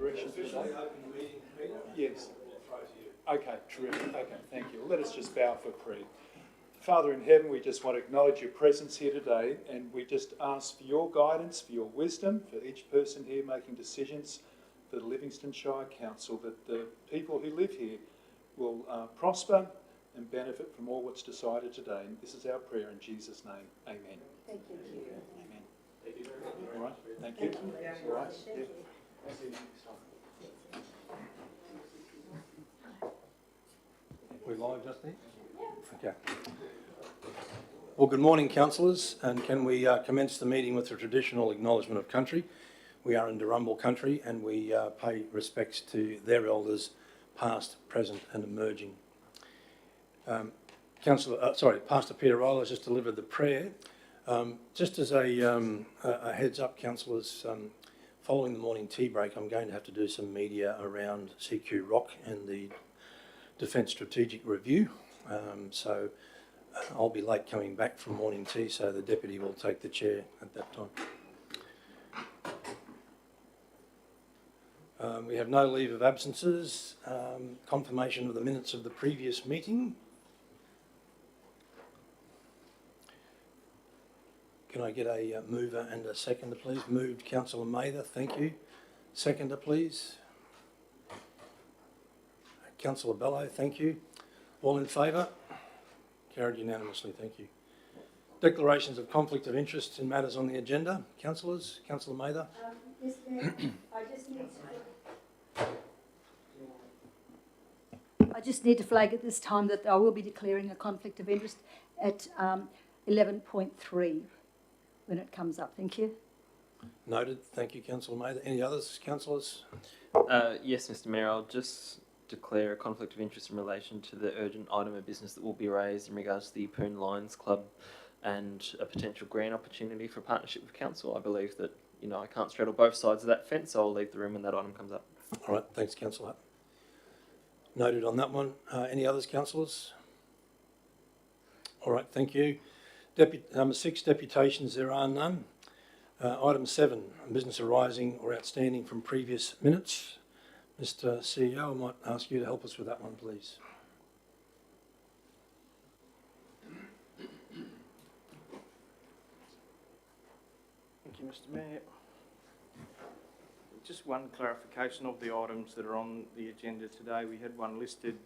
direction today? Yes. Okay, terrific. Okay, thank you. Let us just bow for prayer. Father in heaven, we just want to acknowledge your presence here today, and we just ask for your guidance, for your wisdom, for each person here making decisions for the Livingstone Shire Council, that the people who live here will prosper and benefit from all what's decided today. And this is our prayer in Jesus' name. Amen. Thank you. Amen. Thank you very much. All right. Thank you. All right. Yeah. We live, Justine? Okay. Well, good morning, councillors, and can we commence the meeting with a traditional acknowledgement of country? We are in Durrumbal country, and we pay respects to their elders, past, present, and emerging. Pastor Peter Rowell has just delivered the prayer. Just as a heads up, councillors, following the morning tea break, I'm going to have to do some media around CQ Rock and the Defence Strategic Review. So I'll be late coming back from morning tea, so the deputy will take the chair at that time. We have no leave of absences. Confirmation of the minutes of the previous meeting. Can I get a mover and a seconder, please? Moved, Councillor Mather, thank you. Seconder, please. Councillor Bello, thank you. All in favour? Carried unanimously, thank you. Declarations of conflict of interest in matters on the agenda. Councillors, Councillor Mather. Yes, Mayor, I just need to flag at this time that I will be declaring a conflict of interest at 11.3 when it comes up. Thank you. Noted. Thank you, Councillor Mather. Any others, councillors? Yes, Mr Mayor, I'll just declare a conflict of interest in relation to the urgent item of business that will be raised in regards to the Poon Lions Club and a potential grant opportunity for partnership with council. I believe that, I can't straddle both sides of that fence, so I'll leave the room when that item comes up. All right, thanks, Councillor. Noted on that one. Any others, councillors? All right, thank you. Number 6, deputations, there are none. Item 7, business arising or outstanding from previous minutes. Mr CEO, I might ask you to help us with that one, please. Thank you, Mr Mayor. Just one clarification of the items that are on the agenda today. We had one listed,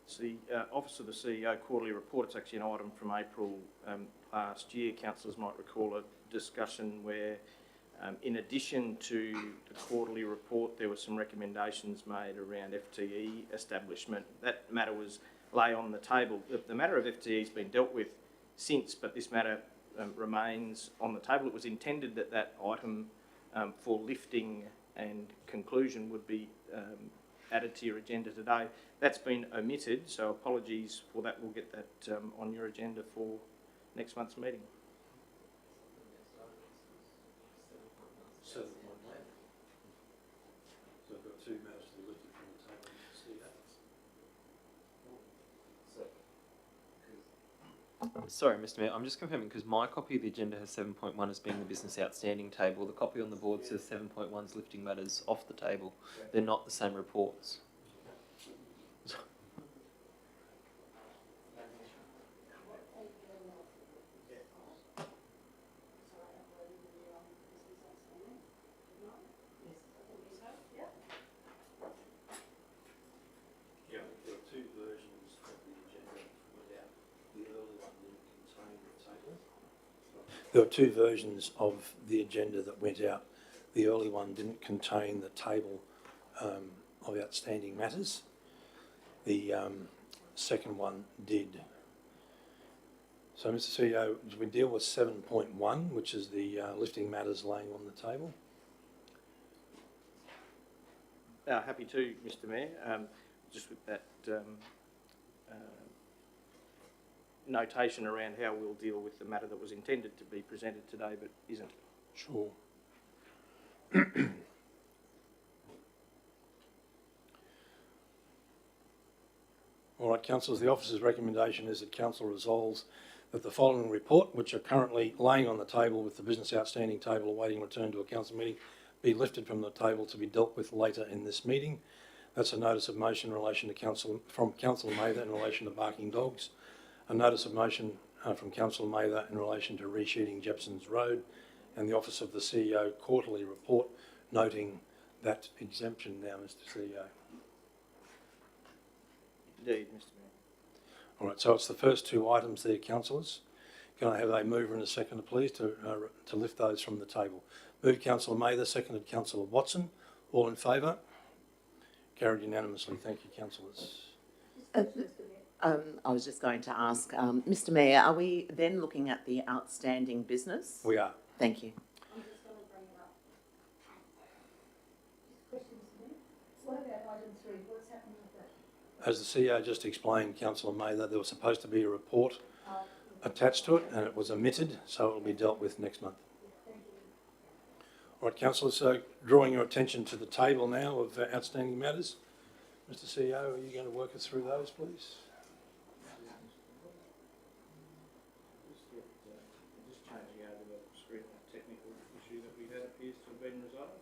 it's the Office of the CEO quarterly report. It's actually an item from April last year. Councillors might recall a discussion where in addition to the quarterly report, there were some recommendations made around FTE establishment. That matter was lay on the table. The matter of FTE has been dealt with since, but this matter remains on the table. It was intended that that item for lifting and conclusion would be added to your agenda today. That's been omitted, so apologies for that. We'll get that on your agenda for next month's meeting. So I've got 2 matters to be lifted from the table. Sorry, Mr Mayor, I'm just confirming because my copy of the agenda has 7.1 as being the business outstanding table. The copy on the board says 7.1 is lifting matters off the table. They're not the same reports. There were 2 versions of the agenda that went out. The early one didn't contain the table of outstanding matters. The second one did. So, Mr CEO, we deal with 7.1, which is the lifting matters laying on the table. Happy to, Mr Mayor. Just with that notation around how we'll deal with the matter that was intended to be presented today but isn't. Sure. All right, councillors, the officer's recommendation is that council resolves that the following report, which are currently laying on the table with the business outstanding table awaiting return to a council meeting, be lifted from the table to be dealt with later in this meeting. That's a notice of motion in relation to from Councillor Mather in relation to barking dogs, a notice of motion from Councillor Mather in relation to resheeting Jepson's Road, and the Office of the CEO quarterly report noting that exemption now, Mr. CEO. Indeed, Mr Mayor. All right, so it's the first two items there, councillors. Can I have a mover and a seconder, please, to lift those from the table? Moved Councillor Mather, seconded Councillor Watson. All in favour? Carried unanimously. Thank you, councillors. I was just going to ask, Mr Mayor, are we then looking at the outstanding business? We are. Thank you. I'm just going to bring it up. Questions to me? What about item 3? What's happening with that? As the CEO just explained, Councillor Mather, there was supposed to be a report attached to it and it was omitted, so it will be dealt with next month. All right, councillors, so drawing your attention to the table now of outstanding matters. Mr CEO, are you going to work us through those, please? Just changing over the screen, that technical issue that we had appears to have been resolved.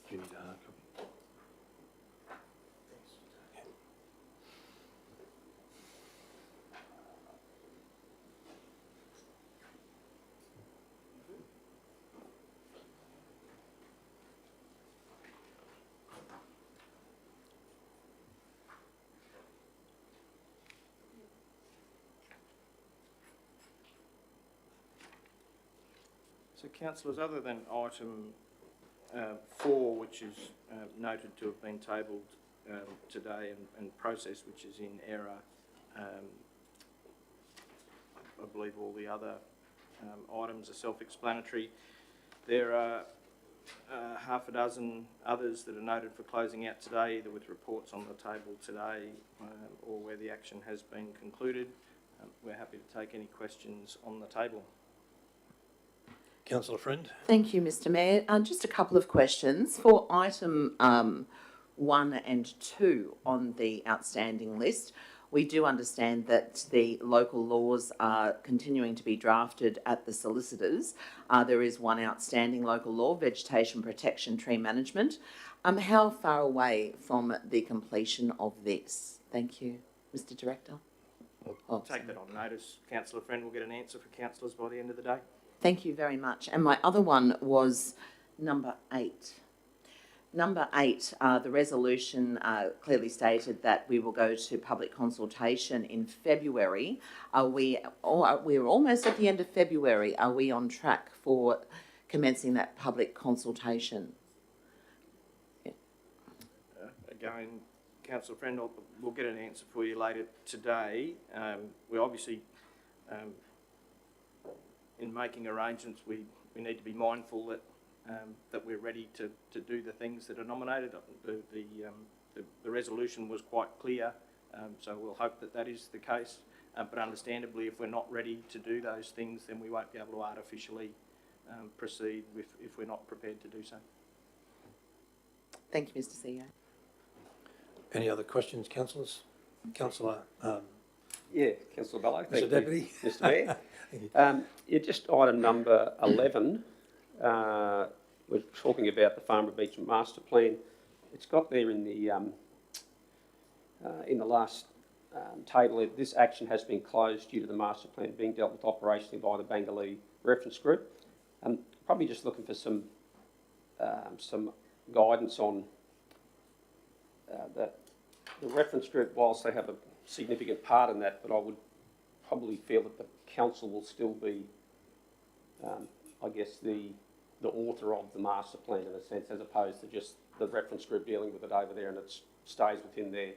Do you need a hard copy? So, councillors, other than item 4, which is noted to have been tabled today and processed, which is in error, I believe all the other items are self-explanatory. There are half a dozen others that are noted for closing out today, either with reports on the table today or where the action has been concluded. We're happy to take any questions on the table. Councillor Friend. Thank you, Mr Mayor. Just a couple of questions. For item 1 and 2 on the outstanding list, we do understand that the local laws are continuing to be drafted at the solicitors. There is one outstanding local law, vegetation protection, tree management. How far away from the completion of this? Thank you, Mr Director. I'll take that on notice. Councillor Friend will get an answer for councillors by the end of the day. Thank you very much. And my other one was number 8. Number 8, the resolution clearly stated that we will go to public consultation in February. We're almost at the end of February. Are we on track for commencing that public consultation? Yeah. Again, Councillor Friend, we'll get an answer for you later today. We obviously, in making arrangements, we need to be mindful that that we're ready to do the things that are nominated. The resolution was quite clear, so we'll hope that that is the case. But understandably, if we're not ready to do those things, then we won't be able to artificially proceed if we're not prepared to do so. Thank you, Mr CEO. Any other questions, councillors? Councillor. Yeah, Councillor Bello. Mr Deputy. Mr Mayor. Yeah, just item number 11. We're talking about the Farnborough Beach Master Plan. It's got there in the last table, this action has been closed due to the master plan being dealt with operationally by the Bangalore Reference Group. Probably just looking for some guidance on the reference group, whilst they have a significant part in that, but I would probably feel that the council will still be, I guess, the author of the master plan in a sense, as opposed to just the reference group dealing with it over there and it stays within their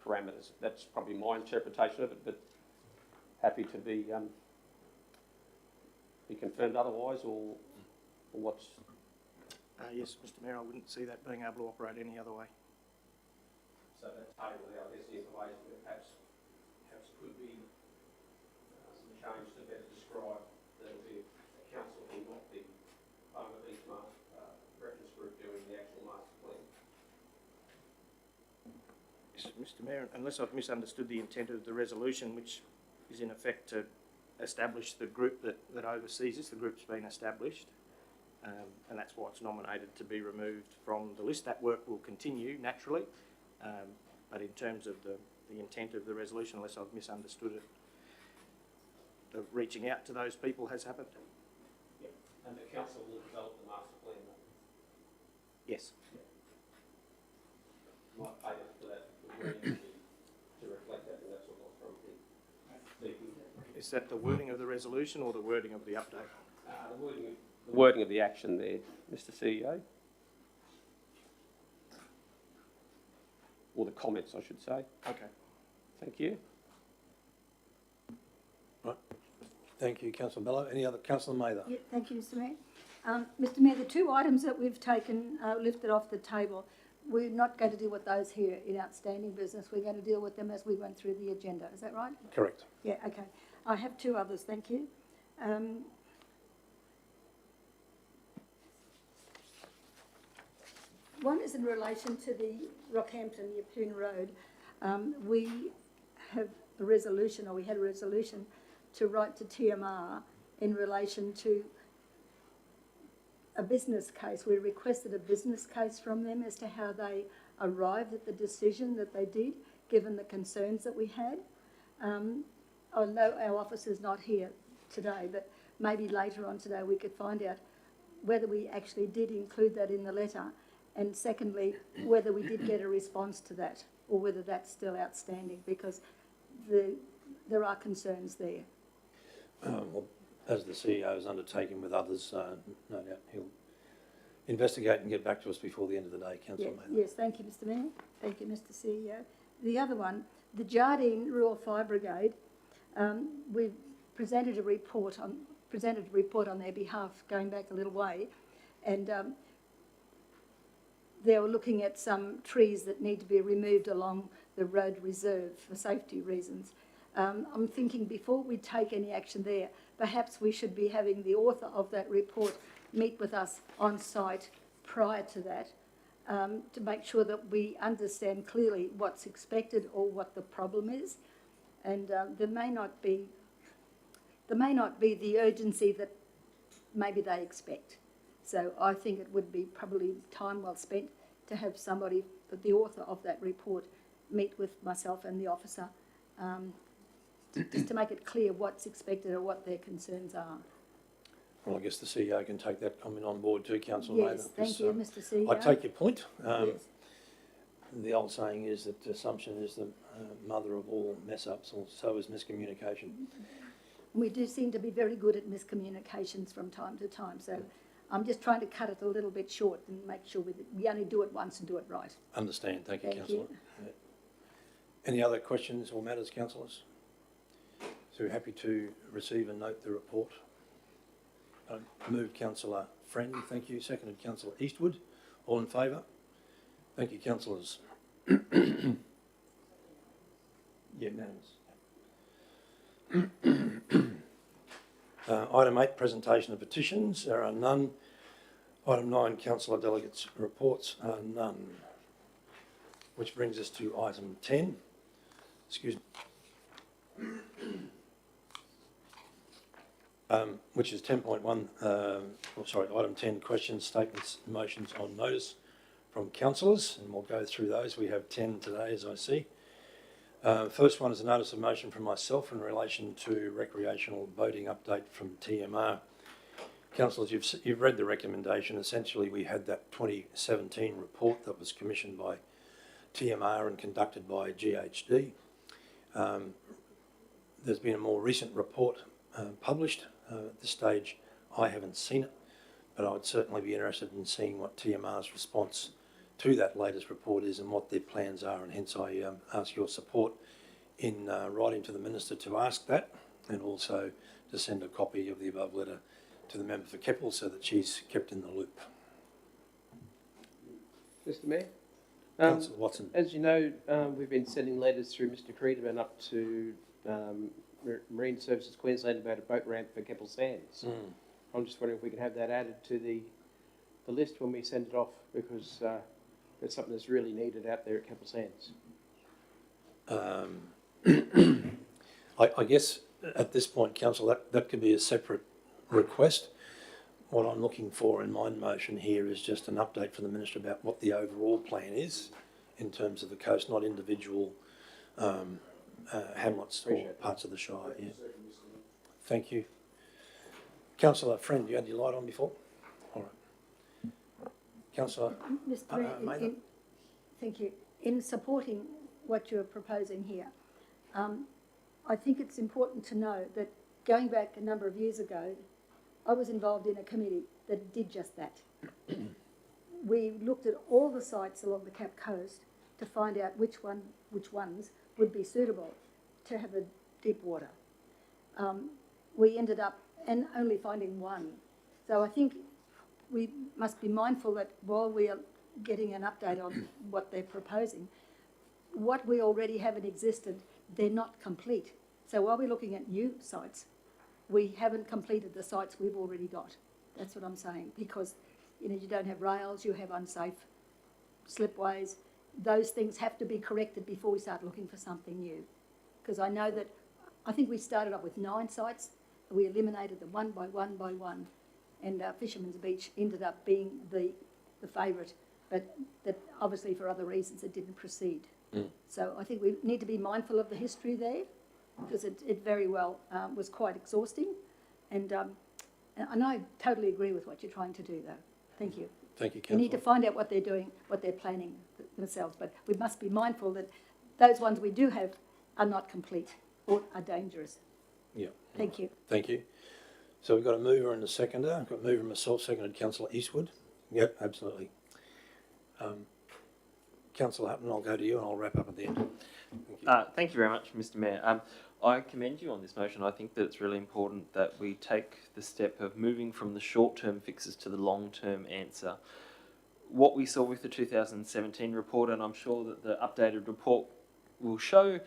parameters. That's probably my interpretation of it, but happy to be confirmed otherwise, or what's... Yes, Mr Mayor, I wouldn't see that being able to operate any other way. So that table there, I guess, the information that perhaps could be changed to better describe that it'll be a council and not the Farnborough Beach reference group doing the actual master plan. Thanks, Mr Mayor. Unless I've misunderstood the intent of the resolution, which is in effect to establish the group that oversees this, the group's been established, and that's why it's nominated to be removed from the list. That work will continue naturally, but in terms of the intent of the resolution, unless I've misunderstood it, the reaching out to those people has happened? Yep. And the council will develop the master plan. Yes. Might pay for that to reflect that, and that's what I was thinking. Is that the wording of the resolution or the wording of the update? The wording of the action there, Mr CEO. Or the comments, I should say. Okay. Thank you. Right. Thank you, Councillor Bello. Any other? Councillor Mather? Yeah, thank you, Mr Mayor. Mr Mayor, the two items that we've taken, lifted off the table, we're not going to deal with those here in outstanding business. We're going to deal with them as we went through the agenda. Is that right? Correct. Yeah, okay. I have two others, thank you. One is in relation to the Rockhampton Yeppoon Road. We have a resolution, or we had a resolution to write to TMR in relation to a business case. We requested a business case from them as to how they arrived at the decision that they did, given the concerns that we had. I know our officer's not here today, but maybe later on today we could find out whether we actually did include that in the letter, and secondly, whether we did get a response to that, or whether that's still outstanding, because there are concerns there. Well, as the CEO is undertaking with others, no doubt he'll investigate and get back to us before the end of the day, Councillor Mather. Yes, thank you, Mr Mayor. Thank you, Mr CEO. The other one, the Jardine Rural Fire Brigade, we've presented a report on their behalf going back a little way, and they were looking at some trees that need to be removed along the road reserve for safety reasons. I'm thinking before we take any action there, perhaps we should be having the author of that report meet with us on site prior to that, to make sure that we understand clearly what's expected or what the problem is. And there may not be the urgency that maybe they expect. So I think it would be probably time well spent to have somebody, the author of that report, meet with myself and the officer, just to make it clear what's expected or what their concerns are. Well, I guess the CEO can take that comment on board too, Councillor Mather. Yes, thank you, Mr CEO. I take your point. Yes. The old saying is that assumption is the mother of all mess-ups, or so is miscommunication. We do seem to be very good at miscommunications from time to time, so I'm just trying to cut it a little bit short and make sure we only do it once and do it right. Understand. Thank you, Thank Councillor. Yeah. Any other questions or matters, councillors? So we're happy to receive and note the report. Moved Councillor Friend, thank you. Seconded Councillor Eastwood. All in favour? Thank you, councillors. Unanimous. Item 8, presentation of petitions. There are none. Item 9, councillor delegates' reports are none. Which brings us to item 10. Excuse me. Which is 10.1, item 10, questions, statements, motions on notice from councillors, and we'll go through those. We have 10 today, as I see. First one is a notice of motion from myself in relation to recreational voting update from TMR. Councillors, you've read the recommendation. Essentially, we had that 2017 report that was commissioned by TMR and conducted by GHD. There's been a more recent report published. At this stage, I haven't seen it, but I would certainly be interested in seeing what TMR's response to that latest report is and what their plans are, and hence I ask your support in writing to the Minister to ask that, and also to send a copy of the above letter to the member for Keppel so that she's kept in the loop. Mr Mayor? Councillor Watson. As you know, we've been sending letters through Mr Creed and up to Marine Services Queensland about a boat ramp for Keppel Sands. I'm just wondering if we can have that added to the list when we send it off, because that's something that's really needed out there at Keppel Sands. I guess at this point, council, that could be a separate request. What I'm looking for in my motion here is just an update from the Minister about what the overall plan is in terms of the coast, not individual hamlets or parts of the Shire. Yeah. Thank you. Councillor Friend, you had your light on before? All right. Councillor Mr. Mayor, thank you. In supporting what you're proposing here, I think it's important to know that going back a number of years ago, I was involved in a committee that did just that. We looked at all the sites along the Cape Coast to find out which ones would be suitable to have a deep water. We ended up only finding one. So I think we must be mindful that while we are getting an update on what they're proposing, what we already have in existence, they're not complete. So while we're looking at new sites, we haven't completed the sites we've already got. That's what I'm saying, because you don't have rails, you have unsafe slipways. Those things have to be corrected before we start looking for something new. Because I think we started up with 9 sites, we eliminated them one by one, and Fisherman's Beach ended up being the favourite, but that obviously for other reasons it didn't proceed. So I think we need to be mindful of the history there, because it very well was quite exhausting, and I totally agree with what you're trying to do, though. Thank you. Thank you, We need to find out what they're doing, what they're planning themselves, but we must be mindful that those ones we do have are not complete or are dangerous. Yeah. Thank you. Thank you. So we've got a mover and a seconder. I've got a mover and myself, seconded Councillor Eastwood. Yep, absolutely. Councillor Hutton, I'll go to you and I'll wrap up at the end. Thank you. Thank you very much, Mr. Mayor. I commend you on this motion. I think that it's really important that we take the step of moving from the short-term fixes to the long-term answer. What we saw with the 2017 report, and I'm sure that the updated report will show,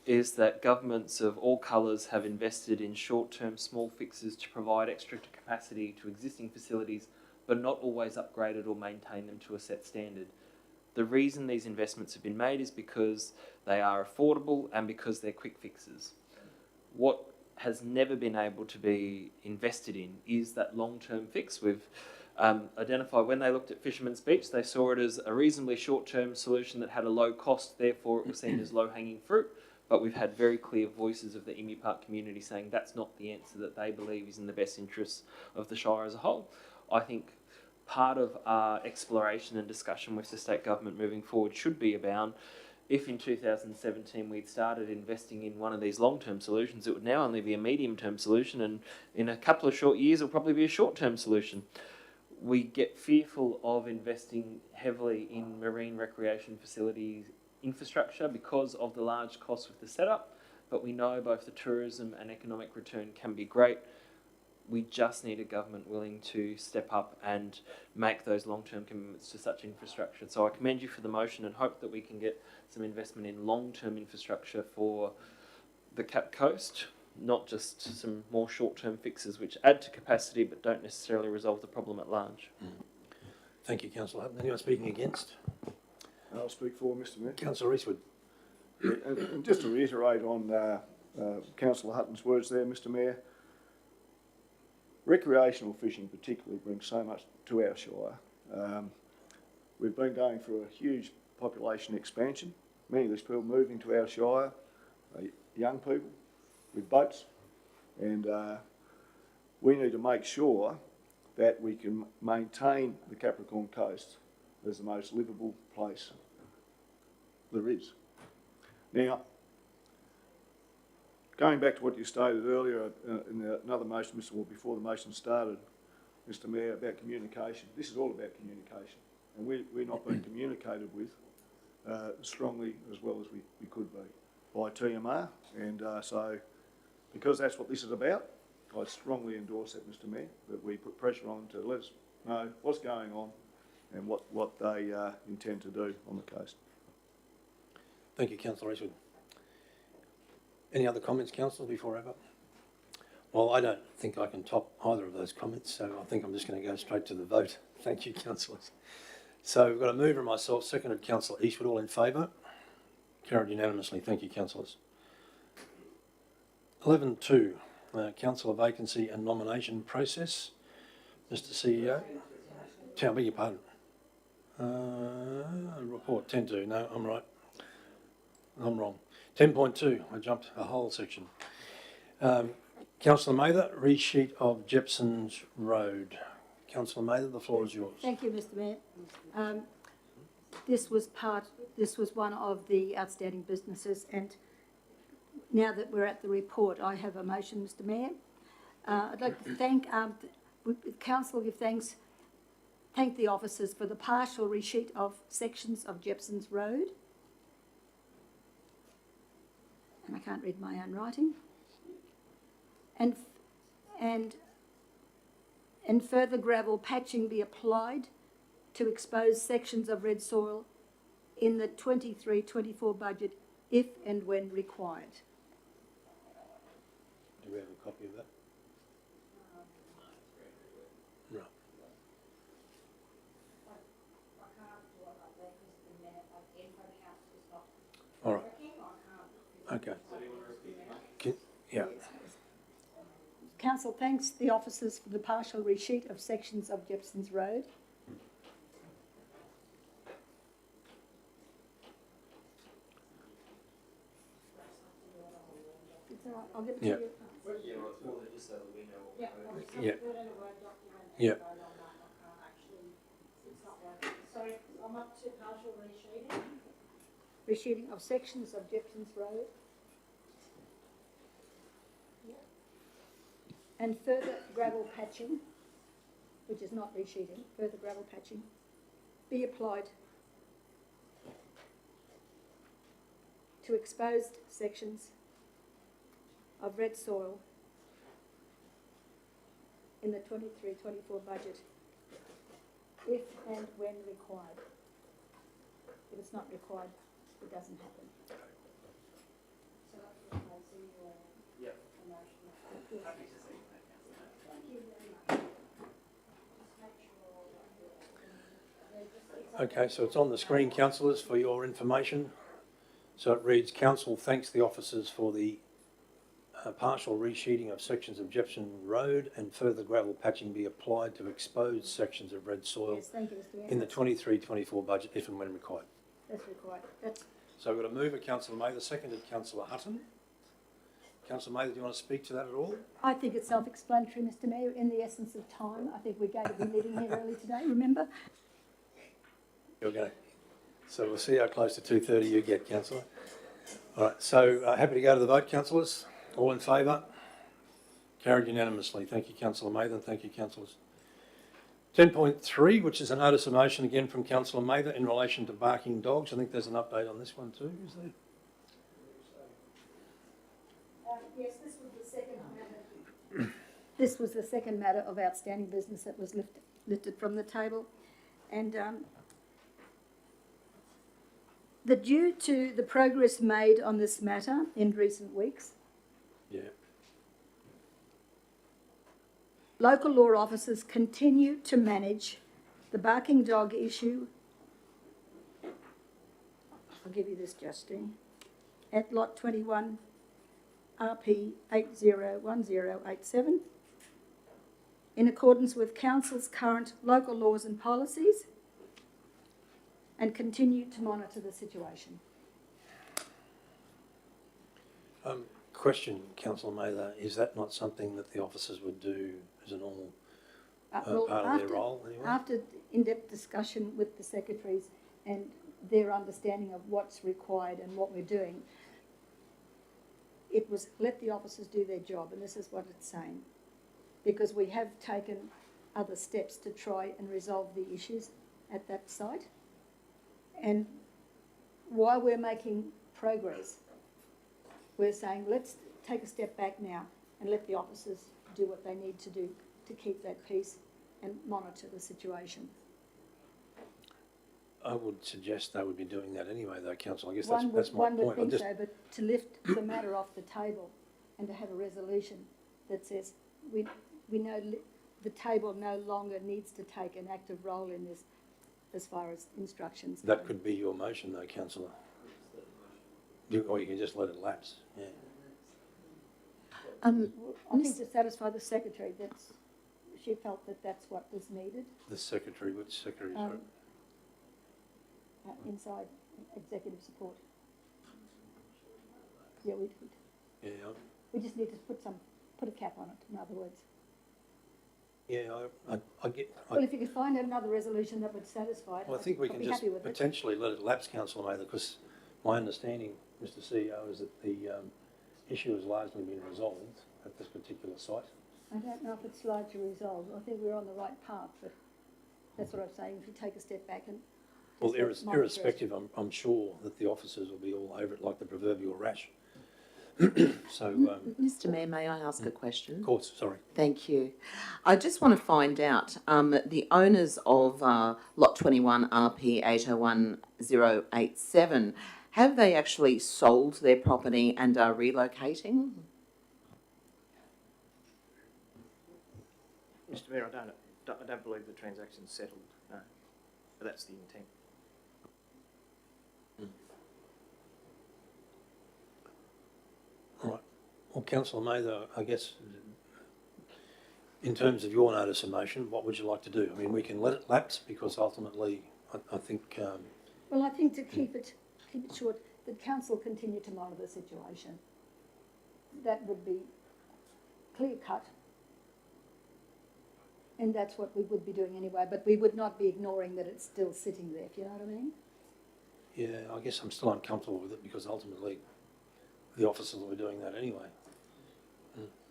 is that governments of all colours have invested in short-term small fixes to provide extra capacity to existing facilities, but not always upgraded or maintain them to a set standard. The reason these investments have been made is because they are affordable and because they're quick fixes. What has never been able to be invested in is that long-term fix. We've identified when they looked at Fisherman's Beach, they saw it as a reasonably short-term solution that had a low cost, therefore it was seen as low-hanging fruit. But we've had very clear voices of the Emu Park community saying that's not the answer that they believe is in the best interests of the Shire as a whole. I think part of our exploration and discussion with the state government moving forward should be about, if in 2017 we'd started investing in one of these long-term solutions, it would now only be a medium-term solution, and in a couple of short years it'll probably be a short-term solution. We get fearful of investing heavily in marine recreation facilities infrastructure because of the large costs with the setup, but we know both the tourism and economic return can be great. We just need a government willing to step up and make those long-term commitments to such infrastructure. So I commend you for the motion and hope that we can get some investment in long-term infrastructure for the Cape Coast, not just some more short-term fixes which add to capacity but don't necessarily resolve the problem at large. Thank you, Councillor Hutton. Anyone speaking against? I'll speak for Mr. Mayor. Councillor Eastwood. Yeah, and just to reiterate on Councillor Hutton's words there, Mr. Mayor, recreational fishing particularly brings so much to our Shire. We've been going through a huge population expansion. Many of these people moving to our Shire, young people with boats, and we need to make sure that we can maintain the Capricorn Coast as the most livable place there is. Now, going back to what you stated earlier in another motion, before the motion started, Mr. Mayor, about communication. This is all about communication, and we're not being communicated with strongly as well as we could be by TMR, and so because that's what this is about, I strongly endorse that, Mr. Mayor, that we put pressure on to let us know what's going on and what they intend to do on the coast. Thank you, Councillor Eastwood. Any other comments, councillors, before I wrap up? Well, I don't think I can top either of those comments, so I think I'm just going to go straight to the vote. Thank you, councillors. So we've got a mover, myself, seconded Councillor Eastwood. All in favour? Carried unanimously. Thank you, councillors. 11.2, councillor vacancy and nomination process. Mr CEO. I beg your pardon. Report 10.2. No, I'm right. I'm wrong. 10.2. I jumped a whole section. Councillor Mather, resheet of Jepson's Road. Councillor Mather, the floor is yours. Thank you, Mr Mayor. This was one of the outstanding businesses, and now that we're at the report, I have a motion, Mr Mayor. I'd like to thank, council give thanks, thank the officers for the partial resheet of sections of Jepson's Road. And I can't read my own writing. And further gravel patching be applied to expose sections of red soil in the 23-24 budget if and when required. Do we have a copy of that? Right. All right. Okay. Yeah. Council thanks the officers for the partial resheet of sections of Jepson's Road. It's all right, I'll give it to Yeah. you. Yeah. Yeah. Sorry, I'm up to partial resheeting. Resheeting of sections of Jepson's Road. And further gravel patching, which is not resheeting, further gravel patching, be applied to exposed sections of red soil in the 23-24 budget, if and when required. If it's not required, it doesn't happen. So that's what I see your motion. Happy to see that, Councillor. Thank you very much. Just make sure. Okay, so it's on the screen, councillors, for your information. So it reads, Council thanks the officers for the partial resheeting of sections of Jepson Road and further gravel patching be applied to exposed sections of red soil Yes, thank you, Mr. Mayor. in the 23-24 budget if and when required. That's required. That's So we've got a mover, Councillor Mather, seconded Councillor Hutton. Councillor Mather, do you want to speak to that at all? I think it's self-explanatory, Mr. Mayor. In the essence of time, I think we're going to be meeting here early today, remember? You're going to. So we'll see how close to 2:30 you get, Councillor. All right, so happy to go to the vote, councillors. All in favour? Carried unanimously. Thank you, Councillor Mather, and thank you, councillors. 10.3, which is a notice of motion again from Councillor Mather in relation to barking dogs. I think there's an update on this one too, is there? Yes, this was the second matter. This was the second matter of outstanding business that was lifted from the table. And due to the progress made on this matter in recent weeks, Yeah. local law officers continue to manage the barking dog issue. I'll give you this, Justine. At lot 21, RP 801087, in accordance with Council's current local laws and policies, and continue to monitor the situation. Question, Councillor Mather, is that not something that the officers would do as a normal Well, part of their role anyway? After in-depth discussion with the secretaries and their understanding of what's required and what we're doing, it was let the officers do their job, and this is what it's saying. Because we have taken other steps to try and resolve the issues at that site. And while we're making progress, we're saying let's take a step back now and let the officers do what they need to do to keep that peace and monitor the situation. I would suggest they would be doing that anyway, though, Council. I guess One that's my would point. think so, but to lift the matter off the table and to have a resolution that says we know the table no longer needs to take an active role in this as far as instructions. That could be your motion, though, Councillor. Or you can just let it lapse, yeah. I think to satisfy the secretary, she felt that that's what was needed. The secretary, which secretary, sorry? Inside executive support. Yeah, we did. Yeah, We just need to put a cap on it, in other words. I get. Well, if you could find another resolution that would satisfy it, Well, I think we I'd can be just happy with it. potentially let it lapse, Councillor Mather, because my understanding, Mr. CEO, is that the issue has largely been resolved at this particular site. I don't know if it's largely resolved. I think we're on the right path, but that's what I'm saying. If you take a step back and Well, just monitor it. irrespective, I'm sure that the officers will be all over it like the proverbial rash. So, Mr. Mayor, may I ask a question? of course, sorry. Thank you. I just want to find out, the owners of Lot 21 RP 801087, have they actually sold their property and are relocating? Mr Mayor, I don't believe the transaction's settled, no. But that's the intent. All right. Well, Councillor Mather, I guess, in terms of your notice of motion, what would you like to do? I mean, we can let it lapse because ultimately, I think. Well, I think to keep it short, that council continue to monitor the situation. That would be clear cut. And that's what we would be doing anyway, but we would not be ignoring that it's still sitting there, if you know what I mean? Yeah, I guess I'm still uncomfortable with it because ultimately the officers will be doing that anyway.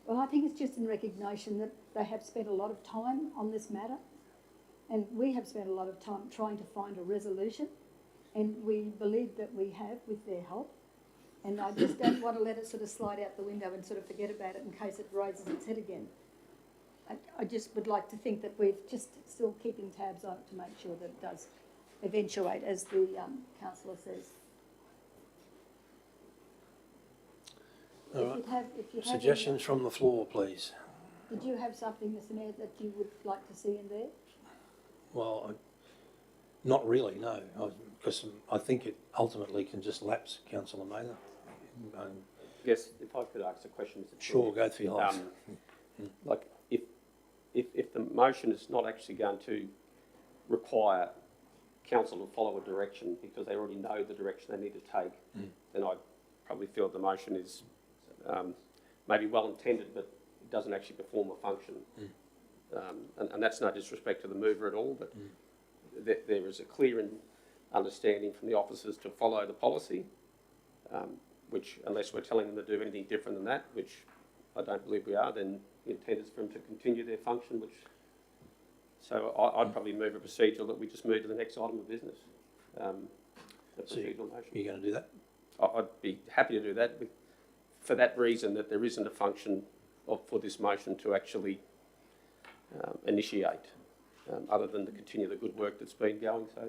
Well, I think it's just in recognition that they have spent a lot of time on this matter, and we have spent a lot of time trying to find a resolution, and we believe that we have with their help. And I just don't want to let it sort of slide out the window and sort of forget about it in case it raises its head again. I just would like to think that we're just still keeping tabs on it to make sure that it does eventuate, as the councillor says. All right. If you have Suggestions from the floor, please. Did you have something, Mr Mayor, that you would like to see in there? Well, not really, no, because I think it ultimately can just lapse, Councillor Mather. Yes, if I could ask a question, Mr. Chair. Sure, go for your life. Like, if the motion is not actually going to require council to follow a direction because they already know the direction they need to take, then I probably feel the motion is maybe well intended, but it doesn't actually perform a function. And that's no disrespect to the mover at all, but there is a clear understanding from the officers to follow the policy, which, unless we're telling them to do anything different than that, which I don't believe we are, then the intent is for them to continue their function, so I'd probably move a procedural that we just move to the next item of business. The procedural motion. You're going to do that? I'd be happy to do that for that reason, that there isn't a function for this motion to actually initiate, other than to continue the good work that's been going. So,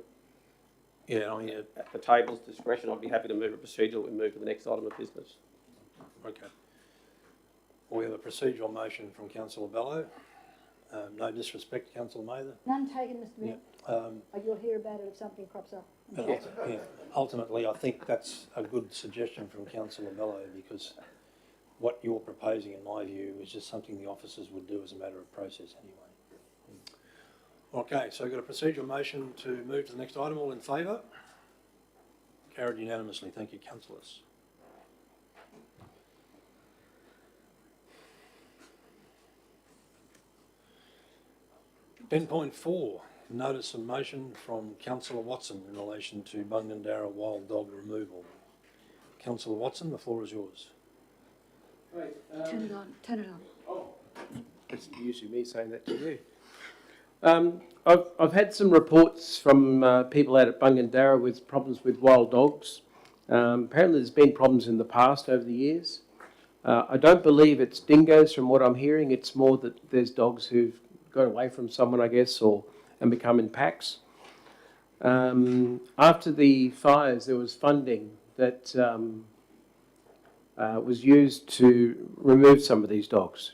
Yeah, I mean, at the table's discretion, I'd be happy to move a procedural and move to the next item of business. okay. We have a procedural motion from Councillor Bello. No disrespect, Councillor Mather. None taken, Mr Mayor. Yeah. You'll hear about it if something crops up. Ultimately, I think that's a good suggestion from Councillor Bello because what you're proposing, in my view, is just something the officers would do as a matter of process anyway. Okay, so we've got a procedural motion to move to the next item. All in favour? Carried unanimously. Thank you, councillors. (10.4) Notice of motion from Councillor Watson in relation to Bungendara wild dog removal. Councillor Watson, the floor is yours. Right, Turn it on, turn it on. Oh, it's usually me saying that to you. I've had some reports from people out at Bungendara with problems with wild dogs. Apparently there's been problems in the past over the years. I don't believe it's dingoes from what I'm hearing. It's more that there's dogs who've got away from someone, I guess, and become in packs. After the fires, there was funding that was used to remove some of these dogs.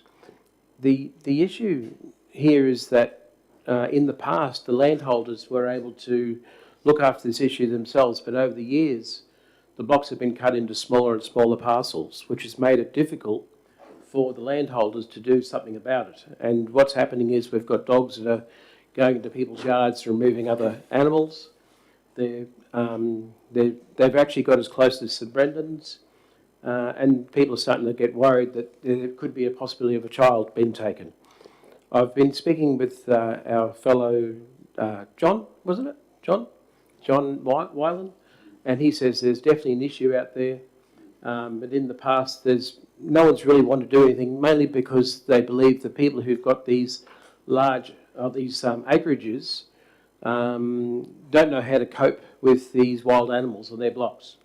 The issue here is that in the past, the landholders were able to look after this issue themselves, but over the years, the blocks have been cut into smaller and smaller parcels, which has made it difficult for the landholders to do something about it. And what's happening is we've got dogs that are going into people's yards, removing other animals. They've actually got as close as St Brendan's, and people are starting to get worried that there could be a possibility of a child being taken. I've been speaking with our fellow John, wasn't it? John Wyland, and he says there's definitely an issue out there. But in the past, no one's really wanted to do anything, mainly because they believe the people who've got these large acreages don't know how to cope with these wild animals on their blocks.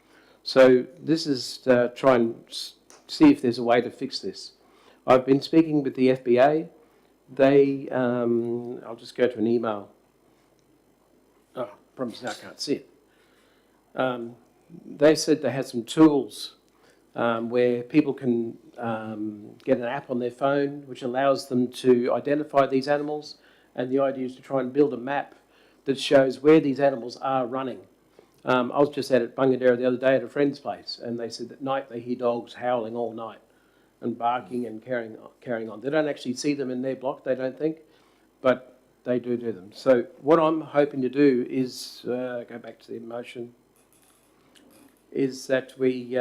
So this is to try and see if there's a way to fix this. I've been speaking with the FBA. They, I'll just go to an email. Oh, problem is now I can't see it. They said they had some tools where people can get an app on their phone which allows them to identify these animals, and the idea is to try and build a map that shows where these animals are running. I was just out at Bungendara the other day at a friend's place, and they said at night they hear dogs howling all night and barking and carrying on. They don't actually see them in their block, they don't think, but they do them. So what I'm hoping to do is, go back to the motion, is that we,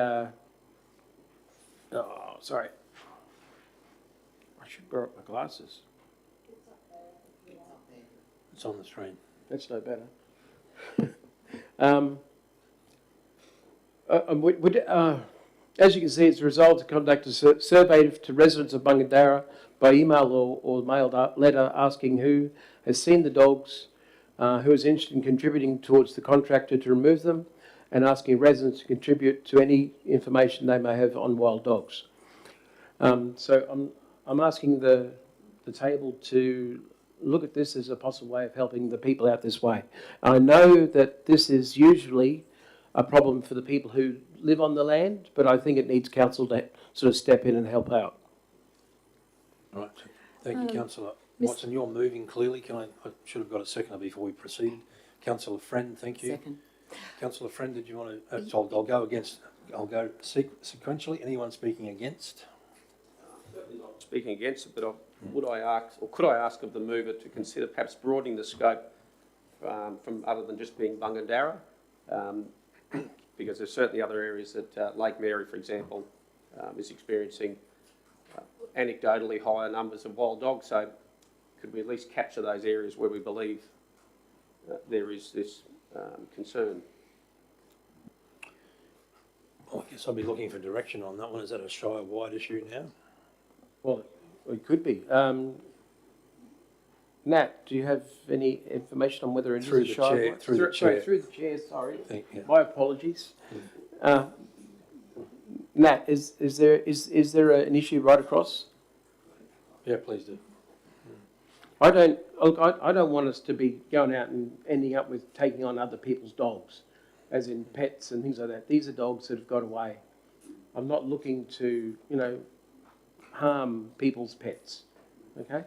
sorry. I should borrow my glasses. It's on the screen. That's no better. As you can see, it's resolved to conduct a survey to residents of Bungendara by email or mailed letter asking who has seen the dogs, who is interested in contributing towards the contractor to remove them, and asking residents to contribute to any information they may have on wild dogs. So I'm asking the table to look at this as a possible way of helping the people out this way. I know that this is usually a problem for the people who live on the land, but I think it needs council to sort of step in and help out. All right. Thank you, Councillor Watson. You're moving clearly. I should have got a seconder before we proceed. Councillor Friend, thank you. Second. Councillor Friend, did you want to? I'll go against. I'll go sequentially. Anyone speaking against? Certainly not speaking against it, but would I ask, or could I ask of the mover to consider perhaps broadening the scope from other than just being Bungendara? Because there's certainly other areas that Lake Mary, for example, is experiencing anecdotally higher numbers of wild dogs. So could we at least capture those areas where we believe there is this concern? Well, I guess I'll be looking for direction on that one. Is that a Shire-wide issue now? Well, it could be. Nat, do you have any information on whether it Through is a the chair, Shire? through the chair. Through the chair, sorry. Yeah. My apologies. Nat, is there an issue right across? Yeah, please do. I don't want us to be going out and ending up with taking on other people's dogs, as in pets and things like that. These are dogs that have got away. I'm not looking to, harm people's pets. Okay?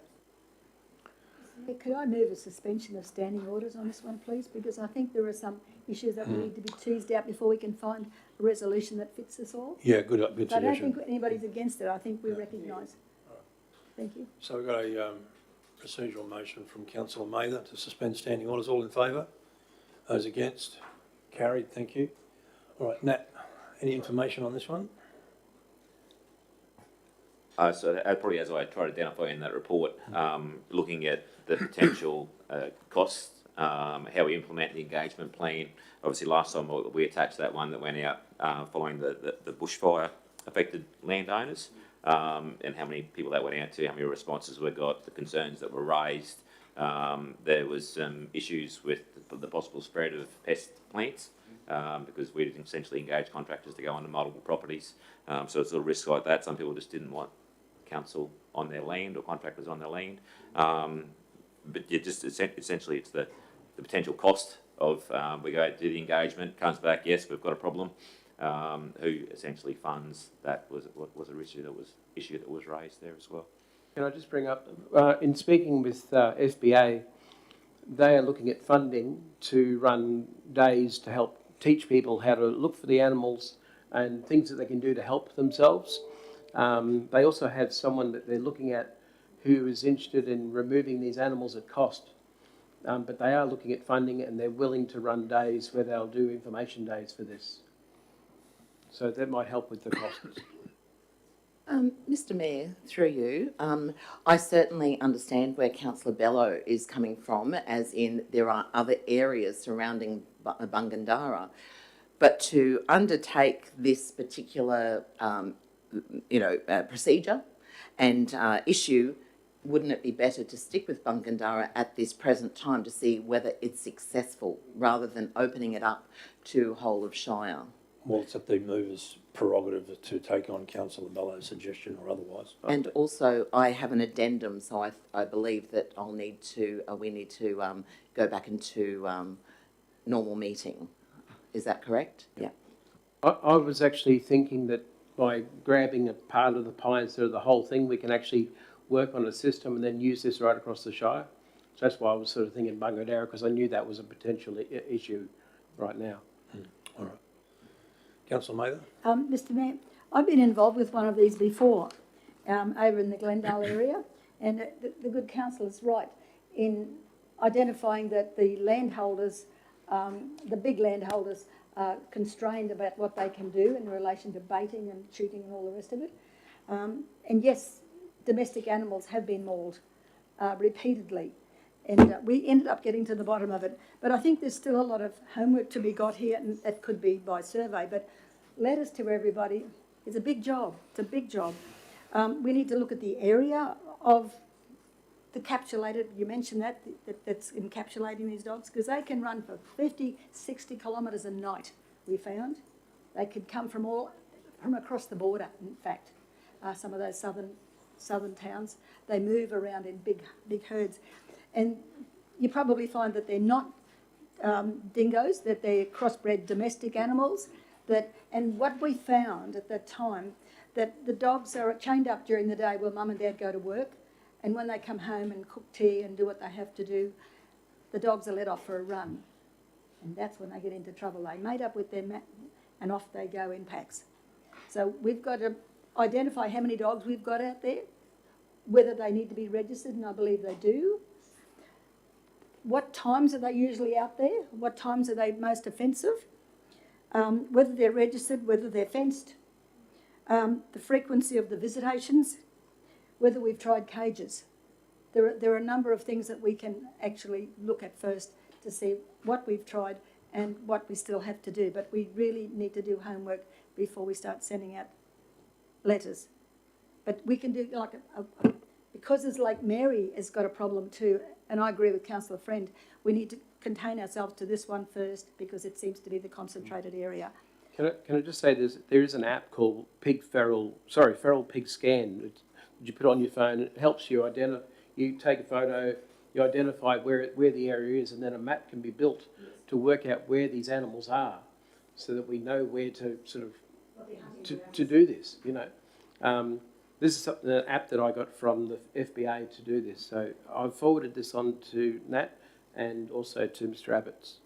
Could I move a suspension of standing orders on this one, please? Because I think there are some issues that need to be teased out before we can find a resolution that fits us all. Yeah, good So I don't suggestion. think anybody's against it. I think we recognise. Thank you. So we've got a procedural motion from Councillor Mather to suspend standing orders. All in favour? Those against? Carried. Thank you. All right, Nat, any information on this one? So probably as I try to identify in that report, looking at the potential costs, how we implement the engagement plan. Obviously last time we attached that one that went out following the bushfire affected landowners, and how many people that went out to, how many responses we got, the concerns that were raised. There was some issues with the possible spread of pest plants, because we didn't essentially engage contractors to go onto multiple properties. So it's a risk like that. Some people just didn't want council on their land or contractors on their land. But yeah, just essentially it's the potential cost of, we go out to the engagement, comes back, yes, we've got a problem. Who essentially funds that was an issue that was raised there as well. Can I just bring up, in speaking with FBA, they are looking at funding to run days to help teach people how to look for the animals and things that they can do to help themselves. They also have someone that they're looking at who is interested in removing these animals at cost. But they are looking at funding, and they're willing to run days where they'll do information days for this. So that might help with the costs. Mr Mayor, through you, I certainly understand where Councillor Bello is coming from, as in there are other areas surrounding Bungandara. But to undertake this particular, procedure and issue, wouldn't it be better to stick with Bungandara at this present time to see whether it's successful rather than opening it up to whole of Shire? Well, it's up the mover's prerogative to take on Councillor Bellows' suggestion or otherwise. And also, I have an addendum, so I believe that we need to go back into normal meeting. Is that correct? Yeah. I was actually thinking that by grabbing a part of the pie instead of the whole thing, we can actually work on a system and then use this right across the Shire. So that's why I was sort of thinking Bungandara, because I knew that was a potential issue right now. All right. Councillor Mather? Mr Mayor, I've been involved with one of these before, over in the Glendale area, and the good councillor's right in identifying that the landholders, the big landholders, are constrained about what they can do in relation to baiting and shooting and all the rest of it. And yes, domestic animals have been mauled repeatedly, and we ended up getting to the bottom of it. But I think there's still a lot of homework to be got here, and that could be by survey. But letters to everybody is a big job. It's a big job. We need to look at the area of the capsulated, you mentioned that's encapsulating these dogs, because they can run for 50, 60 kilometres a night, we found. They could come from across the border, in fact. Some of those southern towns, they move around in big herds. And you probably find that they're not dingoes, that they're crossbred domestic animals. And what we found at that time, that the dogs are chained up during the day while mum and dad go to work, and when they come home and cook tea and do what they have to do, the dogs are let off for a run. And that's when they get into trouble. They mate up with their mat and off they go in packs. So we've got to identify how many dogs we've got out there, whether they need to be registered, and I believe they do. What times are they usually out there? What times are they most offensive? Whether they're registered, whether they're fenced, the frequency of the visitations, whether we've tried cages. There are a number of things that we can actually look at first to see what we've tried and what we still have to do. But we really need to do homework before we start sending out letters. But we can do like because it's like Mary has got a problem too, and I agree with Councillor Friend, we need to contain ourselves to this one first because it seems to be the concentrated area. Can I just say there is an app called Feral Pig Scan. You put it on your phone, it helps you you take a photo, you identify where the area is, and then a map can be built to work out where these animals are, so that we know where to sort of to do this. This is an app that I got from the FBA to do this. So I've forwarded this on to Nat and also to Mr. Abbott's,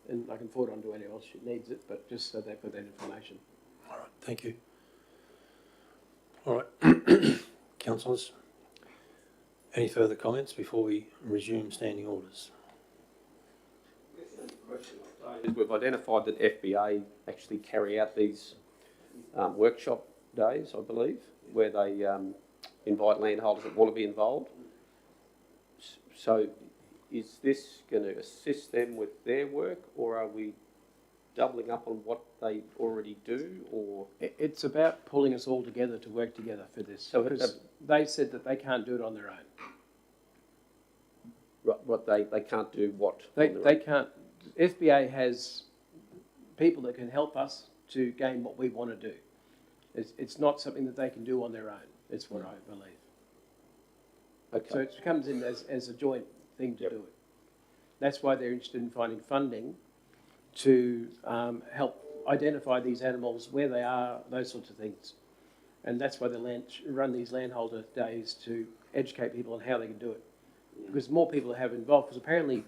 and I can forward on to anyone else who needs it, but just so they've got that information. All right, thank you. All right, councillors, any further comments before we resume standing orders? We've identified that FBA actually carry out these workshop days, I believe, where they invite landholders that want to be involved. So is this going to assist them with their work, or are we doubling up on what they already do? Or It's about pulling us all together to work together for this. So because they said that they can't do it on their own. what they can't do what? They can't. FBA has people that can help us to gain what we want to do. It's not something that they can do on their own. That's what I believe. Okay. So it comes in as a joint thing to do it. That's why they're interested in finding funding to help identify these animals, where they are, those sorts of things. And that's why they run these landholder days, to educate people on how they can do it. Because more people have involved. Because apparently,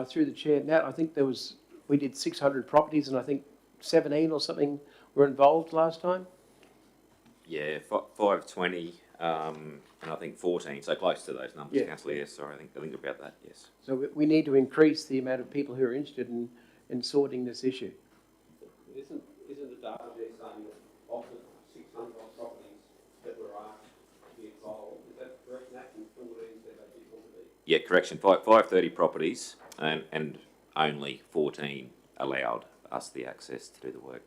through the chair, Nat, I think there was we did 600 properties and I think 17 or something were involved last time. Yeah, 520, and I think 14, so close to those numbers, Yeah. Councillor. Yes, sorry, I think about that. Yes. So we need to increase the amount of people who are interested in sorting this issue. Isn't the data there saying that of the 600 properties that were asked to be involved, is that correct, Nat? And 14 said they did want to be? Yeah, correction. 530 properties, and only 14 allowed us the access to do the work.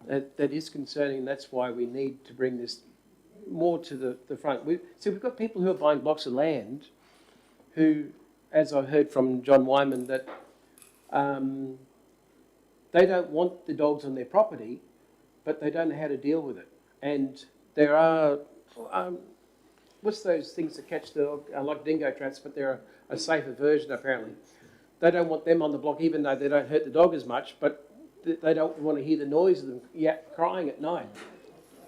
That is concerning, and that's why we need to bring this more to the front. We've got people who are buying blocks of land who, as I heard from John Wyman, that they don't want the dogs on their property, but they don't know how to deal with it. And there are, what's those things that catch the dog, like dingo traps, but they're a safer version apparently. They don't want them on the block, even though they don't hurt the dog as much, but they don't want to hear the noise of them crying at night.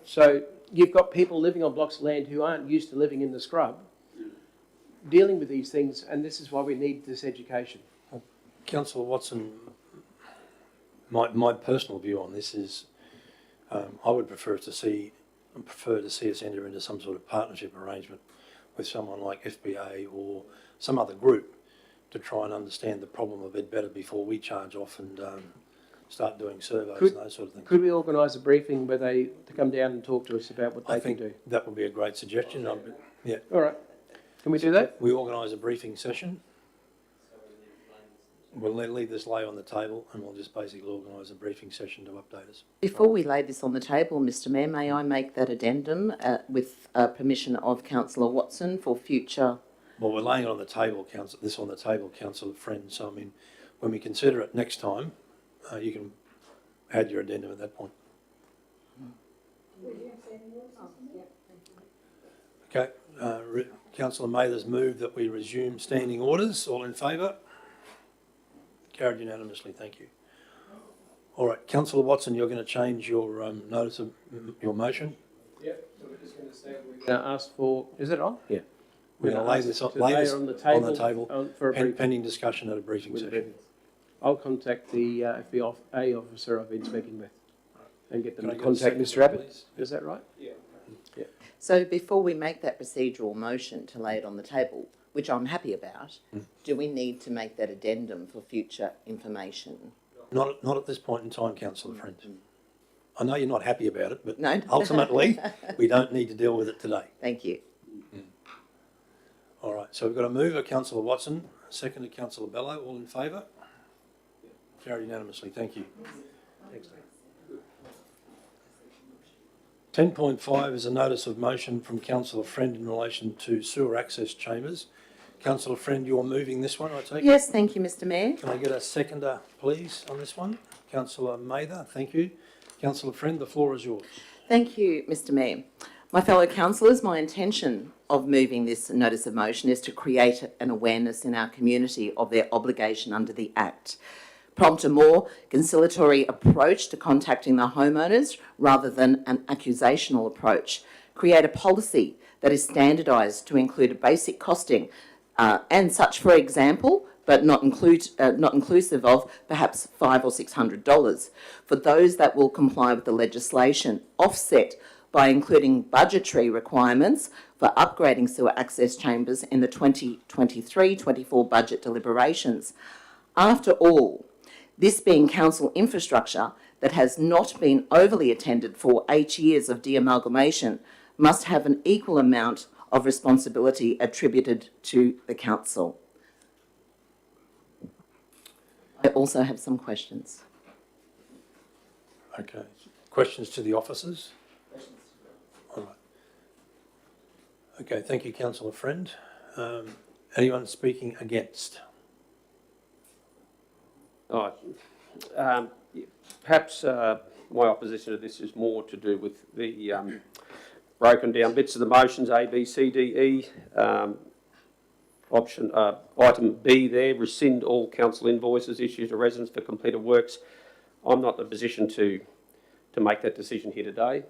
So you've got people living on blocks of land who aren't used to living in the scrub, dealing with these things, and this is why we need this education. Councillor Watson, my personal view on this is I would prefer to see us enter into some sort of partnership arrangement with someone like FBA or some other group to try and understand the problem a bit better before we charge off and start doing surveys and those sort of things. Could we organise a briefing where to come down and talk to us about what they can do? That would be a great suggestion. Yeah. All right. Can we do that? We organise a briefing session. We'll leave this lay on the table and we'll just basically organise a briefing session to update us. Before we lay this on the table, Mr Mayor, may I make that addendum with permission of Councillor Watson for future... Well, we're laying it on the table, Councillor Friend. So, I mean, when we consider it next time, you can add your addendum at that point. Okay, Councillor Mather's moved that we resume standing orders. All in favour? Carried unanimously, thank you. All right, Councillor Watson, you're going to change your notice of your motion? Yeah, so we're just going to say we're going to ask for... Is it on? Yeah. We're going to lay this on the table for pending discussion at a briefing session. I'll contact the FBA officer I've been speaking with and get them to contact Mr Abbott. Is that right? Yeah. So before we make that procedural motion to lay it on the table, which I'm happy about, do we need to make that addendum for future information? Not at this point in time, Councillor Friend. I know you're not happy about it, but No. ultimately we don't need to deal with it today. Thank you. All right, so we've got a mover, Councillor Watson, second to Councillor Bello. All in favour? Carried unanimously, thank you. Thanks, Dave. 10.5 is a notice of motion from Councillor Friend in relation to sewer access chambers. Councillor Friend, you're moving this one, I take it? Yes, thank you, Mr Mayor. Can I get a seconder, please, on this one? Councillor Mather, thank you. Councillor Friend, the floor is yours. Thank you, Mr Mayor. My fellow councillors, my intention of moving this notice of motion is to create an awareness in our community of their obligation under the Act, prompt a more conciliatory approach to contacting the homeowners rather than an accusational approach, create a policy that is standardised to include a basic costing and such, for example, but not inclusive of perhaps $500 or $600 for those that will comply with the legislation, offset by including budgetary requirements for upgrading sewer access chambers in the 2023-24 budget deliberations. After all, this being council infrastructure that has not been overly attended for 8 years of de-amalgamation must have an equal amount of responsibility attributed to the council. I also have some questions. Okay. Questions to the officers? All right. Okay, thank you, Councillor Friend. Anyone speaking against? Perhaps my opposition to this is more to do with the broken down bits of the motions A, B, C, D, E. Item B there, rescind all council invoices issued to residents for completed works. I'm not in a position to make that decision here today.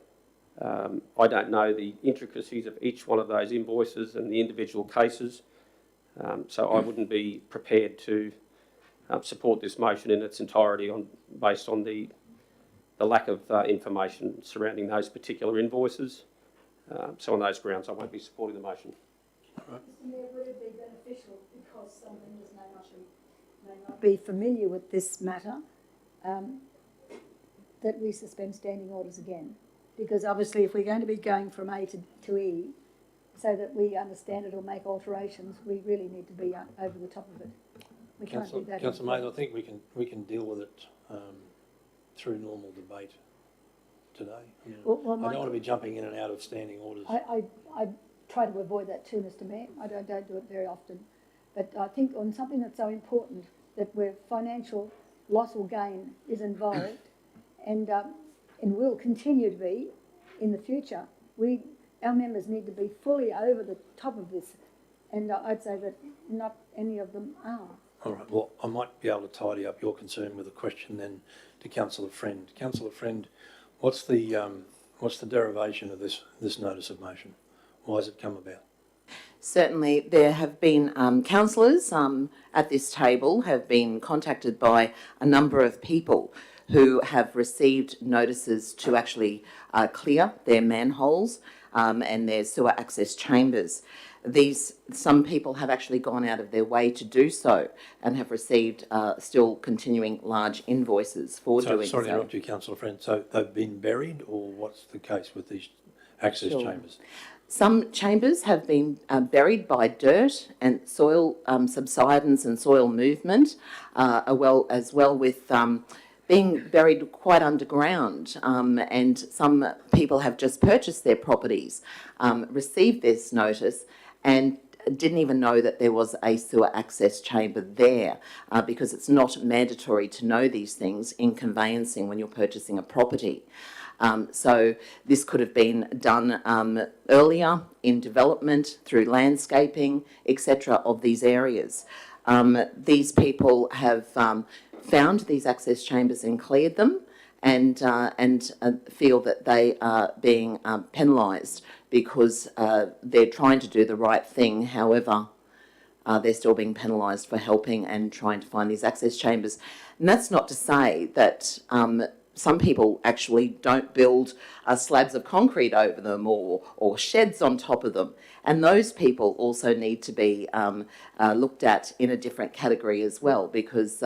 I don't know the intricacies of each one of those invoices and the individual cases, so I wouldn't be prepared to support this motion in its entirety based on the lack of information surrounding those particular invoices. So on those grounds, I won't be supporting the motion. Mr Mayor, would it be beneficial, because some members may not be familiar with this matter, that we suspend standing orders again? Because obviously if we're going to be going from A to E, so that we understand it or make alterations, we really need to be over the top of it. We can't do that. Councillor Mays, I think we can deal with it through normal debate today. I mean, Well, I don't want to be jumping in and out of standing orders. I try to avoid that too, Mr Mayor. I don't do it very often. But I think on something that's so important, that where financial loss or gain is involved, and will continue to be in the future, our members need to be fully over the top of this, and I'd say that not any of them are. All right, well, I might be able to tidy up your concern with a question then to Councillor Friend. Councillor Friend, what's the derivation of this notice of motion? Why has it come about? Certainly, there have been councillors at this table have been contacted by a number of people who have received notices to actually clear their manholes and their sewer access chambers. Some people have actually gone out of their way to do so and have received still continuing large invoices for doing so. Sorry to interrupt you, Councillor Friend. So they've been buried, or what's the case with these access chambers? Some chambers have been buried by dirt and soil subsidence and soil movement, as well with being buried quite underground, and some people have just purchased their properties, received this notice, and didn't even know that there was a sewer access chamber there, because it's not mandatory to know these things in conveyancing when you're purchasing a property. So this could have been done earlier in development through landscaping, etc. of these areas. These people have found these access chambers and cleared them, and feel that they are being penalised because they're trying to do the right thing. However, they're still being penalised for helping and trying to find these access chambers. And that's not to say that some people actually don't build slabs of concrete over them or sheds on top of them. And those people also need to be looked at in a different category as well, because,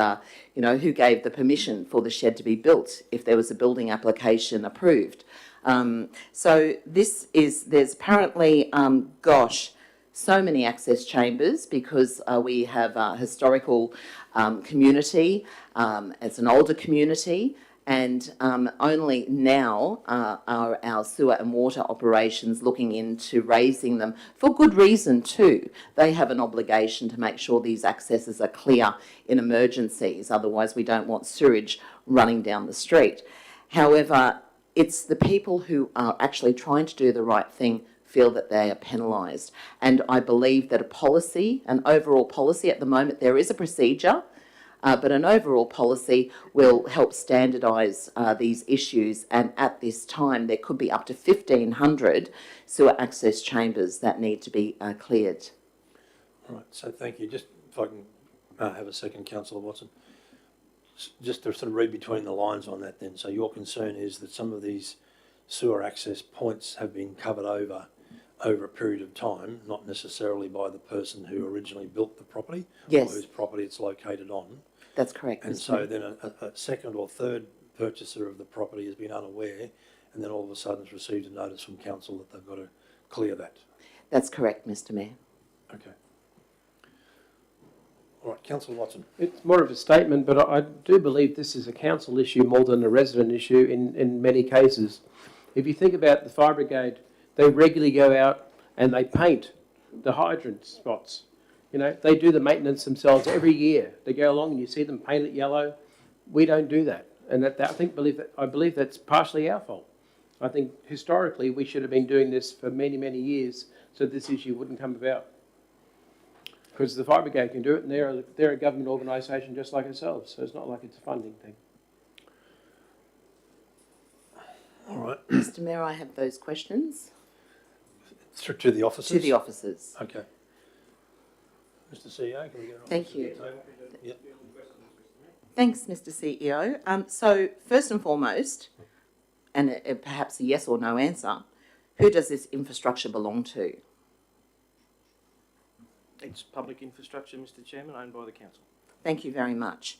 who gave the permission for the shed to be built if there was a building application approved? So there's apparently, so many access chambers because we have a historical community, it's an older community, and only now are our sewer and water operations looking into raising them, for good reason too. They have an obligation to make sure these accesses are clear in emergencies, otherwise we don't want sewage running down the street. However, it's the people who are actually trying to do the right thing feel that they are penalised. And I believe that an overall policy at the moment, there is a procedure, but an overall policy will help standardise these issues, and at this time there could be up to 1,500 sewer access chambers that need to be cleared. All right, so thank you. Just if I can have a second, Councillor Watson. Just to sort of read between the lines on that then. So your concern is that some of these sewer access points have been covered over a period of time, not necessarily by the person who originally built the property, yes, or whose property it's located on. That's correct. And so then a second or third purchaser of the property has been unaware, and then all of a sudden has received a notice from council that they've got to clear that. That's correct, Mr Mayor. Okay. All right, Councillor Watson. It's more of a statement, but I do believe this is a council issue more than a resident issue in many cases. If you think about the fire brigade, they regularly go out and they paint the hydrant spots. They do the maintenance themselves every year. They go along and you see them paint it yellow. We don't do that. And I believe that's partially our fault. I think historically we should have been doing this for many, many years so this issue wouldn't come about. Because the fire brigade can do it, and they're a government organisation just like ourselves, so it's not like it's a funding thing. All right. Mr Mayor, I have those questions. To the officers? To the officers. Okay. Mr CEO, can we get on? Thank you. Yep. Thanks, Mr. CEO. So first and foremost, and perhaps a yes or no answer, who does this infrastructure belong to? It's public infrastructure, Mr. Chairman, owned by the council. Thank you very much.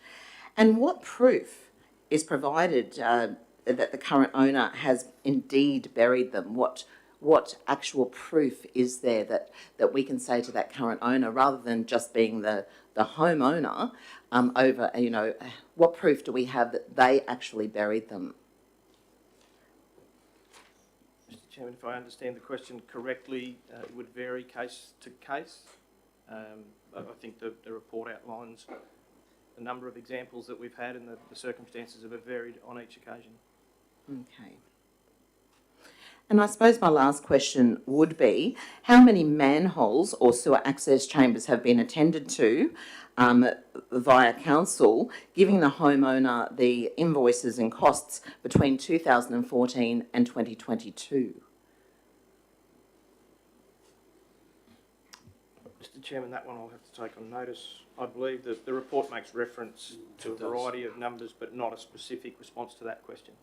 And what proof is provided that the current owner has indeed buried them? What actual proof is there that we can say to that current owner, rather than just being the homeowner over, what proof do we have that they actually buried them? Mr. Chairman, if I understand the question correctly, it would vary case to case. I think the report outlines a number of examples that we've had, and the circumstances have varied on each occasion. Okay. And I suppose my last question would be, how many manholes or sewer access chambers have been attended to via council, giving the homeowner the invoices and costs between 2014 and 2022? Mr. Chairman, that one I'll have to take on notice. I believe that the report makes reference to a variety of numbers, but not a specific response to that question.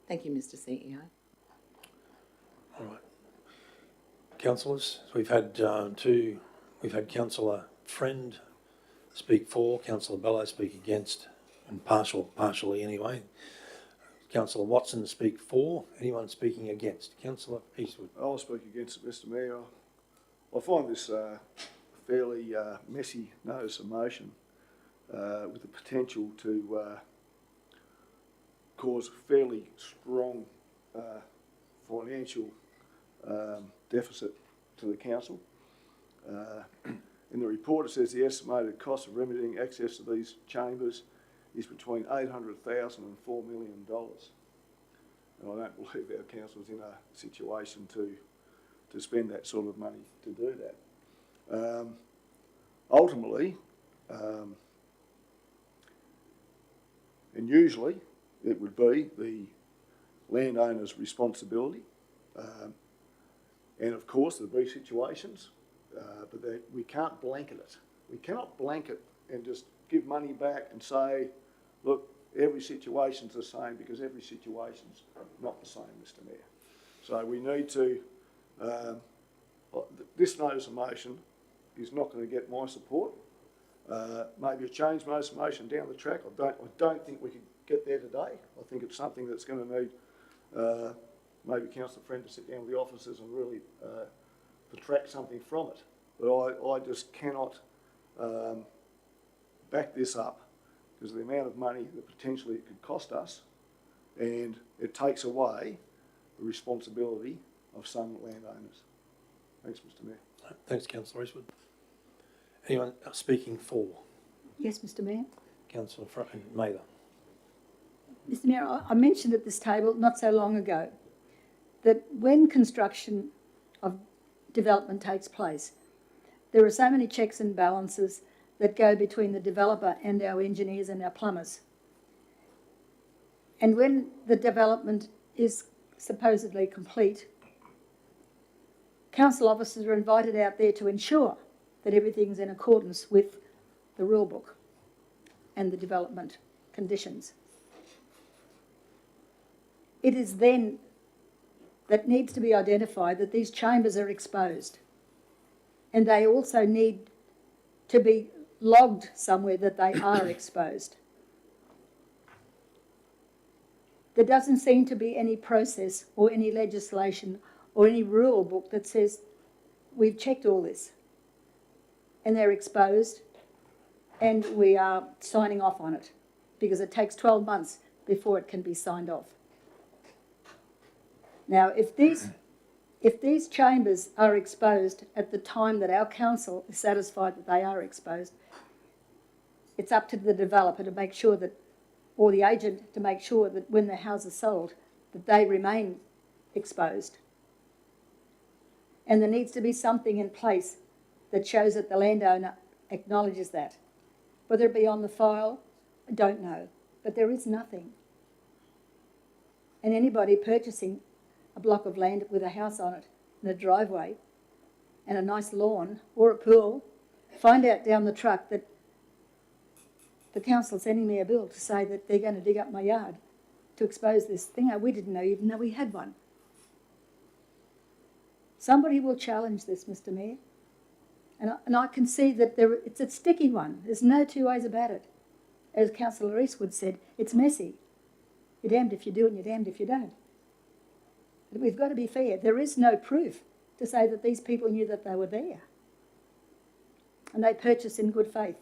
Thank you, Mr. CEO. All right. Councillors, we've had Councillor Friend speak for, Councillor Bello speak against, and partially anyway. Councillor Watson speak for, anyone speaking against? Councillor Eastwood. I'll speak against it, Mr. Mayor. I find this fairly messy notice of motion with the potential to cause a fairly strong financial deficit to the council. In the report it says the estimated cost of remedying access to these chambers is between $800,000 and $4 million. And I don't believe our council's in a situation to spend that sort of money to do that. Ultimately, and usually it would be the landowner's responsibility, and of course there'll be situations, but we can't blanket it. We cannot blanket and just give money back and say, look, every situation's the same, because every situation's not the same, Mr. Mayor. So we need to, this notice of motion is not going to get my support. Maybe a change notice of motion down the track. I don't think we could get there today. I think it's something that's going to need maybe Councillor Friend to sit down with the officers and really protract something from it. But I just cannot back this up because of the amount of money that potentially it could cost us, and it takes away the responsibility of some landowners. Thanks, Mr. Mayor. Thanks, Councillor Eastwood. Anyone speaking for? Yes, Mr. Mayor. Councillor Mather. Mr. Mayor, I mentioned at this table not so long ago that when construction of development takes place, there are so many checks and balances that go between the developer and our engineers and our plumbers. And when the development is supposedly complete, council officers are invited out there to ensure that everything's in accordance with the rule book and the development conditions. It is then that needs to be identified that these chambers are exposed, and they also need to be logged somewhere that they are exposed. There doesn't seem to be any process or any legislation or any rule book that says we've checked all this and they're exposed and we are signing off on it, because it takes 12 months before it can be signed off. Now, if these chambers are exposed at the time that our council is satisfied that they are exposed, it's up to the developer to make sure that, or the agent to make sure that when the house is sold, that they remain exposed. And there needs to be something in place that shows that the landowner acknowledges that. Whether it be on the file, I don't know, but there is nothing. And anybody purchasing a block of land with a house on it and a driveway and a nice lawn or a pool, find out down the track that the council sending me a bill to say that they're going to dig up my yard to expose this thing. We didn't even know we had one. Somebody will challenge this, Mr. Mayor. And I can see that it's a sticky one. There's no two ways about it. As Councillor Eastwood said, it's messy. You're damned if you do and you're damned if you don't. But we've got to be fair. There is no proof to say that these people knew that they were there. And they purchased in good faith.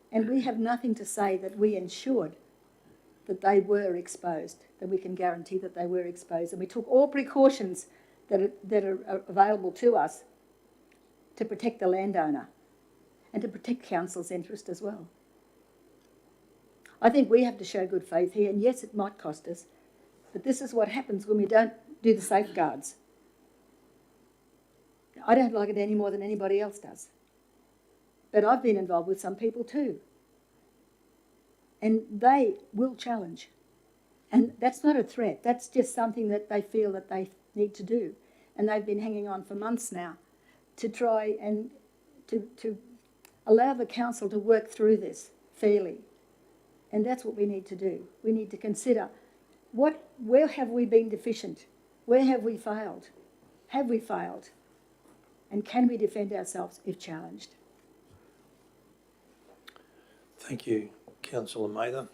And we have nothing to say that we ensured that they were exposed, that we can guarantee that they were exposed. And we took all precautions that are available to us to protect the landowner and to protect council's interest as well. I think we have to show good faith here, and yes, it might cost us, but this is what happens when we don't do the safeguards. I don't like it any more than anybody else does. But I've been involved with some people too. And they will challenge. And that's not a threat. That's just something that they feel that they need to do. And they've been hanging on for months now to try and to allow the council to work through this fairly. And that's what we need to do. We need to consider where have we been deficient? Where have we failed? Have we failed? And can we defend ourselves if challenged? Thank you, Councillor Mather.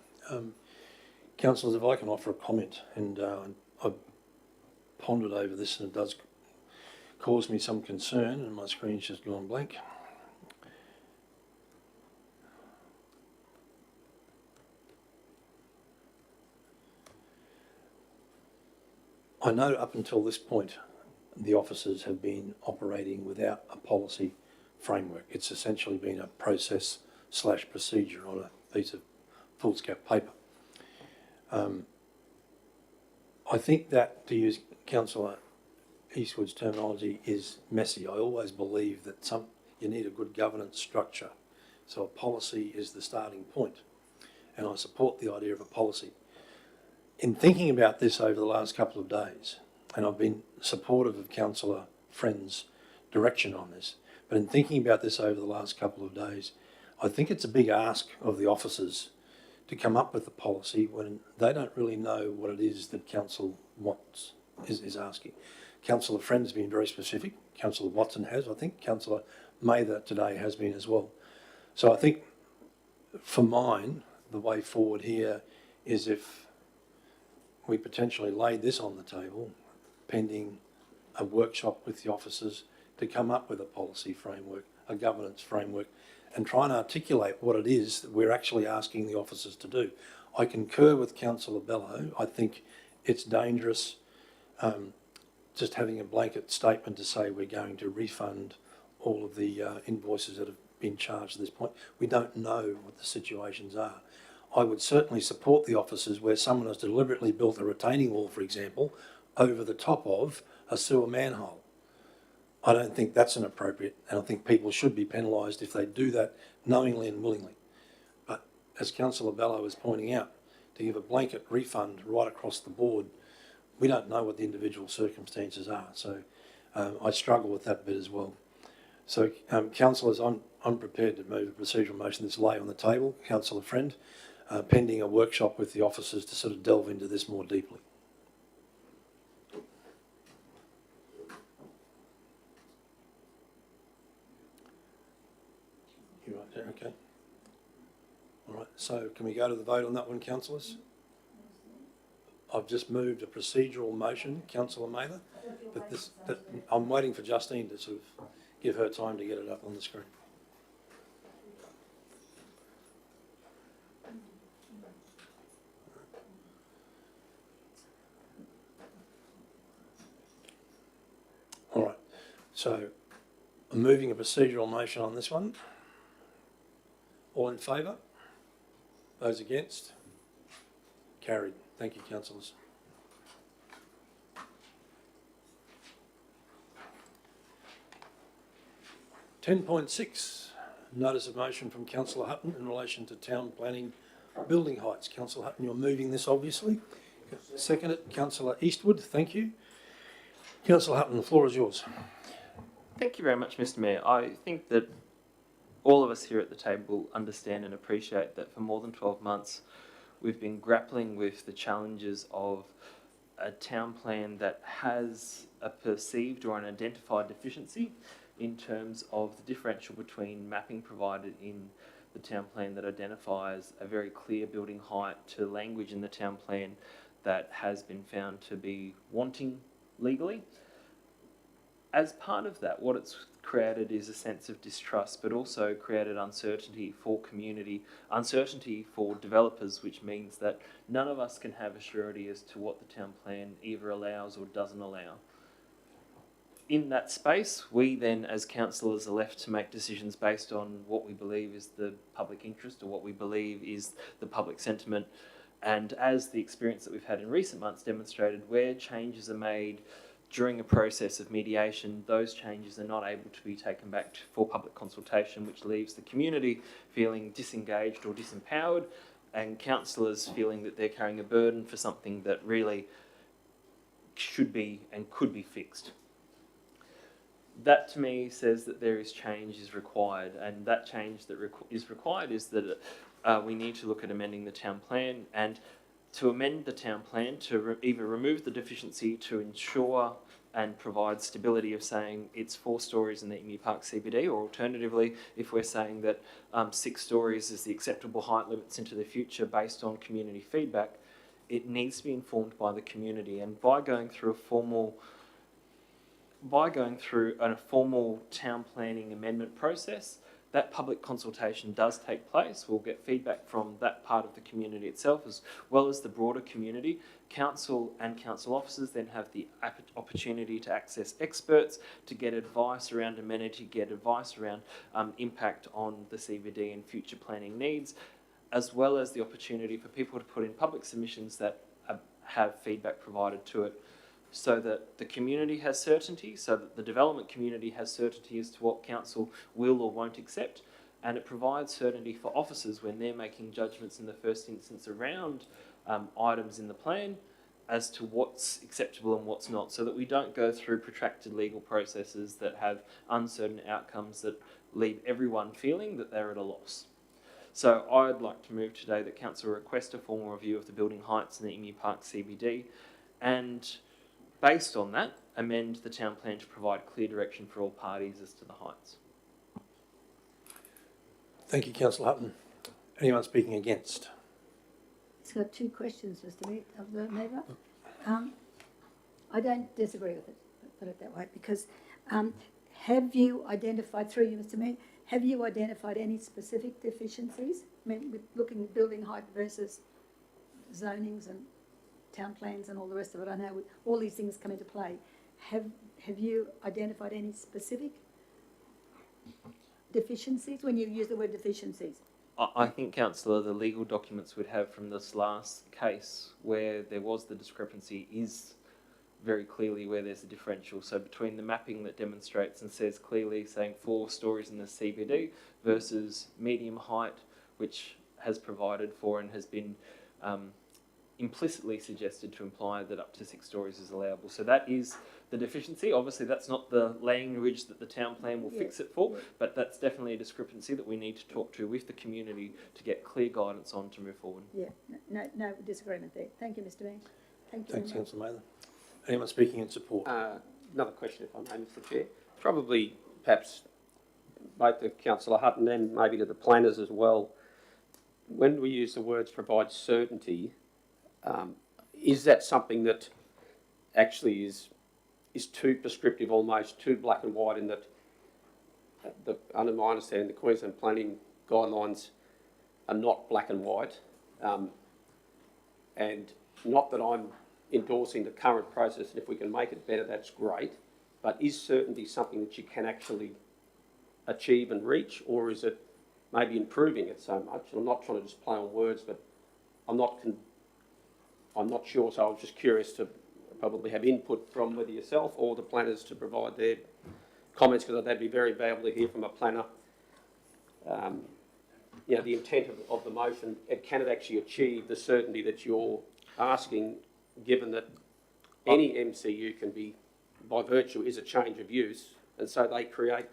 Councillors, if I can offer a comment, and I've pondered over this and it does cause me some concern, and my screen's just gone blank. I know up until this point the officers have been operating without a policy framework. It's essentially been a process/procedure on a piece of foolscap paper. I think that, to use Councillor Eastwood's terminology, is messy. I always believe that you need a good governance structure. So a policy is the starting point. And I support the idea of a policy. In thinking about this over the last couple of days, and I've been supportive of Councillor Friend's direction on this, but in thinking about this over the last couple of days, I think it's a big ask of the officers to come up with a policy when they don't really know what it is that council wants, is asking. Councillor Friend's been very specific. Councillor Watson has, I think. Councillor Mather today has been as well. So I think for mine, the way forward here is if we potentially laid this on the table, pending a workshop with the officers to come up with a policy framework, a governance framework, and try and articulate what it is that we're actually asking the officers to do. I concur with Councillor Bello. I think it's dangerous just having a blanket statement to say we're going to refund all of the invoices that have been charged at this point. We don't know what the situations are. I would certainly support the officers where someone has deliberately built a retaining wall, for example, over the top of a sewer manhole. I don't think that's inappropriate, and I think people should be penalised if they do that knowingly and willingly. But as Councillor Bello was pointing out, to give a blanket refund right across the board, we don't know what the individual circumstances are. So I struggle with that bit as well. So councillors, I'm prepared to move a procedural motion that's lay on the table, Councillor Friend, pending a workshop with the officers to sort of delve into this more deeply. You right there, okay. All right, so can we go to the vote on that one, councillors? I've just moved a procedural motion, Councillor Mather, but I'm waiting for Justine to sort of give her time to get it up on the screen. All right, so I'm moving a procedural motion on this one. All in favour? Those against? Carried. Thank you, councillors. (10.6) Notice of motion from Councillor Hutton in relation to town planning building heights. Councillor Hutton, you're moving this obviously. Second it, Councillor Eastwood. Thank you. Councillor Hutton, the floor is yours. Thank you very much, Mr. Mayor. I think that all of us here at the table understand and appreciate that for more than 12 months we've been grappling with the challenges of a town plan that has a perceived or an identified deficiency in terms of the differential between mapping provided in the town plan that identifies a very clear building height to language in the town plan that has been found to be wanting legally. As part of that, what it's created is a sense of distrust, but also created uncertainty for community, uncertainty for developers, which means that none of us can have a surety as to what the town plan either allows or doesn't allow. In that space, we then as councillors are left to make decisions based on what we believe is the public interest or what we believe is the public sentiment. And as the experience that we've had in recent months demonstrated, where changes are made during a process of mediation, those changes are not able to be taken back for public consultation, which leaves the community feeling disengaged or disempowered, and councillors feeling that they're carrying a burden for something that really should be and could be fixed. That to me says that there is change is required, and that change that is required is that we need to look at amending the town plan, and to amend the town plan to either remove the deficiency to ensure and provide stability of saying it's 4 stories in the Emu Park CBD, or alternatively, if we're saying that 6 stories is the acceptable height limits into the future based on community feedback, it needs to be informed by the community. And by going through a formal town planning amendment process, that public consultation does take place. We'll get feedback from that part of the community itself as well as the broader community. Council and council officers then have the opportunity to access experts to get advice around amenity, get advice around impact on the CBD and future planning needs, as well as the opportunity for people to put in public submissions that have feedback provided to it, so that the community has certainty, so that the development community has certainty as to what council will or won't accept, and it provides certainty for officers when they're making judgments in the first instance around items in the plan as to what's acceptable and what's not, so that we don't go through protracted legal processes that have uncertain outcomes that leave everyone feeling that they're at a loss. So I'd like to move today that council request a formal review of the building heights in the Emu Park CBD, and based on that, amend the town plan to provide clear direction for all parties as to the heights. Thank you, Councillor Hutton. Anyone speaking against? It's got 2 questions, Mr. Mayor. I don't disagree with it, put it that way, because have you identified, through you, Mr. Mayor, have you identified any specific deficiencies? I mean, with looking at building height versus zonings and town plans and all the rest of it, I know all these things come into play. Have you identified any specific deficiencies when you use the word deficiencies? I think, Councillor, the legal documents we'd have from this last case where there was the discrepancy is very clearly where there's a differential. So between the mapping that demonstrates and says clearly saying 4 stories in the CBD versus medium height, which has provided for and has been implicitly suggested to imply that up to 6 stories is allowable. So that is the deficiency. Obviously that's not the language that the town plan will fix it for, but that's definitely a discrepancy that we need to talk to with the community to get clear guidance on to move forward. Yeah, no disagreement there. Thank you, Mr. Mayor. Thank you. Thanks, Councillor Mather. Anyone speaking in support? Another question, if I may, Mr Chair. Probably, perhaps, both to Councillor Hutton and maybe to the planners as well. When we use the words provide certainty, is that something that actually is too prescriptive, almost too black and white, in that, under my understanding, the Queensland planning guidelines are not black and white, and not that I'm endorsing the current process, and if we can make it better, that's great, but is certainty something that you can actually achieve and reach, or is it maybe improving it so much? And I'm not trying to just play on words, but I'm not sure, so I was just curious to probably have input from whether yourself or the planners to provide their comments, because that'd be very valuable to hear from a planner. You know, the intent of the motion, can it actually achieve the certainty that you're asking, given that any MCU can be, by virtue, is a change of use, and so they create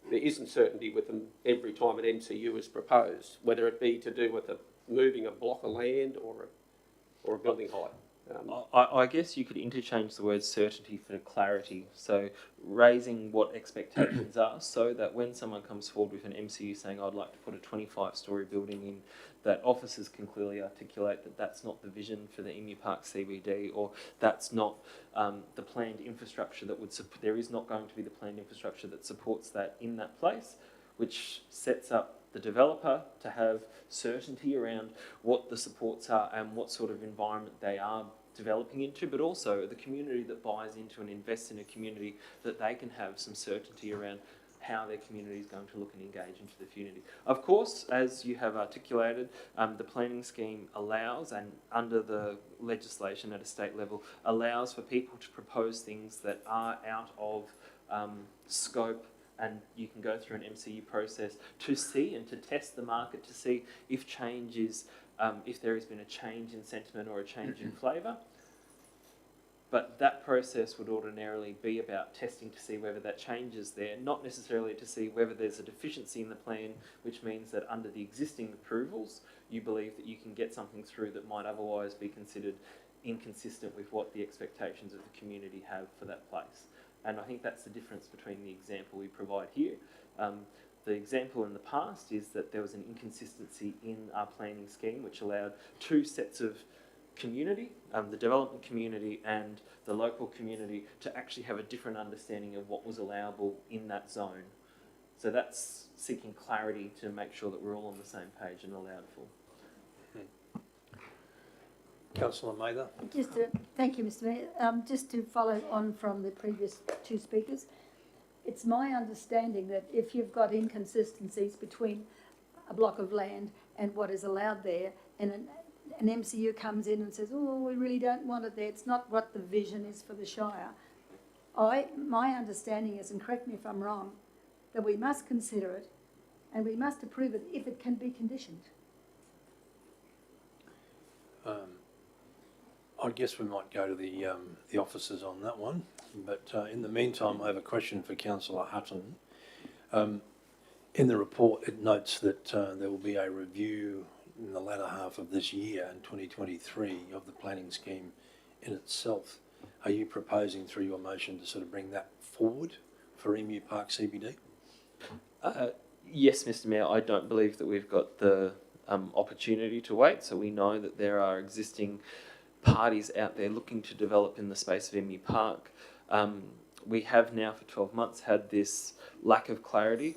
there isn't certainty with them every time an MCU is proposed, whether it be to do with moving a block of land or a building height. I guess you could interchange the word certainty for clarity. So raising what expectations are, so that when someone comes forward with an MCU saying, I'd like to put a 25-storey building in, that officers can clearly articulate that that's not the vision for the Emu Park CBD, or that's not the planned infrastructure that would support, there is not going to be the planned infrastructure that supports that in that place, which sets up the developer to have certainty around what the supports are and what sort of environment they are developing into, but also the community that buys into and invests in a community, that they can have some certainty around how their community is going to look and engage into the community. Of course, as you have articulated, the planning scheme allows, and under the legislation at a state level, allows for people to propose things that are out of scope, and you can go through an MCU process to see and to test the market to see if change is, if there has been a change in sentiment or a change in flavour. But that process would ordinarily be about testing to see whether that change is there, not necessarily to see whether there's a deficiency in the plan, which means that under the existing approvals, you believe that you can get something through that might otherwise be considered inconsistent with what the expectations of the community have for that place. And I think that's the difference between the example we provide here. The example in the past is that there was an inconsistency in our planning scheme which allowed two sets of community, the development community and the local community, to actually have a different understanding of what was allowable in that zone. So that's seeking clarity to make sure that we're all on the same page and allowed for. Councillor Mather. Thank you, Mr Mayor. Just to follow on from the previous two speakers, it's my understanding that if you've got inconsistencies between a block of land and what is allowed there, and an MCU comes in and says, oh, we really don't want it there, it's not what the vision is for the Shire. My understanding is, and correct me if I'm wrong, that we must consider it and we must approve it if it can be conditioned. I guess we might go to the officers on that one, but in the meantime I have a question for Councillor Hutton. In the report it notes that there will be a review in the latter half of this year, in 2023, of the planning scheme in itself. Are you proposing through your motion to sort of bring that forward for Emu Park CBD? Yes, Mr Mayor, I don't believe that we've got the opportunity to wait. So we know that there are existing parties out there looking to develop in the space of Emu Park. We have now for 12 months had this lack of clarity.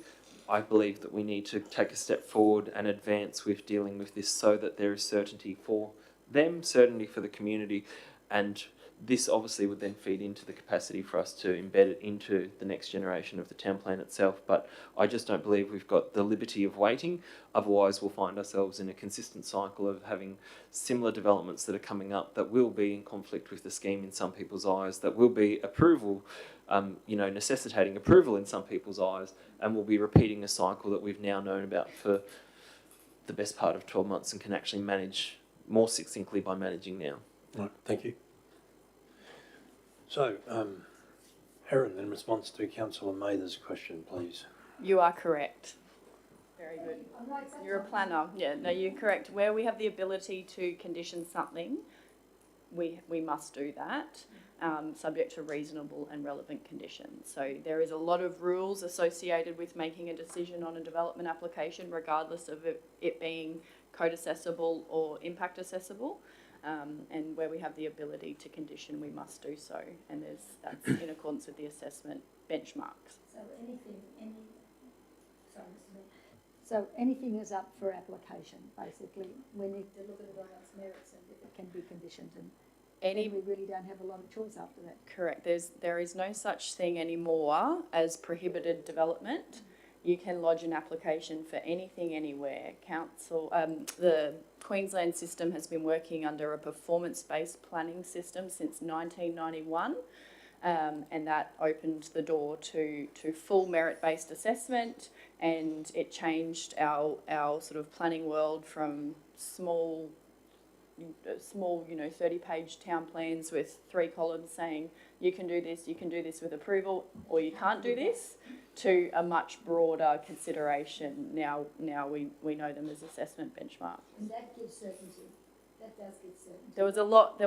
I believe that we need to take a step forward and advance with dealing with this so that there is certainty for them, certainty for the community, and this obviously would then feed into the capacity for us to embed it into the next generation of the town plan itself. But I just don't believe we've got the liberty of waiting. Otherwise, we'll find ourselves in a consistent cycle of having similar developments that are coming up that will be in conflict with the scheme in some people's eyes, that will be approval, necessitating approval in some people's eyes, and we'll be repeating a cycle that we've now known about for the best part of 12 months and can actually manage more succinctly by managing now. Right, thank you. So, Erin, in response to Councillor Mather's question, please. You are correct. Very good. You're a planner. Yeah, no, you're correct. Where we have the ability to condition something, we must do that, subject to reasonable and relevant conditions. So there is a lot of rules associated with making a decision on a development application, regardless of it being code accessible or impact accessible. And where we have the ability to condition, we must do so. And that's in accordance with the assessment benchmarks. So anything is up for application, basically. We need to look at it on its merits and if it can be conditioned, and we really don't have a lot of choice after that. Correct. There is no such thing anymore as prohibited development. You can lodge an application for anything, anywhere. The Queensland system has been working under a performance-based planning system since 1991, and that opened the door to full merit-based assessment, and it changed our sort of planning world from small small, 30-page town plans with 3 columns saying you can do this with approval, or you can't do this, to a much broader consideration. Now we know them as assessment benchmarks. And that gives certainty. That does give certainty. There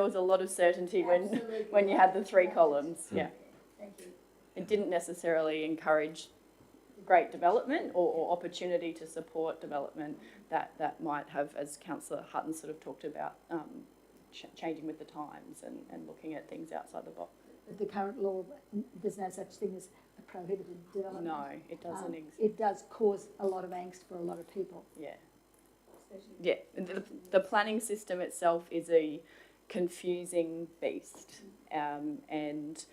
was a lot of certainty when you had the 3 columns. Yeah. Thank you. It didn't necessarily encourage great development or opportunity to support development that might have, as Councillor Hutton sort of talked about, changing with the times and looking at things outside the box. But the current law, there's no such thing as a prohibited development. No, it doesn't exist. It does cause a lot of angst for a lot of people. Yeah. Especially Yeah, the planning system itself is a confusing beast, and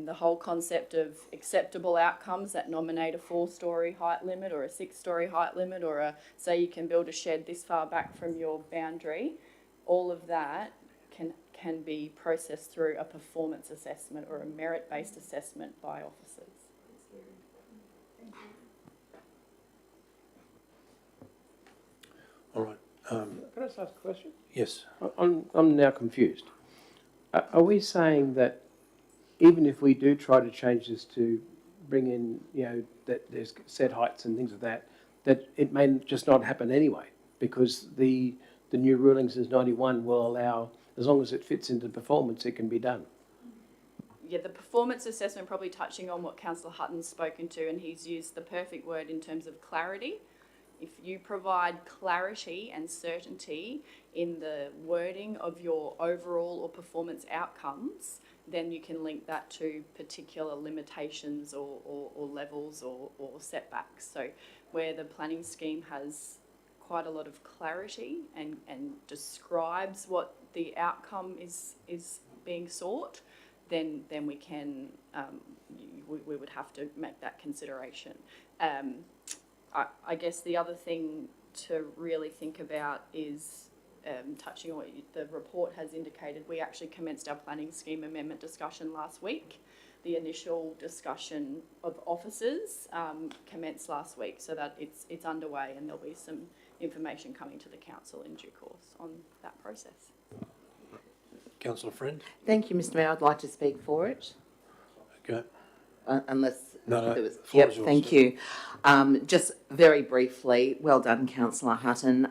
the whole concept of acceptable outcomes that nominate a 4-storey height limit or a 6-storey height limit, or say you can build a shed this far back from your boundary, all of that can be processed through a performance assessment or a merit-based assessment by officers. All right. Can I just ask a question? Yes. I'm now confused. Are we saying that even if we do try to change this to bring in, that there's set heights and things of that it may just not happen anyway, because the new rulings as 91 will allow, as long as it fits into performance, it can be done? Yeah, the performance assessment, probably touching on what Councillor Hutton's spoken to, and he's used the perfect word in terms of clarity. If you provide clarity and certainty in the wording of your overall or performance outcomes, then you can link that to particular limitations or levels or setbacks. So where the planning scheme has quite a lot of clarity and describes what the outcome is being sought, then we can we would have to make that consideration. I guess the other thing to really think about is touching on what the report has indicated. We actually commenced our planning scheme amendment discussion last week. The initial discussion of officers commenced last week, so that it's underway, and there'll be some information coming to the council in due course on that process. Councillor Friend? Thank you, Mr Mayor. I'd like to speak for it. Okay. Unless No, there was... floor Yep, is yours. thank you. Just very briefly, well done, Councillor Hutton.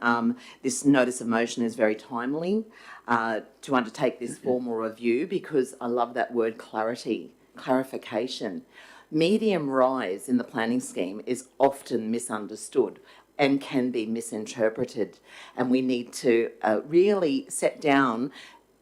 This notice of motion is very timely to undertake this formal review, because I love that word clarity, clarification. Medium rise in the planning scheme is often misunderstood and can be misinterpreted, and we need to really set down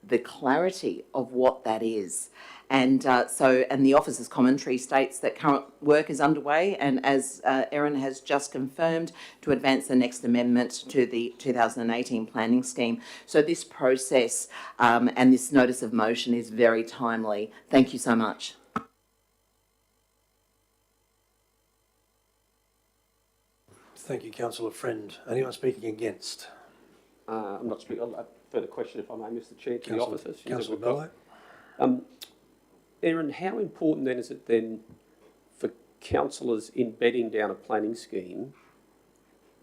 the clarity of what that is. And the officer's commentary states that current work is underway, and as Erin has just confirmed, to advance the next amendment to the 2018 planning scheme. So this process and this notice of motion is very timely. Thank you so much. Thank you, Councillor Friend. Anyone speaking against? I'm not speaking. I'll have a further question, if I may, Mr Chair, to the officers. Councillor Bello? Erin, how important then is it then for councillors in bedding down a planning scheme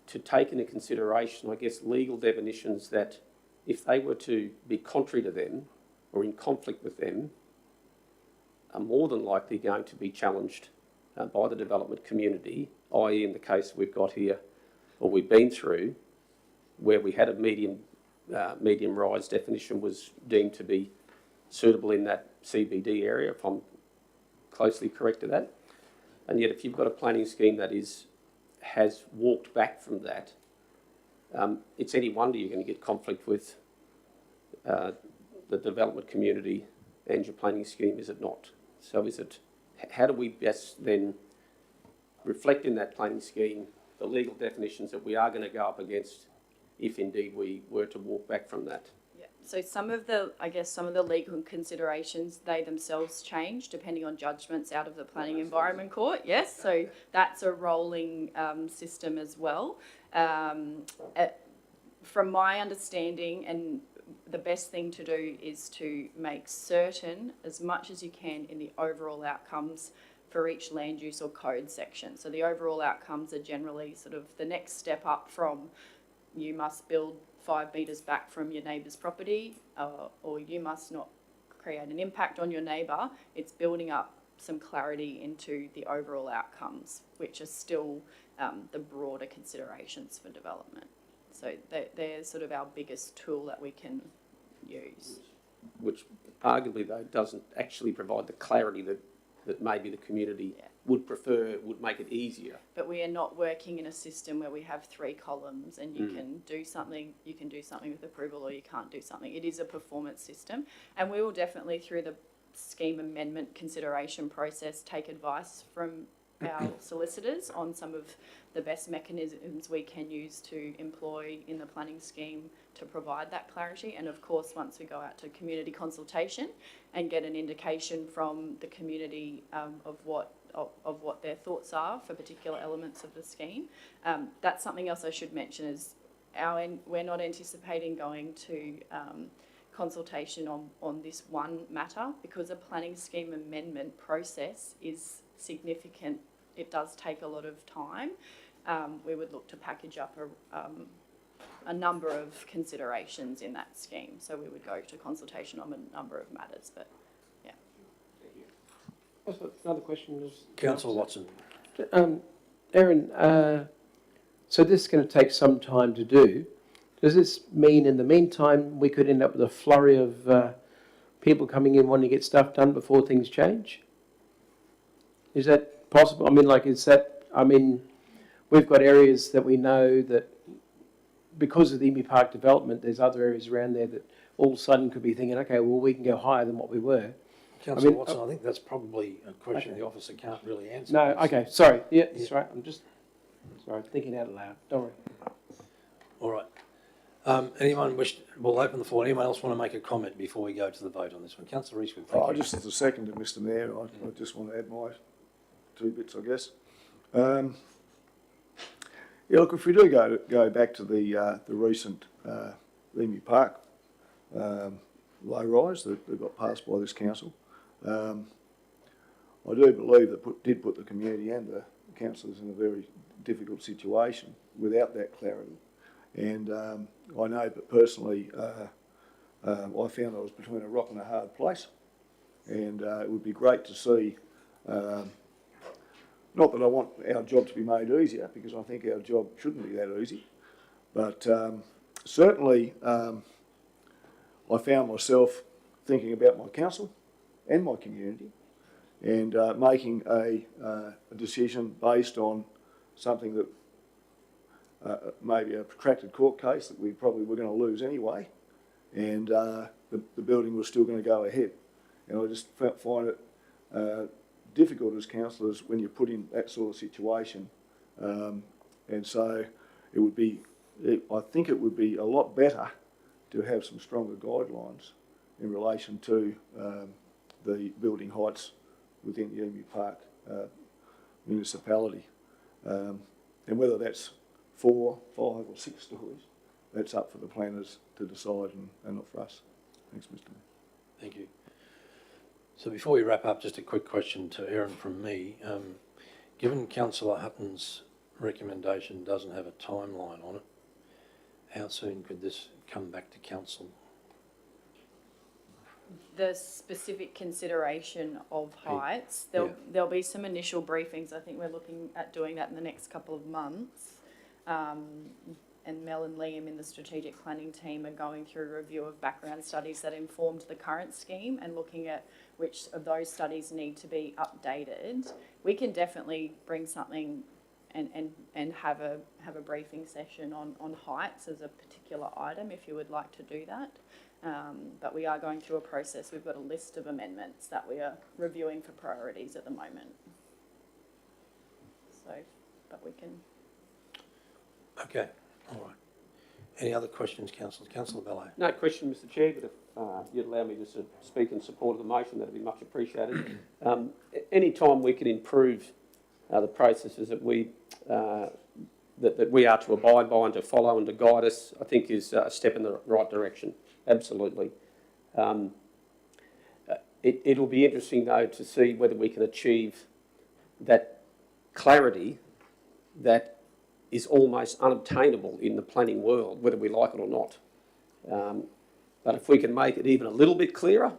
to take into consideration, I guess, legal definitions that, if they were to be contrary to them or in conflict with them, are more than likely going to be challenged by the development community, i.e. in the case we've got here, or we've been through, where we had a medium rise definition was deemed to be suitable in that CBD area, if I'm closely correct to that. And yet if you've got a planning scheme that has walked back from that, it's any wonder you're going to get conflict with the development community and your planning scheme, is it not? So how do we best then reflect in that planning scheme the legal definitions that we are going to go up against if indeed we were to walk back from that? So some of the legal considerations, they themselves change depending on judgments out of the Planning Environment Court, yes, so that's a rolling system as well. From my understanding, and the best thing to do is to make certain as much as you can in the overall outcomes for each land use or code section. So the overall outcomes are generally sort of the next step up from you must build 5 metres back from your neighbour's property, or you must not create an impact on your neighbour. It's building up some clarity into the overall outcomes, which are still the broader considerations for development. So they're sort of our biggest tool that we can use. Which arguably, though, doesn't actually provide the clarity that maybe the community would prefer, would make it easier. But we are not working in a system where we have 3 columns and you can do something with approval, or you can't do something. It is a performance system, and we will definitely, through the scheme amendment consideration process, take advice from our solicitors on some of the best mechanisms we can use to employ in the planning scheme to provide that clarity. And of course, once we go out to community consultation and get an indication from the community of what their thoughts are for particular elements of the scheme, that's something else I should mention is we're not anticipating going to consultation on this one matter, because a planning scheme amendment process is significant. It does take a lot of time. We would look to package up a number of considerations in that scheme. So we would go to consultation on a number of matters, but yeah. Another question is... Councillor Watson. Aaron, so this is going to take some time to do. Does this mean in the meantime we could end up with a flurry of people coming in wanting to get stuff done before things change? Is that possible? We've got areas that we know that because of the Emu Park development, there's other areas around there that all of a sudden could be thinking, okay, well, we can go higher than what we were. Councillor Watson, I think that's probably a question the officer can't really answer. No, okay, sorry. Yeah, that's right. I'm just thinking out loud. Don't worry. All right. We'll open the floor. Anyone else want to make a comment before we go to the vote on this one? Councillor Reeswood, thank you. Just as a second to Mr Mayor, I just want to add my 2 bits, I guess. Look, if we do go back to the recent Emu Park low rise that got passed by this council, I do believe that did put the community and the councillors in a very difficult situation without that clarity. And I know that personally, I found I was between a rock and a hard place, and it would be great to see. Not that I want our job to be made easier, because I think our job shouldn't be that easy, but certainly I found myself thinking about my council and my community, and making a decision based on something that maybe a protracted court case that we probably were going to lose anyway, and the building was still going to go ahead. And I just find it difficult as councillors when you're put in that sort of situation, and so I think it would be a lot better to have some stronger guidelines in relation to the building heights within the Emu Park municipality, and whether that's 4, 5 or 6 stories, that's up for the planners to decide and not for us. Thanks, Mr Mayor. Thank you. So before we wrap up, just a quick question to Aaron from me. Given Councillor Hutton's recommendation doesn't have a timeline on it, how soon could this come back to council? The specific consideration of heights, there'll be some initial briefings. I think we're looking at doing that in the next couple of months. And Mel and Liam in the strategic planning team are going through a review of background studies that informed the current scheme and looking at which of those studies need to be updated. We can definitely bring something and have a briefing session on heights as a particular item if you would like to do that. But we are going through a process. We've got a list of amendments that we are reviewing for priorities at the moment. So, but we can... Okay, all right. Any other questions, councillors? Councillor Bello. No question, Mr Chair, but if you'd allow me just to speak in support of the motion, that'd be much appreciated. Any time we can improve the processes that we are to abide by and to follow and to guide us, I think is a step in the right direction. Absolutely. It'll be interesting, though, to see whether we can achieve that clarity that is almost unobtainable in the planning world, whether we like it or not. But if we can make it even a little bit clearer,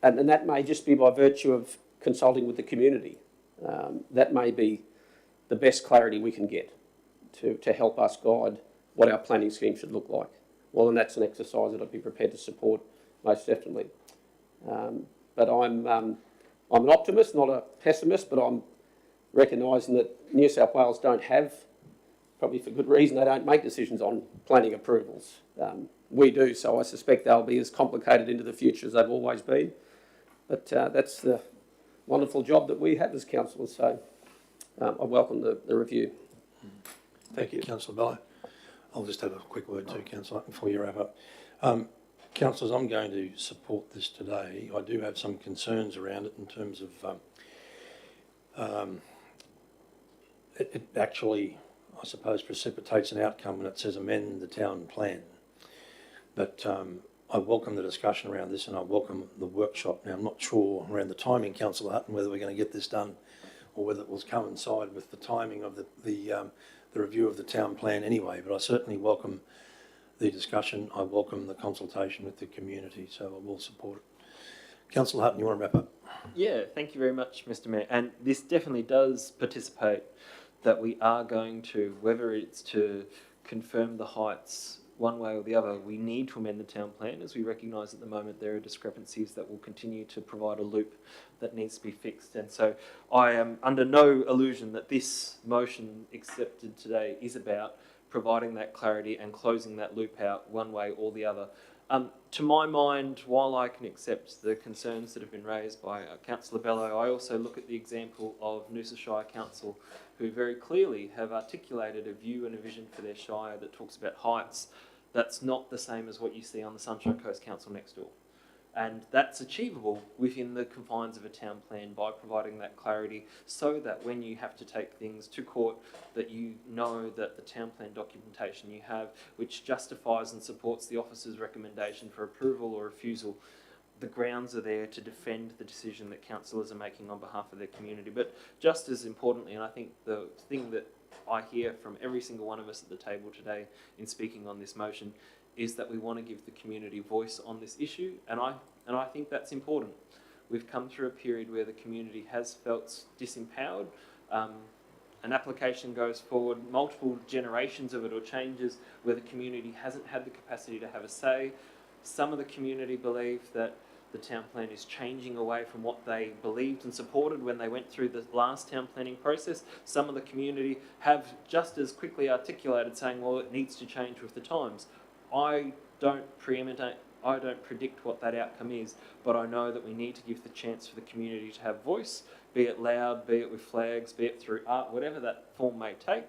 and that may just be by virtue of consulting with the community, that may be the best clarity we can get to help us guide what our planning scheme should look like. Well, and that's an exercise that I'd be prepared to support most definitely. But I'm an optimist, not a pessimist, but I'm recognising that New South Wales don't have, probably for good reason, they don't make decisions on planning approvals. We do, so I suspect they'll be as complicated into the future as they've always been. But that's the wonderful job that we have as councillors, so I welcome the review. Thank you, Councillor Bello. I'll just have a quick word too, Councillor, before you wrap up. Councillors, I'm going to support this today. I do have some concerns around it in terms of it actually, I suppose, precipitates an outcome when it says amend the town plan. But I welcome the discussion around this and I welcome the workshop. Now, I'm not sure around the timing, Councillor Hutton, whether we're going to get this done or whether it will coincide with the timing of the review of the town plan anyway, but I certainly welcome the discussion. I welcome the consultation with the community, so I will support it. Councillor Hutton, you want to wrap up? Yeah, thank you very much, Mr. Mayor. And this definitely does participate that we are going to, whether it's to confirm the heights one way or the other, we need to amend the town plan, as we recognise at the moment there are discrepancies that will continue to provide a loop that needs to be fixed. And so I am under no illusion that this motion accepted today is about providing that clarity and closing that loop out one way or the other. To my mind, while I can accept the concerns that have been raised by Councillor Bello, I also look at the example of Noosa Shire Council, who very clearly have articulated a view and a vision for their shire that talks about heights. That's not the same as what you see on the Sunshine Coast Council next door. And that's achievable within the confines of a town plan by providing that clarity so that when you have to take things to court, that you know that the town plan documentation you have, which justifies and supports the officer's recommendation for approval or refusal, the grounds are there to defend the decision that councillors are making on behalf of their community. But just as importantly, and I think the thing that I hear from every single one of us at the table today in speaking on this motion is that we want to give the community voice on this issue, and I think that's important. We've come through a period where the community has felt disempowered. An application goes forward, multiple generations of it or changes where the community hasn't had the capacity to have a say. Some of the community believe that the town plan is changing away from what they believed and supported when they went through the last town planning process. Some of the community have just as quickly articulated saying, well, it needs to change with the times. I don't predict what that outcome is, but I know that we need to give the chance for the community to have voice, be it loud, be it with flags, be it through art, whatever that form may take,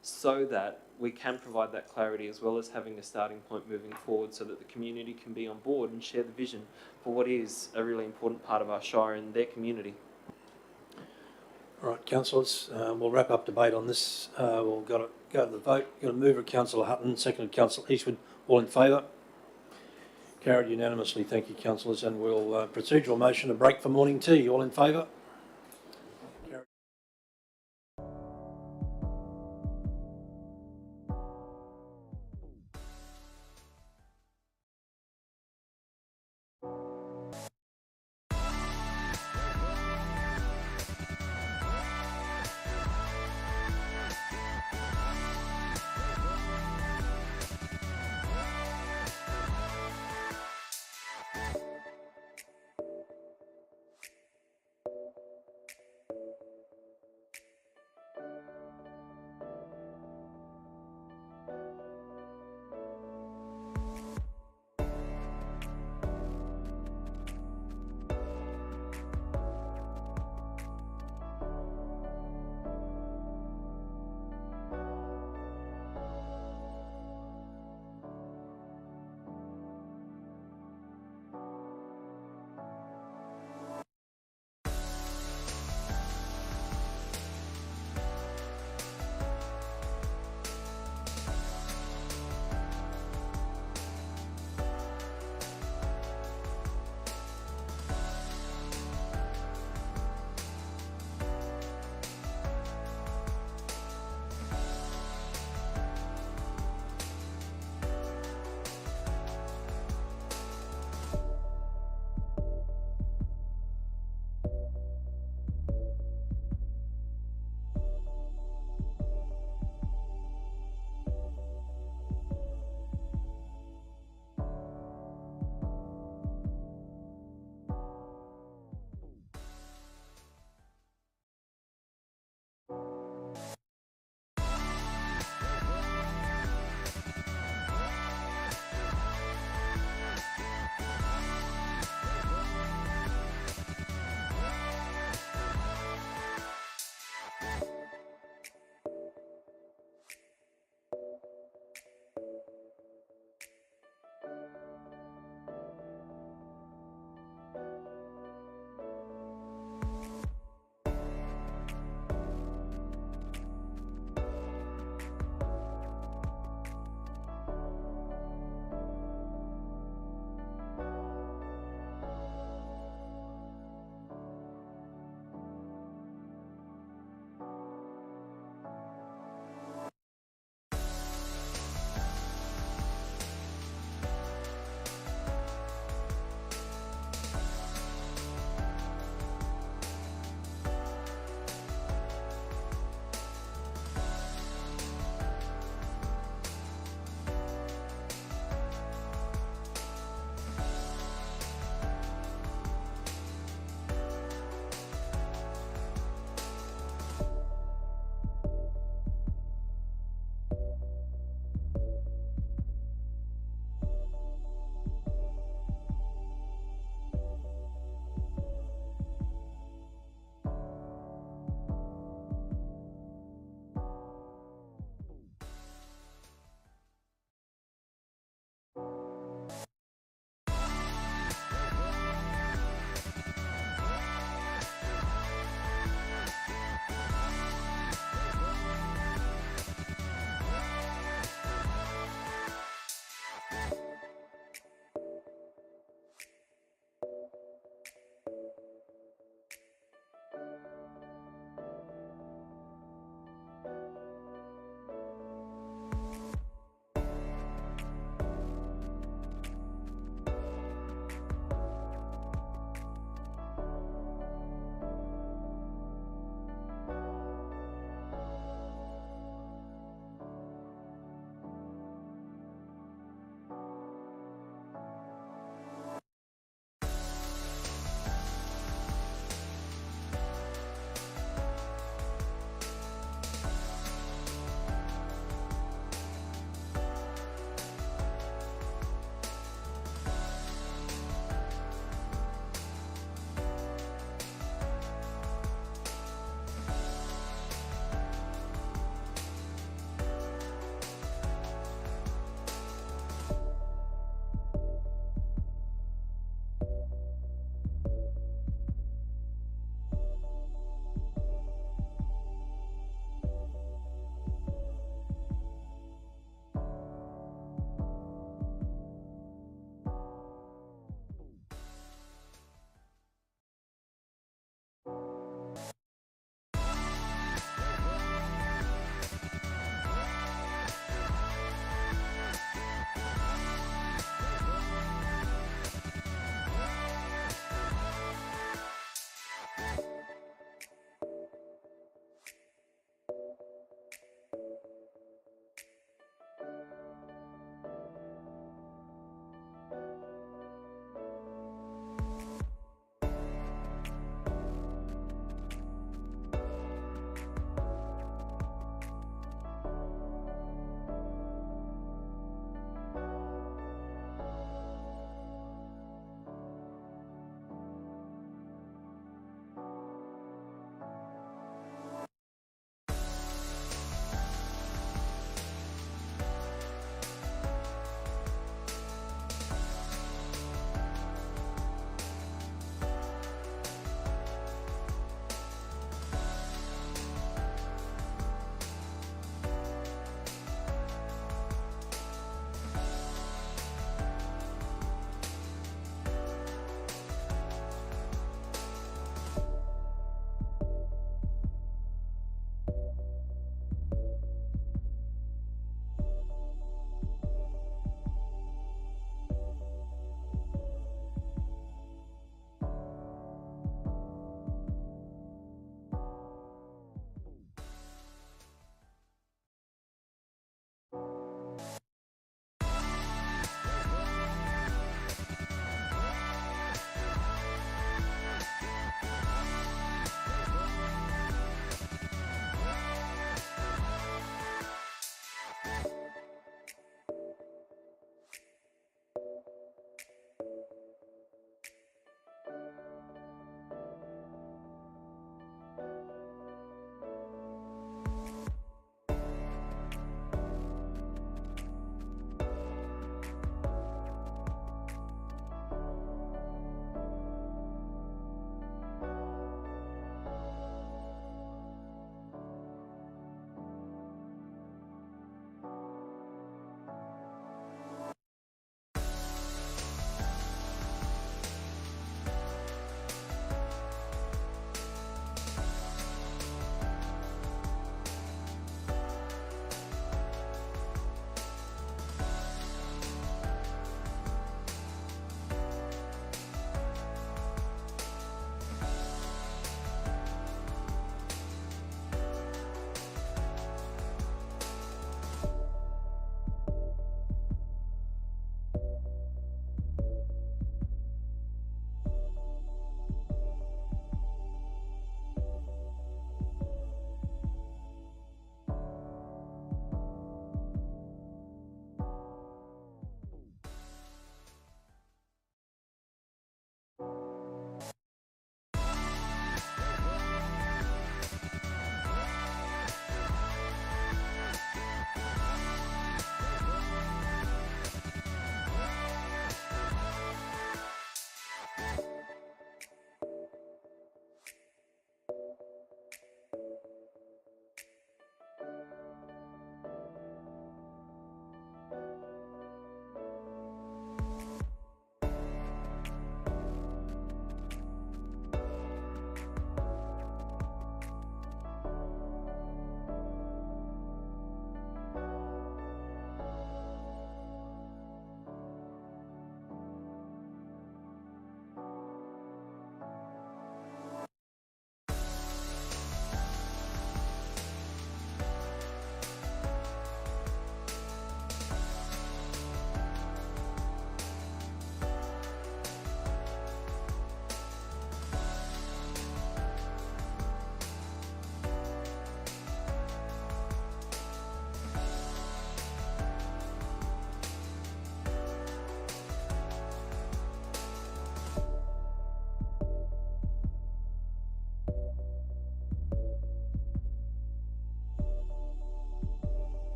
so that we can provide that clarity as well as having a starting point moving forward so that the community can be on board and share the vision for what is a really important part of our shire and their community. All right, councillors, we'll wrap up debate on this. We'll go to the vote. Got a mover, Councillor Hutton, seconded Councillor Eastwood. All in favour? Carried unanimously. Thank you, councillors. And we'll procedural motion to break for morning tea. All in favour?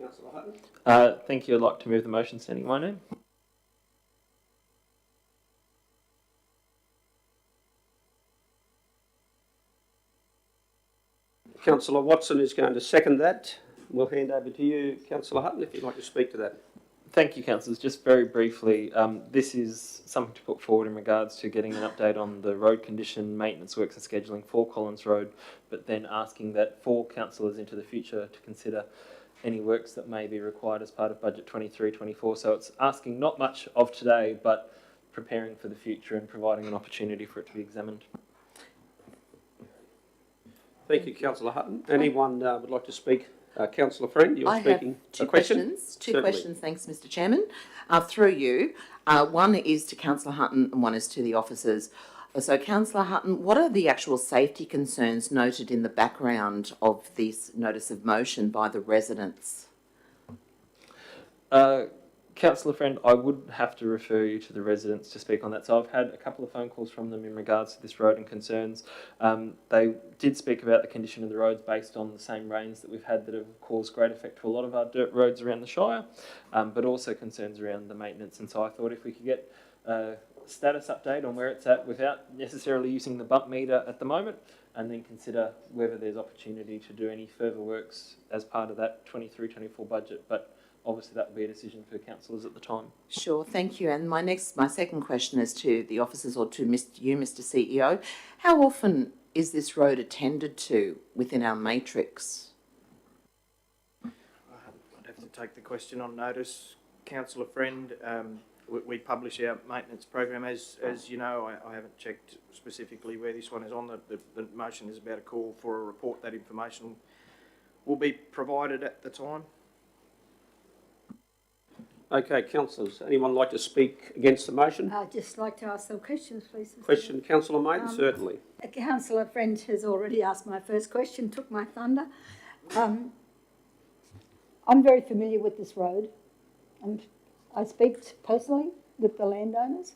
Councillor Hutton. Thank you. I'd like to move the motion standing my name. Councillor Watson is going to second that. We'll hand over to you, Councillor Hutton, if you'd like to speak to that. Thank you, councillors. Just very briefly, this is something to put forward in regards to getting an update on the road condition, maintenance works and scheduling for Collins Road, but then asking that for councillors into the future to consider any works that may be required as part of Budget 23-24. So it's asking not much of today, but preparing for the future and providing an opportunity for it to be examined. Thank you, Councillor Hutton. Anyone would like to speak? Councillor Friend, you're I speaking. have two A question? questions. Two Certainly. questions, thanks, Mr. Chairman. Through you. One is to Councillor Hutton and one is to the officers. So, Councillor Hutton, what are the actual safety concerns noted in the background of this notice of motion by the residents? Councillor Friend, I would have to refer you to the residents to speak on that. So I've had a couple of phone calls from them in regards to this road and concerns. They did speak about the condition of the roads based on the same rains that we've had that have caused great effect to a lot of our dirt roads around the Shire, but also concerns around the maintenance. And so I thought if we could get a status update on where it's at without necessarily using the bump meter at the moment, and then consider whether there's opportunity to do any further works as part of that 23-24 budget. But obviously that will be a decision for councillors at the time. Sure, thank you. And my second question is to the officers or to you, Mr. CEO. How often is this road attended to within our matrix? I'd have to take the question on notice. Councillor Friend, we publish our maintenance program. As you know, I haven't checked specifically where this one is on. The motion is about a call for a report. That information will be provided at the time. Okay, councillors, anyone like to speak against the motion? I'd just like to ask some questions, please. Mr. Question, Councillor Maiden, certainly. A councillor friend has already asked my first question, took my thunder. I'm very familiar with this road. I speak personally with the landowners.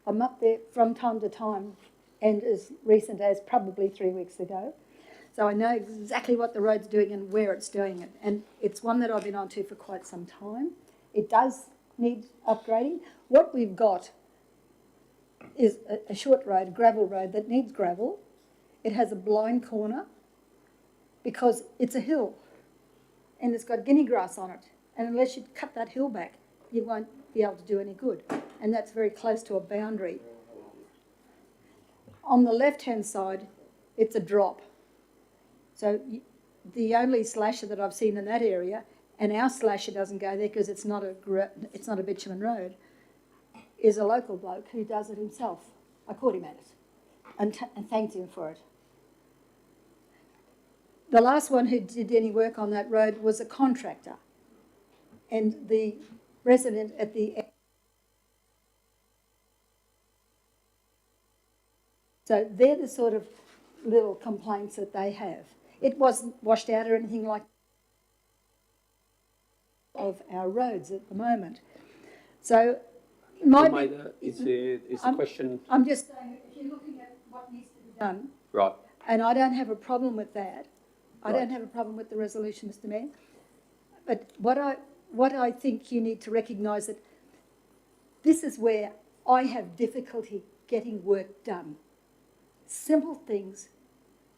I'm up there from time to time, and as recent as probably 3 weeks ago. So I know exactly what the road's doing and where it's doing it. And it's one that I've been onto for quite some time. It does need upgrading. What we've got is a short road, gravel road, that needs gravel. It has a blind corner because it's a hill and it's got guinea grass on it. And unless you cut that hill back, you won't be able to do any good. And that's very close to a boundary. On the left-hand side, it's a drop. So the only slasher that I've seen in that area, and our slasher doesn't go there because it's not a bitumen road, is a local bloke who does it himself. I caught him at it and thanked him for it. The last one who did any work on that road was a contractor, and the resident at the end. So they're the sort of little complaints that they have. It wasn't washed out or anything like of our roads at the moment. So Is the question I'm just saying, if you're looking at what needs to be done, right? and I don't have a problem with that. I Right. don't have a problem with the resolution, Mr. Mayor. But what I think you need to recognise that this is where I have difficulty getting work done. Simple things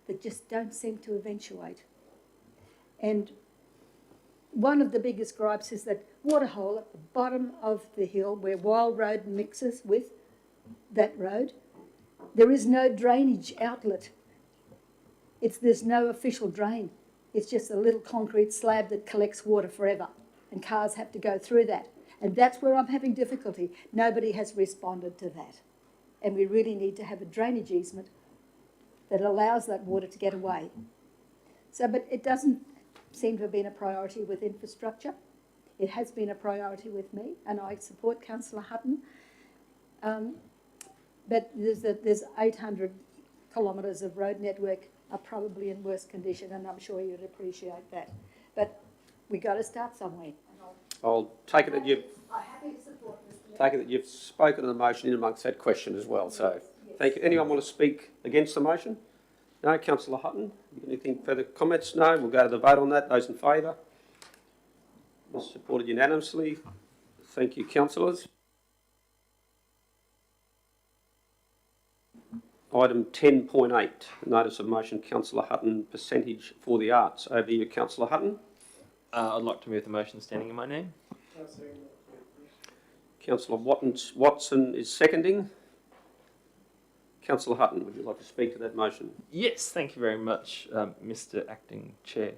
that just don't seem to eventuate. And one of the biggest gripes is that waterhole at the bottom of the hill where Wild Road mixes with that road. There is no drainage outlet. There's no official drain. It's just a little concrete slab that collects water forever, and cars have to go through that. And that's where I'm having difficulty. Nobody has responded to that. And we really need to have a drainage easement that allows that water to get away. So, but it doesn't seem to have been a priority with infrastructure. It has been a priority with me, and I support Councillor Hutton. But there's 800 kilometres of road network are probably in worse condition, and I'm sure you'd appreciate that. But we got to start somewhere. I'll take it that you've I'm happy to support this. take it that you've spoken to the motion in amongst that question as well. So thank you. Anyone want to speak against the motion? No. Councillor Hutton, anything further comments? No. We'll go to the vote on that. Those in favour? is supported unanimously. Thank you, councillors. Item 10.8, notice of motion, Councillor Hutton, percentage for the arts. Over to you, Councillor Hutton. I'd like to move the motion standing in my name. Councillor Watson is seconding. Councillor Hutton, would you like to speak to that motion? Yes, thank you very much, Mr. Acting Chair.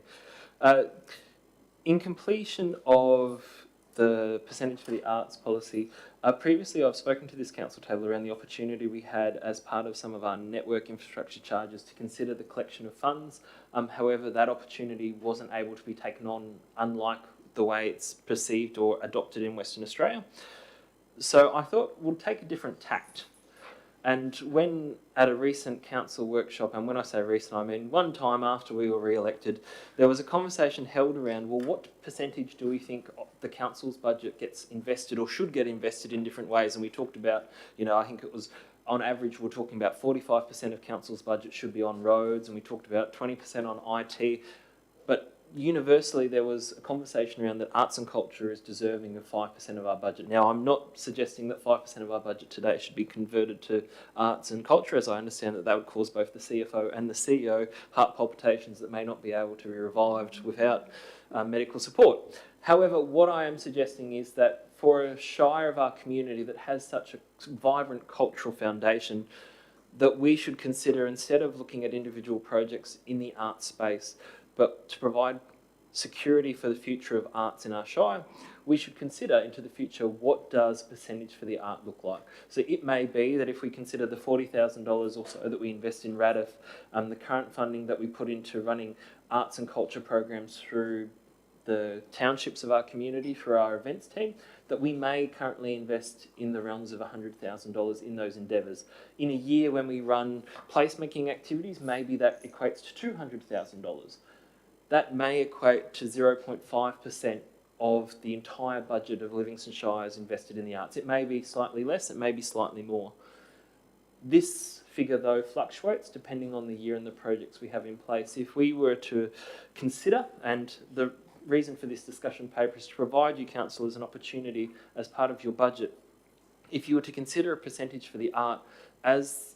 In completion of the percentage for the arts policy, previously I've spoken to this council table around the opportunity we had as part of some of our network infrastructure charges to consider the collection of funds. However, that opportunity wasn't able to be taken on, unlike the way it's perceived or adopted in Western Australia. So I thought we'll take a different tact. And when at a recent council workshop, and when I say recent, I mean one time after we were re-elected, there was a conversation held around, well, what percentage do we think the council's budget gets invested or should get invested in different ways? And we talked about, I think it was on average, we're talking about 45% of council's budget should be on roads, and we talked about 20% on IT. But universally, there was a conversation around that arts and culture is deserving of 5% of our budget. Now, I'm not suggesting that 5% of our budget today should be converted to arts and culture, as I understand that would cause both the CFO and the CEO heart palpitations that may not be able to be revived without medical support. However, what I am suggesting is that for a shire of our community that has such a vibrant cultural foundation, that we should consider, instead of looking at individual projects in the arts space, but to provide security for the future of arts in our shire, we should consider into the future, what does percentage for the art look like? So it may be that if we consider the $40,000 or so that we invest in RADF, the current funding that we put into running arts and culture programs through the townships of our community for our events team, that we may currently invest in the realms of $100,000 in those endeavours. In a year when we run placemaking activities, maybe that equates to $200,000. That may equate to 0.5% of the entire budget of Livingstone Shire is invested in the arts. It may be slightly less, it may be slightly more. This figure, though, fluctuates depending on the year and the projects we have in place. If we were to consider, and the reason for this discussion paper is to provide you, councillors, an opportunity as part of your budget, if you were to consider a percentage for the art as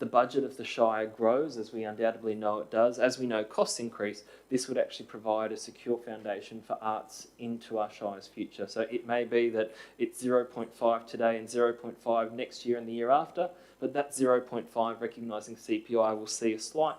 the budget of the Shire grows, as we undoubtedly know it does, as we know costs increase, this would actually provide a secure foundation for arts into our Shire's future. So it may be that it's 0.5 today and 0.5 next year and the year after, but that 0.5, recognising CPI, will see a slight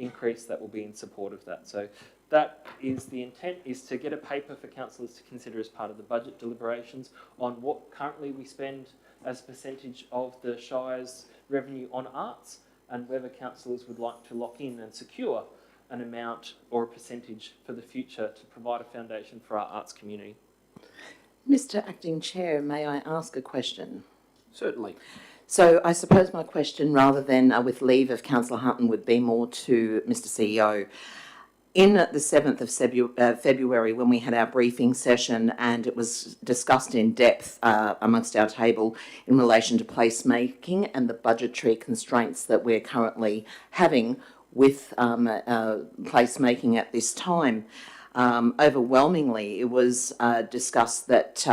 increase that will be in support of that. So that is the intent, is to get a paper for councillors to consider as part of the budget deliberations on what currently we spend as a percentage of the Shire's revenue on arts, and whether councillors would like to lock in and secure an amount or a percentage for the future to provide a foundation for our arts community. Mr. Acting Chair, may I ask a question? Certainly. So I suppose my question, rather than with leave of Councillor Hutton, would be more to Mr. CEO. In the 7th of February, when we had our briefing session, and it was discussed in depth amongst our table in relation to placemaking and the budgetary constraints that we're currently having with placemaking at this time, overwhelmingly it was discussed that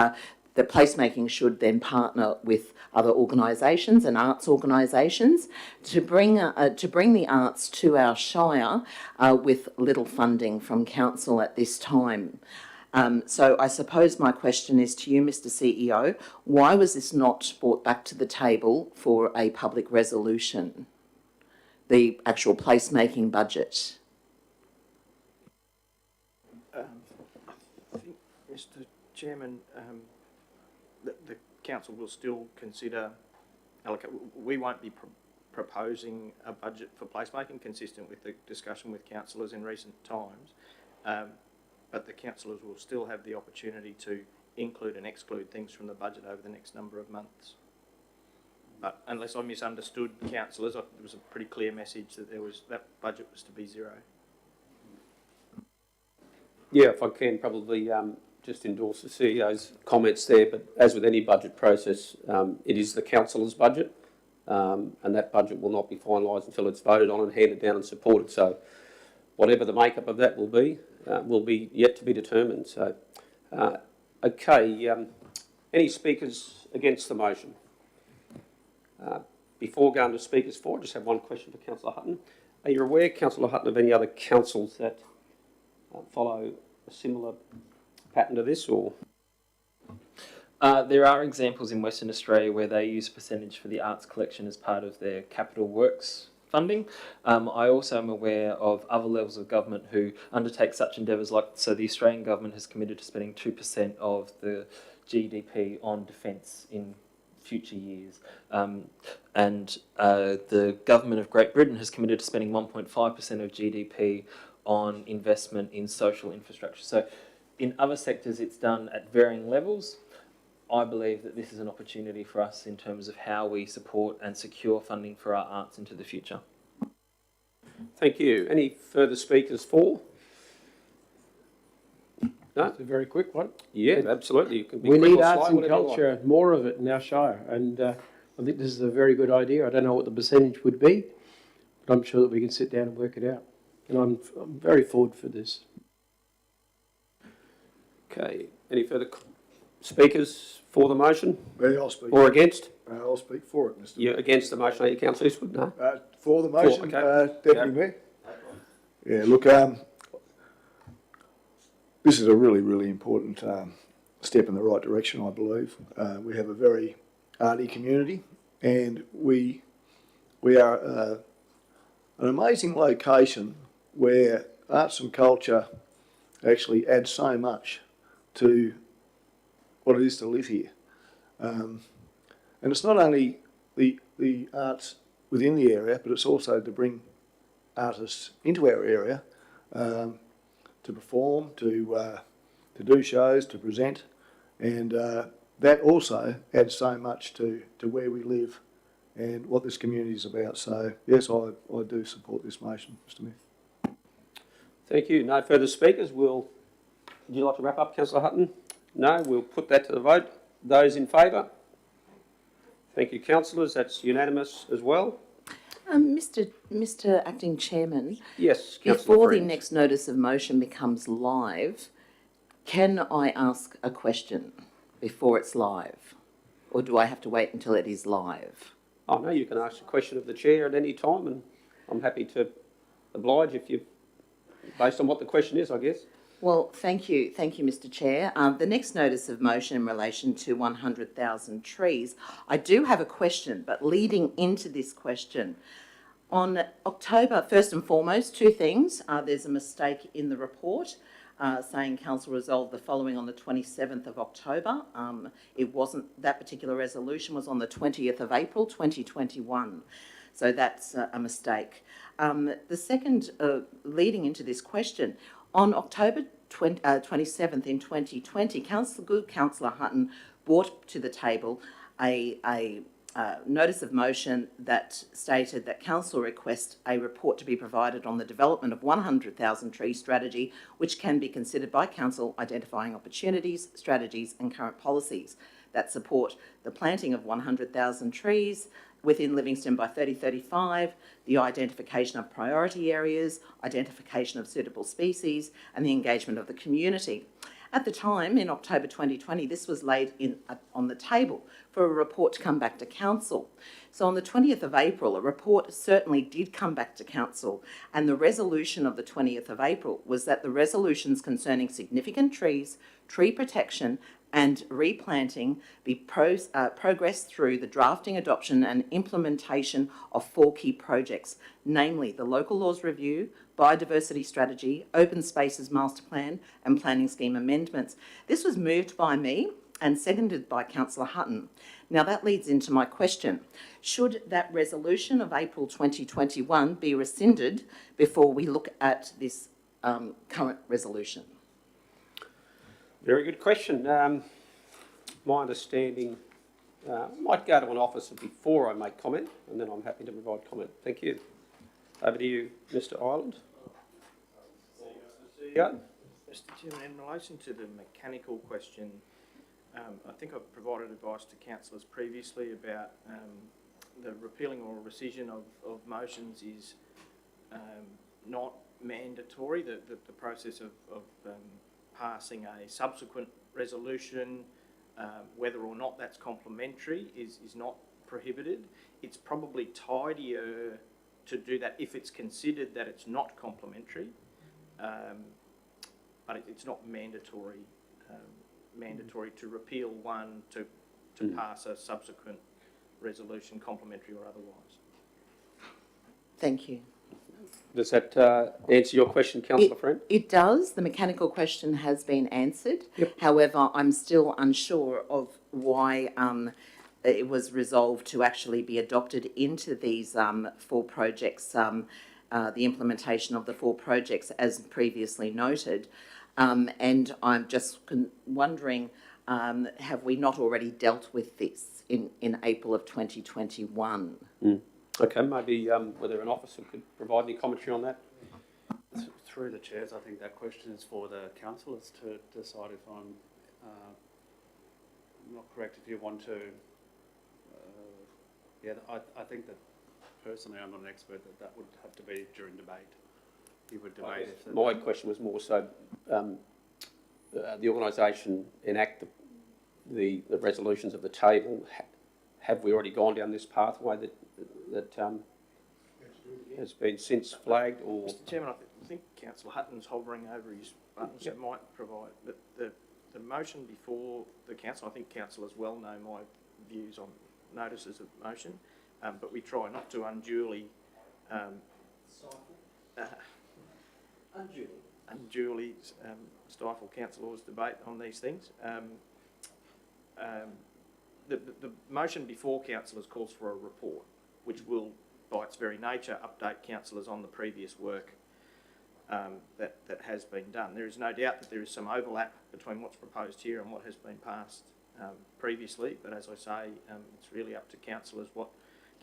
that placemaking should then partner with other organisations and arts organisations to bring the arts to our shire with little funding from council at this time. So I suppose my question is to you, Mr. CEO, why was this not brought back to the table for a public resolution, the actual placemaking budget? I think, Mr. Chairman, the council will still consider we won't be proposing a budget for placemaking consistent with the discussion with councillors in recent times, but the councillors will still have the opportunity to include and exclude things from the budget over the next number of months. But unless I misunderstood councillors, there was a pretty clear message that that budget was to be zero. Yeah, if I can probably just endorse the CEO's comments there, but as with any budget process, it is the councillor's budget, and that budget will not be finalised until it's voted on and handed down and supported. So whatever the makeup of that will be yet to be determined. So Okay, any speakers against the motion? Before going to speakers for, I just have one question for Councillor Hutton. Are you aware, Councillor Hutton, of any other councils that follow a similar pattern to this, or? There are examples in Western Australia where they use a percentage for the arts collection as part of their capital works funding. I also am aware of other levels of government who undertake such endeavours, so the Australian government has committed to spending 2% of the GDP on defence in future years. And the government of Great Britain has committed to spending 1.5% of GDP on investment in social infrastructure. So in other sectors it's done at varying levels. I believe that this is an opportunity for us in terms of how we support and secure funding for our arts into the future. Thank you. Any further speakers for? No? It's a very quick one. Yeah, absolutely. You can be We quick need or arts slow, and whatever you like. culture, more of it in our shire, and I think this is a very good idea. I don't know what the percentage would be, but I'm sure that we can sit down and work it out. And I'm very forward for this. Okay. Any further speakers for the motion Yeah, I'll speak. or against? I'll speak for it, Mr. You're against the motion, are you, Councillor Eastwood? No? For the motion, okay. Deputy Mayor. Yeah, look, this is a really, really important step in the right direction, I believe. We have a very arty community, and we are an amazing location where arts and culture actually add so much to what it is to live here. And it's not only the arts within the area, but it's also to bring artists into our area to perform, to do shows, to present, and that also adds so much to where we live and what this community is about. So yes, I do support this motion, Mr. Mayor. Thank you. No further speakers. Would you like to wrap up, Councillor Hutton? No, we'll put that to the vote. Those in favour? Thank you, councillors. That's unanimous as well. Mr. Acting Chairman, Yes, Councillor before the Friend. next notice of motion becomes live, can I ask a question before it's live? Or do I have to wait until it is live? Oh, no, you can ask a question of the chair at any time, and I'm happy to oblige if you, based on what the question is, I guess. Well, thank you, Mr. Chair. The next notice of motion in relation to 100,000 trees, I do have a question, but leading into this question, on October, first and foremost, two things. There's a mistake in the report saying Council resolved the following on the 27th of October. It wasn't, that particular resolution was on the 20th of April 2021. So that's a mistake. The second, leading into this question, on October 27th in 2020, Councillor Hutton brought to the table a notice of motion that stated that Council requests a report to be provided on the development of 100,000 tree strategy, which can be considered by Council identifying opportunities, strategies and current policies that support the planting of 100,000 trees within Livingstone by 2035, the identification of priority areas, identification of suitable species, and the engagement of the community. At the time, in October 2020, this was laid on the table for a report to come back to Council. So on the 20th of April, a report certainly did come back to Council, and the resolution of the 20th of April was that the resolutions concerning significant trees, tree protection, and replanting be progressed through the drafting, adoption and implementation of 4 key projects, namely the Local Laws Review, Biodiversity Strategy, Open Spaces Master Plan and Planning Scheme amendments. This was moved by me and seconded by Councillor Hutton. Now that leads into my question. Should that resolution of April 2021 be rescinded before we look at this current resolution? Very good question. My understanding, I might go to an officer before I make comment, and then I'm happy to provide comment. Thank you. Over to you, Mr. Ireland. Yeah. Mr. Chairman, in relation to the mechanical question, I think I've provided advice to councillors previously about the repealing or rescission of motions is not mandatory. The process of passing a subsequent resolution, whether or not that's complementary is not prohibited. It's probably tidier to do that if it's considered that it's not complementary, but it's not mandatory to repeal one to pass a subsequent resolution, complementary or otherwise. Thank you. Does that answer your question, Councillor Friend? It does. The mechanical question has been answered. Yep. However, I'm still unsure of why it was resolved to actually be adopted into these 4 projects, the implementation of the 4 projects as previously noted. And I'm just wondering, have we not already dealt with this in April of 2021? Okay, maybe whether an officer could provide any commentary on that? Through the chairs, I think that question is for the councillors to decide if I'm not correct. If you want to, I think that personally, I'm not an expert, that would have to be during debate. You would debate if... My question was more so the organisation enact the resolutions of the table. Have we already gone down this pathway that has been since flagged, or... Mr Chairman, I think Councillor Hutton's hovering over his buttons. It might provide the motion before the council. I think councillors well know my views on notices of motion, but we try not to unduly stifle councillors' debate on these things. The motion before councillors calls for a report, which will, by its very nature, update councillors on the previous work that has been done. There is no doubt that there is some overlap between what's proposed here and what has been passed previously, but as I say, it's really up to councillors what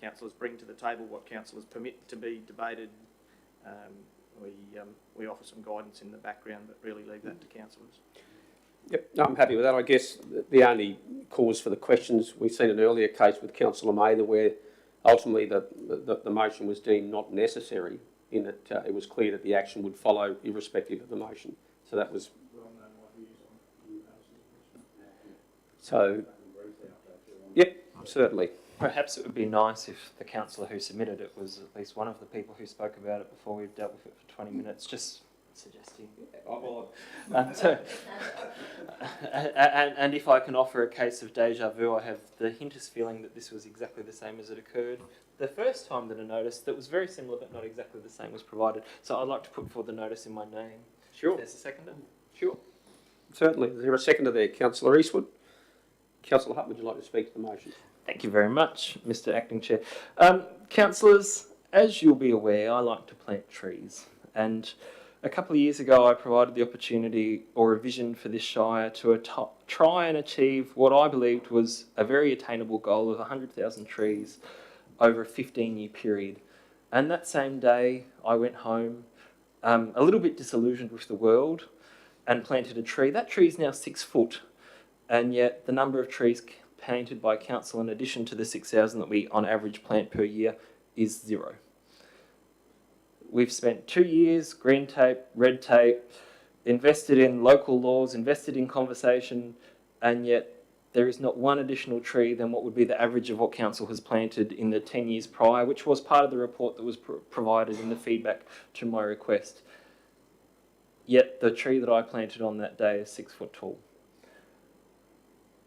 councillors bring to the table, what councillors permit to be debated. We offer some guidance in the background, but really leave that to councillors. Yep, no, I'm happy with that. I guess the only cause for the questions, we've seen an earlier case with Councillor Mather where ultimately the motion was deemed not necessary, in that it was clear that the action would follow irrespective of the motion. So that was... So, yep, certainly. Perhaps it would be nice if the councillor who submitted it was at least one of the people who spoke about it before we've dealt with it for 20 minutes, just suggesting. And if I can offer a case of deja vu, I have the hintest feeling that this was exactly the same as it occurred the first time that a notice that was very similar but not exactly the same was provided. So I'd like to put forward the notice in my name. Sure. If there's a seconder. Sure. Certainly. Is there a seconder there? Councillor Eastwood? Councillor Hutt, would you like to speak to the motion? Thank you very much, Mr Acting Chair. Councillors, as you'll be aware, I like to plant trees. And a couple of years ago, I provided the opportunity or a vision for this Shire to try and achieve what I believed was a very attainable goal of 100,000 trees over a 15-year period. And that same day, I went home a little bit disillusioned with the world and planted a tree. That tree is now 6 foot, and yet the number of trees planted by council in addition to the 6,000 that we on average plant per year is 0. We've spent 2 years, green tape, red tape, invested in local laws, invested in conversation, and yet there is not one additional tree than what would be the average of what council has planted in the 10 years prior, which was part of the report that was provided in the feedback to my request. Yet the tree that I planted on that day is 6 foot tall.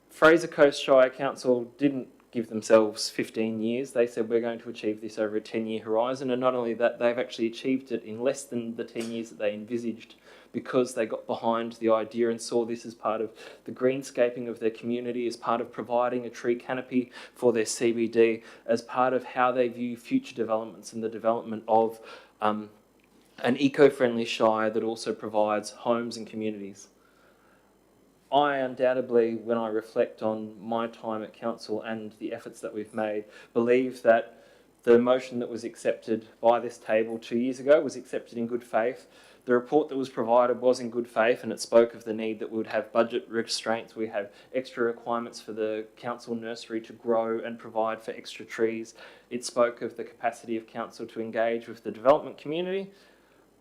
Fraser Coast Shire Council didn't give themselves 15 years. They said we're going to achieve this over a 10-year horizon, and not only that, they've actually achieved it in less than the 10 years that they envisaged, because they got behind the idea and saw this as part of the greenscaping of their community, as part of providing a tree canopy for their CBD, as part of how they view future developments and the development of an eco-friendly Shire that also provides homes and communities. I undoubtedly, when I reflect on my time at council and the efforts that we've made, believe that the motion that was accepted by this table 2 years ago was accepted in good faith. The report that was provided was in good faith, and it spoke of the need that we would have budget restraints, we have extra requirements for the council nursery to grow and provide for extra trees. It spoke of the capacity of council to engage with the development community,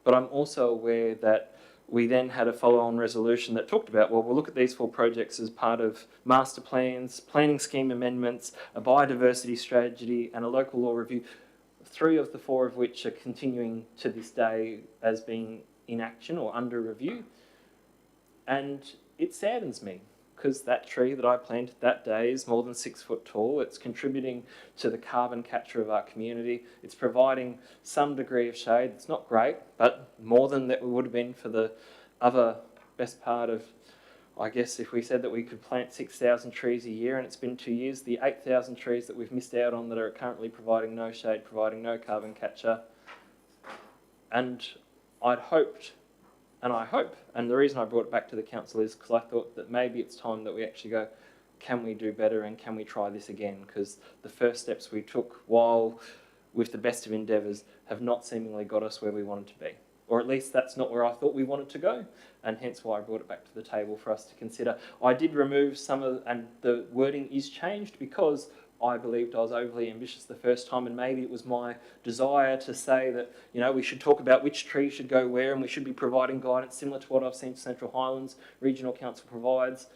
but I'm also aware that we then had a follow-on resolution that talked about, well, we'll look at these 4 projects as part of master plans, planning scheme amendments, a biodiversity strategy, and a local law review. 3 of the 4 of which are continuing to this day as being in action or under review. And it saddens me, because that tree that I planted that day is more than 6 foot tall. It's contributing to the carbon capture of our community. It's providing some degree of shade. It's not great, but more than that we would have been for the other best part of, I guess, if we said that we could plant 6,000 trees a year and it's been 2 years, the 8,000 trees that we've missed out on that are currently providing no shade, providing no carbon capture. And I'd hoped, and I hope, and the reason I brought it back to the council is because I thought that maybe it's time that we actually go, can we do better and can we try this again? Because the first steps we took, while with the best of endeavours, have not seemingly got us where we wanted to be. Or at least that's not where I thought we wanted to go, and hence why I brought it back to the table for us to consider. I did remove some of, and the wording is changed because I believed I was overly ambitious the first time, and maybe it was my desire to say that, you know, we should talk about which tree should go where and we should be providing guidance similar to what I've seen Central Highlands Regional Council provides.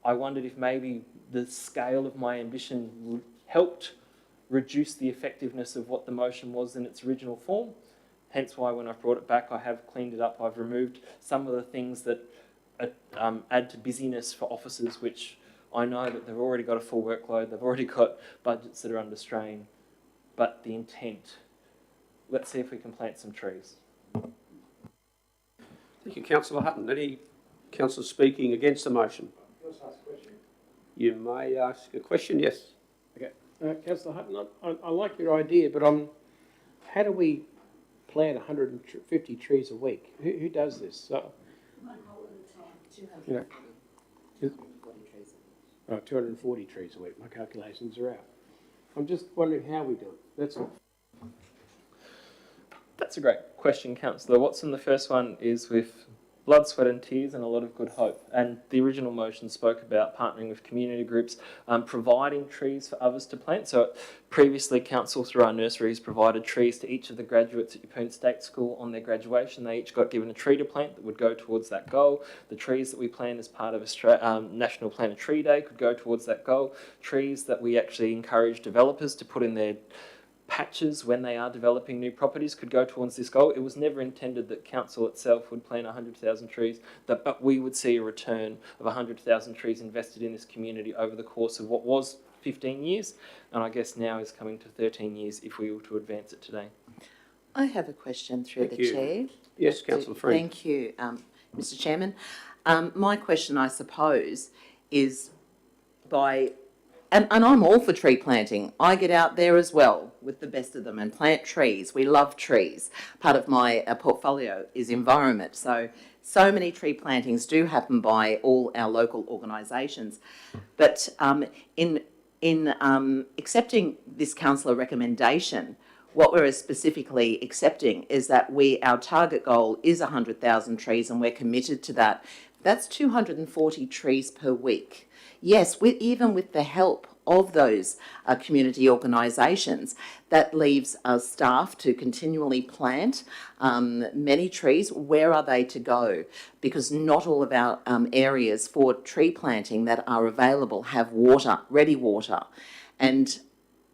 I wondered if maybe the scale of my ambition helped reduce the effectiveness of what the motion was in its original form. Hence why when I brought it back, I have cleaned it up. I've removed some of the things that add to busyness for officers, which I know that they've already got a full workload, they've already got budgets that are under strain, but the intent, let's see if we can plant some trees. Thank you, Councillor Hutton. Any councillors speaking against the motion? You may ask a question, yes. Okay. Councillor Hutton, I like your idea, but how do we plant 150 trees a week? Who does this? You know, 240 trees a week. My calculations are out. I'm just wondering how we do it. That's all. That's a great question, Councillor Watson. The first one is with blood, sweat and tears and a lot of good hope. And the original motion spoke about partnering with community groups, providing trees for others to plant. So previously, council through our nurseries provided trees to each of the graduates at Yeppoon State School on their graduation. They each got given a tree to plant that would go towards that goal. The trees that we plant as part of National Plant a Tree Day could go towards that goal. Trees that we actually encourage developers to put in their patches when they are developing new properties could go towards this goal. It was never intended that council itself would plant 100,000 trees, but we would see a return of 100,000 trees invested in this community over the course of what was 15 years, and I guess now is coming to 13 years if we were to advance it today. I have a question through the chair. Yes, Councillor Freed. Thank you, Mr. Chairman. My question, I suppose, is by and I'm all for tree planting. I get out there as well with the best of them and plant trees. We love trees. Part of my portfolio is environment. So many tree plantings do happen by all our local organisations. But in accepting this councillor recommendation, what we're specifically accepting is that our target goal is 100,000 trees and we're committed to that. That's 240 trees per week. Yes, even with the help of those community organisations, that leaves staff to continually plant many trees. Where are they to go? Because not all of our areas for tree planting that are available have water, ready water. And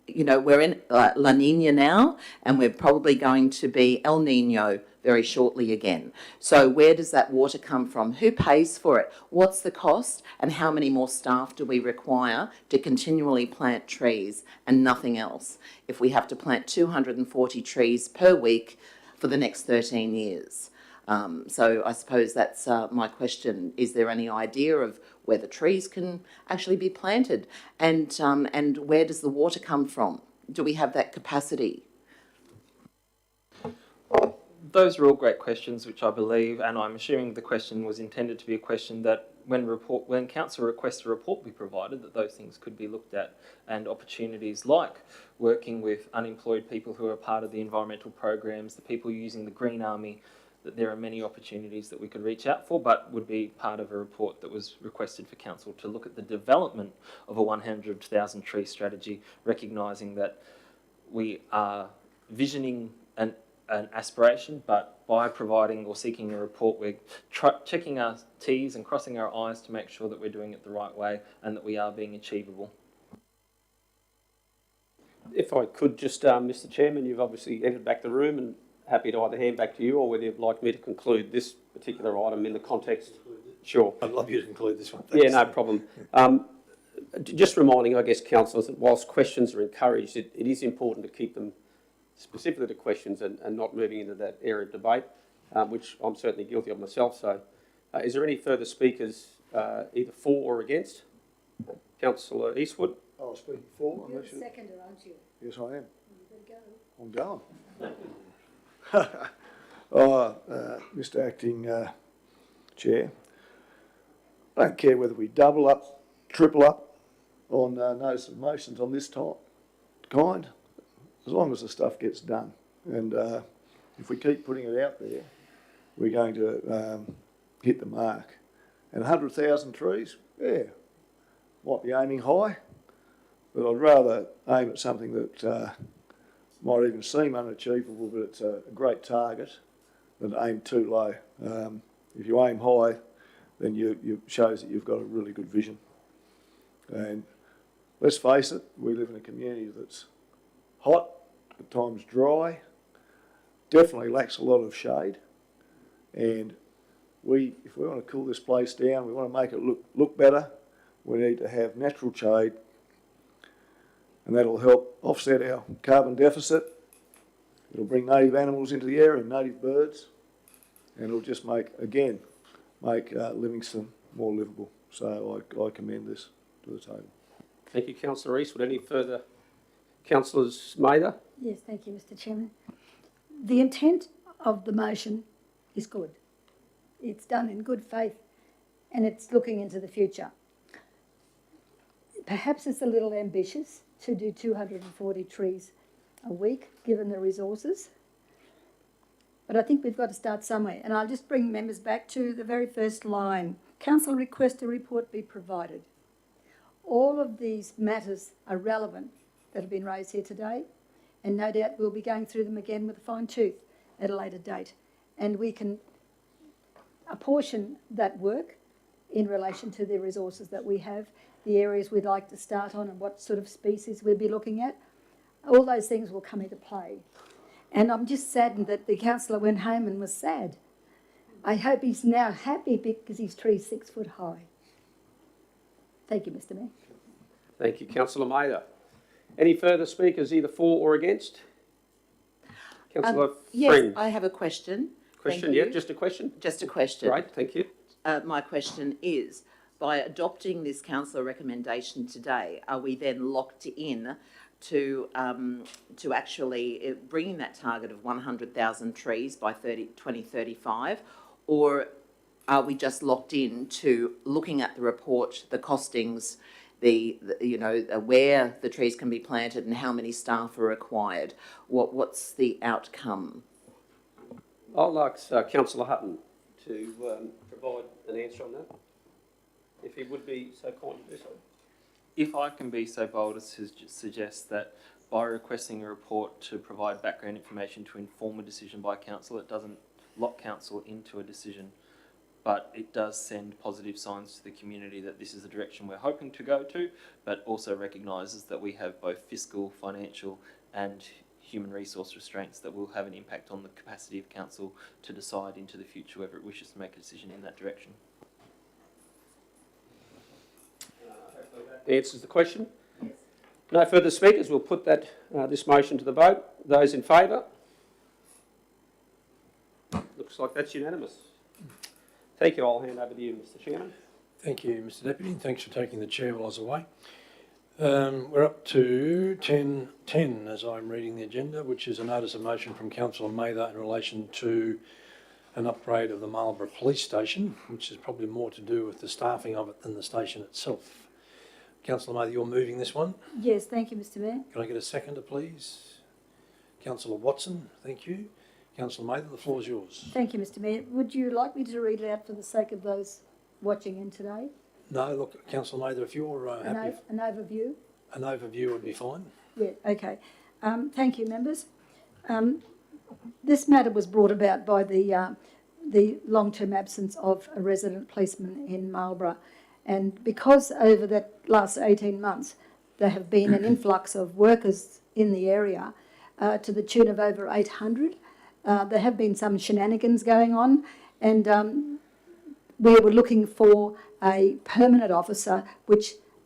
you know, we're in La Nina now, and we're probably going to be El Nino very shortly again. So where does that water come from? Who pays for it? What's the cost? And how many more staff do we require to continually plant trees and nothing else if we have to plant 240 trees per week for the next 13 years? So I suppose that's my question. Is there any idea of where the trees can actually be planted? And where does the water come from? Do we have that capacity? Those are all great questions, which I believe, and I'm assuming the question was intended to be a question that when council requests a report be provided, that those things could be looked at, and opportunities like working with unemployed people who are part of the environmental programs, the people using the Green Army, that there are many opportunities that we could reach out for, but would be part of a report that was requested for council to look at the development of a 100,000 tree strategy, recognising that we are visioning an aspiration, but by providing or seeking a report, we're checking our T's and crossing our I's to make sure that we're doing it the right way and that we are being achievable. If I could just, Mr Chairman, you've obviously entered back the room and happy to either hand back to you or whether you'd like me to conclude this particular item in the context. Sure. I'd love you to conclude this one. Yeah, Thanks. no problem. Just reminding, I guess, councillors that whilst questions are encouraged, it is important to keep them specifically to questions and not moving into that area of debate, which I'm certainly guilty of myself. So is there any further speakers either for or against? Councillor Eastwood? I'll speak for. You're the seconder, aren't you? Yes, I am. You better go. I'm going. Mr Acting Chair, I don't care whether we double up, triple up on notice of motions on this kind, as long as the stuff gets done. And if we keep putting it out there, we're going to hit the mark. And 100,000 trees, yeah, might be aiming high, but I'd rather aim at something that might even seem unachievable, but it's a great target, than aim too low. If you aim high, then you shows that you've got a really good vision. And let's face it, we live in a community that's hot, at times dry, definitely lacks a lot of shade. And if we want to cool this place down, we want to make it look better, we need to have natural shade, and that'll help offset our carbon deficit. It'll bring native animals into the area and native birds, and it'll just make Livingstone more livable. So I commend this to the table. Thank you, Councillor Eastwood. Any further? Councillors Mather? Yes, thank you, Mr Chairman. The intent of the motion is good. It's done in good faith and it's looking into the future. Perhaps it's a little ambitious to do 240 trees a week, given the resources. But I think we've got to start somewhere. And I'll just bring members back to the very first line. Council request a report be provided. All of these matters are relevant that have been raised here today, and no doubt we'll be going through them again with a fine tooth at a later date. And we can apportion that work in relation to the resources that we have, the areas we'd like to start on and what sort of species we'll be looking at. All those things will come into play. And I'm just saddened that the councillor went home and was sad. I hope he's now happy because his tree's 6 foot high. Thank you, Mr Mayor. Thank you, Councillor Mather. Any further speakers either for or against? Councillor Yes, Friend. I have a question. Question, Thank yeah, you. just a question? Just a question. Great, thank you. My question is, by adopting this councillor recommendation today, are we then locked in to actually bringing that target of 100,000 trees by 2035, or are we just locked in to looking at the report, the costings, where the trees can be planted and how many staff are required? What's the outcome? I'll ask Councillor Hutton to provide an answer on that, if he would be so kind to do so. If I can be so bold as to suggest that by requesting a report to provide background information to inform a decision by council, it doesn't lock council into a decision, but it does send positive signs to the community that this is the direction we're hoping to go to, but also recognises that we have both fiscal, financial and human resource restraints that will have an impact on the capacity of council to decide into the future whether it wishes to make a decision in that direction. Answers the question. Yes. No further speakers. We'll put that this motion to the vote. Those in favour? Looks like that's unanimous. Thank you. I'll hand over to you, Mr Chairman. Thank you, Mr Deputy, and thanks for taking the chair while I was away. We're up to 10.10 as I'm reading the agenda, which is a notice of motion from Councillor Mather in relation to an upgrade of the Marlborough Police Station, which is probably more to do with the staffing of it than the station itself. Councillor Mather, you're moving this one? Yes, thank you, Mr Mayor. Can I get a seconder, please? Councillor Watson, thank you. Councillor Mather, the floor is yours. Thank you, Mr Mayor. Would you like me to read it out for the sake of those watching in today? No, look, Councillor Mather, if you're happy... An overview? An overview would be fine. Yeah, okay. Thank you, members. this matter was brought about by the long-term absence of a resident policeman in Marlborough. And because over that last 18 months, there have been an influx of workers in the area to the tune of over 800. There have been some shenanigans going on, and we were looking for a permanent officer,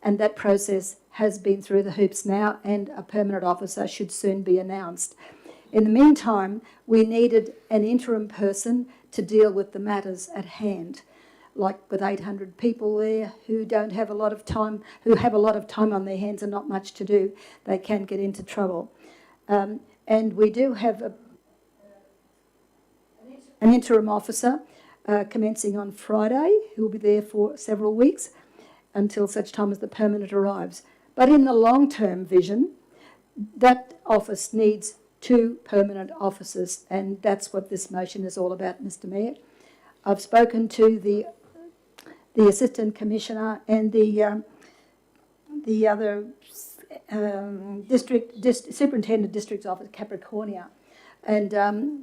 and that process has been through the hoops now, and a permanent officer should soon be announced. In the meantime, we needed an interim person to deal with the matters at hand, like with 800 people there who don't have a lot of time, who have a lot of time on their hands and not much to do. They can get into trouble. And we do have an interim officer commencing on Friday, who will be there for several weeks until such time as the permanent arrives. But in the long-term vision, that office needs 2 permanent officers, and that's what this motion is all about, Mr. Mayor. I've spoken to the Assistant Commissioner and the other Superintendent District's Office, Capricornia, and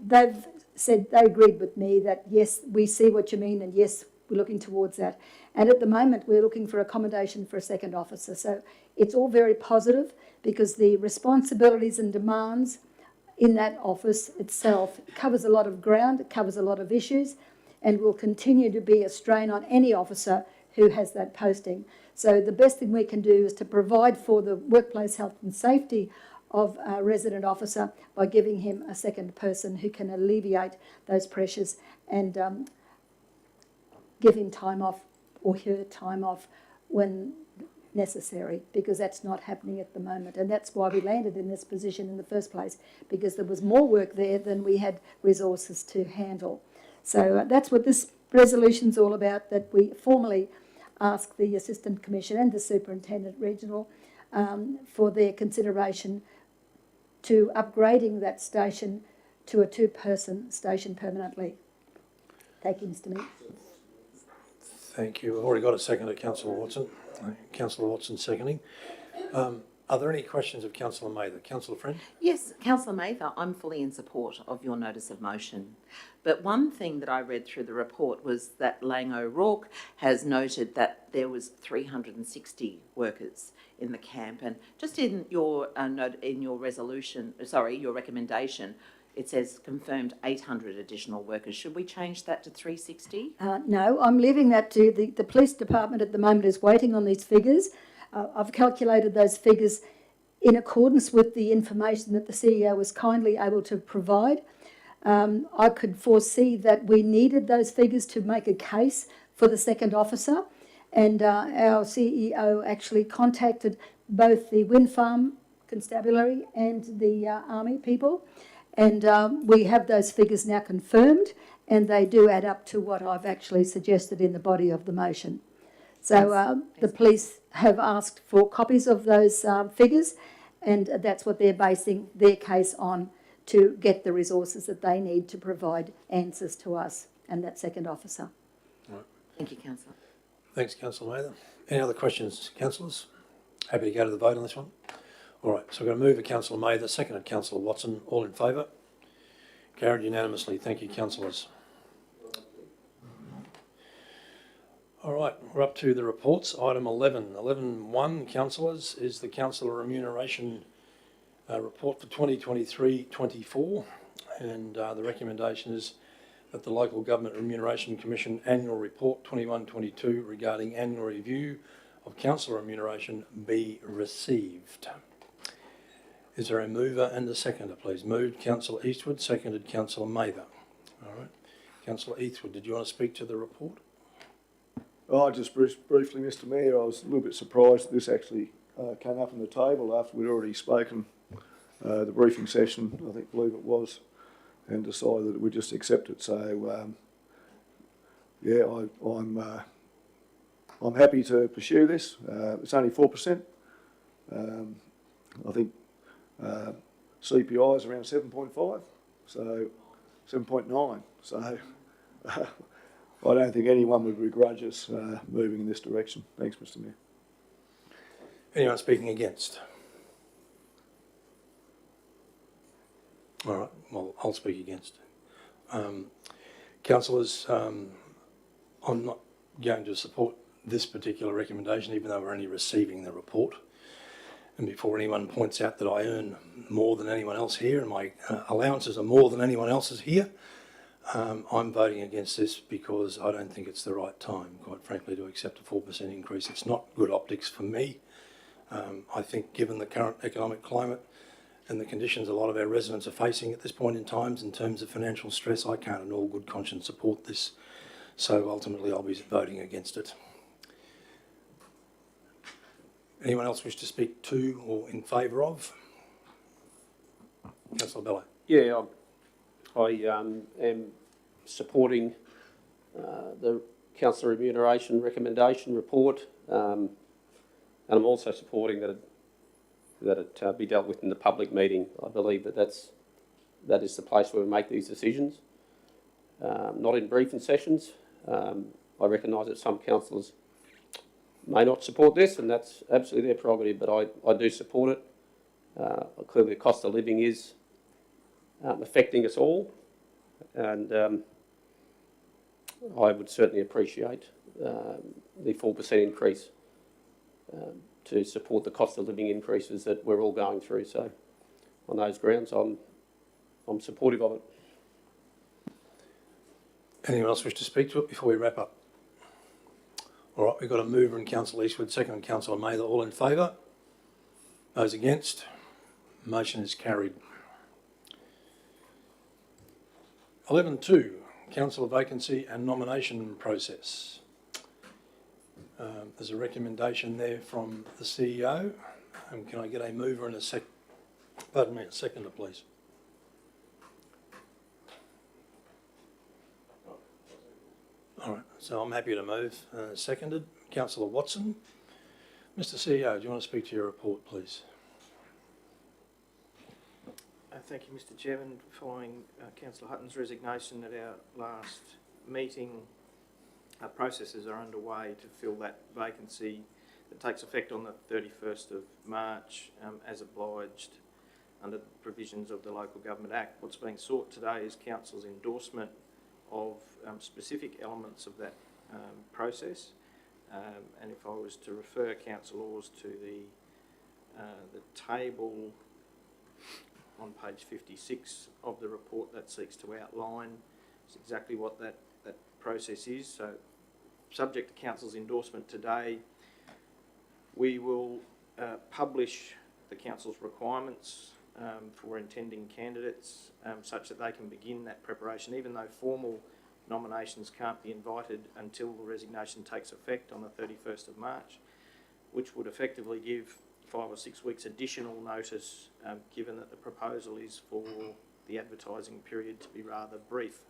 they've said they agreed with me that yes, we see what you mean, and yes, we're looking towards that. And at the moment, we're looking for accommodation for a second officer. So it's all very positive, because the responsibilities and demands in that office itself covers a lot of ground, it covers a lot of issues, and will continue to be a strain on any officer who has that posting. So the best thing we can do is to provide for the workplace health and safety of a resident officer by giving him a second person who can alleviate those pressures and give him time off, or her time off, when necessary, because that's not happening at the moment. And that's why we landed in this position in the first place, because there was more work there than we had resources to handle. So that's what this resolution's all about, that we formally ask the Assistant Commissioner and the Superintendent Regional for their consideration to upgrading that station to a 2-person station permanently. Thank you, Mr. Mayor. Thank you. We've already got a second at Councillor Watson. Councillor Watson seconding. Are there any questions of Councillor Mather? Councillor Friend? Yes, Councillor Mather, I'm fully in support of your notice of motion. But one thing that I read through the report was that Lang O'Rourke has noted that there was 360 workers in the camp, and just in your your recommendation, it says confirmed 800 additional workers. Should we change that to 360? No, I'm leaving that to the police department at the moment is waiting on these figures. I've calculated those figures in accordance with the information that the CEO was kindly able to provide. I could foresee that we needed those figures to make a case for the second officer, and our CEO actually contacted both the wind farm constabulary and the army people, and we have those figures now confirmed, and they do add up to what I've actually suggested in the body of the motion. So the police have asked for copies of those figures, and that's what they're basing their case on, to get the resources that they need to provide answers to us and that second officer. Right. Thank you, Councillor. Thanks, Councillor Mather. Any other questions, councillors? Happy to go to the vote on this one? All right, so we're going to move to Councillor Mather, seconded Councillor Watson. All in favour? Carried unanimously. Thank you, councillors. All right, we're up to the reports. Item 11. 11.1, councillors, is the councillor remuneration report for 2023-24, and the recommendation is that the Local Government Remuneration Commission Annual Report 21-22 regarding annual review of councillor remuneration be received. Is there a mover and a seconder, please? Moved, Councillor Eastwood, seconded Councillor Mather. All right. Councillor Eastwood, did you want to speak to the report? Oh, just briefly, Mr. Mayor, I was a little bit surprised that this actually came up on the table after we'd already spoken the briefing session, I believe it was, and decided that we'd just accept it. So, yeah, I'm happy to pursue this. It's only 4%. I think CPI is around 7.5, so 7.9. So I don't think anyone would begrudge us moving in this direction. Thanks, Mr. Mayor. Anyone speaking against? All right, well, I'll speak against it. Councillors, I'm not going to support this particular recommendation, even though we're only receiving the report. And before anyone points out that I earn more than anyone else here and my allowances are more than anyone else's here, I'm voting against this because I don't think it's the right time, quite frankly, to accept a 4% increase. It's not good optics for me. I think given the current economic climate and the conditions a lot of our residents are facing at this point in time in terms of financial stress, I can't in all good conscience support this. So ultimately I'll be voting against it. Anyone else wish to speak to or in favour of? Councillor Bello. Yeah, I am supporting the council remuneration recommendation report, and I'm also supporting that it be dealt with in the public meeting. I believe that is the place where we make these decisions, not in briefing sessions. I recognise that some councillors may not support this, and that's absolutely their prerogative, but I do support it. Clearly the cost of living is affecting us all, and I would certainly appreciate the 4% increase to support the cost of living increases that we're all going through. So on those grounds, I'm supportive of it. Anyone else wish to speak to it before we wrap up? All right, we've got a mover in Councillor Eastwood, second and Councillor Mather. All in favour? Those against? Motion is carried. 11.2, councillor vacancy and nomination process. There's a recommendation there from the CEO. Can I get a mover and a seconder, please? All right, so I'm happy to move. Seconded. Councillor Watson. Mr. CEO, do you want to speak to your report, please? Thank you, Mr. Chairman. Following Councillor Hutton's resignation at our last meeting, processes are underway to fill that vacancy that takes effect on the 31st of March as obliged under the provisions of the Local Government Act. What's being sought today is Council's endorsement of specific elements of that process, and if I was to refer councillors to the table on page 56 of the report that seeks to outline exactly what that process is. So subject to Council's endorsement today, we will publish the Council's requirements for intending candidates such that they can begin that preparation, even though formal nominations can't be invited until the resignation takes effect on the 31st of March, which would effectively give 5 or 6 weeks additional notice, given that the proposal is for the advertising period to be rather brief.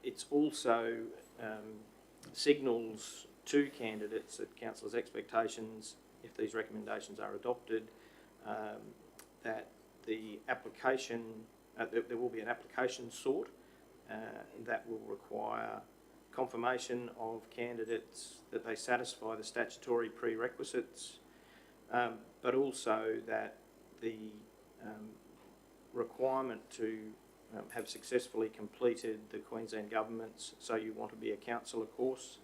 It's also signals to candidates that Council's expectations, if these recommendations are adopted, that the application, there will be an application sought that will require confirmation of candidates that they satisfy the statutory prerequisites, but also that the requirement to have successfully completed the Queensland Government's So You Want to Be a Councillor course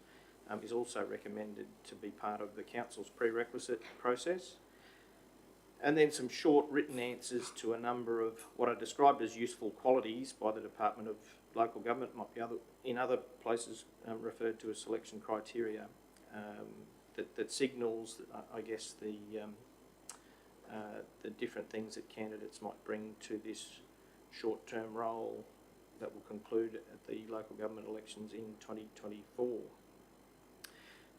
is also recommended to be part of the Council's prerequisite process. And then some short written answers to a number of what are described as useful qualities by the Department of Local Government, might be in other places referred to as selection criteria, that signals, I guess, the different things that candidates might bring to this short-term role that will conclude at the local government elections in 2024.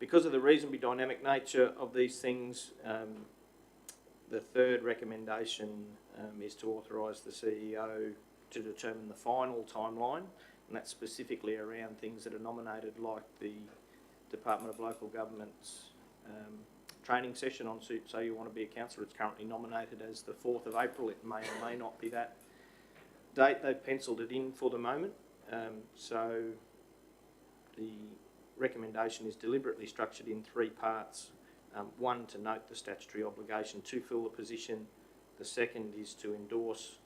Because of the reasonably dynamic nature of these things, the third recommendation is to authorise the CEO to determine the final timeline, and that's specifically around things that are nominated, like the Department of Local Government's training session on So You Want to Be a Councillor. It's currently nominated as the 4th of April. It may or may not be that date. They've penciled it in for the moment. So the recommendation is deliberately structured in 3 parts. One, to note the statutory obligation to fill the position, The second is to endorse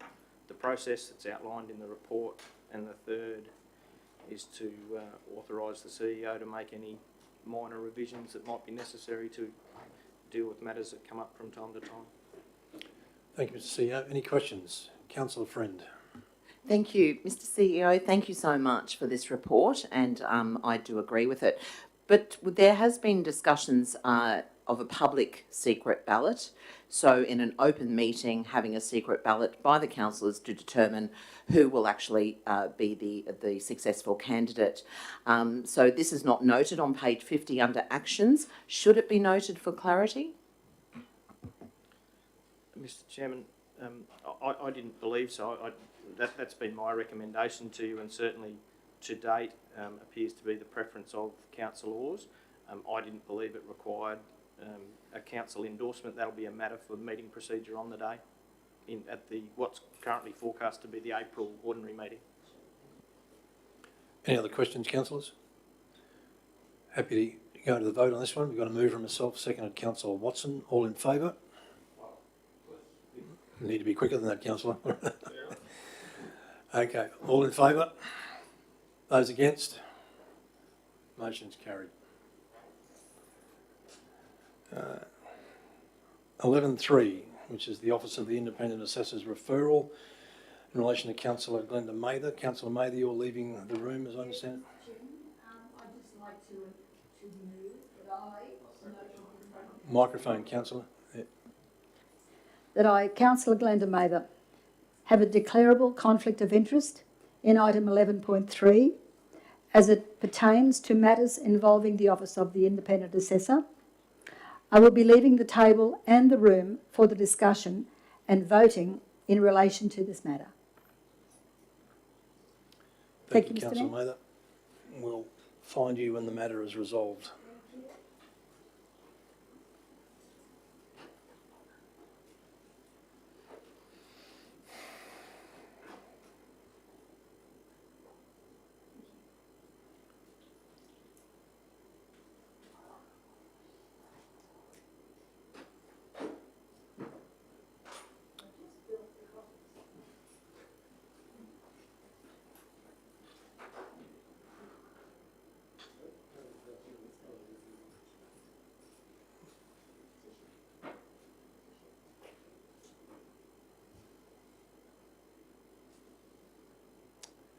the process that's outlined in the report. And the third is to authorise the CEO to make any minor revisions that might be necessary to deal with matters that come up from time to time. Thank you, Mr CEO. Any questions? Councillor Friend. Thank you, Mr. CEO. Thank you so much for this report, and I do agree with it. But there has been discussions of a public secret ballot. So in an open meeting, having a secret ballot by the councillors to determine who will actually be the successful candidate. So this is not noted on page 50 under actions. Should it be noted for clarity? Mr. Chairman, I didn't believe so. That's been my recommendation to you, and certainly to date appears to be the preference of councillors. I didn't believe it required a council endorsement. That'll be a matter for meeting procedure on the day at what's currently forecast to be the April ordinary meeting. Any other questions, councillors? Happy to go to the vote on this one. We've got a mover and myself, seconded Councillor Watson. All in favour? Need to be quicker than that, councillor. Okay, all in favour? Those against? Motion's carried. 11.3, which is the Office of the Independent Assessor's referral in relation to Councillor Glenda Mather. Councillor Mather, you're leaving the room, as I understand it? I'd just like to move that I... Microphone, councillor. Yeah. That I, Councillor Glenda Mather, have a declarable conflict of interest in item 11.3 as it pertains to matters involving the Office of the Independent Assessor. I will be leaving the table and the room for the discussion and voting in relation to this matter. Thank you, Mr. Councillor Mayor. Mather. We'll find you when the matter is resolved.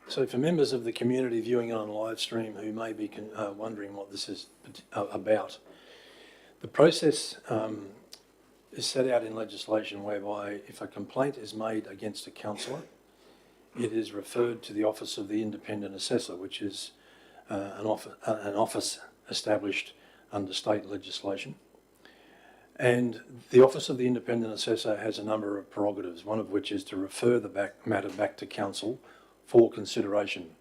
So for members of the community viewing on live stream who may be wondering what this is about, the process is set out in legislation whereby if a complaint is made against a councillor, it is referred to the Office of the Independent Assessor, which is an office established under state legislation. And the Office of the Independent Assessor has a number of prerogatives, one of which is to refer the matter back to council for consideration.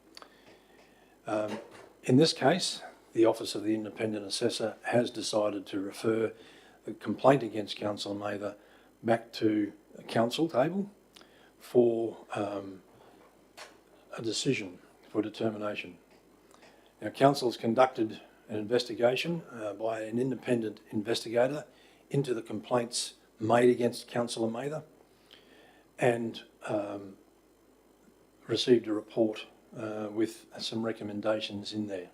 In this case, the Office of the Independent Assessor has decided to refer the complaint against Councillor Mather back to the council table for a decision, for determination. Now, council has conducted an investigation by an independent investigator into the complaints made against Councillor Mather and received a report with some recommendations in there.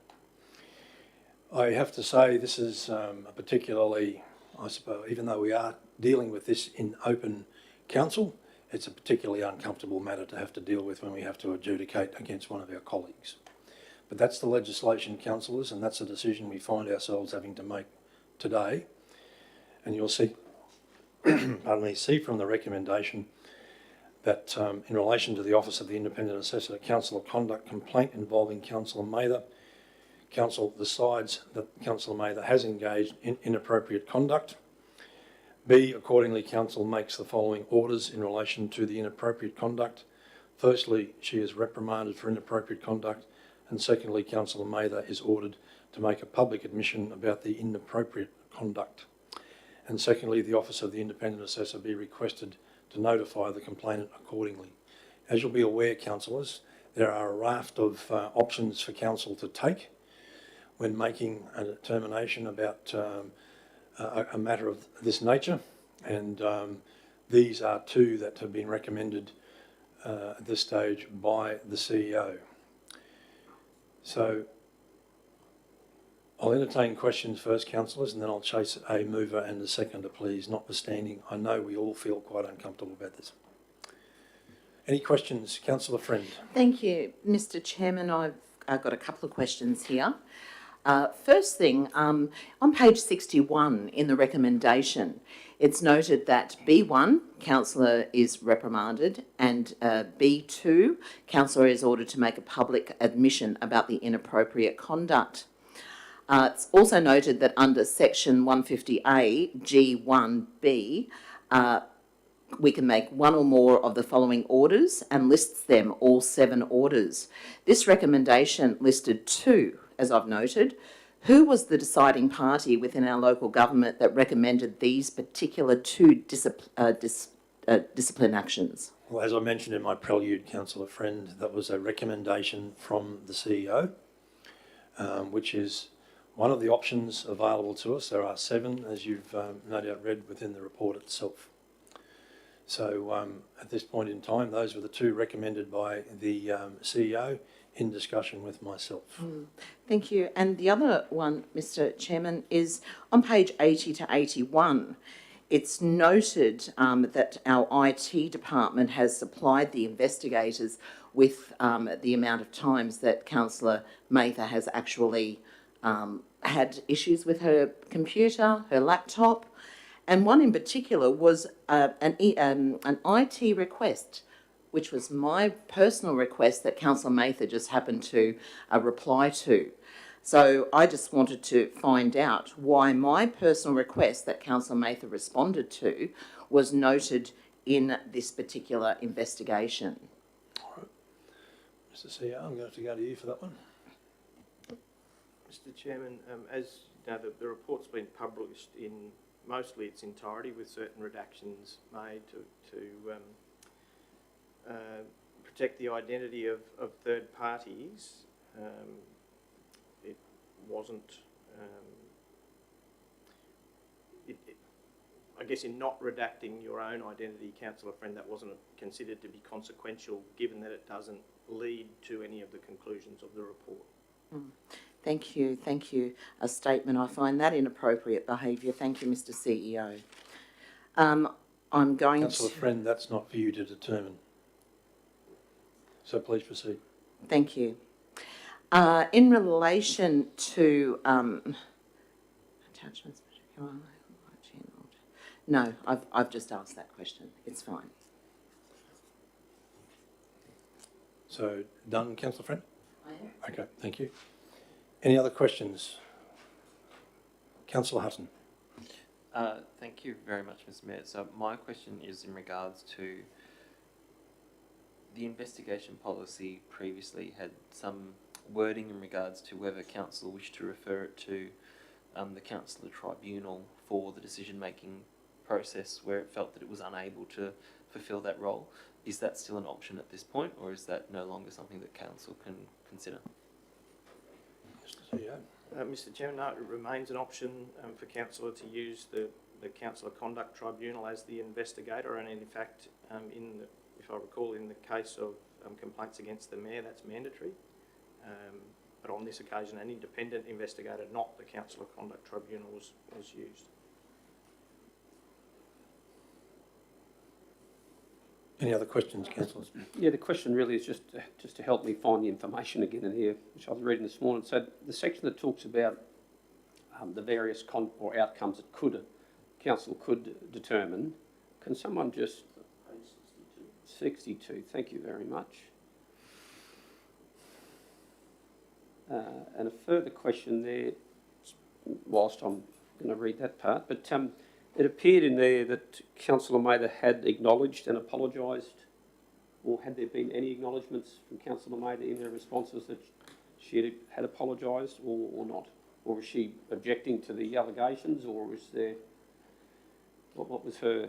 I have to say this is a particularly, I suppose, even though we are dealing with this in open council, it's a particularly uncomfortable matter to have to deal with when we have to adjudicate against one of our colleagues. But that's the legislation, councillors, and that's a decision we find ourselves having to make today. And you'll see, see from the recommendation that in relation to the Office of the Independent Assessor, Council of Conduct complaint involving Councillor Mather, Council decides that Councillor Mather has engaged in inappropriate conduct. B, accordingly, Council makes the following orders in relation to the inappropriate conduct. Firstly, she is reprimanded for inappropriate conduct, and secondly, Councillor Mather is ordered to make a public admission about the inappropriate conduct. And secondly, the Office of the Independent Assessor be requested to notify the complainant accordingly. As you'll be aware, councillors, there are a raft of options for council to take when making a determination about a matter of this nature, and these are two that have been recommended at this stage by the CEO. So I'll entertain questions first, councillors, and then I'll chase a mover and a seconder, please, notwithstanding I know we all feel quite uncomfortable about this. Any questions? Councillor Friend. Thank you, Mr. Chairman. I've got a couple of questions here. First thing, on page 61 in the recommendation, it's noted that B1, councillor is reprimanded, and B2, councillor is ordered to make a public admission about the inappropriate conduct. It's also noted that under section 150A, G1B, we can make one or more of the following orders and lists them, all 7 orders. This recommendation listed 2, as I've noted. Who was the deciding party within our local government that recommended these particular 2 discipline actions? Well, as I mentioned in my prelude, Councillor Friend, that was a recommendation from the CEO, which is one of the options available to us. There are 7, as you've no doubt read within the report itself. So at this point in time, those were the 2 recommended by the CEO in discussion with myself. Thank you. And the other one, Mr. Chairman, is on page 80 to 81. It's noted that our IT department has supplied the investigators with the amount of times that Councillor Mather has actually had issues with her computer, her laptop, and one in particular was an IT request, which was my personal request that Councillor Mather just happened to reply to. So I just wanted to find out why my personal request that Councillor Mather responded to was noted in this particular investigation. All right. Mr. CEO, I'm going to have to go to you for that one. Mr. Chairman, as you know, the report's been published in mostly its entirety with certain redactions made to protect the identity of third parties. It wasn't, I guess in not redacting your own identity, Councillor Friend, that wasn't considered to be consequential given that it doesn't lead to any of the conclusions of the report. Thank you, thank you. A statement, I find that inappropriate behaviour. Thank you, Mr. CEO. I'm going Councillor Friend, that's not for you to determine. So please proceed. Thank you. In relation to attachments, no, I've just asked that question. It's fine. So done, Councillor Friend? I am. Okay, thank you. Any other questions? Councillor Hutton. Thank you very much, Mr. Mayor. So my question is in regards to the investigation policy previously had some wording in regards to whether council wished to refer it to the councillor tribunal for the decision-making process where it felt that it was unable to fulfil that role. Is that still an option at this point, or is that no longer something that council can consider? Mr. CEO. Mr. Chairman, no, it remains an option for councillor to use the councillor conduct tribunal as the investigator, and in fact, if I recall, in the case of complaints against the mayor, that's mandatory. But on this occasion, an independent investigator, not the councillor conduct tribunal, was used. Any other questions, councillors? Yeah, the question really is just to help me find the information again in here, which I was reading this morning. So the section that talks about the various outcomes that council could determine, can someone just... 62, thank you very much. And a further question there, whilst I'm going to read that part, but it appeared in there that Councillor Mather had acknowledged and apologised, or had there been any acknowledgements from Councillor Mather in her responses that she had apologised or not? Or was she objecting to the allegations, or was there, what was her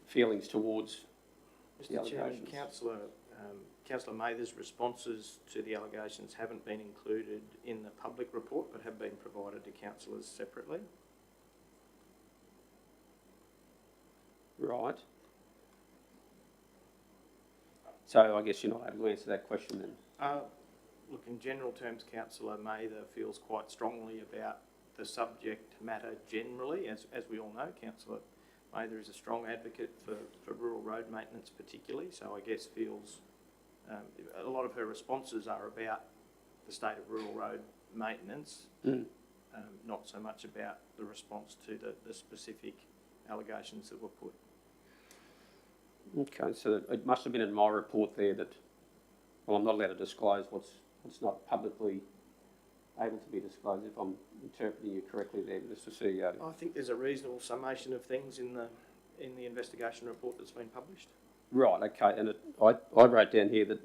feelings towards the Mr. Chairman, allegations? Councillor Mather's responses to the allegations haven't been included in the public report but have been provided to councillors separately. Right. So I guess you're not able to answer that question then. Look, in general terms, Councillor Mather feels quite strongly about the subject matter generally. As we all know, Councillor Mather is a strong advocate for rural road maintenance particularly, so I guess feels a lot of her responses are about the state of rural road maintenance, not so much about the response to the specific allegations that were put. Okay, so it must have been in my report there that, well, I'm not allowed to disclose what's not publicly able to be disclosed, if I'm interpreting you correctly there, Mr. CEO. I think there's a reasonable summation of things in the investigation report that's been published. Right, okay, and I wrote down here that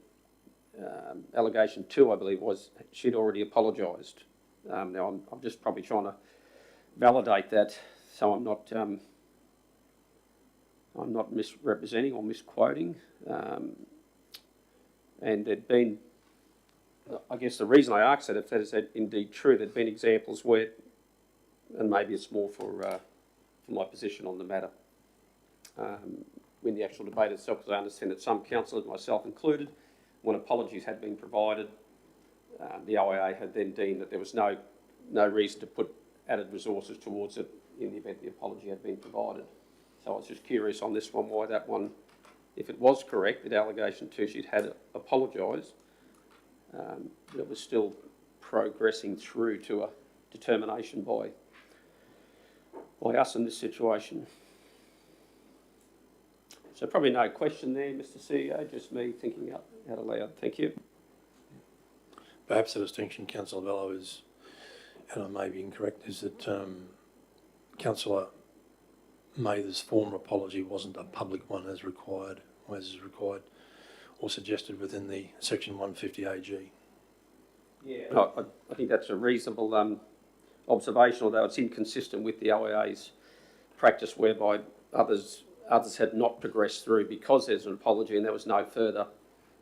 allegation 2, I believe, was she'd already apologised. Now, I'm just probably trying to validate that, so I'm not misrepresenting or misquoting. And there'd been, I guess the reason I asked that, if that is indeed true, there'd been examples where, and maybe it's more for my position on the matter, when the actual debate itself, because I understand that some councillors, myself included, when apologies had been provided, the OIA had then deemed that there was no reason to put added resources towards it in the event the apology had been provided. So I was just curious on this one, why that one, if it was correct, that allegation 2 she'd had apologised, that was still progressing through to a determination by us in this situation. So probably no question there, Mr. CEO, just me thinking out aloud. Thank you. Perhaps the distinction, Councillor Bello, is, and I may be incorrect, is that Councillor Mather's former apology wasn't a public one as required or suggested within the Section 150 AG. Yeah, I think that's a reasonable observation, although it's inconsistent with the OIA's practice whereby others had not progressed through because there's an apology and there was no further,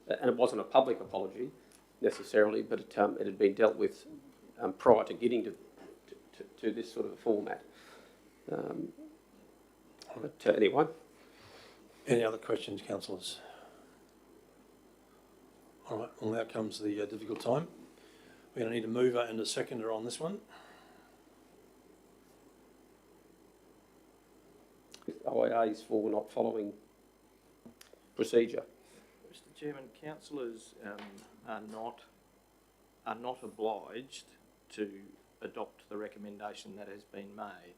and it wasn't a public apology necessarily, but it had been dealt with prior to getting to this sort of a format. But anyway. Any other questions, councillors? All right, well, now comes the difficult time. We're going to need a mover and a seconder on this one. OIAs for not following procedure. Mr. Chairman, councillors are not obliged to adopt the recommendation that has been made.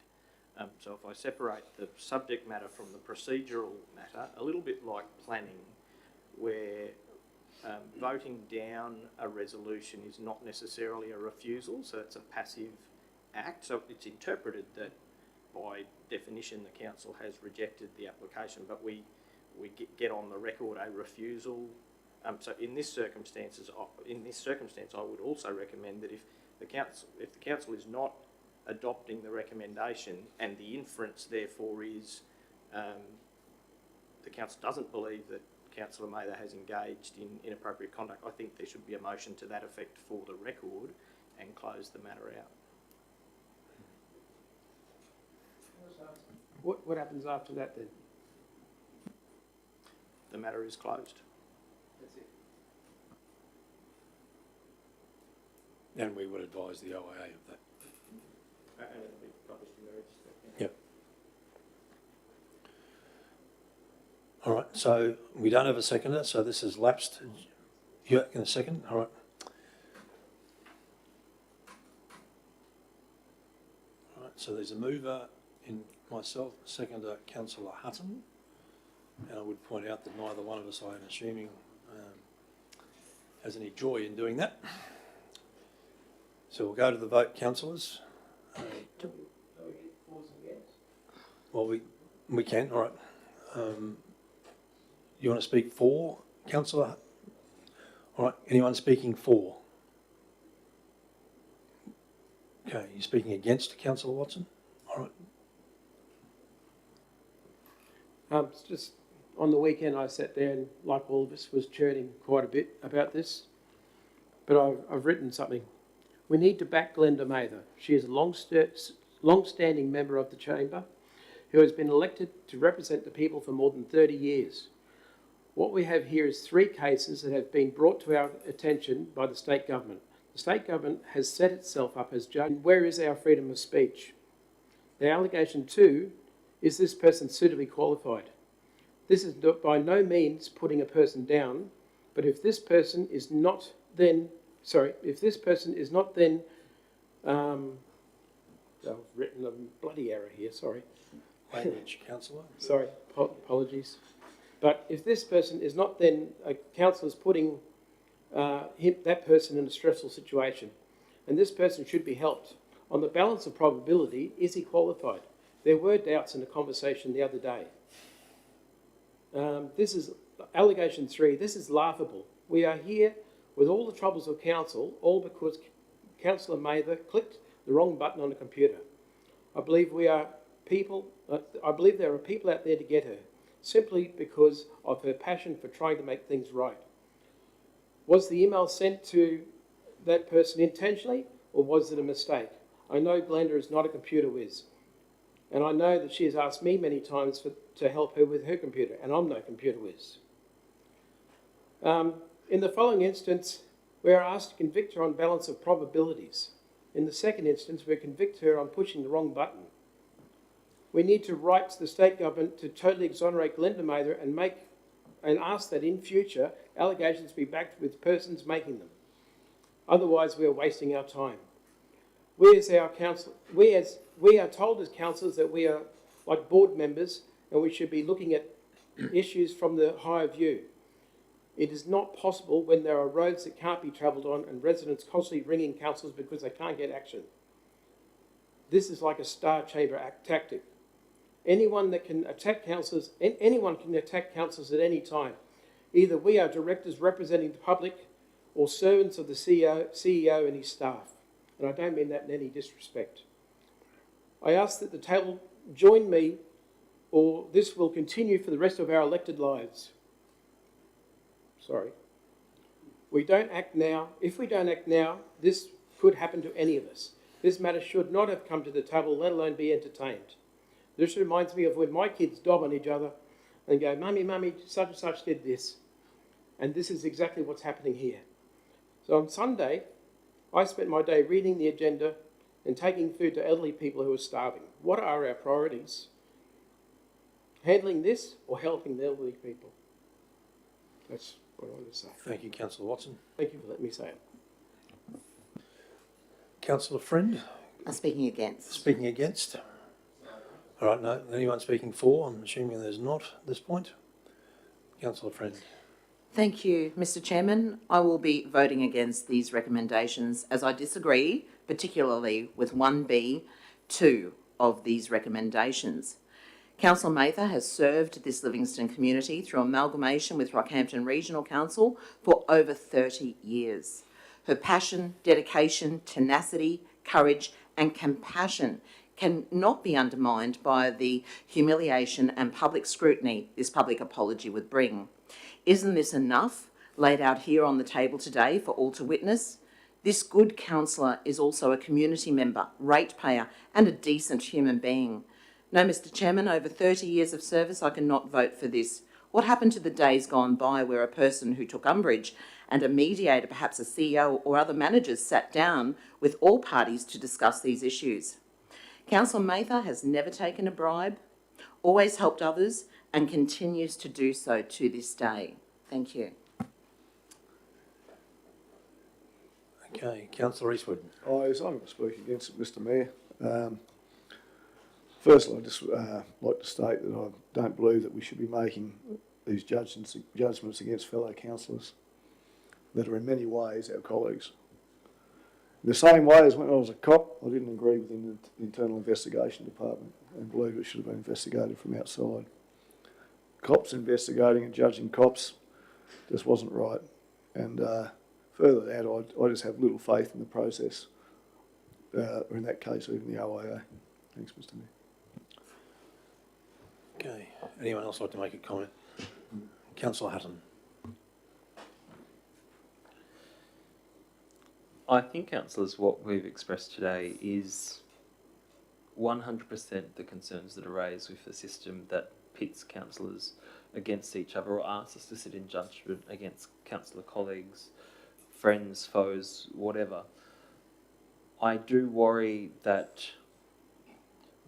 So if I separate the subject matter from the procedural matter, a little bit like planning, where voting down a resolution is not necessarily a refusal, so it's a passive act. So it's interpreted that by definition the council has rejected the application, but we get on the record a refusal. So in this circumstance, I would also recommend that if the council is not adopting the recommendation and the inference therefore is the council doesn't believe that Councillor Mather has engaged in inappropriate conduct, I think there should be a motion to that effect for the record and close the matter out. What happens after that then? The matter is closed. That's it. And we would advise the OIA of that. And it'll be published in the register. Yep. All right, so we don't have a seconder, so this has lapsed. You're going to second? All right. All right, so there's a mover in myself, seconder Councillor Hutton, and I would point out that neither one of us, I am assuming, has any joy in doing that. So we'll go to the vote, councillors. Well, we can, all right. You want to speak for, councillor? All right, anyone speaking for? Okay, you're speaking against, councillor Watson? All right. It's just on the weekend I sat there and, like all of us, was churning quite a bit about this. But I've written something. We need to back Glenda Mather. She is a long-standing member of the chamber who has been elected to represent the people for more than 30 years. What we have here is 3 cases that have been brought to our attention by the state government. The state government has set itself up as judge. Where is our freedom of speech? The allegation 2, is this person suitably qualified? This is by no means putting a person down, but if this person is not then, I've written a bloody error here, sorry. Language, councillor. Sorry, apologies. But if this person is not then, a councillor's putting that person in a stressful situation, and this person should be helped. On the balance of probability, is he qualified? There were doubts in the conversation the other day. This is allegation 3. This is laughable. We are here with all the troubles of council, all because Councillor Mather clicked the wrong button on a computer. I believe there are people out there to get her, simply because of her passion for trying to make things right. Was the email sent to that person intentionally, or was it a mistake? I know Glenda is not a computer whiz, and I know that she has asked me many times to help her with her computer, and I'm no computer whiz. In the following instance, we are asked to convict her on balance of probabilities. In the second instance, we convict her on pushing the wrong button. We need to write to the state government to totally exonerate Glenda Mather and ask that in future allegations be backed with persons making them. Otherwise, we are wasting our time. We are told as councillors that we are like board members and we should be looking at issues from the higher view. It is not possible when there are roads that can't be travelled on and residents constantly ringing councillors because they can't get action. This is like a star chamber tactic. Anyone can attack councillors at any time. Either we are directors representing the public or servants of the CEO and his staff. And I don't mean that in any disrespect. I ask that the table join me, or this will continue for the rest of our elected lives. Sorry. We don't act now. If we don't act now, this could happen to any of us. This matter should not have come to the table, let alone be entertained. This reminds me of when my kids dob on each other and go, "Mummy, mummy, such and such did this." And this is exactly what's happening here. So on Sunday, I spent my day reading the agenda and taking food to elderly people who are starving. What are our priorities? Handling this or helping the elderly people? That's what I want to say. Thank you, Councillor Watson. Thank you for letting me say it. Councillor Friend, Speaking against. speaking against. All right, no, anyone speaking for? I'm assuming there's not at this point. Councillor Friend. Thank you, Mr. Chairman. I will be voting against these recommendations as I disagree, particularly with 1B2 of these recommendations. Councillor Mather has served this Livingstone community through amalgamation with Rockhampton Regional Council for over 30 years. Her passion, dedication, tenacity, courage and compassion cannot be undermined by the humiliation and public scrutiny this public apology would bring. Isn't this enough laid out here on the table today for all to witness? This good councillor is also a community member, ratepayer and a decent human being. No, Mr. Chairman, over 30 years of service, I cannot vote for this. What happened to the days gone by where a person who took umbrage and a mediator, perhaps a CEO or other managers, sat down with all parties to discuss these issues? Councillor Mather has never taken a bribe, always helped others and continues to do so to this day. Thank you. Okay, Councillor Eastwood. I'm going to speak against it, Mr Mayor. Firstly, I'd just like to state that I don't believe that we should be making these judgments against fellow councillors that are in many ways our colleagues. In the same way as when I was a cop, I didn't agree with the Internal Investigation Department and believed it should have been investigated from outside. Cops investigating and judging cops just wasn't right. And further to that, I just have little faith in the process, or in that case, even the OIA. Thanks, Mr Mayor. Okay, anyone else like to make a comment? Councillor Hutton. I think, councillors, what we've expressed today is 100% the concerns that are raised with the system that pits councillors against each other or asks us to sit in judgment against councillor colleagues, friends, foes, whatever. I do worry that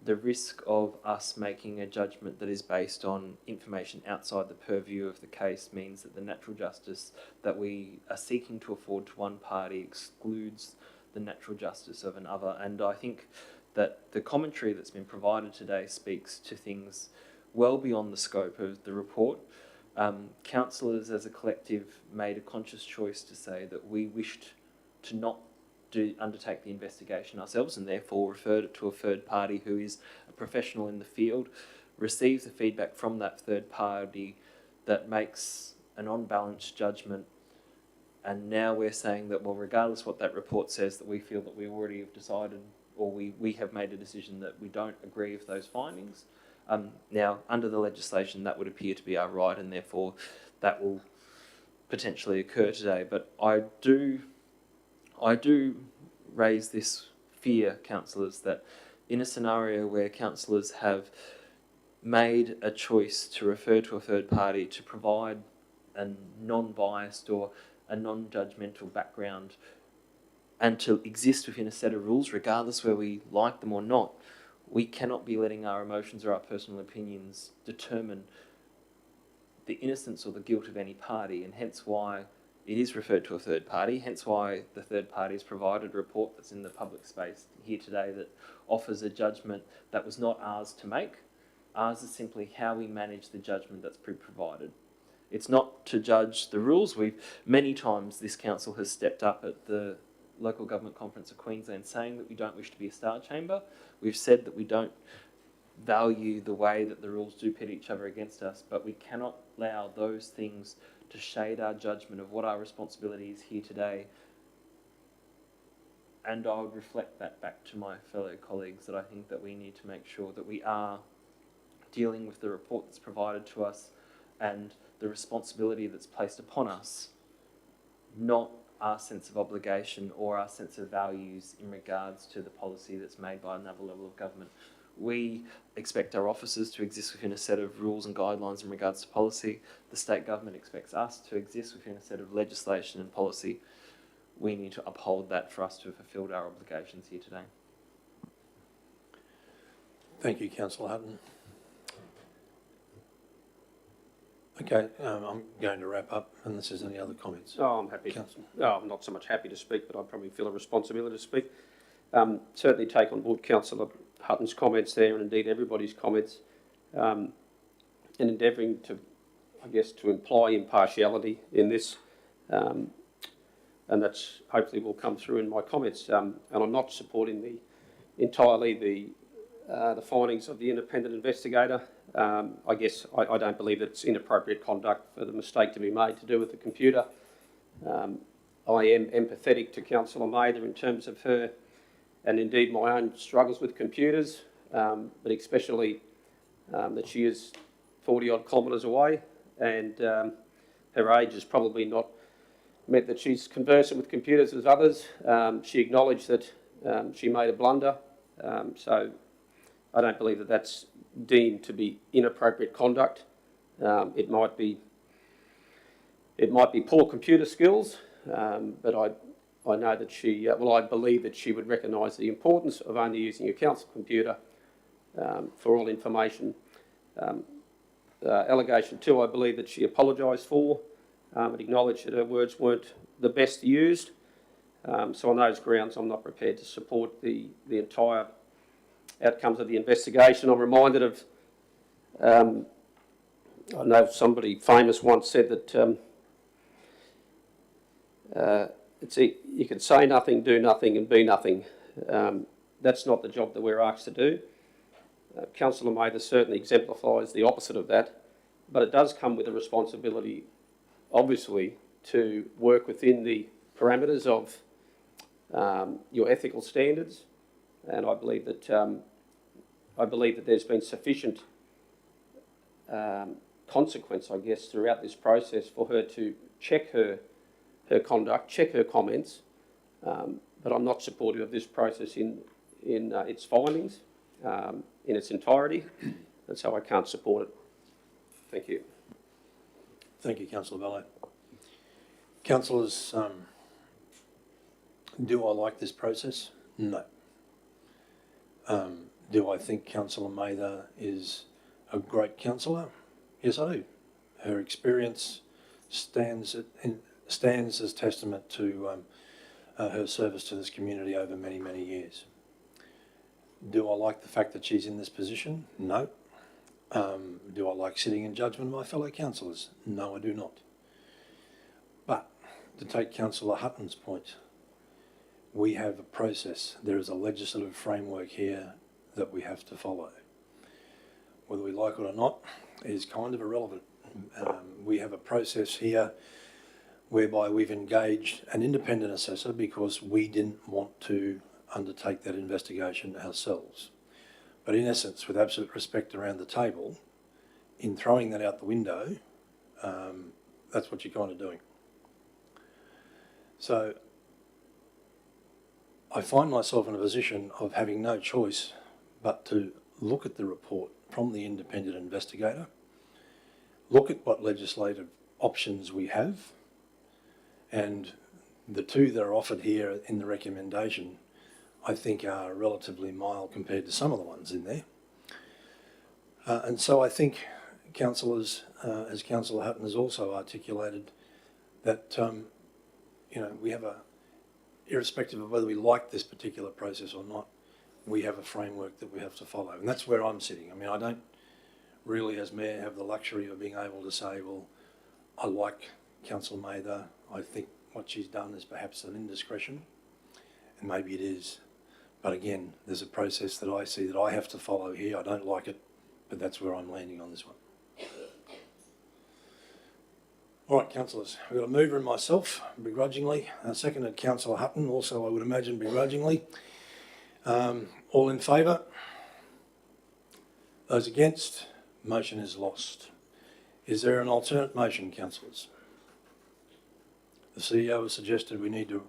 the risk of us making a judgment that is based on information outside the purview of the case means that the natural justice that we are seeking to afford to one party excludes the natural justice of another. And I think that the commentary that's been provided today speaks to things well beyond the scope of the report. Councillors as a collective made a conscious choice to say that we wished to not undertake the investigation ourselves and therefore referred it to a third party who is a professional in the field, receives the feedback from that third party that makes an on-balance judgment. And now we're saying that, well, regardless what that report says, that we feel that we already have decided, or we have made a decision that we don't agree with those findings. Now, under the legislation, that would appear to be our right, and therefore that will potentially occur today. But I do raise this fear, councillors, that in a scenario where councillors have made a choice to refer to a third party to provide a non-biased or a non-judgmental background and to exist within a set of rules, regardless whether we like them or not, we cannot be letting our emotions or our personal opinions determine the innocence or the guilt of any party, and hence why it is referred to a third party, hence why the third party has provided a report that's in the public space here today that offers a judgment that was not ours to make. Ours is simply how we manage the judgment that's provided. It's not to judge the rules. Many times this council has stepped up at the Local Government Conference of Queensland saying that we don't wish to be a star chamber. We've said that we don't value the way that the rules do pit each other against us, but we cannot allow those things to shade our judgment of what our responsibility is here today. And I would reflect that back to my fellow colleagues, that I think that we need to make sure that we are dealing with the report that's provided to us and the responsibility that's placed upon us, not our sense of obligation or our sense of values in regards to the policy that's made by another level of government. We expect our officers to exist within a set of rules and guidelines in regards to policy. The state government expects us to exist within a set of legislation and policy. We need to uphold that for us to have fulfilled our obligations here today. Thank you, Councillor Hutton. Okay, I'm going to wrap up unless there's any other comments. Oh, I'm happy. Councillor. Oh, I'm not so much happy to speak, but I probably feel a responsibility to speak. Certainly take on board Councillor Hutton's comments there, and indeed everybody's comments, and endeavouring to, I guess, to imply impartiality in this, and that's hopefully will come through in my comments. And I'm not supporting entirely the findings of the independent investigator. I guess I don't believe that it's inappropriate conduct for the mistake to be made to do with the computer. I am empathetic to Councillor Mather in terms of her and indeed my own struggles with computers, but especially that she is 40 odd kilometres away, and her age has probably not meant that she's conversant with computers as others. She acknowledged that she made a blunder, so I don't believe that that's deemed to be inappropriate conduct. It might be poor computer skills, but I know that she, I believe that she would recognise the importance of only using a council computer for all information. Allegation 2, I believe that she apologised for and acknowledged that her words weren't the best used. So on those grounds, I'm not prepared to support the entire outcomes of the investigation. I'm reminded of, I know somebody famous once said that you can say nothing, do nothing and be nothing. That's not the job that we're asked to do. Councillor Mather certainly exemplifies the opposite of that, but it does come with a responsibility, obviously, to work within the parameters of your ethical standards, and I believe that there's been sufficient consequence, I guess, throughout this process for her to check her conduct, check her comments, but I'm not supportive of this process in its findings, in its entirety, and so I can't support it. Thank you. Thank you, Councillor Bello. Councillors, do I like this process? No. Do I think Councillor Mather is a great councillor? Yes, I do. Her experience stands as testament to her service to this community over many, many years. Do I like the fact that she's in this position? No. Do I like sitting in judgment of my fellow councillors? No, I do not. But to take Councillor Hutton's point, we have a process. There is a legislative framework here that we have to follow. Whether we like it or not is kind of irrelevant. We have a process here whereby we've engaged an independent assessor because we didn't want to undertake that investigation ourselves. But in essence, with absolute respect around the table, in throwing that out the window, that's what you're kind of doing. So I find myself in a position of having no choice but to look at the report from the independent investigator, look at what legislative options we have, and the two that are offered here in the recommendation I think are relatively mild compared to some of the ones in there. And so I think councillors, as Councillor Hutton has also articulated, that we have irrespective of whether we like this particular process or not, we have a framework that we have to follow. And that's where I'm sitting. I mean, I don't really, as Mayor, have the luxury of being able to say, well, I like Councillor Mather. I think what she's done is perhaps an indiscretion, and maybe it is. But again, there's a process that I see that I have to follow here. I don't like it, but that's where I'm landing on this one. All right, councillors, we've got a mover and myself, begrudgingly. Seconded Councillor Hutton, also I would imagine begrudgingly. All in favour? Those against? Motion is lost. Is there an alternate motion, councillors? The CEO has suggested we need to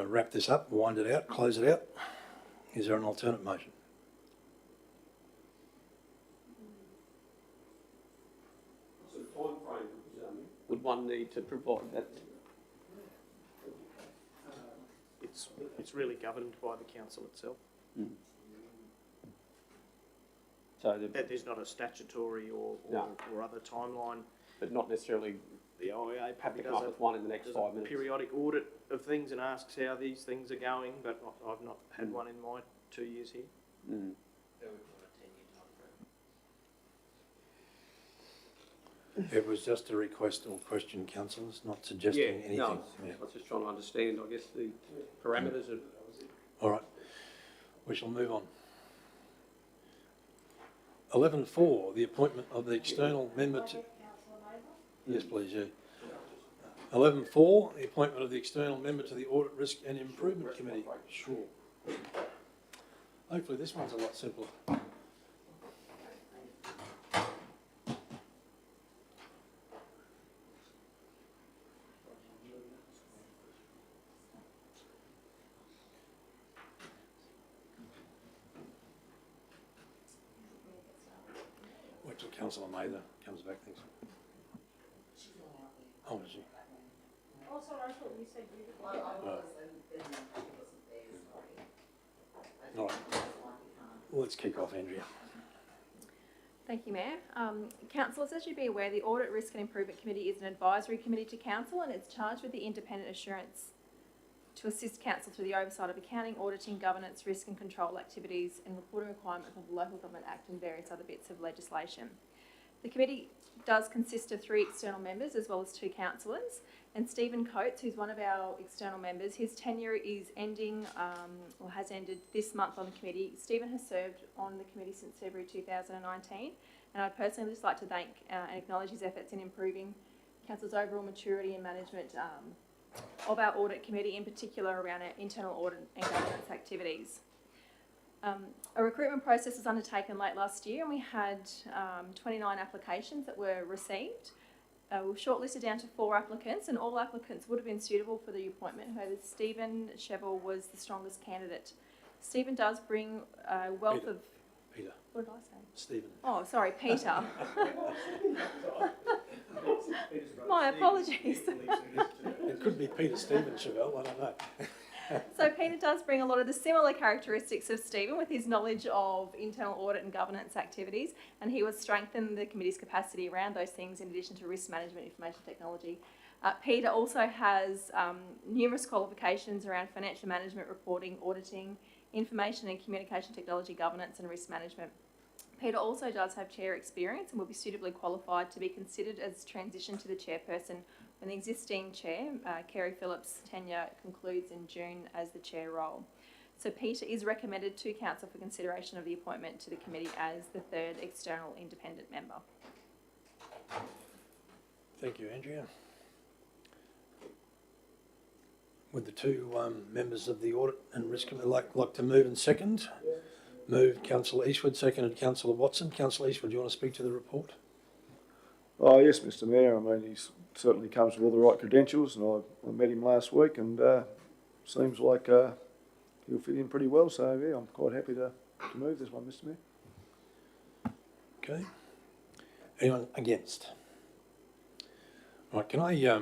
wrap this up, wind it out, close it out. Is there an alternate motion? Would one need to provide that? It's really governed by the council itself. Mm. So There's not a statutory or other timeline. but not necessarily The OIA probably come up with one in the next 5 minutes. periodic audit of things and asks how these things are going, but I've not had one in my 2 years here. Mm. It was just a request or question, councillors, not suggesting anything. No, I was just trying to understand, I guess, the parameters of... All right, we shall move on. 11.4, the appointment of the external member to... Yes, please, yeah. 11.4, the appointment of the external member to the Audit, Risk and Improvement Committee. Sure. Hopefully this one's a lot simpler. Wait till Councillor Mather comes back, thanks. Oh, is she? Oh, sorry, I thought you said you did. All right. Well, let's kick off, Andrea. Thank you, Mayor. Councillors, as you'd be aware, the Audit, Risk and Improvement Committee is an advisory committee to Council, and it's charged with the independent assurance to assist Council through the oversight of accounting, auditing, governance, risk and control activities and reporting requirements of the Local Government Act and various other bits of legislation. The committee does consist of 3 external members as well as 2 councillors, and Stephen Coates, who's one of our external members, his tenure is ending or has ended this month on the committee. Stephen has served on the committee since February 2019, and I'd personally just like to thank and acknowledge his efforts in improving Council's overall maturity and management of our audit committee, in particular around our internal audit and governance activities. A recruitment process was undertaken late last year, and we had 29 applications that were received. We were shortlisted down to 4 applicants, and all applicants would have been suitable for the appointment. However, Stephen Cheval was the strongest candidate. Stephen does bring a wealth of... Peter. What did I say? Stephen. Oh, sorry, Peter. My apologies. It could be Peter Stephen, Chevelle, I don't know. So Peter does bring a lot of the similar characteristics of Stephen with his knowledge of internal audit and governance activities, and he will strengthen the committee's capacity around those things in addition to risk management, information technology. Peter also has numerous qualifications around financial management, reporting, auditing, information and communication technology governance and risk management. Peter also does have chair experience and will be suitably qualified to be considered as transition to the chairperson when the existing chair, Kerry Phillips' tenure concludes in June as the chair role. So Peter is recommended to council for consideration of the appointment to the committee as the third external independent member. Thank you, Andrea. Would the two members of the Audit and Risk Committee like to move and second? Moved Councillor Eastwood, seconded Councillor Watson. Councillor Eastwood, do you want to speak to the report? Oh, yes, Mr Mayor. I mean, he certainly comes with all the right credentials, and I met him last week, and seems like he'll fit in pretty well. So, yeah, I'm quite happy to move this one, Mr Mayor. Okay. Anyone against? Right, can I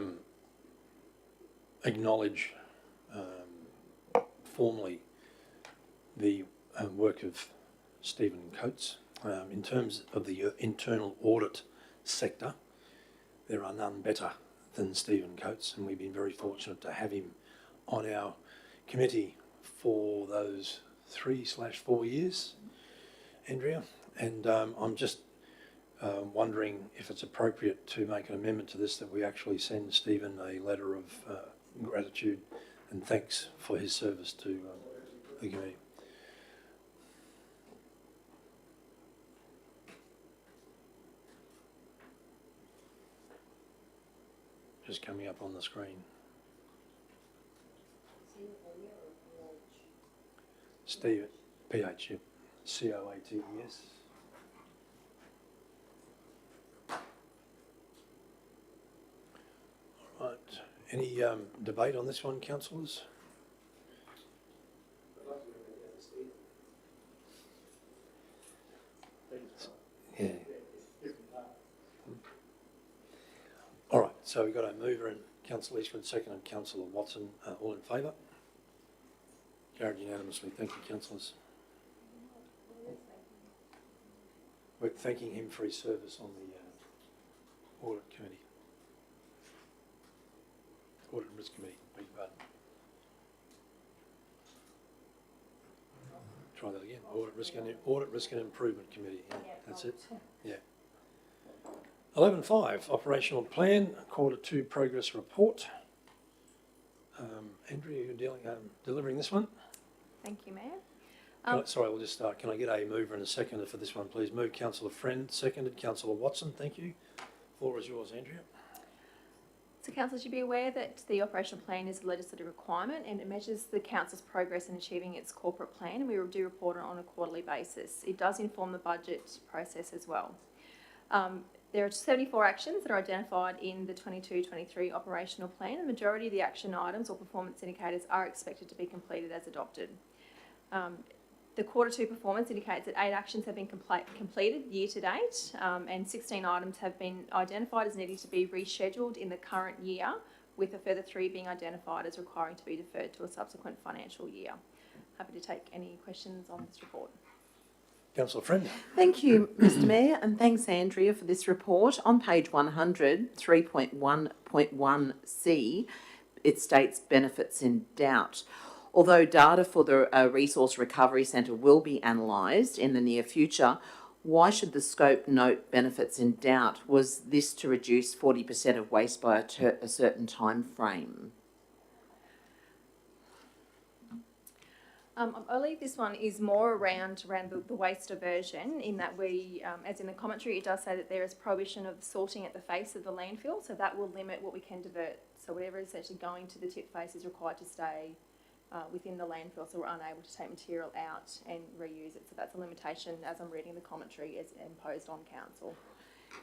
acknowledge formally the work of Stephen Coates in terms of the internal audit sector. There are none better than Stephen Coates, and we've been very fortunate to have him on our committee for those 3/4 years, Andrea. And I'm just wondering if it's appropriate to make an amendment to this, that we actually send Stephen a letter of gratitude and thanks for his service to the committee. Just coming up on the screen. Steve, PH, yep. COATES. All right. Any debate on this one, councillors? Yeah. All right, so we've got a mover and Councillor Eastwood, second, and Councillor Watson, all in favour? Carried unanimously. Thank you, councillors. We're thanking him for his service on the Audit Committee. Audit and Risk Committee, beg your pardon. Try that again. Audit, Risk and Improvement Committee. Yeah, that's it. Yeah. 11.5, Operational Plan, Q2 Progress Report. Andrea, you're delivering this one? Thank you, Mayor. Sorry, we'll just start. Can I get a mover and a seconder for this one, please? Move Councillor Friend, seconded Councillor Watson. Thank you. Floor is yours, Andrea. So council should be aware that the operational plan is a legislative requirement and it measures the council's progress in achieving its corporate plan, and we do report on a quarterly basis. It does inform the budget process as well. There are 74 actions that are identified in the 22-23 operational plan. The majority of the action items or performance indicators are expected to be completed as adopted. The Q2 performance indicates that 8 actions have been completed year to date, and 16 items have been identified as needing to be rescheduled in the current year, with a further 3 being identified as requiring to be deferred to a subsequent financial year. Happy to take any questions on this report. Councillor Friend. Thank you, Mr Mayor, and thanks, Andrea, for this report. On page 100, 3.1.1c, it states benefits in doubt. Although data for the Resource Recovery Centre will be analysed in the near future, why should the scope note benefits in doubt? Was this to reduce 40% of waste by a certain time frame? I believe this one is more around the waste diversion, in that we, as in the commentary, it does say that there is prohibition of sorting at the face of the landfill, so that will limit what we can divert. So whatever is actually going to the tip face is required to stay within the landfill, so we're unable to take material out and reuse it. So that's a limitation, as I'm reading the commentary, is imposed on council.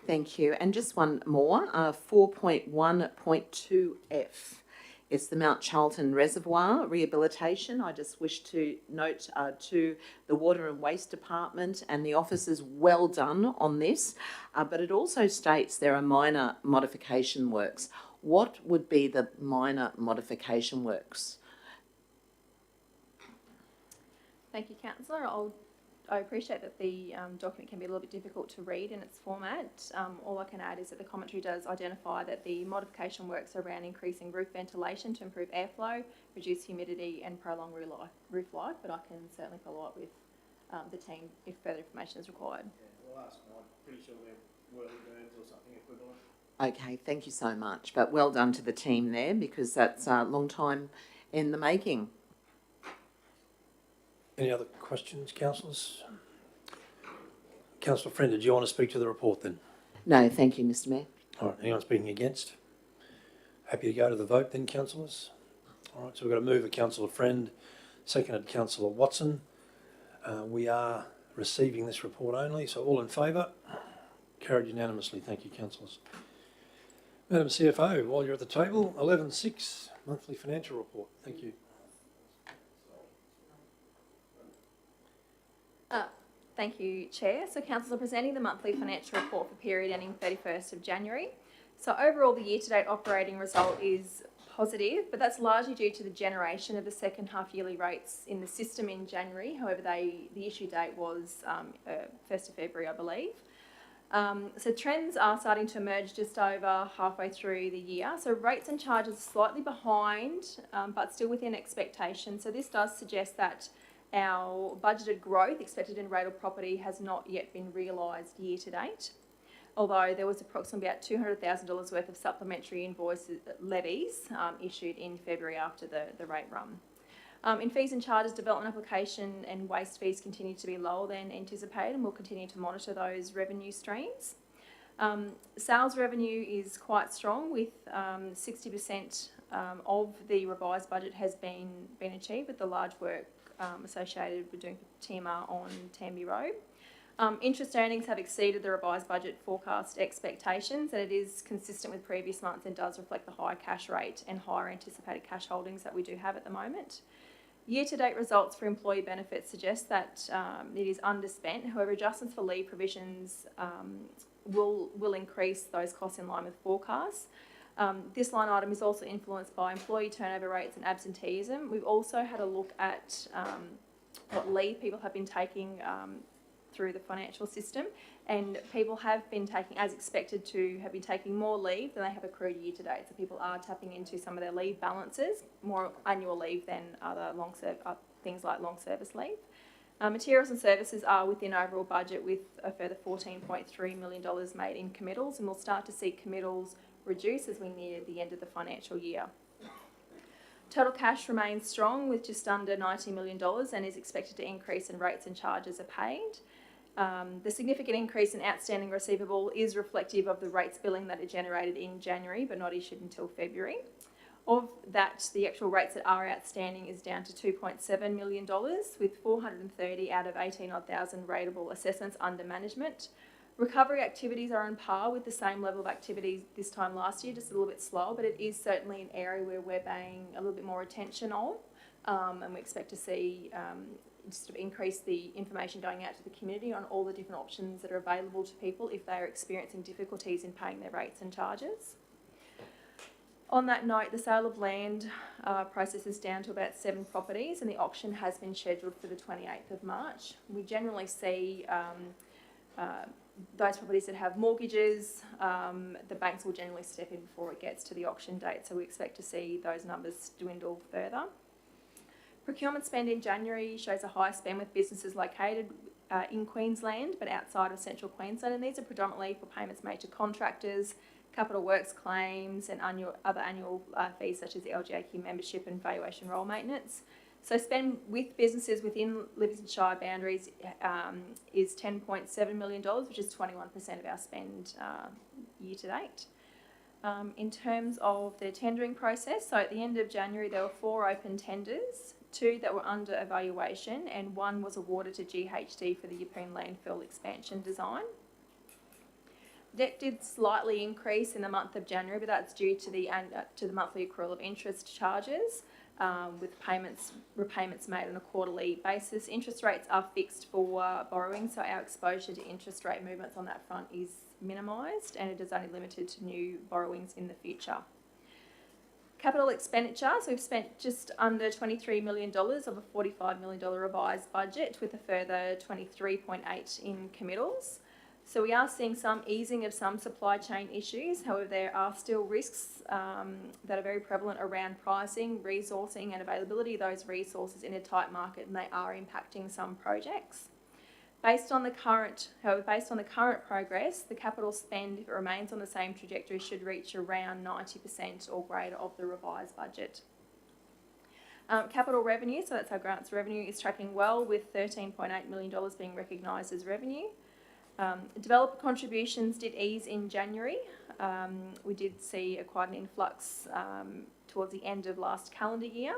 Thank you. And just one more, 4.1.2f. It's the Mount Charlton Reservoir rehabilitation. I just wish to note to the Water and Waste Department and the officers, well done on this. But it also states there are minor modification works. What would be the minor modification works? Thank you, Councillor. I appreciate that the document can be a little bit difficult to read in its format. All I can add is that the commentary does identify that the modification works around increasing roof ventilation to improve airflow, reduce humidity and prolong roof life, but I can certainly follow up with the team if further information is required. Yeah, well, I'm pretty sure they're whirly burns or something equivalent. Okay, thank you so much. But well done to the team there, because that's a long time in the making. Any other questions, councillors? Councillor Friend, did you want to speak to the report then? No, thank you, Mr. Mayor. All right, anyone speaking against? Happy to go to the vote then, councillors? All right, so we've got a move of Councillor Friend, seconded Councillor Watson. We are receiving this report only, so all in favour? Carried unanimously. Thank you, councillors. Madam CFO, while you're at the table, 11.6, monthly financial report. Thank you. Thank you, Chair. So councillors are presenting the monthly financial report for period ending 31st of January. So overall, the year-to-date operating result is positive, but that's largely due to the generation of the second half yearly rates in the system in January. However, the issue date was 1st of February, I believe. So trends are starting to emerge just over halfway through the year. So rates and charges are slightly behind, but still within expectation. So this does suggest that our budgeted growth expected in rateable property has not yet been realised year to date, although there was approximately about $200,000 worth of supplementary invoices levies issued in February after the rate run. In fees and charges, development application and waste fees continue to be lower than anticipated, and we'll continue to monitor those revenue streams. Sales revenue is quite strong, with 60% of the revised budget has been achieved, with the large work associated with doing TMR on Tamby Road. Interest earnings have exceeded the revised budget forecast expectations, and it is consistent with previous months and does reflect the higher cash rate and higher anticipated cash holdings that we do have at the moment. Year-to-date results for employee benefits suggest that it is underspent. However, adjustments for leave provisions will increase those costs in line with forecasts. This line item is also influenced by employee turnover rates and absenteeism. We've also had a look at what leave people have been taking through the financial system, and people have been taking, as expected, to have been taking more leave than they have accrued year to date. So people are tapping into some of their leave balances, more annual leave than other things like long service leave. Materials and services are within overall budget, with a further $14.3 million made in committals, and we'll start to see committals reduce as we near the end of the financial year. Total cash remains strong with just under $90 million and is expected to increase and rates and charges are paid. The significant increase in outstanding receivable is reflective of the rates billing that are generated in January but not issued until February. Of that, the actual rates that are outstanding is down to $2.7 million, with 430 out of 18,000 rateable assessments under management. Recovery activities are on par with the same level of activity this time last year, just a little bit slower, but it is certainly an area where we're paying a little bit more attention on, and we expect to see just to increase the information going out to the community on all the different options that are available to people if they are experiencing difficulties in paying their rates and charges. On that note, the sale of land process is down to about 7 properties, and the auction has been scheduled for the 28th of March. We generally see those properties that have mortgages, the banks will generally step in before it gets to the auction date, so we expect to see those numbers dwindle further. Procurement spend in January shows a high spend with businesses located in Queensland but outside of central Queensland, and these are predominantly for payments made to contractors, capital works claims and other annual fees such as the LGAQ membership and valuation roll maintenance. So spend with businesses within Livingstone Shire boundaries is $10.7 million, which is 21% of our spend year to date. In terms of the tendering process, so at the end of January there were 4 open tenders, 2 that were under evaluation and 1 was awarded to GHD for the Yeppoon landfill expansion design. Debt did slightly increase in the month of January, but that's due to the monthly accrual of interest charges, with repayments made on a quarterly basis. Interest rates are fixed for borrowing, so our exposure to interest rate movements on that front is minimised, and it is only limited to new borrowings in the future. Capital expenditure, so we've spent just under $23 million of a $45 million revised budget, with a further 23.8 in committals. So we are seeing some easing of some supply chain issues. However, there are still risks that are very prevalent around pricing, resourcing and availability of those resources in a tight market, and they are impacting some projects. Based on the current progress, the capital spend, if it remains on the same trajectory, should reach around 90% or greater of the revised budget. Capital revenue, so that's our grants revenue, is tracking well, with $13.8 million being recognised as revenue. Developer contributions did ease in January. We did see quite an influx towards the end of last calendar year.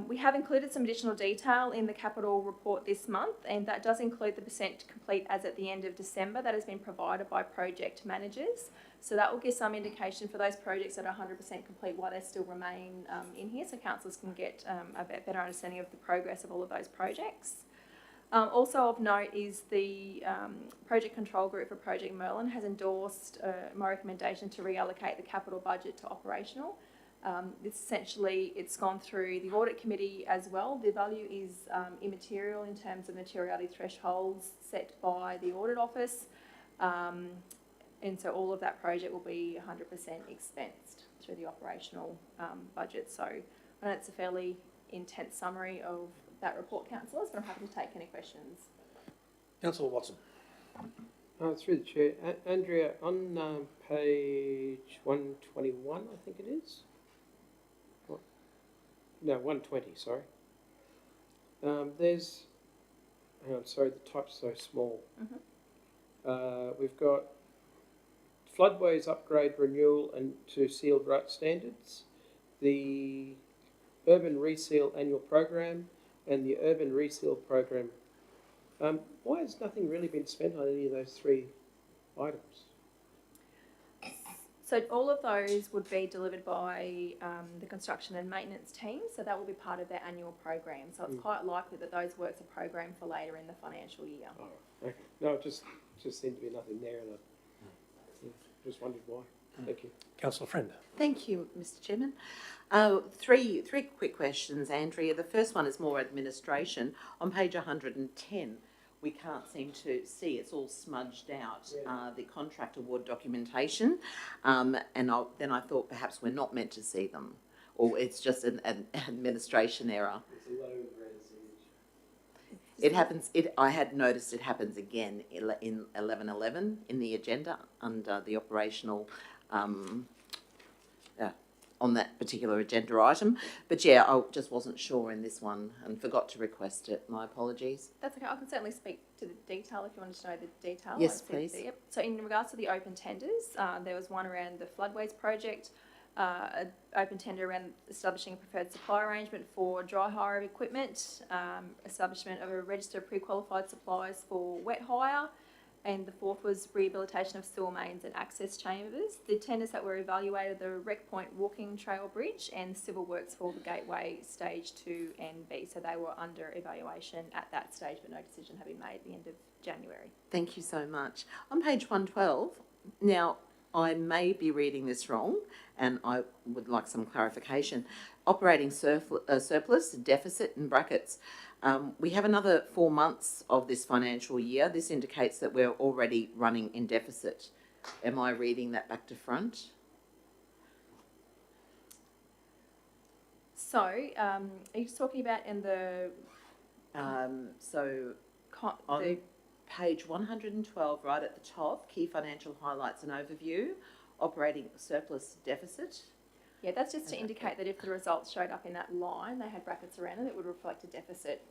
We have included some additional detail in the capital report this month, and that does include the percent complete as at the end of December that has been provided by project managers. So that will give some indication for those projects that are 100% complete why they still remain in here, so councillors can get a better understanding of the progress of all of those projects. Also of note is the project control group for Project Merlin has endorsed my recommendation to reallocate the capital budget to operational. It's gone through the audit committee as well. The value is immaterial in terms of materiality thresholds set by the audit office, and so all of that project will be 100% expensed through the operational budget. So I know it's a fairly intense summary of that report, councillors, but I'm happy to take any questions. Councillor Watson. Through the chair, Andrea, on page 121, I think it is. No, 120, sorry. There's, I'm sorry, the type's so small. We've got floodways upgrade renewal and to sealed rut standards, the urban reseal annual program, and the urban reseal program. Why has nothing really been spent on any of those three items? So all of those would be delivered by the construction and maintenance team, so that will be part of their annual program. So it's quite likely that those works are programmed for later in the financial year. Oh, okay. No, it just seemed to be nothing there, and I just wondered why. Thank you. Councillor Friend. Thank you, Mr. Chairman. Three quick questions, Andrea. The first one is more administration. On page 110, we can't seem to see, it's all smudged out, the contract award documentation, and then I thought perhaps we're not meant to see them, or it's just an administration error. It's a low res. It happens. I had noticed it happens again in 11.11 in the agenda under the operational. On that particular agenda item, but yeah, I just wasn't sure in this one and forgot to request it. My apologies. That's okay. I can certainly speak to the detail if you wanted to know the detail. Yes, please. Yep. So in regards to the open tenders, there was one around the floodways project, an open tender around establishing a preferred supply arrangement for dry hire of equipment, establishment of a register of pre-qualified suppliers for wet hire, and the fourth was rehabilitation of sewer mains and access chambers. The tenders that were evaluated, the Rec Point Walking Trail Bridge and civil works for the Gateway Stage 2 and B. So they were under evaluation at that stage, but no decision had been made at the end of January. Thank you so much. On page 112, now I may be reading this wrong and I would like some clarification. Operating surplus, deficit in brackets. We have another 4 months of this financial year. This indicates that we're already running in deficit. Am I reading that back to front? So, are you talking about in the... On page 112, right at the top, key financial highlights and overview, operating surplus deficit. Yeah, that's just to indicate that if the results showed up in that line, they had brackets around it, it would reflect a deficit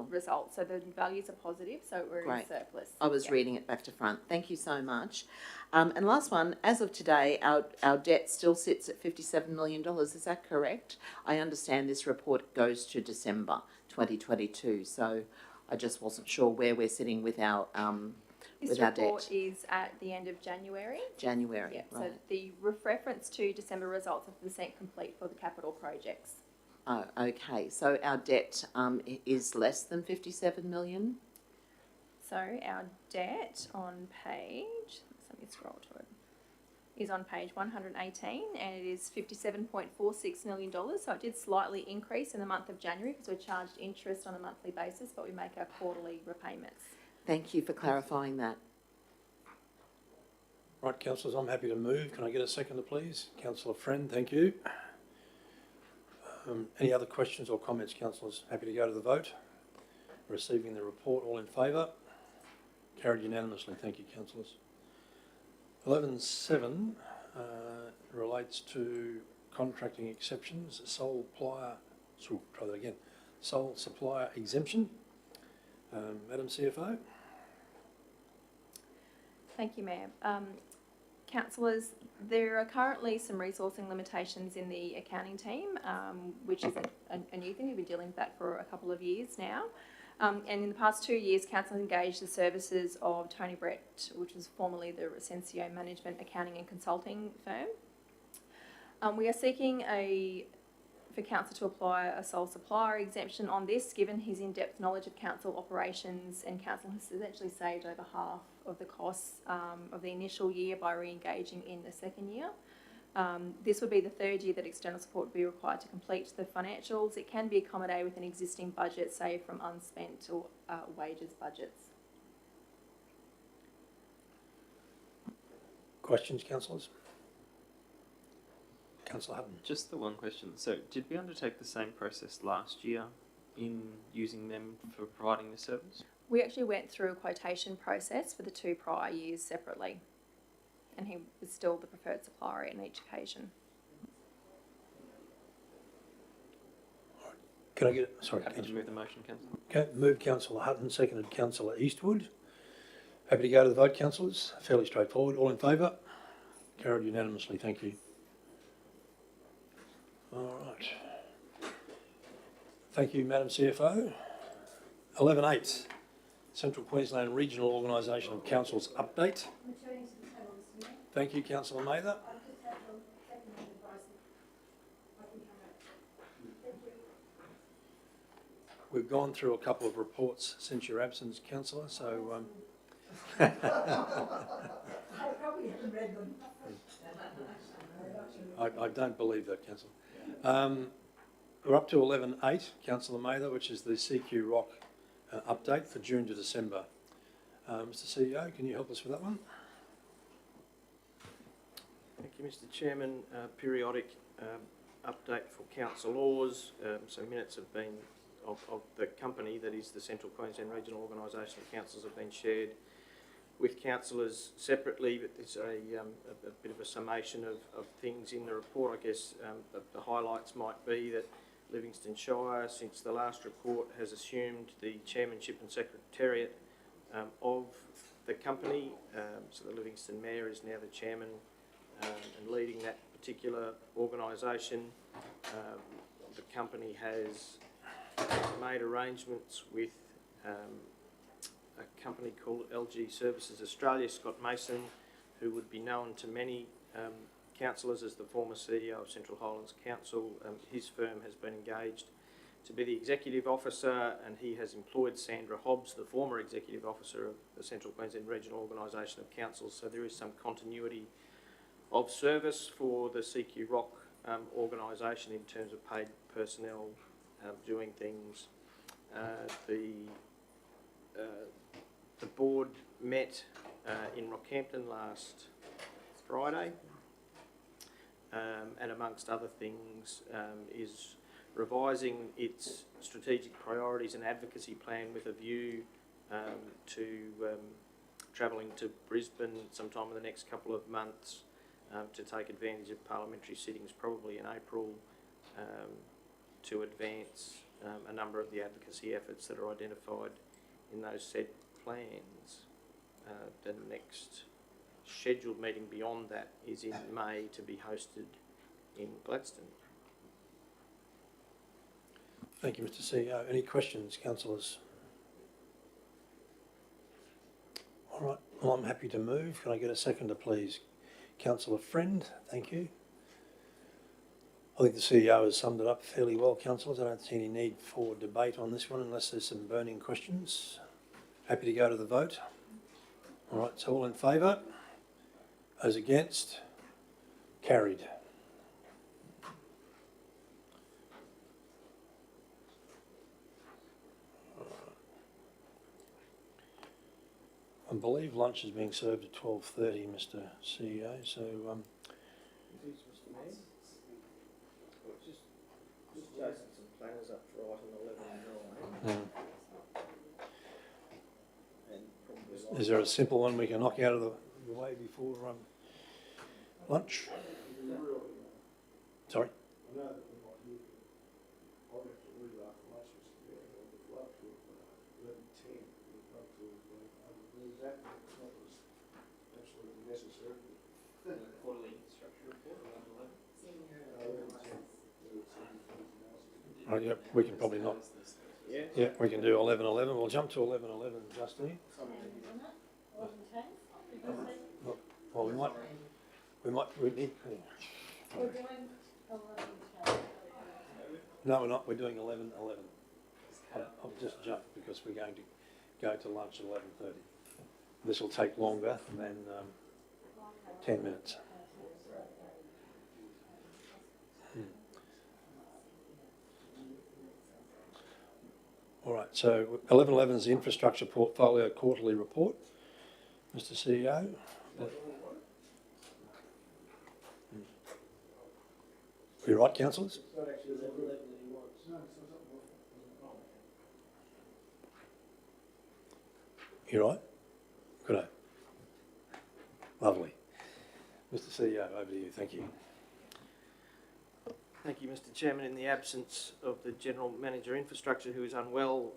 result. So the values are positive, so we're in surplus. I was reading it back to front. Thank you so much. And last one, as of today, our debt still sits at $57 million. Is that correct? I understand this report goes to December 2022, so I just wasn't sure where we're sitting with our This with our report debt? is at the end of January. January, Yeah, so right. the reference to December results are percent complete for the capital projects. Oh, okay. So our debt is less than 57 million? So our debt on page, let me scroll to it, is on page 118 and it is $57.46 million. So it did slightly increase in the month of January because we're charged interest on a monthly basis, but we make our quarterly repayments. Thank you for clarifying that. Right, councillors, I'm happy to move. Can I get a seconder, please? Councillor Friend, thank you. Any other questions or comments, councillors? Happy to go to the vote. Receiving the report, all in favour? Carried unanimously. Thank you, councillors. 11.7 relates to contracting exceptions, sole supplier exemption. Madam CFO. Thank you, Mayor. Councillors, there are currently some resourcing limitations in the accounting team, which isn't a new thing. We've been dealing with that for a couple of years now. And in the past 2 years, Council has engaged the services of Tony Brett, which was formerly the Recensio Management Accounting and Consulting firm. We are seeking for Council to apply a sole supplier exemption on this, given his in-depth knowledge of Council operations, and Council has essentially saved over half of the costs of the initial year by re-engaging in the second year. This would be the third year that external support would be required to complete the financials. It can be accommodated with an existing budget, say from unspent or wages budgets. Questions, councillors? Councillor Hutton. Just the one question. So, did we undertake the same process last year in using them for providing this service? We actually went through a quotation process for the 2 prior years separately, and he was still the preferred supplier in each occasion. Can I get, sorry, Happy to move the motion, councillor. okay, move Councillor Hutton, seconded Councillor Eastwood. Happy to go to the vote, councillors. Fairly straightforward. All in favour? Carried unanimously. Thank you. All right. Thank you, Madam CFO. 11.8, Central Queensland Regional Organisation of Councils update. Thank you, Councillor Mather. We've gone through a couple of reports since your absence, Councillor, so I probably haven't read them. I don't believe that, Councillor. We're up to 11.8, Councillor Mather, which is the CQ Rock update for June to December. Mr CEO, can you help us with that one? Thank you, Mr Chairman. Periodic update for council laws. So minutes have been of the company that is the Central Queensland Regional Organisation of Councils have been shared with councillors separately, but there's a bit of a summation of things in the report. I guess the highlights might be that Livingstone Shire, since the last report, has assumed the chairmanship and secretariat of the company. So the Livingstone Mayor is now the chairman and leading that particular organisation. The company has made arrangements with a company called LG Services Australia, Scott Mason, who would be known to many councillors as the former CEO of Central Highlands Council. His firm has been engaged to be the executive officer, and he has employed Sandra Hobbs, the former executive officer of the Central Queensland Regional Organisation of Councils. So there is some continuity of service for the CQ Rock organisation in terms of paid personnel doing things. The board met in Rockhampton last Friday, and amongst other things is revising its strategic priorities and advocacy plan with a view to travelling to Brisbane sometime in the next couple of months to take advantage of parliamentary sittings, probably in April, to advance a number of the advocacy efforts that are identified in those said plans. The next scheduled meeting beyond that is in May, to be hosted in Gladstone. Thank you, Mr CEO. Any questions, councillors? All right, Well, I'm happy to move. Can I get a seconder, please? Councillor Friend, thank you. I think the CEO has summed it up fairly well, councillors. I don't see any need for debate on this one unless there's some burning questions. Happy to go to the vote. All right, so all in favour? Those against? Carried. I believe lunch is being served at 12:30, Mr CEO, so Mr Mayor? Just chasing some planners up for item 11 and 9. And probably is there a simple one we can knock out of the way before lunch? Sorry? I know that we're not here. I'll have to leave after lunch, Mr Mayor. I'd love to have 11:10. We'd love to have moved that, but it's not as absolutely necessary. Quarterly structure report, 11. Right, yeah, we can probably not. Yeah. Yeah, we can do 11:11. We'll jump to 11:11, Justine. Well, we need. No, we're not. We're doing 11:11. I'll just jump because we're going to go to lunch at 11:30. This will take longer than 10 minutes. All right, so 11:11 is the infrastructure portfolio quarterly report. Mr CEO. You right, councillors? You right? Good day. Lovely. Mr CEO, over to you. Thank you. Thank you, Mr Chairman. In the absence of the General Manager Infrastructure, who is unwell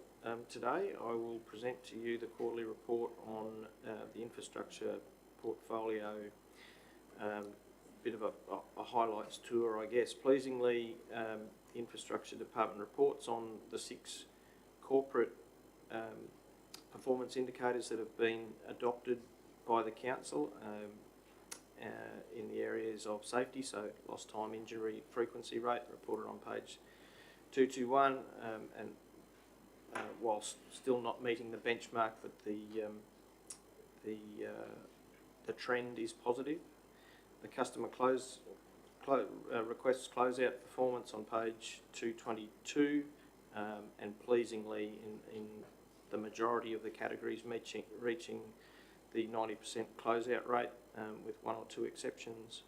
today, I will present to you the quarterly report on the infrastructure portfolio. Bit of a highlights tour, I guess. Pleasingly, Infrastructure Department reports on the 6 corporate performance indicators that have been adopted by the council in the areas of safety, so lost time injury frequency rate reported on page 221, and whilst still not meeting the benchmark, but the trend is positive. The customer requests closeout performance on page 222, and pleasingly in the majority of the categories reaching the 90% closeout rate, with 1 or 2 exceptions.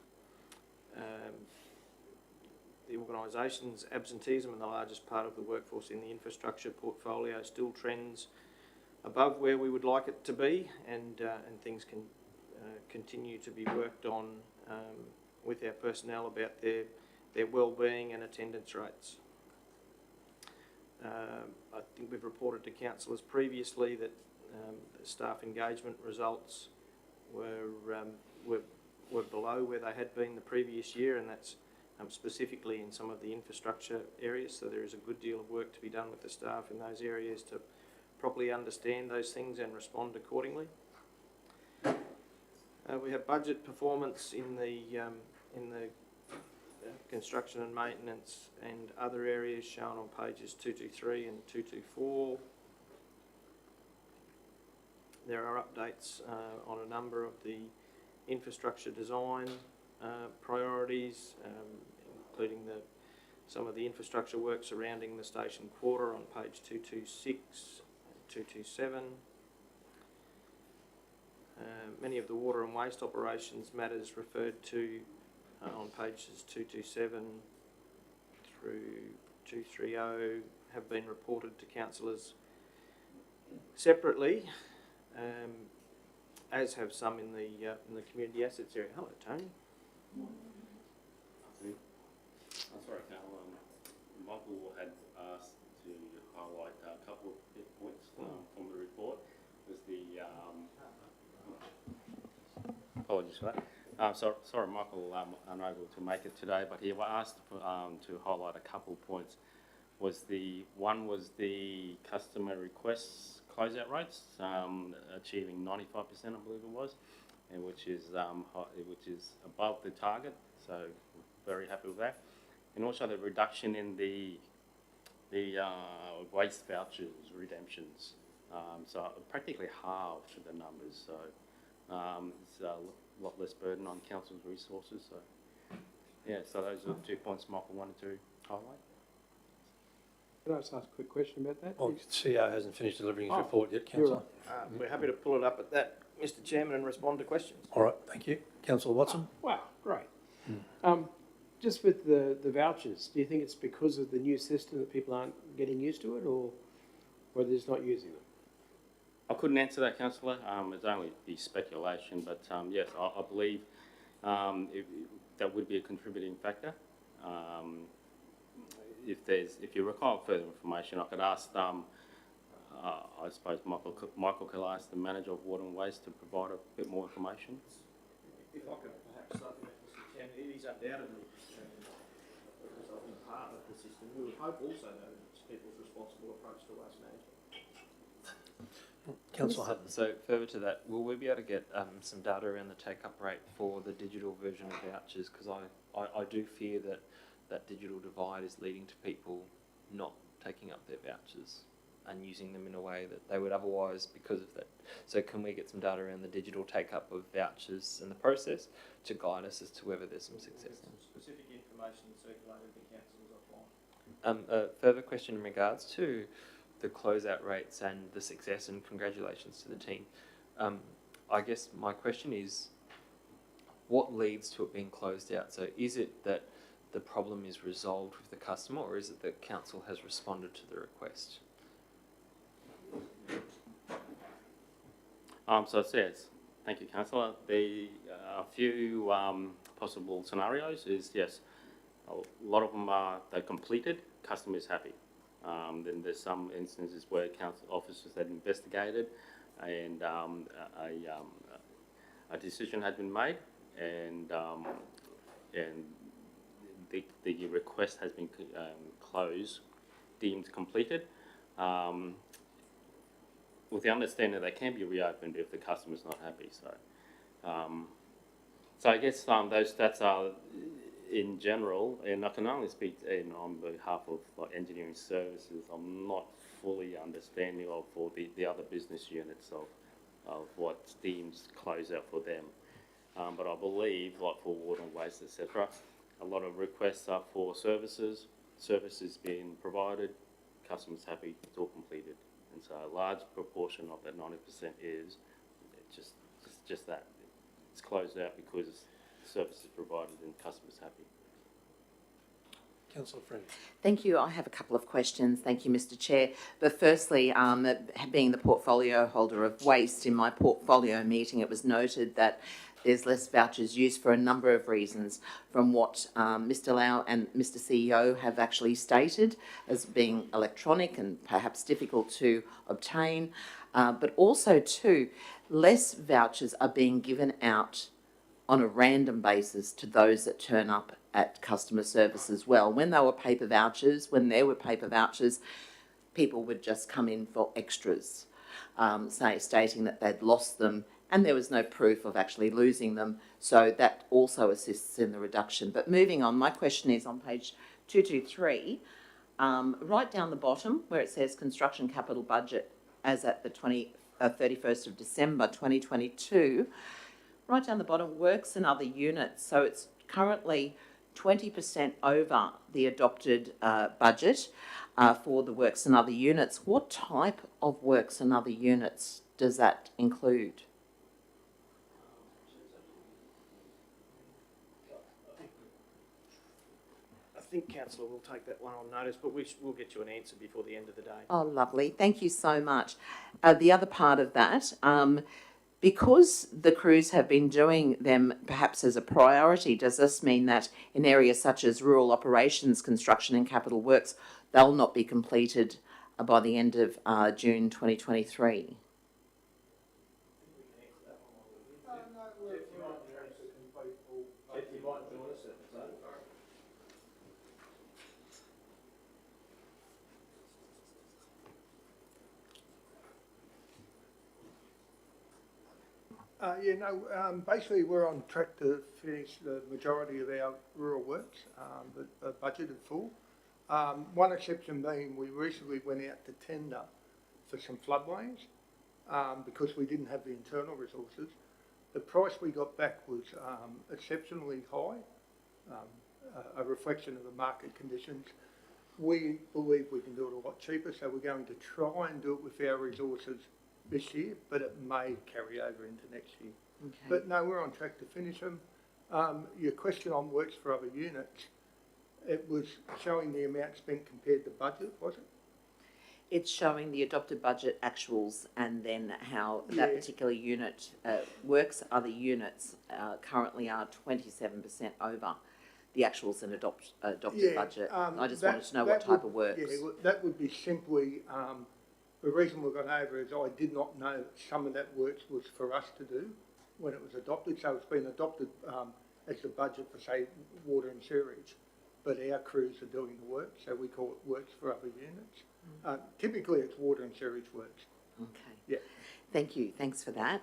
The organisation's absenteeism in the largest part of the workforce in the infrastructure portfolio still trends above where we would like it to be, and things can continue to be worked on with our personnel about their well-being and attendance rates. I think we've reported to councillors previously that the staff engagement results were below where they had been the previous year, and that's specifically in some of the infrastructure areas. So there is a good deal of work to be done with the staff in those areas to properly understand those things and respond accordingly. We have budget performance in the construction and maintenance and other areas shown on pages 223 and 224. There are updates on a number of the infrastructure design priorities, including some of the infrastructure work surrounding the station quarter on page 226 and 227. Many of the water and waste operations matters referred to on pages 227 through 230 have been reported to councillors separately, as have some in the community assets area. Hello, Tony. I'm sorry, Cal. Michael had asked to highlight a couple of points from the report. Was the apologies for that. Sorry, Michael, unable to make it today, but he asked to highlight a couple of points. One was the customer requests closeout rates, achieving 95%, I believe it was, and which is above the target. So very happy with that. And also the reduction in the waste vouchers redemptions. So practically halved the numbers. So it's a lot less burden on council's resources. So yeah, so those are the 2 points Michael wanted to highlight. Can I just ask a quick question about that? Well, CEO hasn't finished delivering his report yet, You're Councillor. right. We're happy to pull it up at that, Mr Chairman, and respond to questions. All right, thank you. Councillor Watson? Wow, great. Just with the vouchers, do you think it's because of the new system that people aren't getting used to it, or they're just not using them? I couldn't answer that, Councillor. It's only be speculation, but yes, I believe that would be a contributing factor. If you require further information, I could ask. I suppose Michael could ask the manager of Water and Waste to provide a bit more information. If I could perhaps start with Mr Chairman, it is undoubtedly because I've been part of the system. We would hope also that it's people's responsible approach to waste management. Councillor Hutton. So further to that, will we be able to get some data around the take-up rate for the digital version of vouchers? Because I do fear that that digital divide is leading to people not taking up their vouchers and using them in a way that they would otherwise because of that. So can we get some data around the digital take-up of vouchers and the process to guide us as to whether there's some success? Some specific information circulated to councillors offline. A further question in regards to the closeout rates and the success, and congratulations to the team. I guess my question is, what leads to it being closed out? So is it that the problem is resolved with the customer, or is it that council has responded to the request? So it says, thank you, Councillor. A few possible scenarios is, yes, a lot of them are they're completed, customer is happy. Then there's some instances where council officers had investigated and a decision had been made, and the request has been closed, deemed completed, with the understanding they can be reopened if the customer's not happy. So I guess those stats are in general, and I can only speak on behalf of engineering services. I'm not fully understanding of for the other business units of what deems closeout for them. But I believe, like for water and waste, etc., a lot of requests are for services being provided, customers happy, it's all completed. And so a large proportion of that 90% is just that. It's closed out because service is provided and customers happy. Councillor Friend. Thank you. I have a couple of questions. Thank you, Mr Chair. But firstly, being the portfolio holder of waste, in my portfolio meeting it was noted that there's less vouchers used for a number of reasons, from what Mr Lau and Mr CEO have actually stated as being electronic and perhaps difficult to obtain, but also too, less vouchers are being given out on a random basis to those that turn up at customer service as well. When there were paper vouchers, people would just come in for extras, stating that they'd lost them, and there was no proof of actually losing them. So that also assists in the reduction. But moving on, my question is on page 223, right down the bottom where it says construction capital budget as at the 31st of December 2022, right down the bottom, works and other units. So it's currently 20% over the adopted budget for the works and other units. What type of works and other units does that include? I think Councillor will take that one on notice, but we'll get you an answer before the end of the day. Oh, lovely. Thank you so much. The other part of that, because the crews have been doing them perhaps as a priority, does this mean that in areas such as rural operations, construction and capital works, they'll not be completed by the end of June 2023? Basically we're on track to finish the majority of our rural works that are budgeted for. One exception being we recently went out to tender for some floodways because we didn't have the internal resources. The price we got back was exceptionally high, a reflection of the market conditions. We believe we can do it a lot cheaper, so we're going to try and do it with our resources this year, but it may carry over into next year. Okay. But no, we're on track to finish them. Your question on works for other units, it was showing the amount spent compared to budget, was it? It's showing the adopted budget actuals and then how that particular unit works. Other units currently are 27% over the actuals and adopted budget. I just wanted to know what type of works. Yeah, well, that would be simply, the reason we've gone over is I did not know some of that works was for us to do when it was adopted. So it's been adopted as the budget for, say, water and sewerage, but our crews are doing the work, so we call it works for other units. Typically it's water and sewerage works. Okay. Yeah. Thank you. Thanks for that.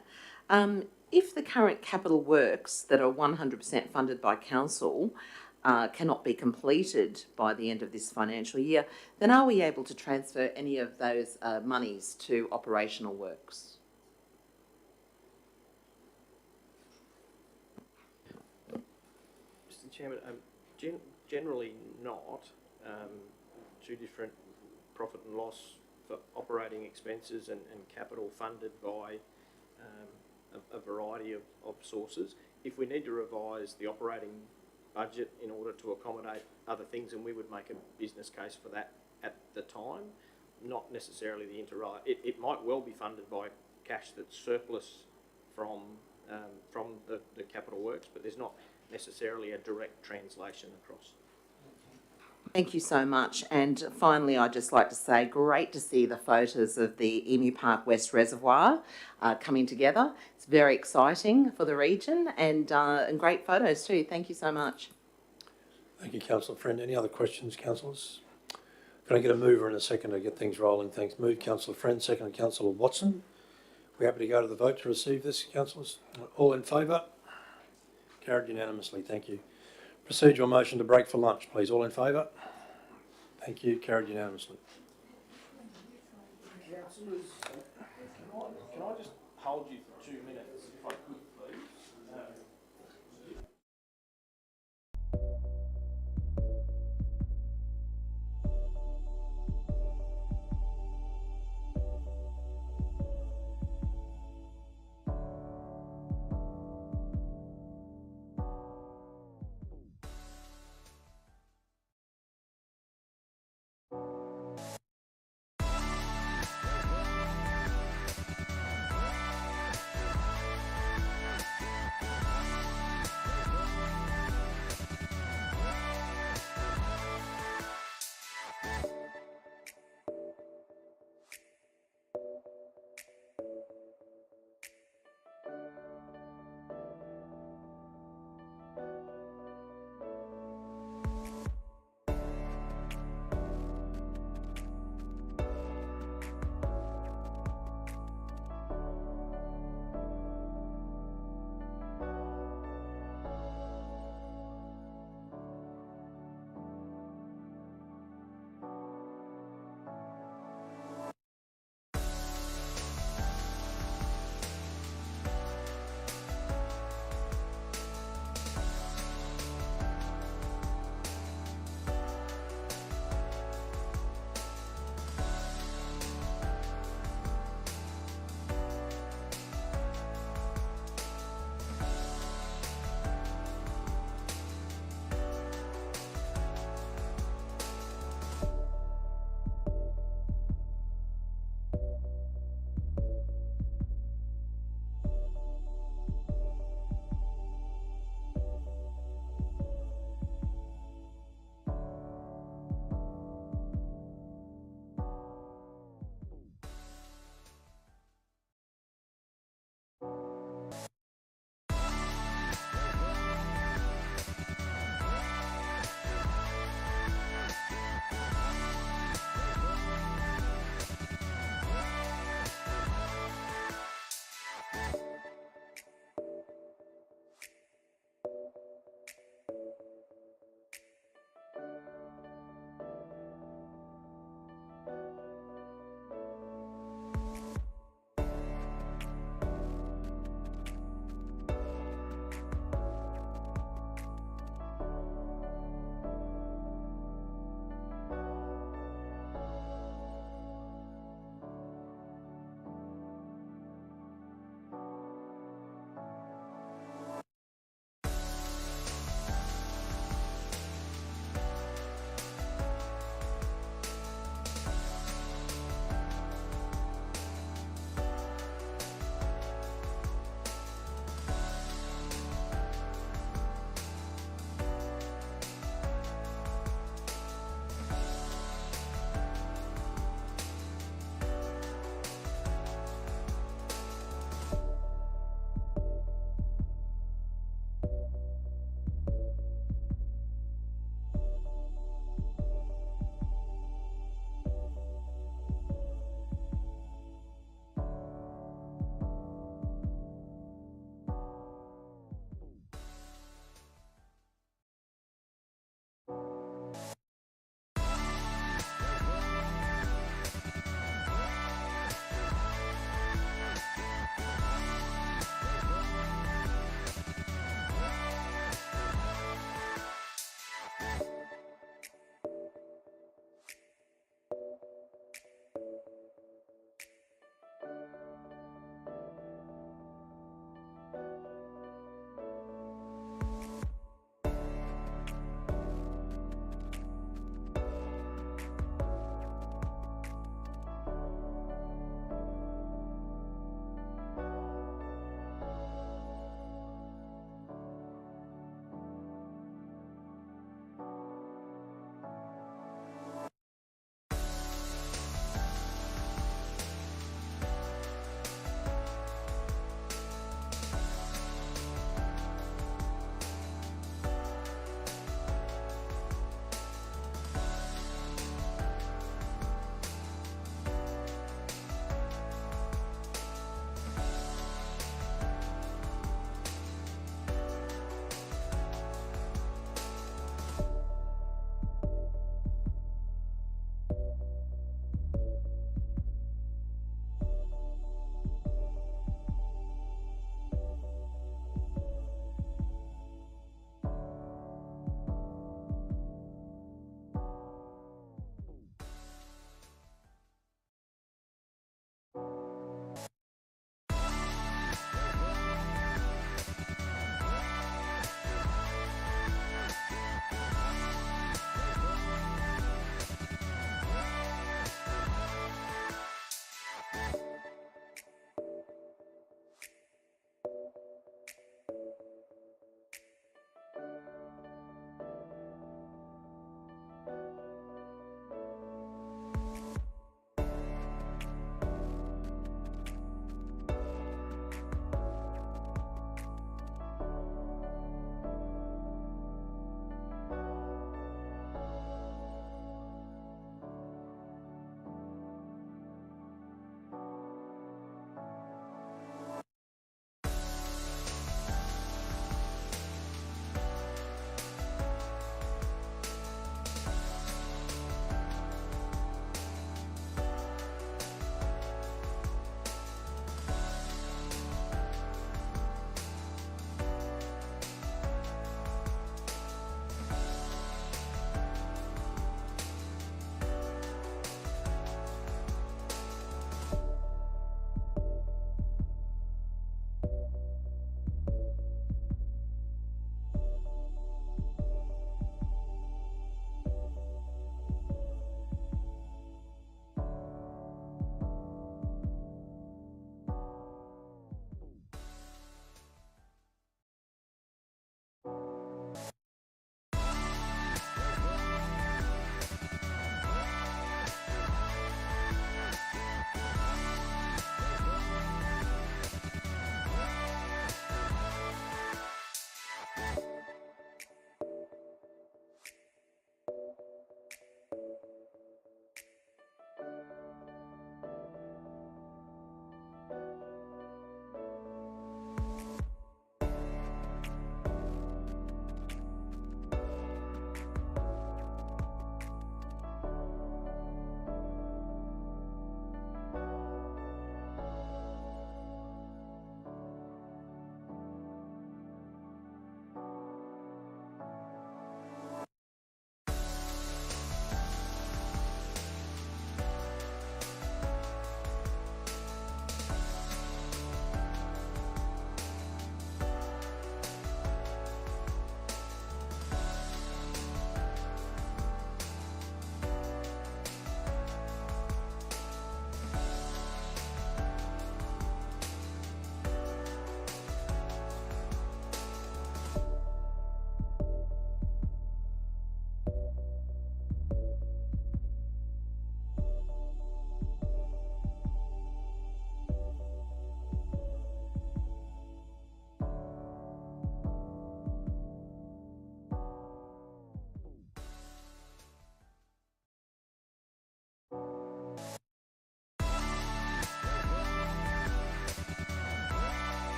If the current capital works that are 100% funded by council cannot be completed by the end of this financial year, then are we able to transfer any of those monies to operational works? Mr. Chairman, generally not. Two different profit and loss for operating expenses and capital funded by a variety of sources. If we need to revise the operating budget in order to accommodate other things, and we would make a business case for that at the time, not necessarily the inter-right. It might well be funded by cash that's surplus from the capital works, but there's not necessarily a direct translation across. Thank you so much. And finally, I'd just like to say, great to see the photos of the Emu Park West Reservoir coming together. It's very exciting for the region and great photos too. Thank you so much. Thank you, Councillor Friend. Any other questions, councillors? Can I get a mover and a second to get things rolling? Thanks. Move, Councillor Friend. Second, Councillor Watson. We're happy to go to the vote to receive this, councillors. All in favour? Carried unanimously. Thank you. Procedural motion to break for lunch, please. All in favour? Thank you. Carried unanimously. Councillors, can I just hold you for 2 minutes, if I could, please?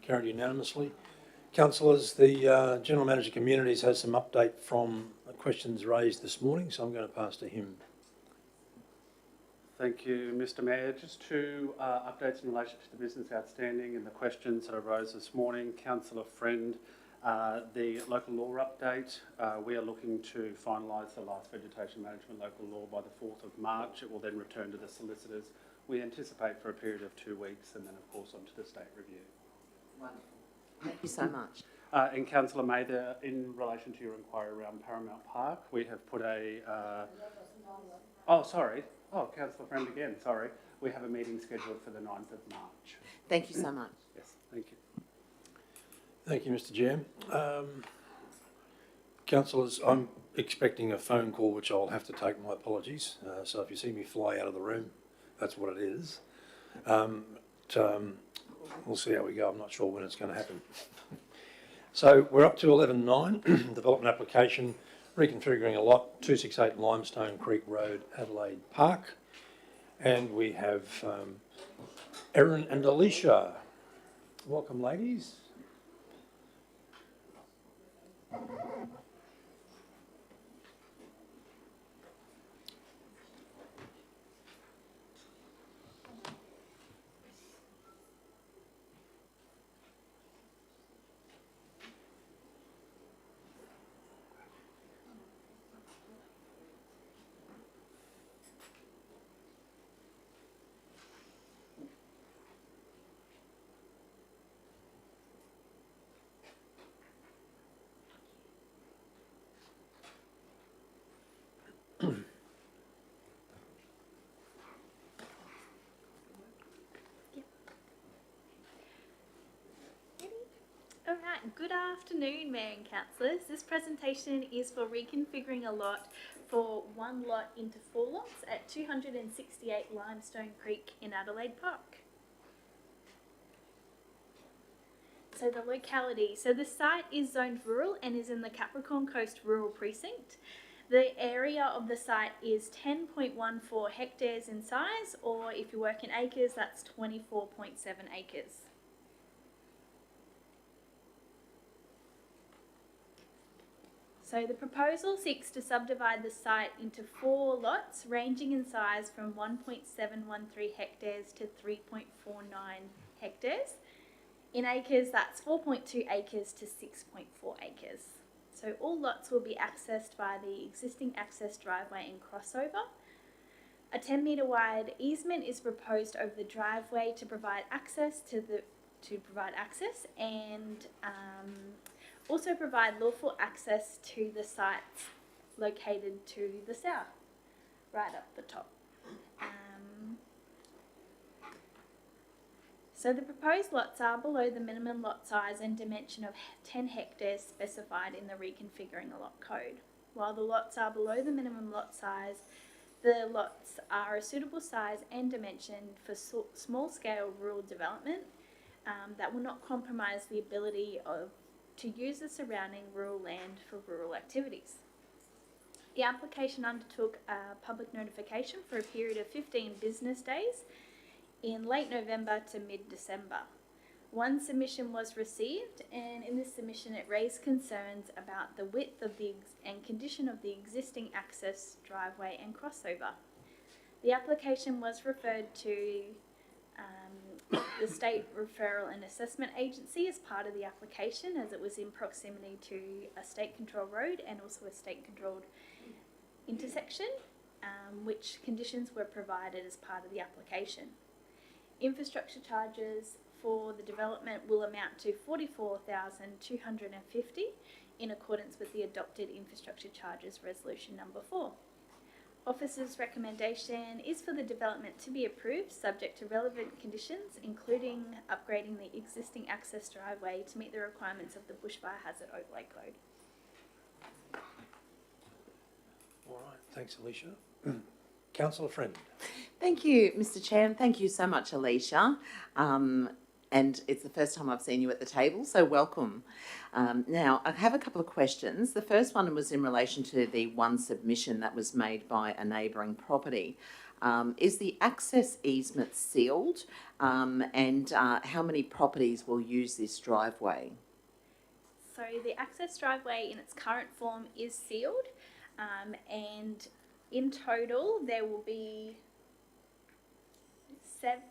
Carried unanimously. Councillors, the General Manager Communities has some update from questions raised this morning, so I'm going to pass to him. Thank you, Mr Mayor. Just two updates in relation to the business outstanding and the questions that arose this morning. Councillor Friend, the local law update, we are looking to finalise the last vegetation management local law by the 4th of March. It will then return to the solicitors. We anticipate for a period of 2 weeks and then of course onto the state review. Wonderful. Thank you so much. And Councillor Mather, in relation to your inquiry around Paramount Park, we have put a... Councillor Friend again, sorry. We have a meeting scheduled for the 9th of March. Thank you so much. Yes, thank you. Thank you, Mr Chair. Councillors, I'm expecting a phone call which I'll have to take. My apologies. So if you see me fly out of the room, that's what it is. We'll see how we go. I'm not sure when it's going to happen. So we're up to 11.9, development application, reconfiguring a lot, 268 Limestone Creek Road, Adelaide Park. And we have Erin and Alicia. Welcome, ladies. Alright, good afternoon Mayor and Councillors. This presentation is for reconfiguring a lot for one lot into 4 lots at 268 Limestone Creek in Adelaide Park. So the locality, so the site is zoned rural and is in the Capricorn Coast Rural Precinct. The area of the site is 10.14 hectares in size, or if you work in acres, that's 24.7 acres. So the proposal seeks to subdivide the site into 4 lots ranging in size from 1.713 hectares to 3.49 hectares. In acres, that's 4.2 acres to 6.4 acres. So all lots will be accessed by the existing access driveway and crossover. A 10-metre wide easement is proposed over the driveway to provide access and also provide lawful access to the sites located to the south, right up the top. So the proposed lots are below the minimum lot size and dimension of 10 hectares specified in the reconfiguring a lot code. While the lots are below the minimum lot size, the lots are a suitable size and dimension for small-scale rural development that will not compromise the ability to use the surrounding rural land for rural activities. The application undertook a public notification for a period of 15 business days in late November to mid-December. One submission was received, and in this submission it raised concerns about the width of and condition of the existing access driveway and crossover. The application was referred to the State Referral and Assessment Agency as part of the application, as it was in proximity to a state-controlled road and also a state-controlled intersection, which conditions were provided as part of the application. Infrastructure charges for the development will amount to $44,250 in accordance with the adopted Infrastructure Charges Resolution number 4. Office's recommendation is for the development to be approved subject to relevant conditions, including upgrading the existing access driveway to meet the requirements of the Bushfire Hazard Overlay Code. All right, thanks, Alicia. Councillor Friend. Thank you, Mr Chair, and thank you so much, Alicia. and it's the first time I've seen you at the table, so welcome. Now, I have a couple of questions. The first one was in relation to the one submission that was made by a neighbouring property. Is the access easement sealed, and how many properties will use this driveway? So the access driveway in its current form is sealed, and in total there will be seven,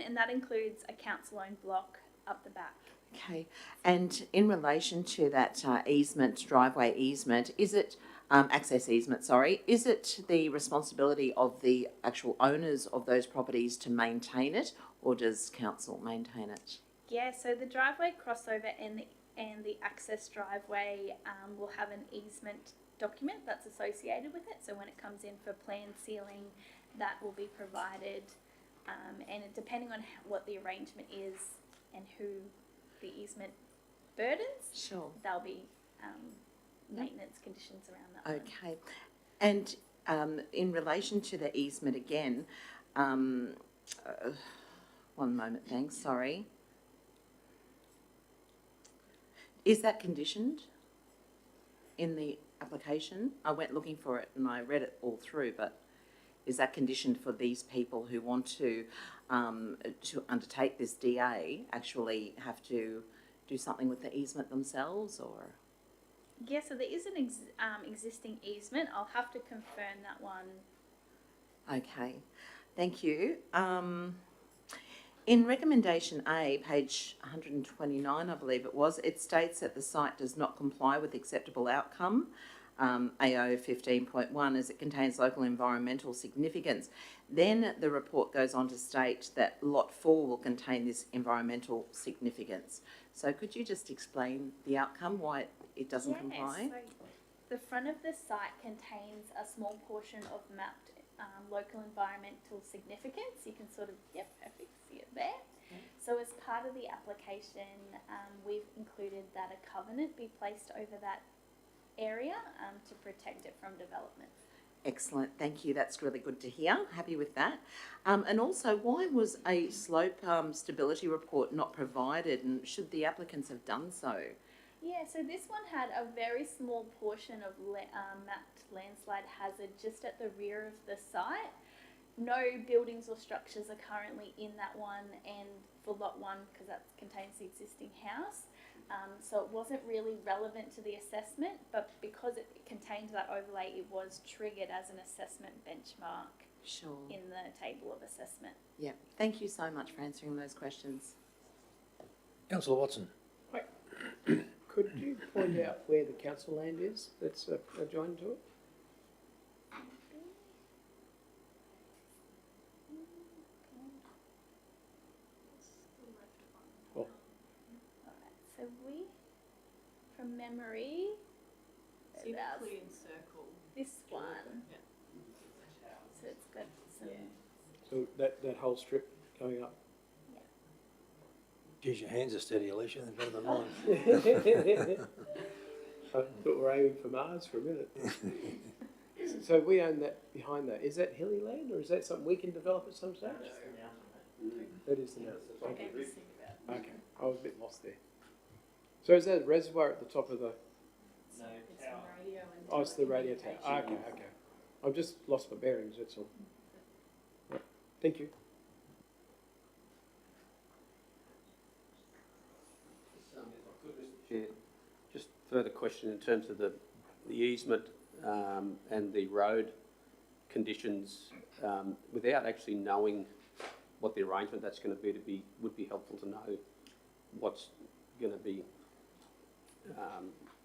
and that includes a council-owned block up the back. Okay, and in relation to that easement, driveway easement, is it, access easement, sorry, is it the responsibility of the actual owners of those properties to maintain it, or does council maintain it? Yeah, so the driveway crossover and the access driveway will have an easement document that's associated with it. So when it comes in for plan sealing, that will be provided, and depending on what the arrangement is and who the easement burdens, Sure. there'll be maintenance conditions around that. Okay, and in relation to the easement again, one moment, thanks, sorry. Is that conditioned in the application? I went looking for it and I read it all through, but is that conditioned for these people who want to undertake this DA actually have to do something with the easement themselves, or? Yeah, so there is an existing easement. I'll have to confirm that one. Okay, thank you. In recommendation A, page 129, I believe it was, it states that the site does not comply with acceptable outcome, AO 15.1, as it contains local environmental significance. Then the report goes on to state that lot 4 will contain this environmental significance. So could you just explain the outcome, why it doesn't comply? So the front of the site contains a small portion of mapped local environmental significance. You can sort of, yep, perfect, see it there. Okay. So as part of the application, we've included that a covenant be placed over that area to protect it from development. Excellent, thank you, that's really good to hear, happy with that. And also, why was a slope stability report not provided, and should the applicants have done so? Yeah, so this one had a very small portion of mapped landslide hazard just at the rear of the site. No buildings or structures are currently in that one, and for lot 1, because that contains the existing house. So it wasn't really relevant to the assessment, but because it contained that overlay, it was triggered as an assessment benchmark. Sure. In the table of assessment. Yeah, thank you so much for answering those questions. Councillor Watson. Could you point out where the council land is that's adjoined to it? Alright, so we, from memory, about this one. Yeah. So it's got some. So that whole strip going up? Geez, your hands are steady, Alicia, they're better than mine. I thought we were aiming for Mars for a minute. So we own that behind that. Is that hilly land, or is that something we can develop at some stage? That is the mountain. Okay. Okay, I was a bit lost there. So is that a reservoir at the top of the? No, it's the radio and. Oh, it's the radio tower. Okay, okay. I've just lost my bearings, that's all. Right. Thank you. Chair, just further question in terms of the easement and the road conditions, without actually knowing what the arrangement that's going to be, would be helpful to know what's going to be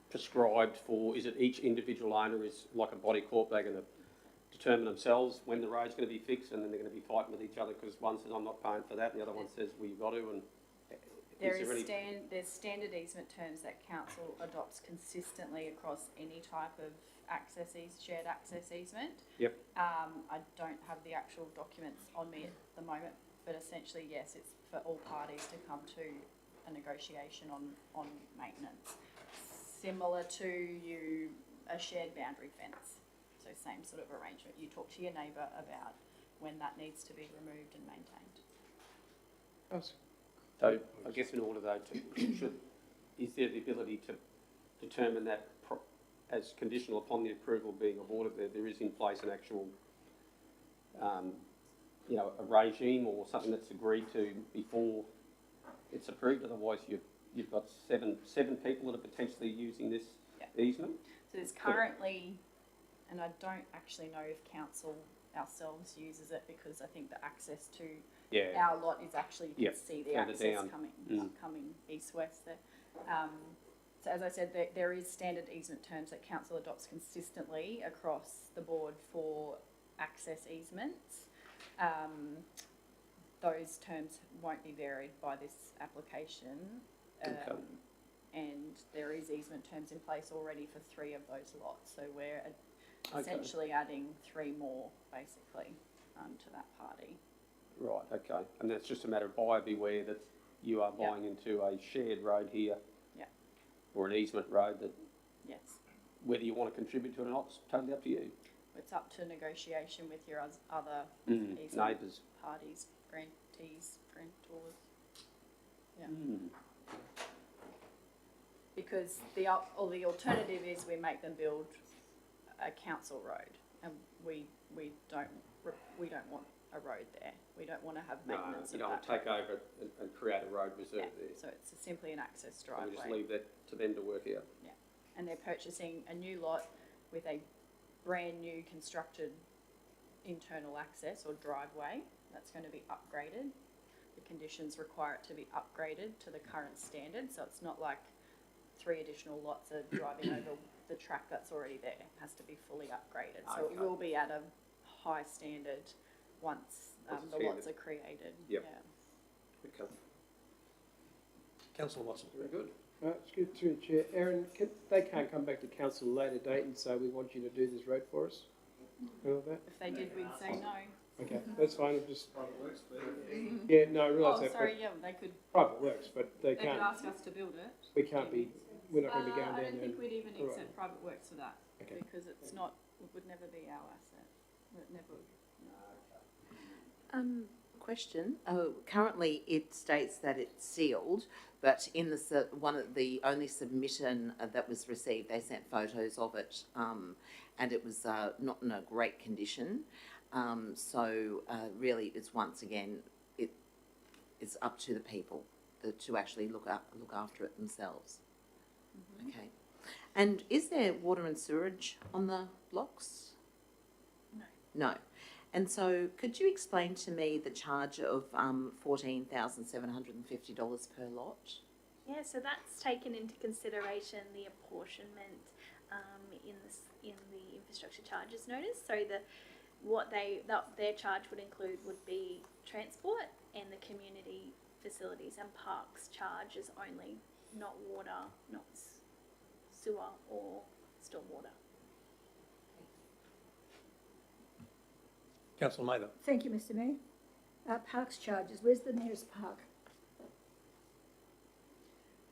prescribed for. Is it each individual owner is like a body corp, they're going to determine themselves when the road's going to be fixed, and then they're going to be fighting with each other because one says I'm not paying for that and the other one says well you've got to, and There's standard easement terms that council adopts consistently across any type of shared access easement. Yep. I don't have the actual documents on me at the moment, but essentially, yes, it's for all parties to come to a negotiation on maintenance. Similar to a shared boundary fence. So same sort of arrangement. You talk to your neighbour about when that needs to be removed and maintained. So I guess in order though is there the ability to determine that as conditional upon the approval being awarded, there is in place an actual, you know, a regime or something that's agreed to before it's approved? Otherwise you've got seven people that are potentially using this easement? So there's currently, and I don't actually know if council ourselves uses it, because I think the access to our lot is actually, you can see the access coming east-west there. So as I said, there is standard easement terms that council adopts consistently across the board for access easements. Those terms won't be varied by this application. And there is easement terms in place already for 3 of those lots. So we're essentially adding 3 more, basically, to that party. Right, okay. And that's just a matter of buyer beware that you are buying into a shared road here. Yeah. Or an easement road that, yes, whether you want to contribute to it or not, it's totally up to you. it's up to negotiation with your other easement neighbours, parties, grantees, grantors. Yeah. Because the alternative is we make them build a council road, and we don't want a road there. We don't want to have maintenance. You don't want to take over it and create a road reserve there. So it's simply an access driveway. We just leave that to them to work out. Yeah, and they're purchasing a new lot with a brand new constructed internal access or driveway that's going to be upgraded. The conditions require it to be upgraded to the current standard, so it's not like 3 additional lots are driving over the track that's already there. It has to be fully upgraded. So it will be at a high standard once the lots are created. Yep. Yeah. Okay. Councillor Watson. Very good. It's good through the chair. Aaron, they can't come back to council at a later date and say, we want you to do this road for us? And all that? If they did, we'd say no. Okay, that's fine. I'm just. Yeah, no, I realise that. Sorry, they could. Private works, but they They can't. could ask us to build it. We can't be. We're not going to be going down I there. don't think we'd even All right. accept private works for that, Okay. because it's not. It would never be our asset. It never. Question. Currently, it states that it's sealed, but in the one of the only submission that was received, they sent photos of it, and it was not in a great condition. So really, it's once again, it's up to the people to actually look after it themselves. Mm-hmm. Okay. And is there water and sewerage on the blocks? No. No. And so, could you explain to me the charge of $14,750 per lot? Yeah, so that's taken into consideration the apportionment in the infrastructure charges notice. So their charge would be transport, and the community facilities and parks charge is only, not water, not sewer or stormwater. Councillor Mather. Thank you, Mr Mayor. Parks charges, where's the nearest park?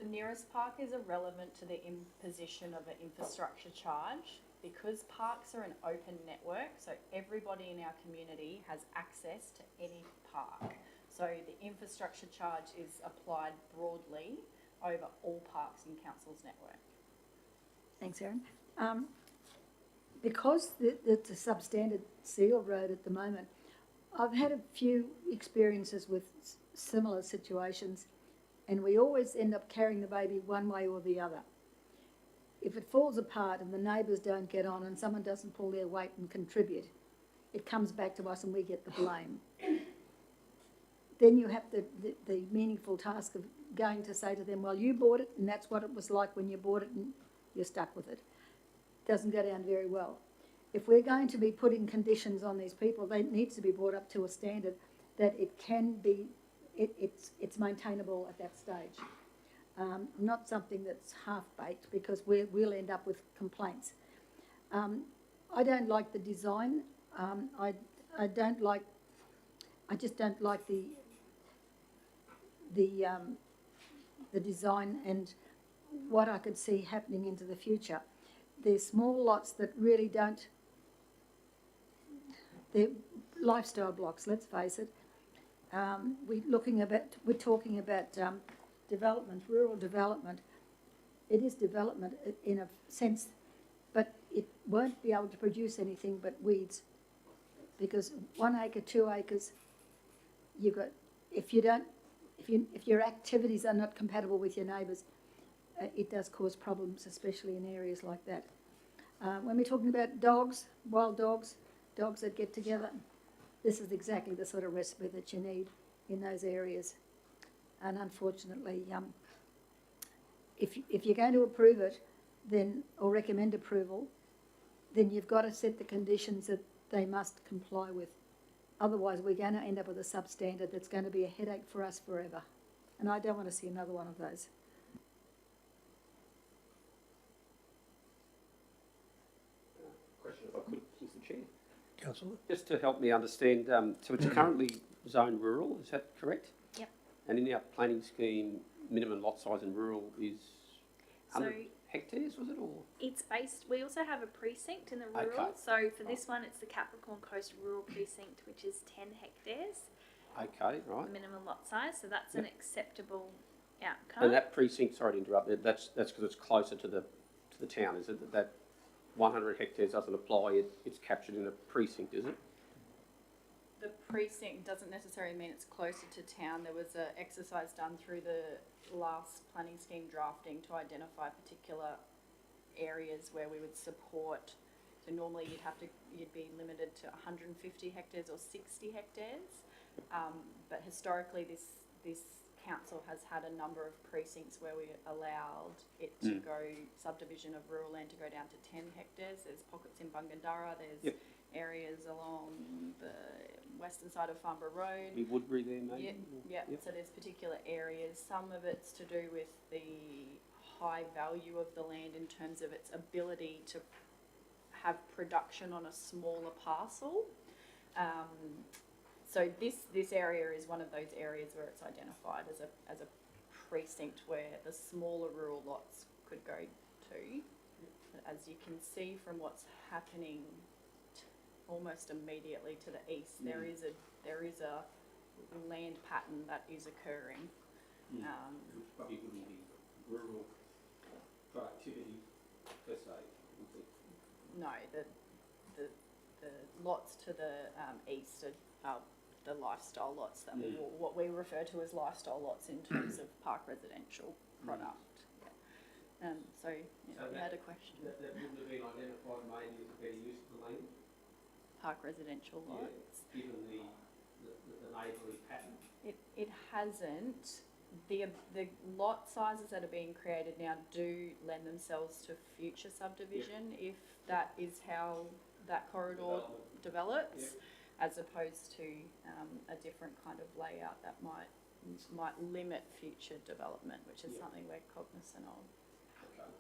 The nearest park is irrelevant to the imposition of an infrastructure charge, because parks are an open network, so everybody in our community has access to any park. So the infrastructure charge is applied broadly over all parks in council's network. Thanks, Aaron. Because it's a substandard seal road at the moment, I've had a few experiences with similar situations, and we always end up carrying the baby one way or the other. If it falls apart and the neighbours don't get on and someone doesn't pull their weight and contribute, it comes back to us and we get the blame. Then you have the meaningful task of going to say to them, well, you bought it and that's what it was like when you bought it and you're stuck with it. Doesn't go down very well. If we're going to be putting conditions on these people, they need to be brought up to a standard that it can be, it's maintainable at that stage. Not something that's half-baked, because we'll end up with complaints. I don't like the design. I just don't like the design and what I could see happening into the future. They're small lots that really they're lifestyle blocks, let's face it. we're talking about development, rural development. It is development in a sense, but it won't be able to produce anything but weeds, because 1 acre, 2 acres, you've got, if your activities are not compatible with your neighbours, it does cause problems, especially in areas like that. When we're talking about dogs, wild dogs, dogs that get together, this is exactly the sort of recipe that you need in those areas. And unfortunately, if you're going to approve it, then, or recommend approval, then you've got to set the conditions that they must comply with. Otherwise, we're going to end up with a substandard that's going to be a headache for us forever. And I don't want to see another one of those. Question if I could, Mr Chair. Councillor? Just to help me understand, so it's currently zoned rural, is that correct? Yep. And in our planning scheme, minimum lot size in rural is So 100 hectares, was it, or? it's based, we also have a precinct in the rural. Okay. So for this one, it's the Capricorn Coast Rural Precinct, which is 10 hectares, Okay, right. minimum lot size. So that's an acceptable outcome. And that precinct, sorry to interrupt, that's because it's closer to the town, is it? That 100 hectares doesn't apply, it's captured in a precinct, is it? The precinct doesn't necessarily mean it's closer to town. There was an exercise done through the last planning scheme drafting to identify particular areas where we would support. So normally you'd be limited to 150 hectares or 60 hectares. But historically this council has had a number of precincts where we allowed it to go, subdivision of rural land to go down to 10 hectares. There's pockets in Bungendara, there's areas along the western side of Farnborough Road. Be Woodbury there, maybe? Yeah. So there's particular areas. Some of it's to do with the high value of the land in terms of its ability to have production on a smaller parcel. So this area is one of those areas where it's identified as a precinct where the smaller rural lots could go to. As you can see from what's happening almost immediately to the east, there is a land pattern that is occurring. Which probably wouldn't be rural productivity per se, would it? No, the lots to the east are the lifestyle lots that what we refer to as lifestyle lots in terms of park residential product. So you had a question. That wouldn't have been identified maybe as a better use of the land? Park residential lots. Given the neighbourly pattern? It hasn't. The lot sizes that are being created now do lend themselves to future subdivision if that is how that corridor develops, as opposed to a different kind of layout that might limit future development, which is something we're cognizant of. Okay.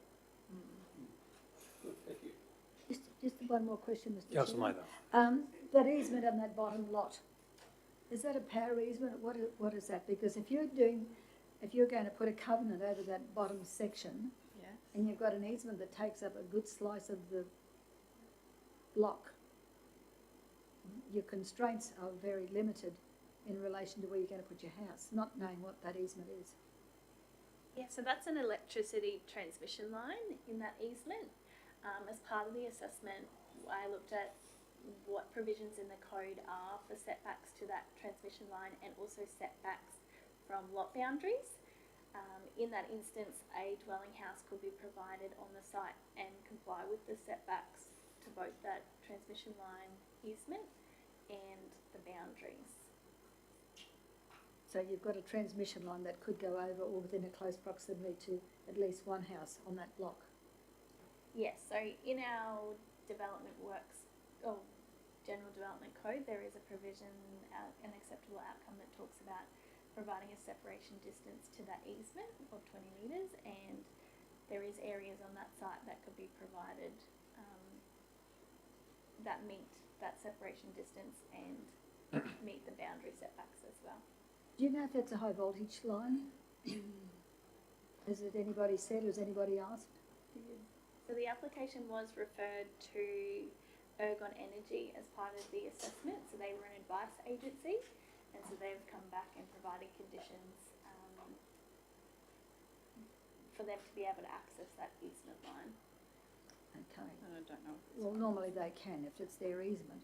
Good, thank you. Just one more question, Mr. Councillor Chairman. That easement on that bottom lot, is that a power easement? What is that? Because if you're going to put a covenant over that bottom section, and you've got an easement that takes up a good slice of the block, your constraints are very limited in relation to where you're going to put your house, not knowing what that easement is. Yeah, so that's an electricity transmission line in that easement. As part of the assessment, I looked at what provisions in the code are for setbacks to that transmission line and also setbacks from lot boundaries. In that instance, a dwelling house could be provided on the site and comply with the setbacks to both that transmission line easement and the boundaries. So you've got a transmission line that could go over or within a close proximity to at least one house on that block. Yes, so in our development works, or general development code, there is a provision, an acceptable outcome that talks about providing a separation distance to that easement of 20 metres, and there is areas on that site that could be provided that meet that separation distance and meet the boundary setbacks as well. Do you know if that's a high voltage line? Has it anybody said, or has anybody asked? So the application was referred to Ergon Energy as part of the assessment, so they were an advice agency, and so they've come back and provided conditions for them to be able to access that easement line. Okay. I don't know. Well, normally they can if it's their easement,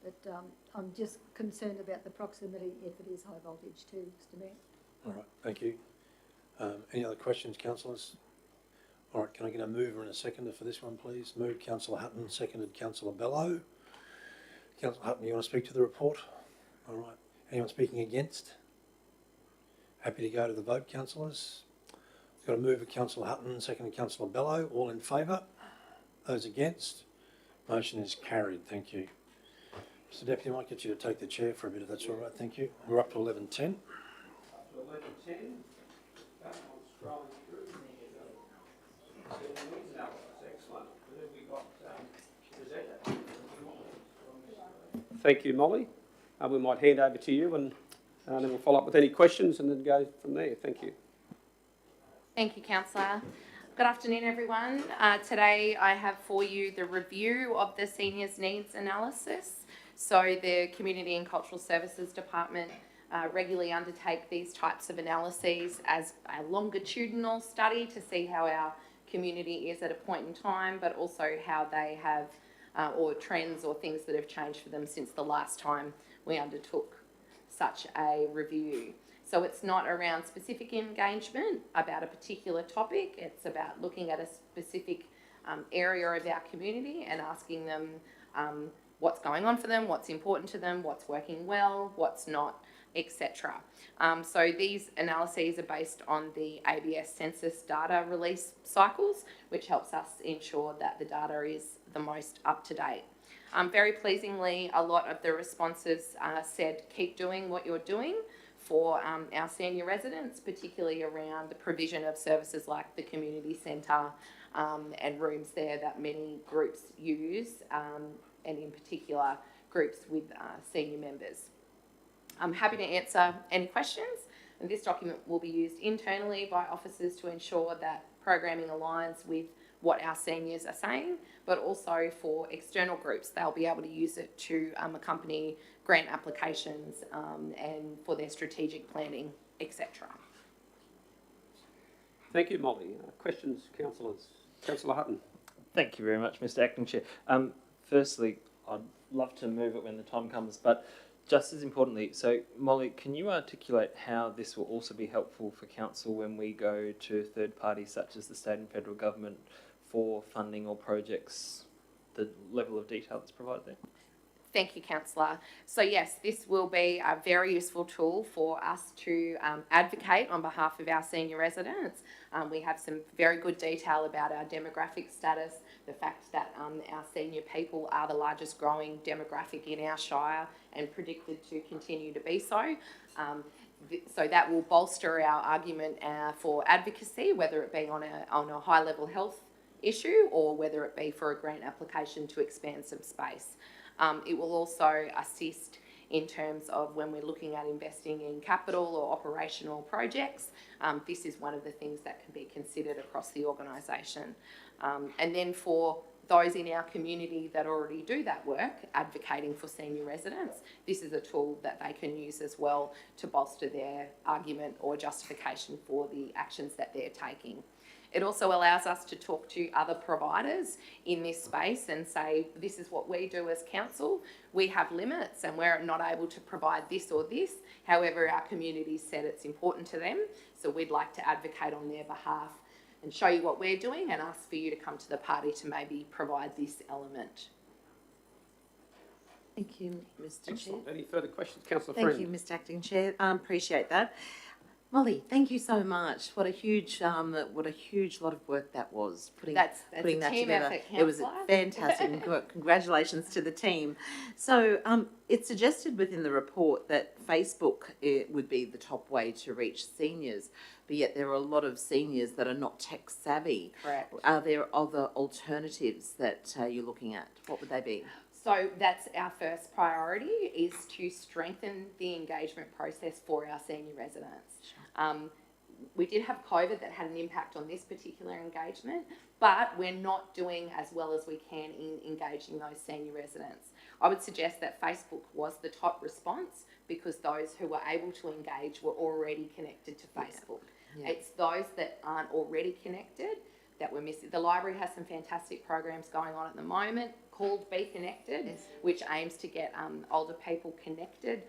but I'm just concerned about the proximity if it is high voltage too, Mr Mayor. All right, thank you. Any other questions, councillors? All right, can I get a mover and a seconder for this one, please? Moved Councillor Hutton, seconded Councillor Bello. Councillor Hutton, you want to speak to the report? All right. Anyone speaking against? Happy to go to the vote, councillors. Got a mover, Councillor Hutton, seconded Councillor Bello. All in favour? Those against? Motion is carried. Thank you. Mr Deputy, I might get you to take the chair for a bit if that's all right. Thank you. We're up to 11:10. Up to 11:10. Scrolling through. Excellent. Who have we got presented? Thank you, Molly. We might hand over to you and then we'll follow up with any questions and then go from there. Thank you. Thank you, Councillor. Good afternoon, everyone. Today I have for you the review of the Seniors Needs Analysis. So the Community and Cultural Services Department regularly undertake these types of analyses as a longitudinal study to see how our community is at a point in time, but also how they have, or trends or things that have changed for them since the last time we undertook such a review. So it's not around specific engagement about a particular topic, it's about looking at a specific area of our community and asking them what's going on for them, what's important to them, what's working well, what's not, etc. So these analyses are based on the ABS census data release cycles, which helps us ensure that the data is the most up to date. Very pleasingly, a lot of the responses said keep doing what you're doing for our senior residents, particularly around the provision of services like the community centre and rooms there that many groups use, and in particular groups with senior members. I'm happy to answer any questions, and this document will be used internally by officers to ensure that programming aligns with what our seniors are saying, but also for external groups, they'll be able to use it to accompany grant applications and for their strategic planning, etc. Thank you, Molly. Questions, councillors? Councillor Hutton. Thank you very much, Mr Acting Chair. Firstly, I'd love to move it when the time comes, but just as importantly, so Molly, can you articulate how this will also be helpful for council when we go to third parties such as the state and federal government for funding or projects, the level of detail that's provided there? Thank you, Councillor. So yes, this will be a very useful tool for us to advocate on behalf of our senior residents. We have some very good detail about our demographic status, the fact that our senior people are the largest growing demographic in our shire and predicted to continue to be so. So that will bolster our argument for advocacy, whether it be on a high level health issue or whether it be for a grant application to expand some space. It will also assist in terms of when we're looking at investing in capital or operational projects. This is one of the things that can be considered across the organisation. And then for those in our community that already do that work, advocating for senior residents, this is a tool that they can use as well to bolster their argument or justification for the actions that they're taking. It also allows us to talk to other providers in this space and say, this is what we do as council. We have limits and we're not able to provide this or this. However, our community said it's important to them. So we'd like to advocate on their behalf and show you what we're doing and ask for you to come to the party to maybe provide this element. Thank you, Mr Chair. Any further questions? Councillor Friend. Thank you, Mr Acting Chair. Appreciate that. Molly, thank you so much. What a huge lot of work that was, putting that team together. effort, It was fantastic. And congratulations to the team. So it's suggested within the report that Facebook would be the top way to reach seniors, but yet there are a lot of seniors that are not tech savvy. Correct. Are there other alternatives that you're looking at? What would they be? So that's our first priority, is to strengthen the engagement process for our senior residents. we did have COVID that had an impact on this particular engagement, but we're not doing as well as we can in engaging those senior residents. I would suggest that Facebook was the top response because those who were able to engage were already connected to Facebook. Yeah. It's those that aren't already connected that we're missing. The library has some fantastic programs going on at the moment called Be Connected, Yes. which aims to get older people connected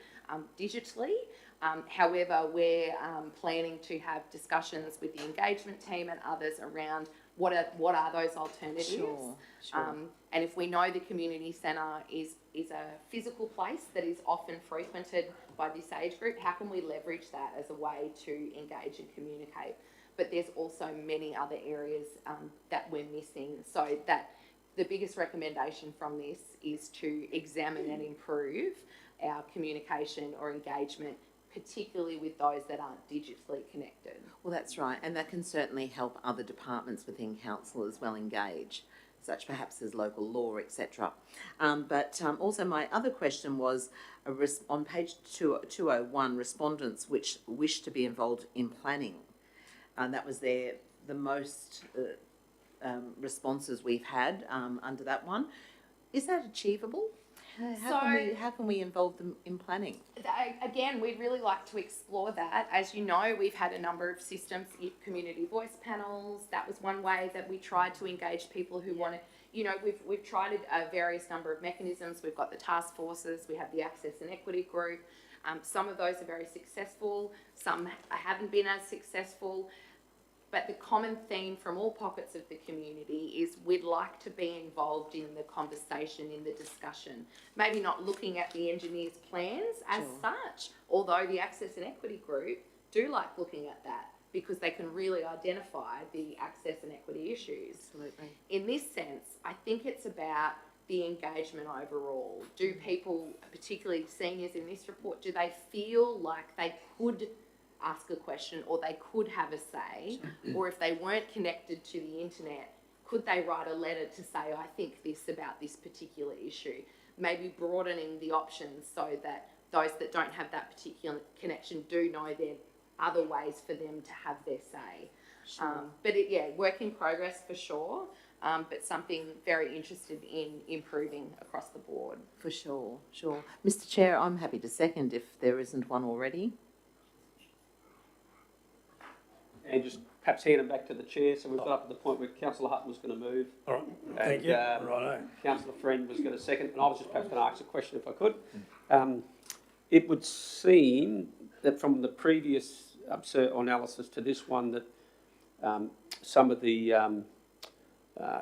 digitally. However, we're planning to have discussions with the engagement team and others around what are those alternatives. Sure. And if we know the community centre is a physical place that is often frequented by this age group, how can we leverage that as a way to engage and communicate? But there's also many other areas that we're missing. So that the biggest recommendation from this is to examine and improve our communication or engagement, particularly with those that aren't digitally connected. Well, that's right, and that can certainly help other departments within council as well engage, such perhaps as local law, etc. But also my other question was, on page 201, respondents which wish to be involved in planning. That was the most responses we've had under that one. Is that achievable? How can we involve them in planning? Again, we'd really like to explore that. As you know, we've had a number of systems, community voice panels. That was one way that we tried to engage people who want to, you know, we've tried a various number of mechanisms. We've got the task forces, we have the access and equity group. Some of those are very successful, some haven't been as successful. But the common theme from all pockets of the community is we'd like to be involved in the conversation, in the discussion. Maybe not looking at the engineer's plans as such, although the Access and Equity Group do like looking at that because they can really identify the access and equity issues. Absolutely. In this sense, I think it's about the engagement overall. Do people, particularly seniors in this report, do they feel like they could ask a question or they could have a say, or if they weren't connected to the internet, could they write a letter to say, I think this about this particular issue? Maybe broadening the options so that those that don't have that particular connection do know there are other ways for them to have their say. Sure. But work in progress for sure, but something very interested in improving across the board. For sure, sure. Mr. Chair, I'm happy to second if there isn't one already. And just perhaps hand it back to the chair. So we've got up to the point where Councillor Hutton was going to move. All right, thank you. Righto. Councillor Friend was going to second, and I was just perhaps going to ask a question if I could. It would seem that from the previous analysis to this one that some of the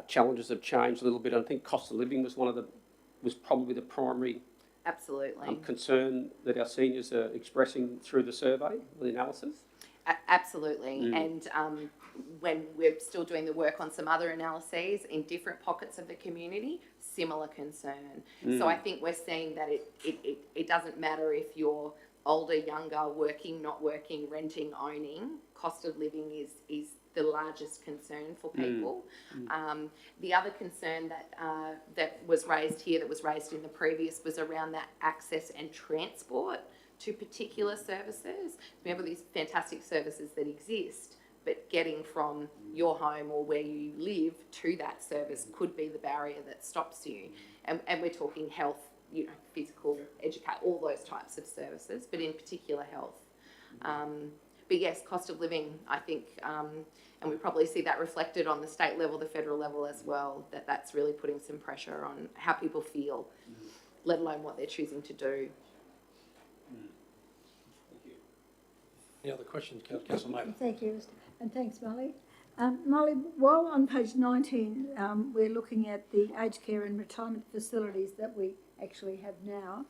challenges have changed a little bit. I think cost of living was was probably the primary concern that our seniors are expressing through the survey, the analysis. Absolutely, and when we're still doing the work on some other analyses in different pockets of the community, similar concern. So I think we're seeing that it doesn't matter if you're older, younger, working, not working, renting, owning, cost of living is the largest concern for people. The other concern that was raised here, that was raised in the previous, was around that access and transport to particular services. Remember these fantastic services that exist, but getting from your home or where you live to that service could be the barrier that stops you. And we're talking health, you know, physical, educate, all those types of services, but in particular health. But yes, cost of living, I think, and we probably see that reflected on the state level, the federal level as well, that's really putting some pressure on how people feel, let alone what they're choosing to do. Any other questions, Councillor Mather? Thank you, and thanks, Molly. Molly, while on page 19 we're looking at the aged care and retirement facilities that we actually have now,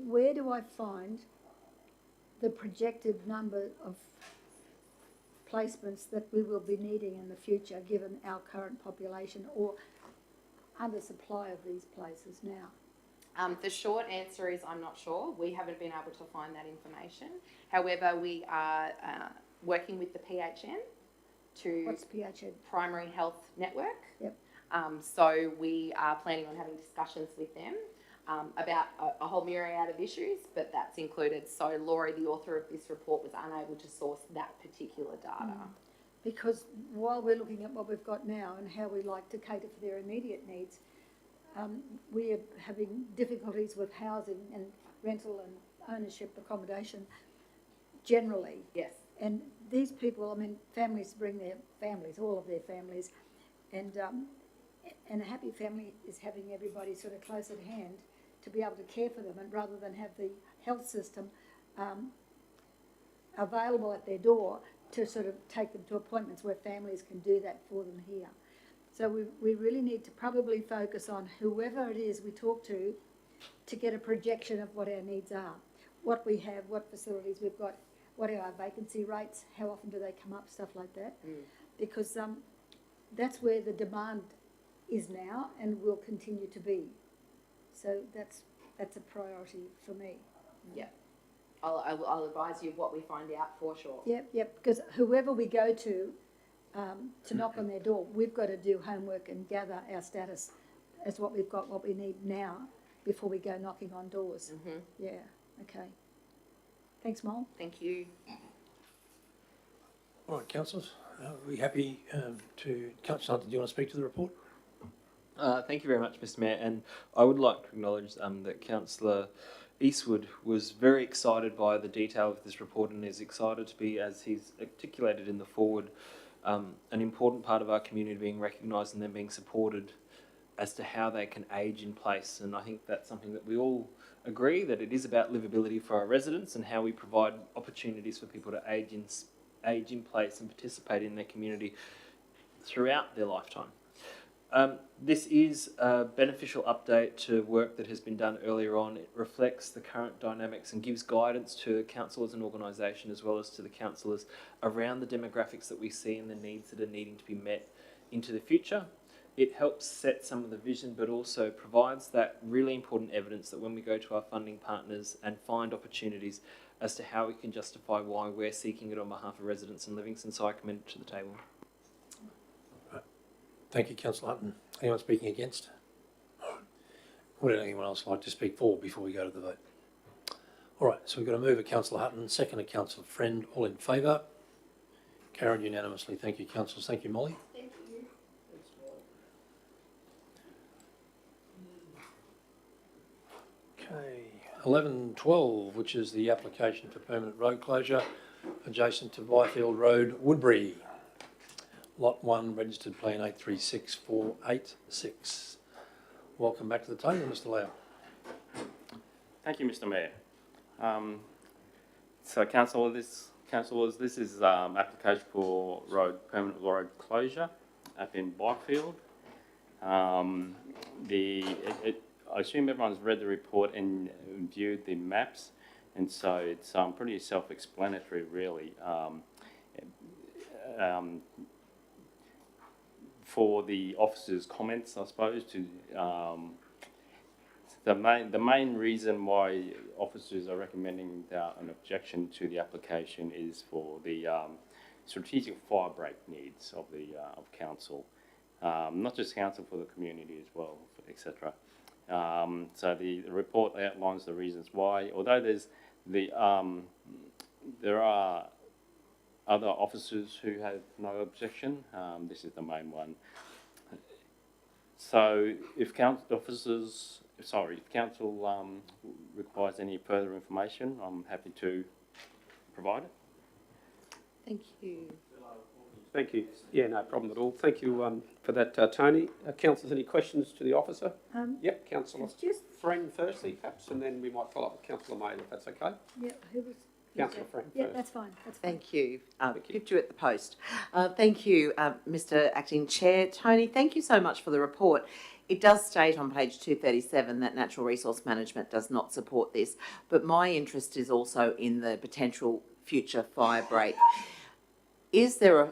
where do I find the projected number of placements that we will be needing in the future given our current population or undersupply of these places now? The short answer is I'm not sure. We haven't been able to find that information. However, we are working with the PHN to... What's PHN? Primary Health Network. Yep. So we are planning on having discussions with them about a whole myriad of issues, but that's included. So Laurie, the author of this report, was unable to source that particular data. Because while we're looking at what we've got now and how we like to cater for their immediate needs, we are having difficulties with housing and rental and ownership accommodation generally. Yes. And these people, I mean, families bring their families, all of their families, and a happy family is having everybody sort of close at hand to be able to care for them, and rather than have the health system available at their door to sort of take them to appointments where families can do that for them here. So we really need to probably focus on whoever it is we talk to get a projection of what our needs are, what we have, what facilities we've got, what are our vacancy rates, how often do they come up, stuff like that. Because that's where the demand is now and will continue to be. So that's a priority for me. Yeah. I'll advise you of what we find out for sure. Yep, because whoever we go to knock on their door, we've got to do homework and gather our status as what we've got, what we need now, before we go knocking on doors. Yeah, okay. Thanks, Mol. Thank you. All right, councillors, are we happy to... Councillor Hunter, do you want to speak to the report? Thank you very much, Mr Mayor, and I would like to acknowledge that Councillor Eastwood was very excited by the detail of this report and is excited to be, as he's articulated in the forward, an important part of our community being recognised and then being supported as to how they can age in place. And I think that's something that we all agree, that it is about livability for our residents and how we provide opportunities for people to age in place and participate in their community throughout their lifetime. This is a beneficial update to work that has been done earlier on. It reflects the current dynamics and gives guidance to council as an organisation, as well as to the councillors, around the demographics that we see and the needs that are needing to be met into the future. It helps set some of the vision, but also provides that really important evidence that when we go to our funding partners and find opportunities as to how we can justify why we're seeking it on behalf of residents in Livingstone, so I commend it to the table. Thank you, Councillor Hutton. Anyone speaking against? Would anyone else like to speak for before we go to the vote? All right, so we've got a move of Councillor Hutton, second of Councillor Friend. All in favour? Carried unanimously. Thank you, councillors. Thank you, Molly. Thank you. Okay, 11:12, which is the application for permanent road closure adjacent to Byfield Road, Woodbury. Lot 1, registered plan 836486. Welcome back to the table, Mr. Lau. Thank you, Mr. Mayor. So, councillors, this is application for permanent road closure up in Byfield. I assume everyone's read the report and viewed the maps, and so it's pretty self-explanatory, really. For the officers' comments, I suppose, to the main reason why officers are recommending an objection to the application is for the strategic fire break needs of the of council, not just council, for the community as well, etc. So the report outlines the reasons why. Although there are other officers who have no objection, this is the main one. So if council requires any further information, I'm happy to provide it. Thank you. Thank you. Yeah, no problem at all. Thank you for that, Tony. Councillors, any questions to the officer? Yep, Councillor Friend firstly, perhaps, and then we might follow up with Councillor May, if that's okay. Yeah, who was... Councillor Friend Yeah, first. that's fine. Thank you. Kept you at the post. Thank you, Mr. Acting Chair. Tony, thank you so much for the report. It does state on page 237 that natural resource management does not support this, but my interest is also in the potential future fire break. Is there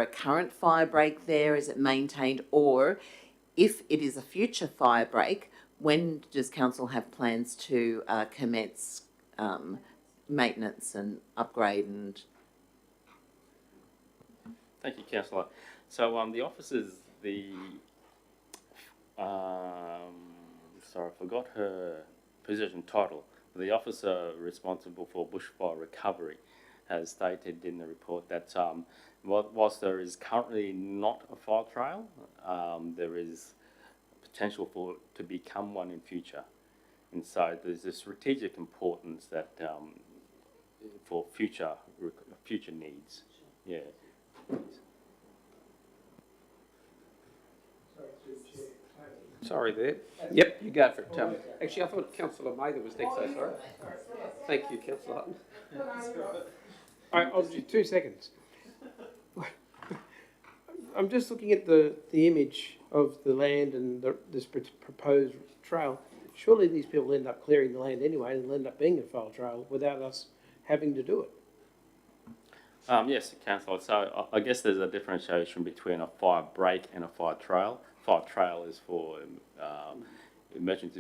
a current fire break there? Is it maintained? Or if it is a future fire break, when does council have plans to commence maintenance and upgrade and... Thank you, Councillor. So the officers, sorry, I forgot her position title. The officer responsible for bushfire recovery has stated in the report that whilst there is currently not a fire trail, there is potential for it to become one in future. And so there's a strategic importance that for future needs. Yeah. Sorry there. Yep, you go for it. Actually, I thought Councillor Mather was next, so sorry. Thank you, Councillor Hutton. I'll do 2 seconds. I'm just looking at the image of the land and this proposed trail. Surely these people end up clearing the land anyway and it'll end up being a fire trail without us having to do it. Yes, Councillor. So I guess there's a differentiation between a fire break and a fire trail. Fire trail is for emergency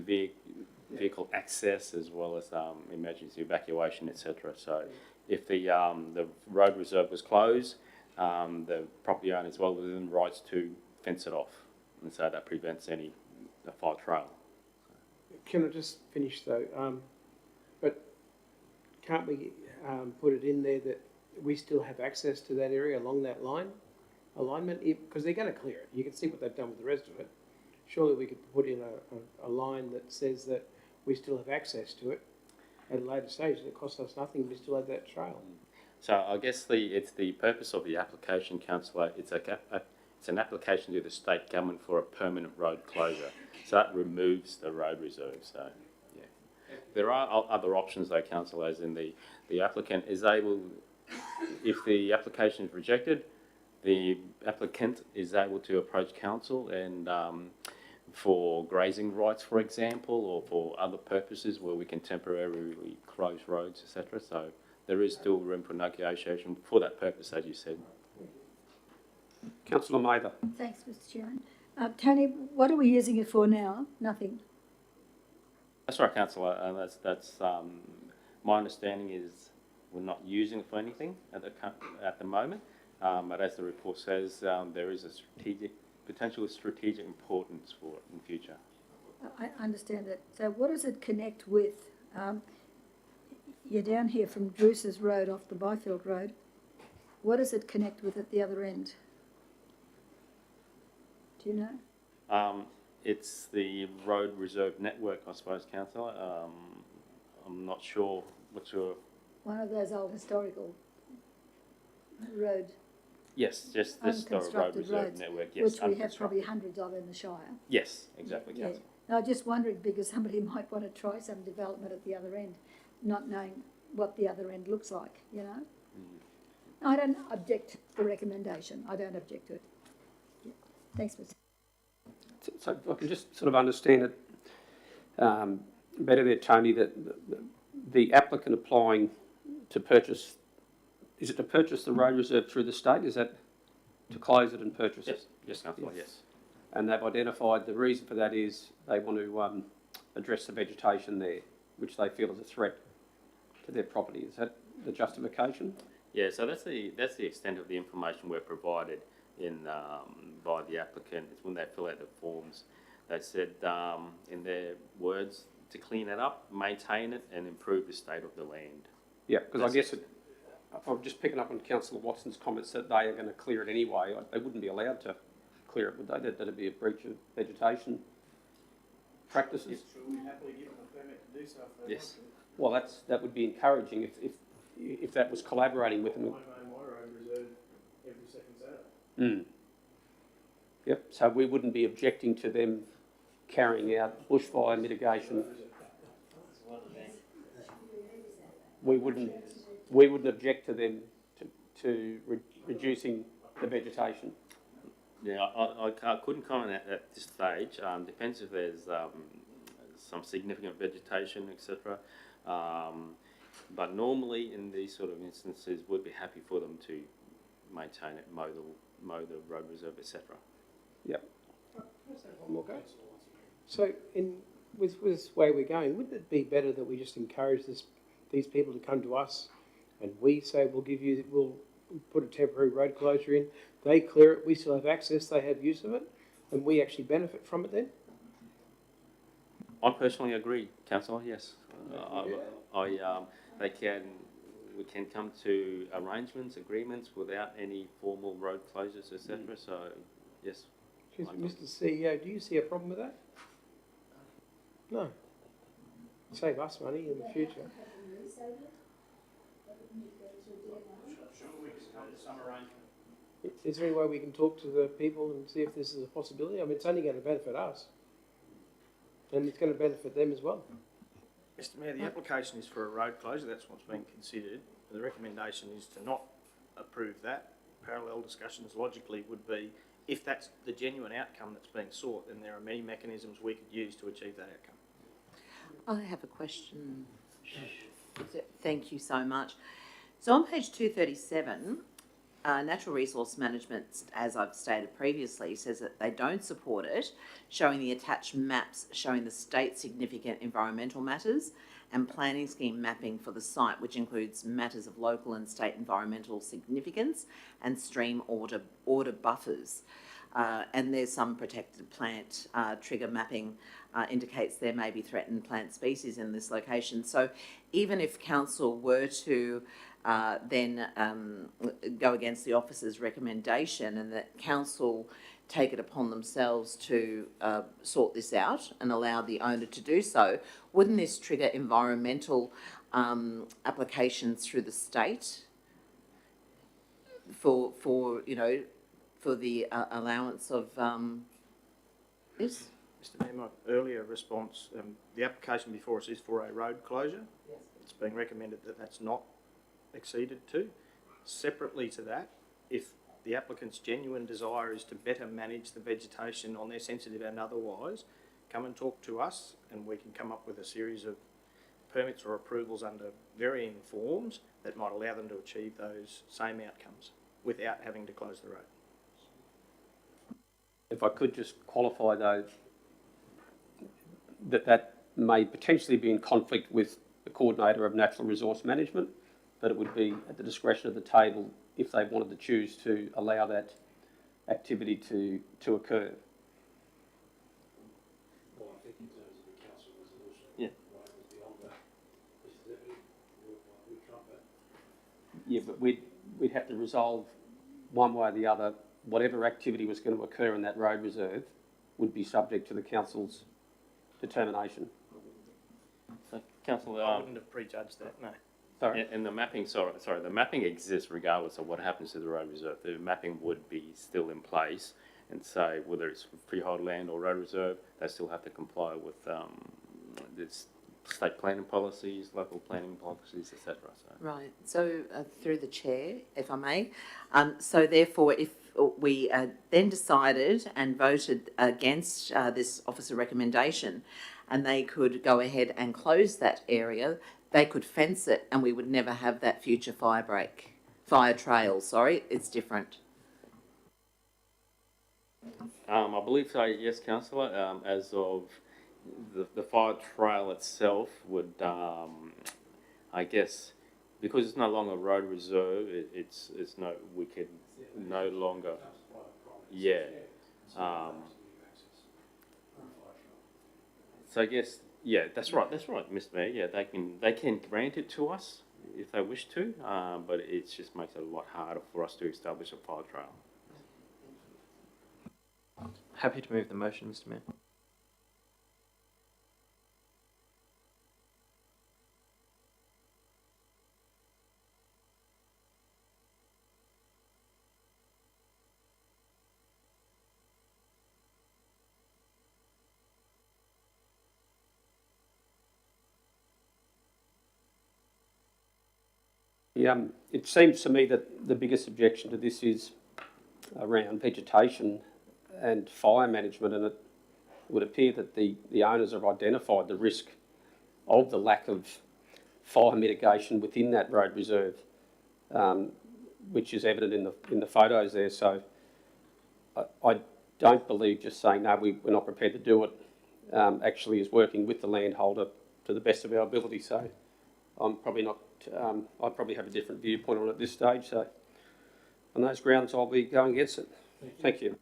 vehicle access as well as emergency evacuation, etc. So if the road reserve was closed, the property owner is well within rights to fence it off, and so that prevents any fire trail. Can I just finish though? But can't we put it in there that we still have access to that area along that alignment? Because they're going to clear it. You can see what they've done with the rest of it. Surely we could put in a line that says that we still have access to it at a later stage. It costs us nothing. We still have that trail. So I guess it's the purpose of the application, Councillor. It's an application to the state government for a permanent road closure. So that removes the road reserve. So yeah, there are other options though, Councillor, as in the applicant is able, if the application is rejected, the applicant is able to approach council and for grazing rights, for example, or for other purposes where we can temporarily close roads, etc. So there is still room for negotiation for that purpose, as you said. Councillor Mather. Thanks, Mr Chairman. Tony, what are we using it for now? Nothing. That's right, Councillor. That's my understanding is we're not using it for anything at the moment. But as the report says, there is a potential strategic importance for it in future. I understand that. So what does it connect with? You're down here from Druce's Road off the Byfield Road. What does it connect with at the other end? Do you know? It's the road reserve network, I suppose, Councillor. I'm not sure what your... One of those old historical road. Yes, just this the road reserve roads, network. Yes, which we have probably hundreds of in the Shire. Yes, exactly, Yeah. Councillor. No, I just wondered because somebody might want to try some development at the other end, not knowing what the other end looks like, you know? I don't object to the recommendation. I don't object to it. Yeah. Thanks, Mr. So if I can just sort of understand it better there, Tony, that the applicant applying to purchase, is it to purchase the road reserve through the state? Is that to close it and purchase it? Yes, Councillor, yes. And they've identified the reason for that is they want to address the vegetation there, which they feel is a threat to their property. Is that the justification? Yeah, so that's the extent of the information we're provided in by the applicant. It's when they fill out the forms. They said in their words to clean it up, maintain it, and improve the state of the land. Yeah, because I guess I'm just picking up on Councillor Watson's comments that they are going to clear it anyway. They wouldn't be allowed to clear it, would they? That'd be a breach of vegetation practices. Yes, we happily give them a permit to do so. Yes. Well, that would be encouraging if that was collaborating with them. My road reserve every second Saturday. Yep. So we wouldn't be objecting to them carrying out bushfire mitigation. We wouldn't object to them to reducing the vegetation. Yeah, I couldn't comment at this stage. Depends if there's some significant vegetation, etc. But normally in these sort of instances, we'd be happy for them to maintain it, mow the road reserve, etc. Yep. So with this way we're going, wouldn't it be better that we just encourage these people to come to us and we say we'll put a temporary road closure in, they clear it, we still have access, they have use of it, and we actually benefit from it then? I personally agree, councillor, yes. We can come to arrangements, agreements without any formal road closures, etc. So, yes. Excuse me, Mr. CEO, do you see a problem with that? No. Save us money in the future. Is there any way we can talk to the people and see if this is a possibility? I mean, it's only going to benefit us, and it's going to benefit them as well. Mr Mayor, the application is for a road closure, that's what's being considered. The recommendation is to not approve that. Parallel discussions logically would be, if that's the genuine outcome that's being sought, then there are many mechanisms we could use to achieve that outcome. I have a question. Thank you so much. So on page 237, Natural Resource Management, as I've stated previously, says that they don't support it, showing the attached maps showing the state significant environmental matters and planning scheme mapping for the site, which includes matters of local and state environmental significance and stream order buffers. And there's some protected plant trigger mapping indicates there may be threatened plant species in this location. So even if council were to then go against the officer's recommendation and that council take it upon themselves to sort this out and allow the owner to do so, wouldn't this trigger environmental applications through the state for the allowance of this? Mr Mayor, my earlier response, the application before us is for a road closure. Yes. It's being recommended that that's not acceded to. Separately to that, if the applicant's genuine desire is to better manage the vegetation on their sensitive and otherwise, come and talk to us and we can come up with a series of permits or approvals under varying forms that might allow them to achieve those same outcomes without having to close the road. If I could just qualify though, that may potentially be in conflict with the coordinator of natural resource management, but it would be at the discretion of the table if they wanted to choose to allow that activity to occur. Well, I think in terms of the council resolution, yeah. Beyond that, Mr Deputy, we trump that. Yeah, but we'd have to resolve one way or the other. Whatever activity was going to occur in that road reserve would be subject to the council's determination. So, councillor, I wouldn't have prejudged that, no. Sorry. And the mapping, the mapping exists regardless of what happens to the road reserve. The mapping would be still in place, and so whether it's freehold land or road reserve, they still have to comply with this state planning policies, local planning policies, etc. So. Right. So through the chair, if I may, so therefore, if we then decided and voted against this officer recommendation, and they could go ahead and close that area, they could fence it, and we would never have that future fire trail. Sorry, it's different. I believe so. Yes, councillor. As of the fire trail itself would, I guess, because it's no longer a road reserve, it's no, we could no longer, yeah. So I guess, yeah, that's right, Mr. Mayor. Yeah, they can grant it to us if they wish to, but it just makes it a lot harder for us to establish a fire trail. Happy to move the motion, Mr. Mayor. It seems to me that the biggest objection to this is around vegetation and fire management, and it would appear that the owners have identified the risk of the lack of fire mitigation within that road reserve, which is evident in the photos there. So I don't believe just saying, no, we're not prepared to do it, actually is working with the landholder to the best of our ability. So I'm probably not, I probably have a different viewpoint on it at this stage. So on those grounds, I'll be going against it. Thank you.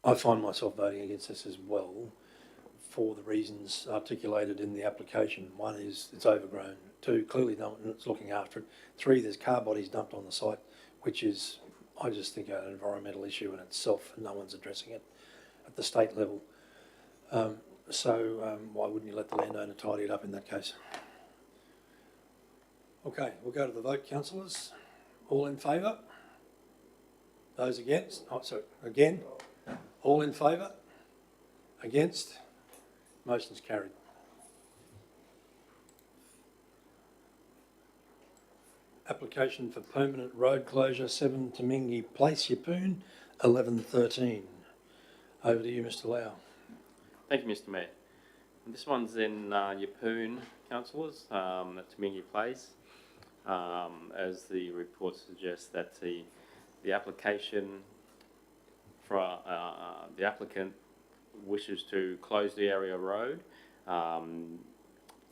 I find myself voting against this as well for the reasons articulated in the application. One is it's overgrown. Two, clearly no one's looking after it. Three, there's car bodies dumped on the site, which is, I just think, an environmental issue in itself, and no one's addressing it at the state level. So why wouldn't you let the landowner tidy it up in that case? Okay, we'll go to the vote, councillors. All in favour? Those against? Oh, sorry, again? All in favour? Against? Motion's carried. Application for permanent road closure, 7 Tamingi Place, Yeppoon, 1113. Over to you, Mr Lau. Thank you, Mr Mayor. This one's in Yeppoon, councillors, at Tamingi Place. As the report suggests, that the application for the applicant wishes to close the area road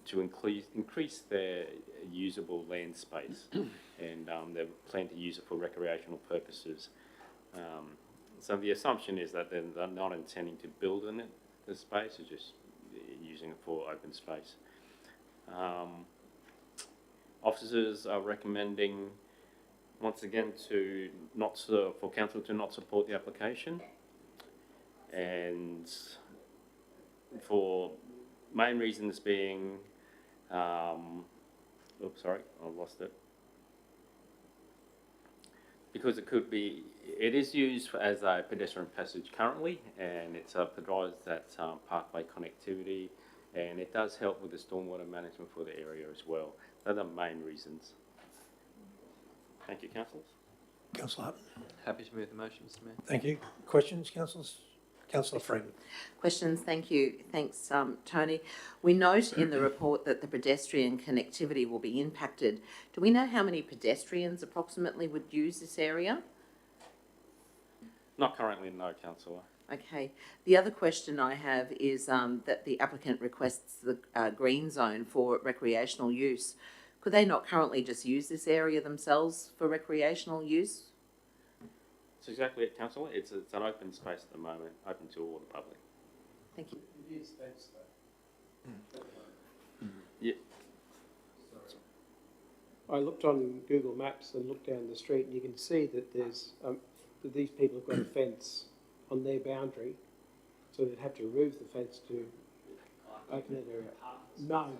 to increase their usable land space, and they plan to use it for recreational purposes. So the assumption is that they're not intending to build in it, the space, is just using it for open space. Officers are recommending, once again, for council to not support the application, and for main reasons being, oops, sorry, I lost it. Because it is used as a pedestrian passage currently, and it provides that pathway connectivity, and it does help with the stormwater management for the area as well. They're the main reasons. Thank you, councillors. Councillor Hutton. Happy to move the motion, Mr Mayor. Thank you. Questions, councillors? Councillor Friend. Questions, thank you. Thanks, Tony. We note in the report that the pedestrian connectivity will be impacted. Do we know how many pedestrians approximately would use this area? Not currently, no, councillor. Okay. The other question I have is that the applicant requests the green zone for recreational use. Could they not currently just use this area themselves for recreational use? That's exactly it, councillor. It's an open space at the moment, open to all the public. Thank you. It is fenced though. Yeah. I looked on Google Maps and looked down the street, and you can see that there's that these people have got a fence on their boundary, so they'd have to remove the fence to open that area. No.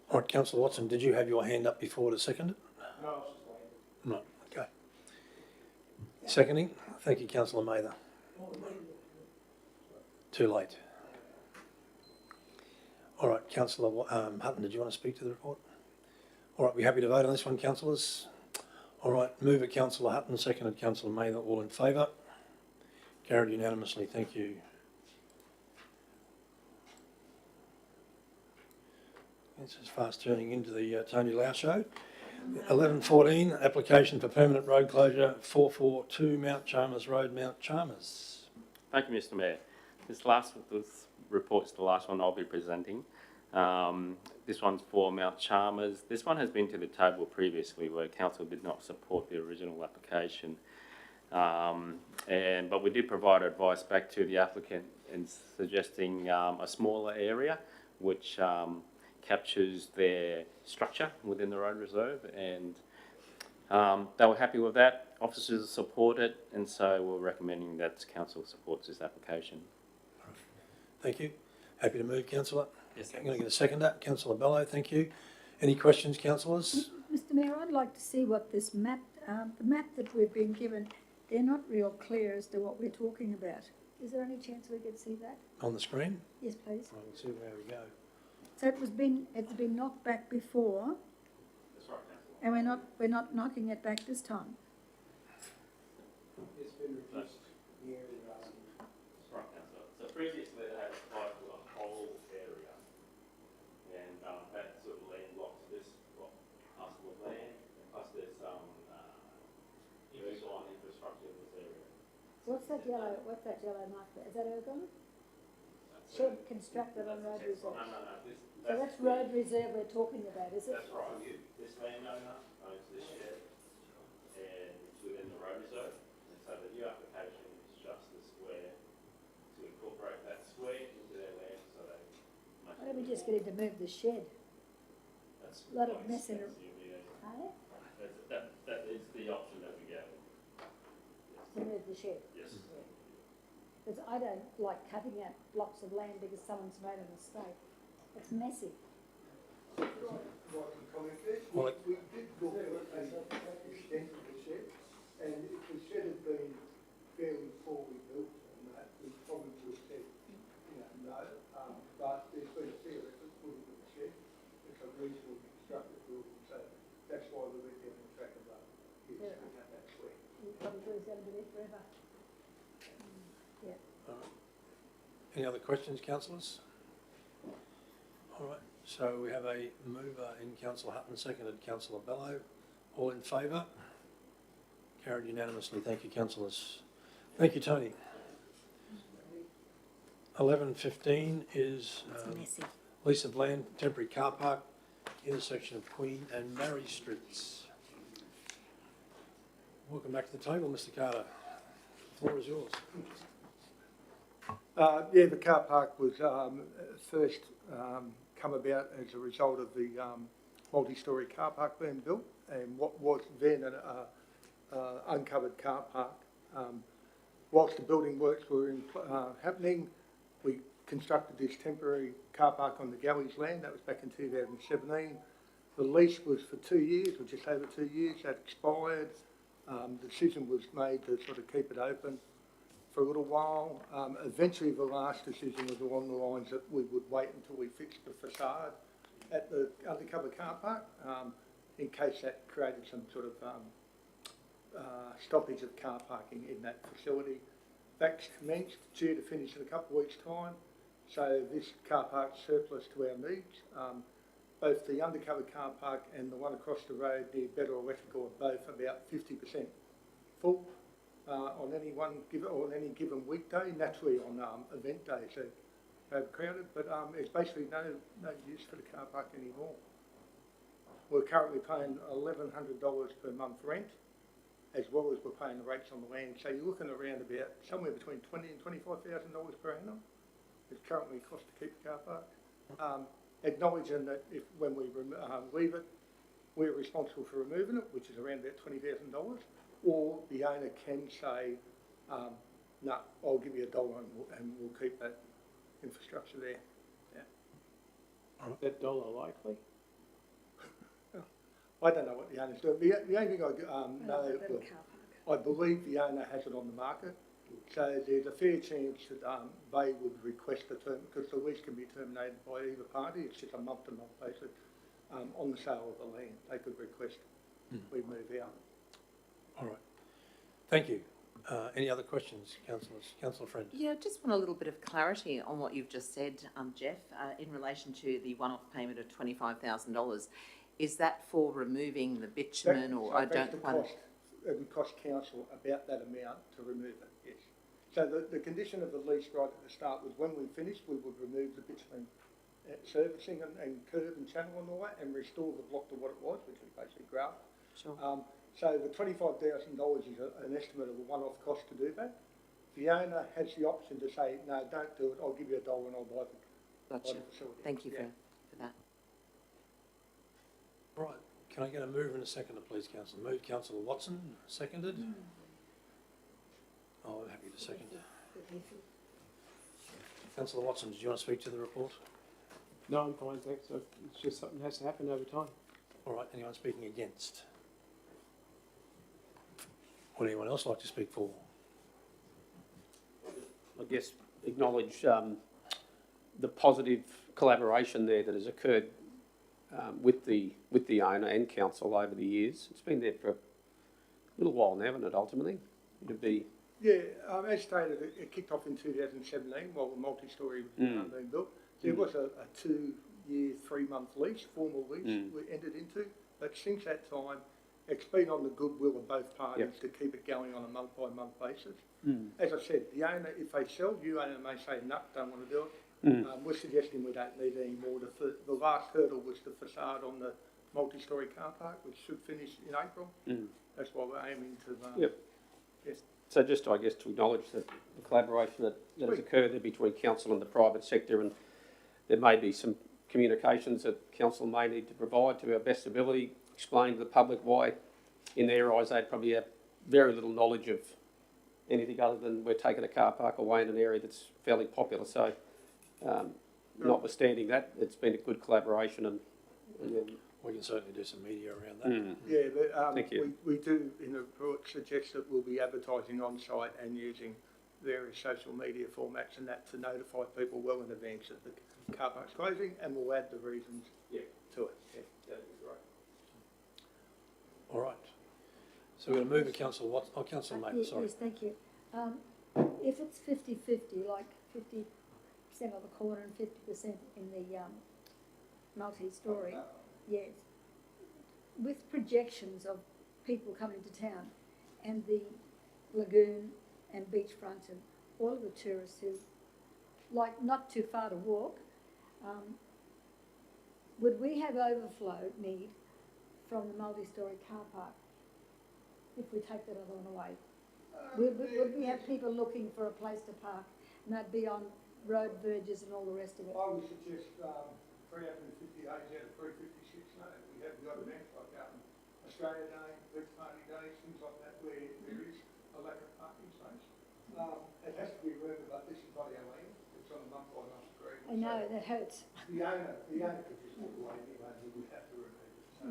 All right, Councillor Watson, did you have your hand up before to second it? No, I was just waiting. No. Okay. Seconding. Thank you, Councillor Mather. Too late. All right, Councillor Hutton, did you want to speak to the report? All right, we're happy to vote on this one, councillors. All right, move it, Councillor Hutton, seconded Councillor Mather. All in favour? Carried unanimously. Thank you. This is fast turning into the Tony Lau show. 1114, application for permanent road closure, 442 Mount Chalmers Road, Mount Chalmers. Thank you, Mr Mayor. This report's the last one I'll be presenting. This one's for Mount Chalmers. This one has been to the table previously where council did not support the original application. But we did provide advice back to the applicant in suggesting a smaller area which captures their structure within the road reserve, and they were happy with that. Officers support it, and so we're recommending that council supports this application. Thank you. Happy to move, councillor. Yes, I'm going to get a seconder. Councillor Bello, thank you. Any questions, councillors? Mr Mayor, I'd like to see what this map, the map that we've been given, they're not real clear as to what we're talking about. Is there any chance we could see that? On the screen? Yes, please. We'll see where we go. So it's been knocked back before. That's right, councillor. And we're not knocking it back this time. It's been reduced. The area you're asking. That's right, councillor. So previously they had applied for a whole area, and that sort of landlocks this parcel of land, and plus there's some infrastructure in this area. What's that yellow mark there? Is that Ergon? Shed constructed on road reserve. No. So that's road reserve we're talking about, is it? That's right. This landowner owns this shed, and it's within the road reserve, and so the new application is just getting to move the shed. A lot of messing around. That is the option that we get. To move the shed. Yes. Because I don't like cutting out blocks of land because someone's made a mistake. It's messy. Well, We did look at an extent of the shed, and if the shed had been fairly poorly built, and that, we probably would have said, no, but there's been a fair effort put into the shed. It's a reasonably constructed building, so that's why we went down the track of yes, we have that sweat. You probably lose that a bit forever. Yeah. Any other questions, councillors? All right, so we have a mover in Councillor Hutton, seconded Councillor Bello. All in favour? Carried unanimously. Thank you, councillors. Thank you, Tony. 11:15 is lease of land, temporary car park, intersection of Queen and Mary Streets. Welcome back to the table, Mr. Carter. The floor is yours. Yeah, the car park was first come about as a result of the multi-storey car park being built, and what was then an uncovered car park. Whilst the building works were happening, we constructed this temporary car park on the Galleys land. That was back in 2017. The lease was for 2 years, or just over 2 years. That expired. The decision was made to sort of keep it open for a little while. Eventually the last decision was along the lines that we would wait until we fixed the facade at the undercover car park, in case that created some sort of stoppage of car parking in that facility. That's commenced, due to finish in a couple of weeks' time, so this car park's surplus to our needs. Both the undercover car park and the one across the road near Better Electrical are both about 50% full on any given weekday. Naturally on event days they're overcrowded, but there's basically no use for the car park anymore. We're currently paying $1,100 per month rent, as well as we're paying the rates on the land. So you're looking around about somewhere between $20,000 and $25,000 per annum. It's currently cost to keep the car park. Acknowledging that when we leave it, we're responsible for removing it, which is around about $20,000, or the owner can say, no, I'll give you $1 and we'll keep that infrastructure there. Yeah. Is that dollar likely? I don't know what the owner's doing. The only thing I know, I believe the owner has it on the market, so there's a fair chance that they would request a term, because the lease can be terminated by either party. It's just a month-to-month basis on the sale of the land. They could request we move out. All right. Thank you. Any other questions, councillors? Councillor Friend. Yeah, I just want a little bit of clarity on what you've just said, Jeff, in relation to the one-off payment of $25,000. Is that for removing the bitumen, or I don't want? It would cost council about that amount to remove it, yes. So the condition of the lease right at the start was when we finished, we would remove the bitumen servicing and curb and channel and all that, and restore the block to what it was, which was basically gravel. Sure. So the $25,000 is an estimate of a one-off cost to do that. The owner has the option to say, no, don't do it, I'll give you $1 and I'll buy the facility. Thank you for that. Right. Can I get a mover and a seconder, please, councillor? Move, Councillor Watson. Seconded. Oh, I'm happy to second. Councillor Watson, did you want to speak to the report? No, I'm fine, thanks. It's just something that has to happen over time. All right. Anyone speaking against? Would anyone else like to speak for? I guess acknowledge the positive collaboration there that has occurred with the owner and council over the years. It's been there for a little while now, hasn't it, ultimately? It'd be... Yeah, as stated, it kicked off in 2017 while the multi-storey was being built. There was a 2-year, 3-month lease, formal lease we entered into, but since that time, it's been on the goodwill of both parties to keep it going on a month-by-month basis. As I said, the owner, if they sell, you owner may say, no, don't want to do it. We're suggesting we don't need any more. The last hurdle was the facade on the multi-storey car park, which should finish in April. That's why we're aiming to... Yes. So just, I guess, to acknowledge that the collaboration that has occurred there between council and the private sector, and there may be some communications that council may need to provide to our best ability, explain to the public why, in their eyes, they'd probably have very little knowledge of anything other than we're taking a car park away in an area that's fairly popular. So, notwithstanding that, it's been a good collaboration and we can certainly do some media around that. Yeah, but, Thank you. we do in the report suggest that we'll be advertising on site and using various social media formats and that to notify people well in advance that the car park's closing, and we'll add the reasons to it. Yeah, that'd be great. All right. So we're going to move to Councillor Watson. Oh, Councillor Maitland, sorry. Yes, thank you. If it's 50-50, like 50% of the corner and 50% in the multi-storey, yes, with projections of people coming to town and the lagoon and beachfront and all of the tourists who like not too far to walk, would we have overflow need from the multi-storey car park if we take that other one away? Would we have people looking for a place to park, and they'd be on road verges and all the rest of it? I would suggest 350 days out of 356 no. We have got events like Australia Day, Beach Party Days, things like that, where there is a lack of parking space. It has to be remembered that this is not our land. It's on a month-by-month agreement. I know, that hurts. The owner could just walk away anyway, and we would have to remove it. So,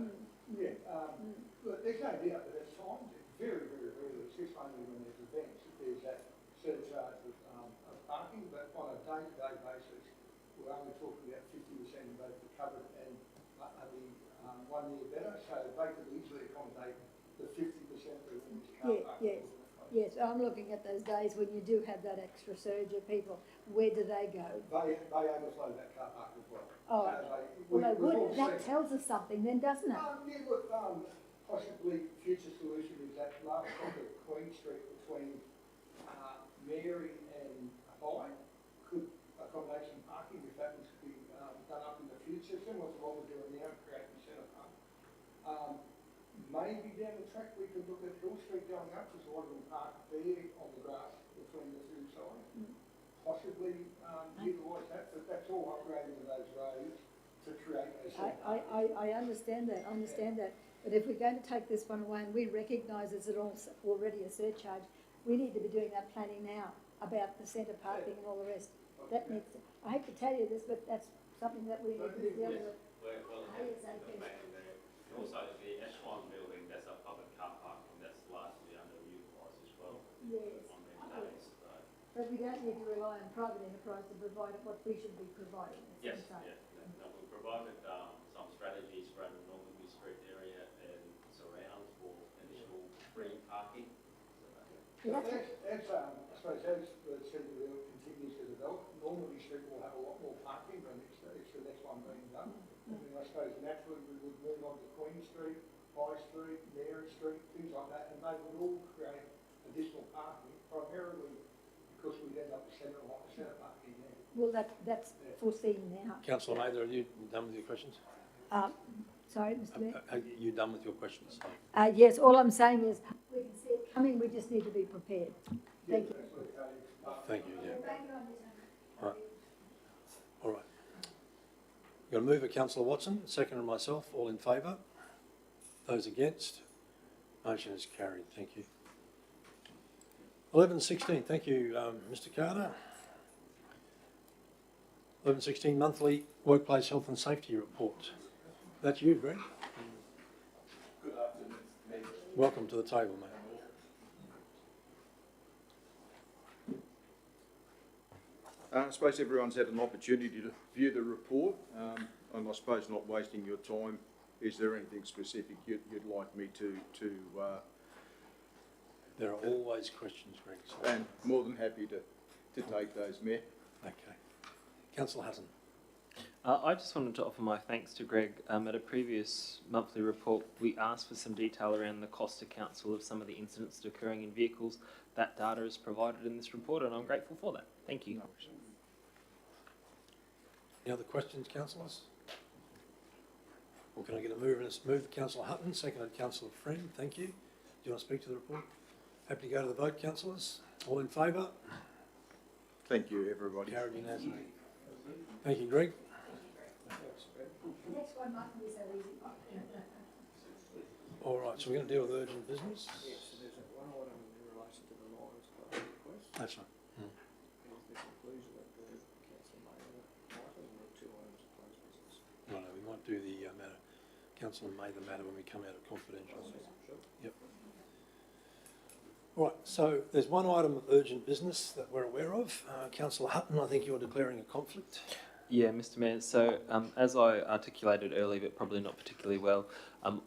but there's no doubt that at times, very, very rarely, it's just only when there's events that there's that surcharge of parking, but on a day-to-day basis, we're only talking about 50% of both the covered and the 1 year better, so they could easily accommodate the 50% that are in this car park. Yes, I'm looking at those days when you do have that extra surge of people. Where do they go? They overflow that car park as well. Oh, so they would. That tells us something then, doesn't it? Yeah, look, possibly future solution is that last block of Queen Street between Mary and High could accommodate some parking if that was to be done up in the future, similar to what we're doing now, creating centre park. Maybe down the track we could look at Hill Street going up, because a lot of them park there on the grass between the two sides. Possibly utilise that, but that's all upgrading of those roads to create those. I understand that, but if we're going to take this one away and we recognise it's already a surcharge, we need to be doing that planning now about the centre parking and all the rest. That needs to, I hate to tell you this, but that's something that we need to be dealing with. Also, the Echelon building, that's a public car park, and that's largely underutilised as well. Yes. But we don't need to rely on private enterprise to provide what we should be providing. Yes, no, we provided some strategies around the Normanby Street area and surrounds for additional free parking. So I suppose as the city continues to develop, Normanby Street will have a lot more parking, but it's the next one being done. And then I suppose naturally we would move on to Queen Street, High Street, Mary Street, things like that, and they would all create additional parking, primarily because we'd end up with centre parking there. Well, that's foreseen now. Councillor Mather, are you done with your questions? Sorry, Mr. Mayor? Are you done with your questions? Yes, all I'm saying is we can see it coming, we just need to be prepared. Thank you. Thank you, All right. All right. You're going to move it, Councillor Watson, second myself, all in favour? Those against? Motion is carried, thank you. 11.16, thank you, Mr. Carter. 11.16, monthly workplace health and safety report. That's you, Greg. Good afternoon, Mayor. Welcome to the table, mate. I suppose everyone's had an opportunity to view the report, and I suppose not wasting your time, is there anything specific you'd like me to There are always questions, Greg. So. and more than happy to take those, Mayor. Okay. Councillor Hutton. I just wanted to offer my thanks to Greg. At a previous monthly report, we asked for some detail around the cost to council of some of the incidents occurring in vehicles. That data is provided in this report, and I'm grateful for that. Thank you. Any other questions, councillors? Or can I get a move Councillor Hutton, seconded Councillor Friend. Thank you. Do you want to speak to the report? Happy to go to the vote, councillors. All in favour? Thank you, everybody. Carried unanimously. Thank you, Greg. The next one mustn't be so easy. All right, so we're going to deal with urgent business? Yes, so there's one item in relation to the Lions Club request. That's right. Is the conclusion that the council made item and the two items of closed business. No, we might do the matter. Councillor May the matter when we come out of confidential. Sure. Yep. All right, so there's one item of urgent business that we're aware of. Councillor Hutton, I think you're declaring a conflict. Yeah, Mr. Mayor. So, as I articulated earlier, but probably not particularly well,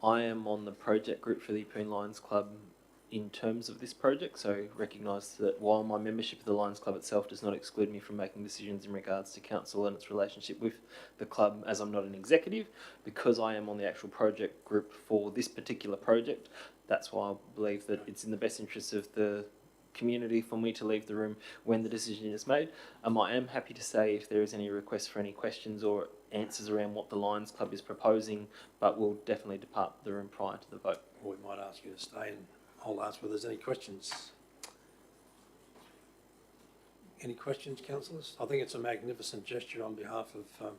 I am on the project group for the Yeppoon Lions Club in terms of this project. So, recognise that while my membership of the Lions Club itself does not exclude me from making decisions in regards to council and its relationship with the club, as I'm not an executive, because I am on the actual project group for this particular project, that's why I believe that it's in the best interest of the community for me to leave the room when the decision is made. I am happy to say if there is any requests for any questions or answers around what the Lions Club is proposing, but we'll definitely depart the room prior to the vote. Or we might ask you to stay and I'll ask whether there's any questions. Any questions, councillors? I think it's a magnificent gesture on behalf of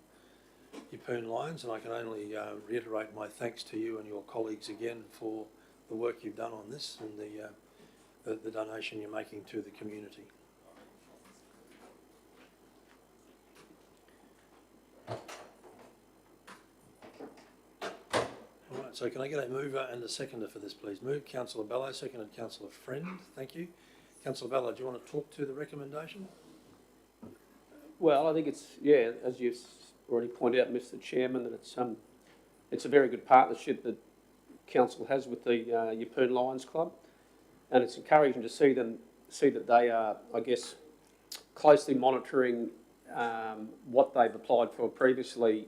Yeppoon Lions, and I can only reiterate my thanks to you and your colleagues again for the work you've done on this and the donation you're making to the community. All right, so can I get a mover and a seconder for this, please? Move Councillor Bello, seconded Councillor Friend. Thank you. Councillor Bello, do you want to talk to the recommendation? Well, I think it's, yeah, as you've already pointed out, Mr. Chairman, that it's a very good partnership that council has with the Yeppoon Lions Club, and it's encouraging to see that they are, I guess, closely monitoring what they've applied for previously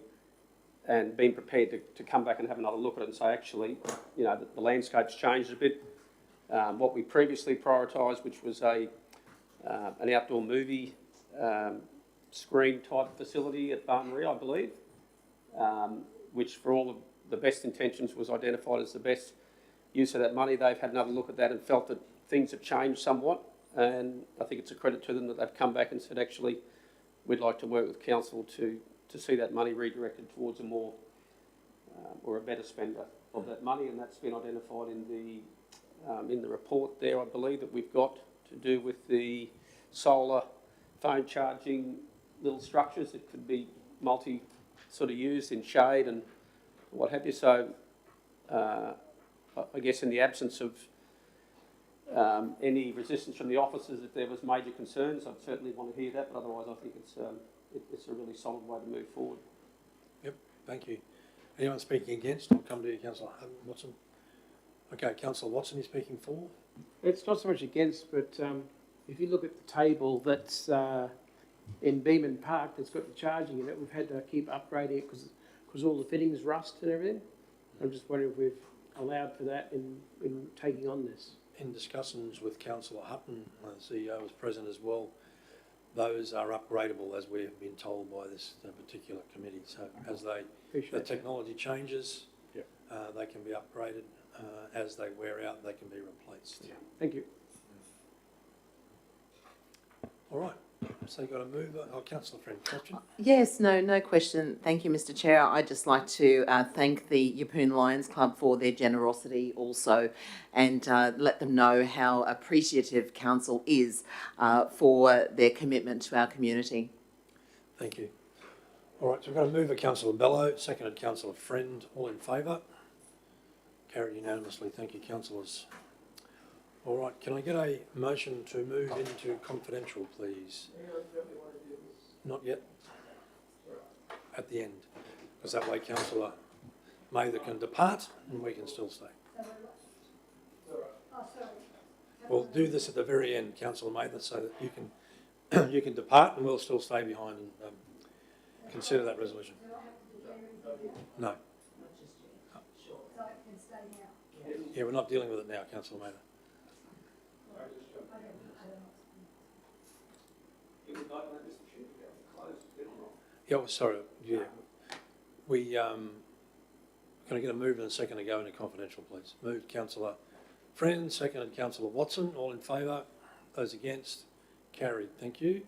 and being prepared to come back and have another look at it and say, actually, you know, the landscape's changed a bit. What we previously prioritised, which was an outdoor movie screen type facility at Barton Maria, I believe, which for all of the best intentions was identified as the best use of that money. They've had another look at that and felt that things have changed somewhat, and I think it's a credit to them that they've come back and said, actually, we'd like to work with council to see that money redirected towards a more or a better spender of that money, and that's been identified in the report there, I believe, that we've got to do with the solar phone charging little structures that could be multi sort of used in shade and what have you. So I guess in the absence of any resistance from the officers, if there was major concerns, I'd certainly want to hear that, but otherwise I think it's a really solid way to move forward. Yep, thank you. Anyone speaking against? I'll come to you, Councillor Watson. Okay, Councillor Watson is speaking for. It's not so much against, but if you look at the table that's in Beeman Park that's got the charging in it, we've had to keep upgrading it because all the fittings rust and everything. I'm just wondering if we've allowed for that in taking on this. In discussions with Councillor Hutton, the CEO was present as well, those are upgradable as we have been told by this particular committee. So as the technology changes, yep. They can be upgraded. As they wear out, they can be replaced. Yeah. Thank you. All right. So you've got a mover. Oh, Councillor Friend, question? Yes, no question. Thank you, Mr. Chair. I'd just like to thank the Yeppoon Lions Club for their generosity also, and let them know how appreciative council is for their commitment to our community. Thank you. All right, so we've got a mover, Councillor Bello, seconded Councillor Friend. All in favour? Carried unanimously. Thank you, councillors. All right, can I get a motion to move into confidential, please? Not yet? At the end. Because that way Councillor Mather can depart and we can still stay. We'll do this at the very end, Councillor Mather, so that you can depart and we'll still stay behind and consider that resolution. No. Yeah, we're not dealing with it now, Councillor Mather. Yeah, well, sorry. Yeah, we can I get a move and a second to go into confidential, please? Moved, Councillor Friend, seconded Councillor Watson. All in favour? Those against? Carried. Thank you.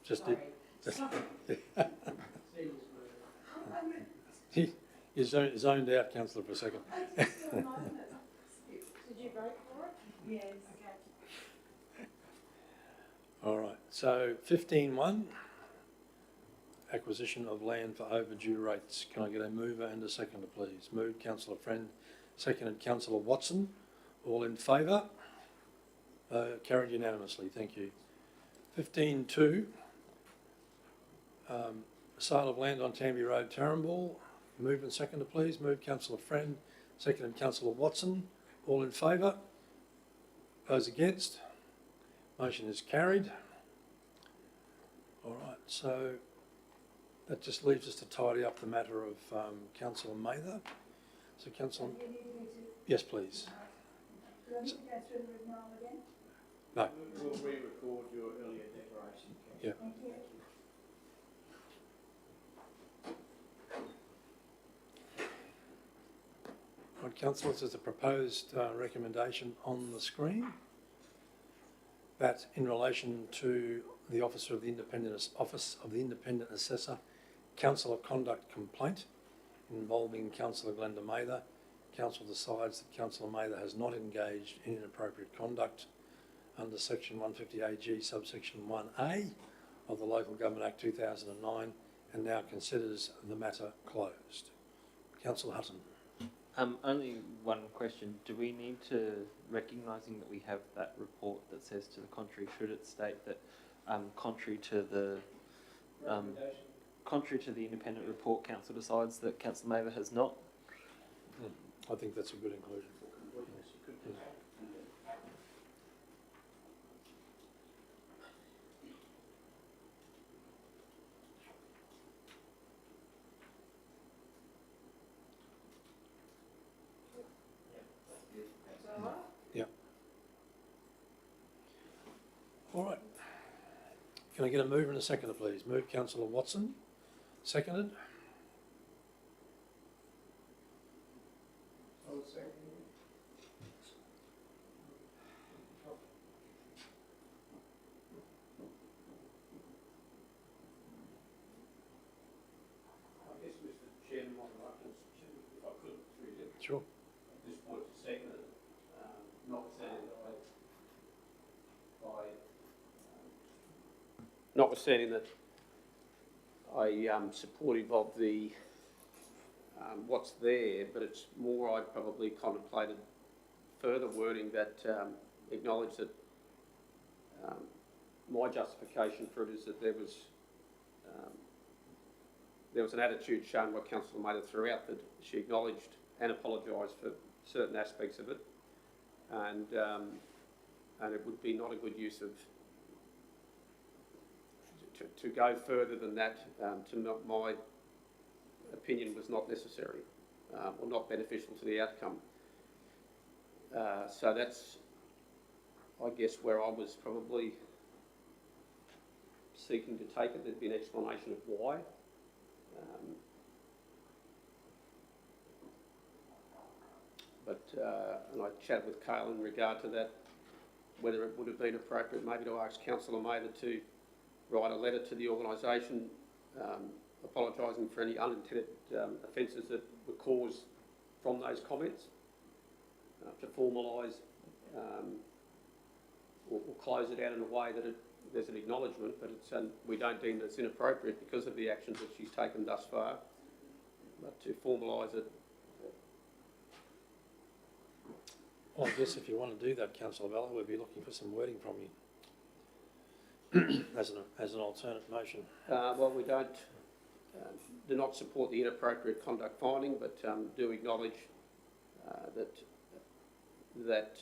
Just did. You zoned out, councillor, for a second. Did you vote for it? Yes. Okay. All right, so 15.1, acquisition of land for overdue rates. Can I get a mover and a seconder, please? Moved, councillor Friend, seconded, councillor Watson. All in favour? Carried unanimously, thank you. 15.2, sale of land on Tamby Road, Tarramball. Move and seconder, please. Moved, councillor Friend, seconded, councillor Watson. All in favour? Those against? Motion is carried. All right, so that just leaves us to tidy up the matter of councillor Mather. So councillor, yes, please. Do I need to go through the rigmarole again? No. We'll re-record your earlier declaration. Yeah. Thank you. Right, councillors, there's a proposed recommendation on the screen that in relation to the Office of the Independent Assessor, councillor conduct complaint involving councillor Glenda Mather, council decides that councillor Mather has not engaged in inappropriate conduct under section 150 AG subsection 1A of the Local Government Act 2009 and now considers the matter closed. Councillor Hutton. Only one question. Do we need to, recognising that we have that report that says to the contrary, should it state that contrary to the independent report, council decides that councillor Mather has not? I think that's a good inclusion. Yeah. All right. Can I get a mover and a seconder, please? Move, councillor Watson. Seconded. Sure. This was seconded, notwithstanding that I am supportive of the what's there, but it's more I'd probably contemplated further wording that acknowledged that my justification for it is that there was an attitude shown by Councillor Mather throughout that she acknowledged and apologised for certain aspects of it, and it would be not a good use of to go further than that. My opinion was not necessary or not beneficial to the outcome. So that's, I guess, where I was probably seeking to take it. There'd be an explanation of why. And I chatted with Cale in regard to that, whether it would have been appropriate maybe to ask Councillor Mather to write a letter to the organisation apologising for any unintended offences that were caused from those comments, to formalise or close it out in a way that there's an acknowledgement, but we don't deem that it's inappropriate because of the actions that she's taken thus far, but to formalise it. Well, I guess if you want to do that, Councillor Vella, we'd be looking for some wording from you as an alternate motion. Well, we do not support the inappropriate conduct finding, but do acknowledge that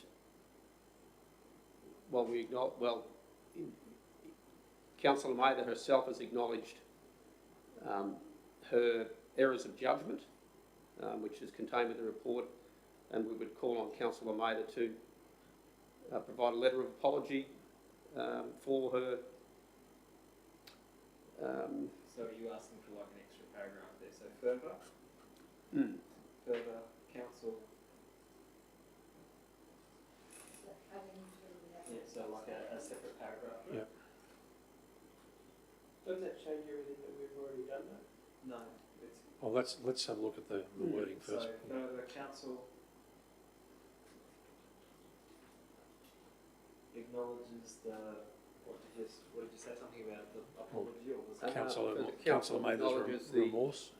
Councillor Mather herself has acknowledged her errors of judgment, which is contained in the report, and we would call on Councillor Mather to provide a letter of apology for her. So are you asking for like an extra paragraph there? So further, further council. Yeah, so like a separate paragraph. Yeah. Well, let's have a look at the wording first. So the council acknowledges what did you say, something about the apology, or was that? Councillor made acknowledges this remorse.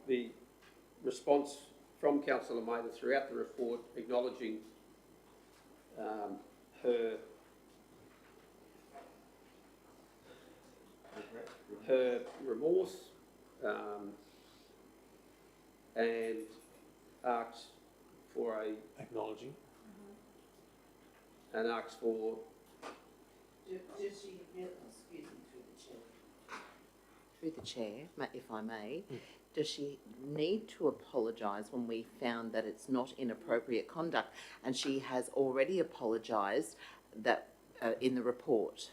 The response from Councillor Mather throughout the report acknowledging her remorse and asks for acknowledging and asks for Through the chair, if I may, does she need to apologise when we found that it's not inappropriate conduct, and she has already apologised that in the report?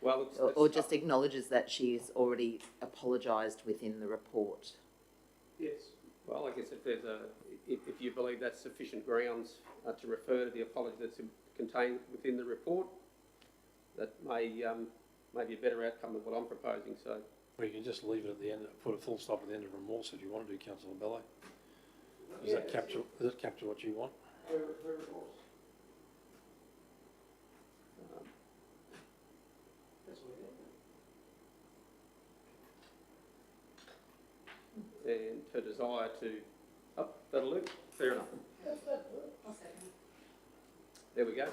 well, Or just acknowledges that she's already apologised within the report? yes. Well, I guess if you believe that's sufficient grounds to refer to the apology that's contained within the report, that may be a better outcome than what I'm proposing. So. Well, you can just leave it at the end, put a full stop at the end of remorse if you want to do, Councillor Bello. Does that capture what you want? Her remorse. That's what it is. And her desire to. Oh, that'll do. Fair enough. There we go.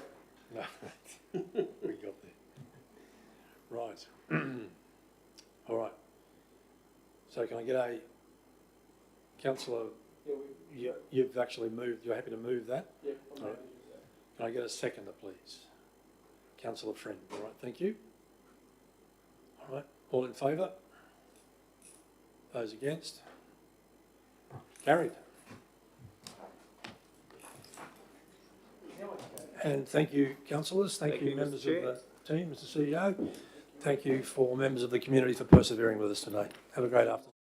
No, we got there. Right. All right. So can I get a councillor? You've actually moved. You're happy to move that? Yeah. All right. Can I get a seconder, please? Councillor Friend. All right. Thank you. All right. All in favour? Those against? Carried. And thank you, councillors. Thank you, members of the team, Mr. CEO. Thank you for members of the community for persevering with us today. Have a great afternoon.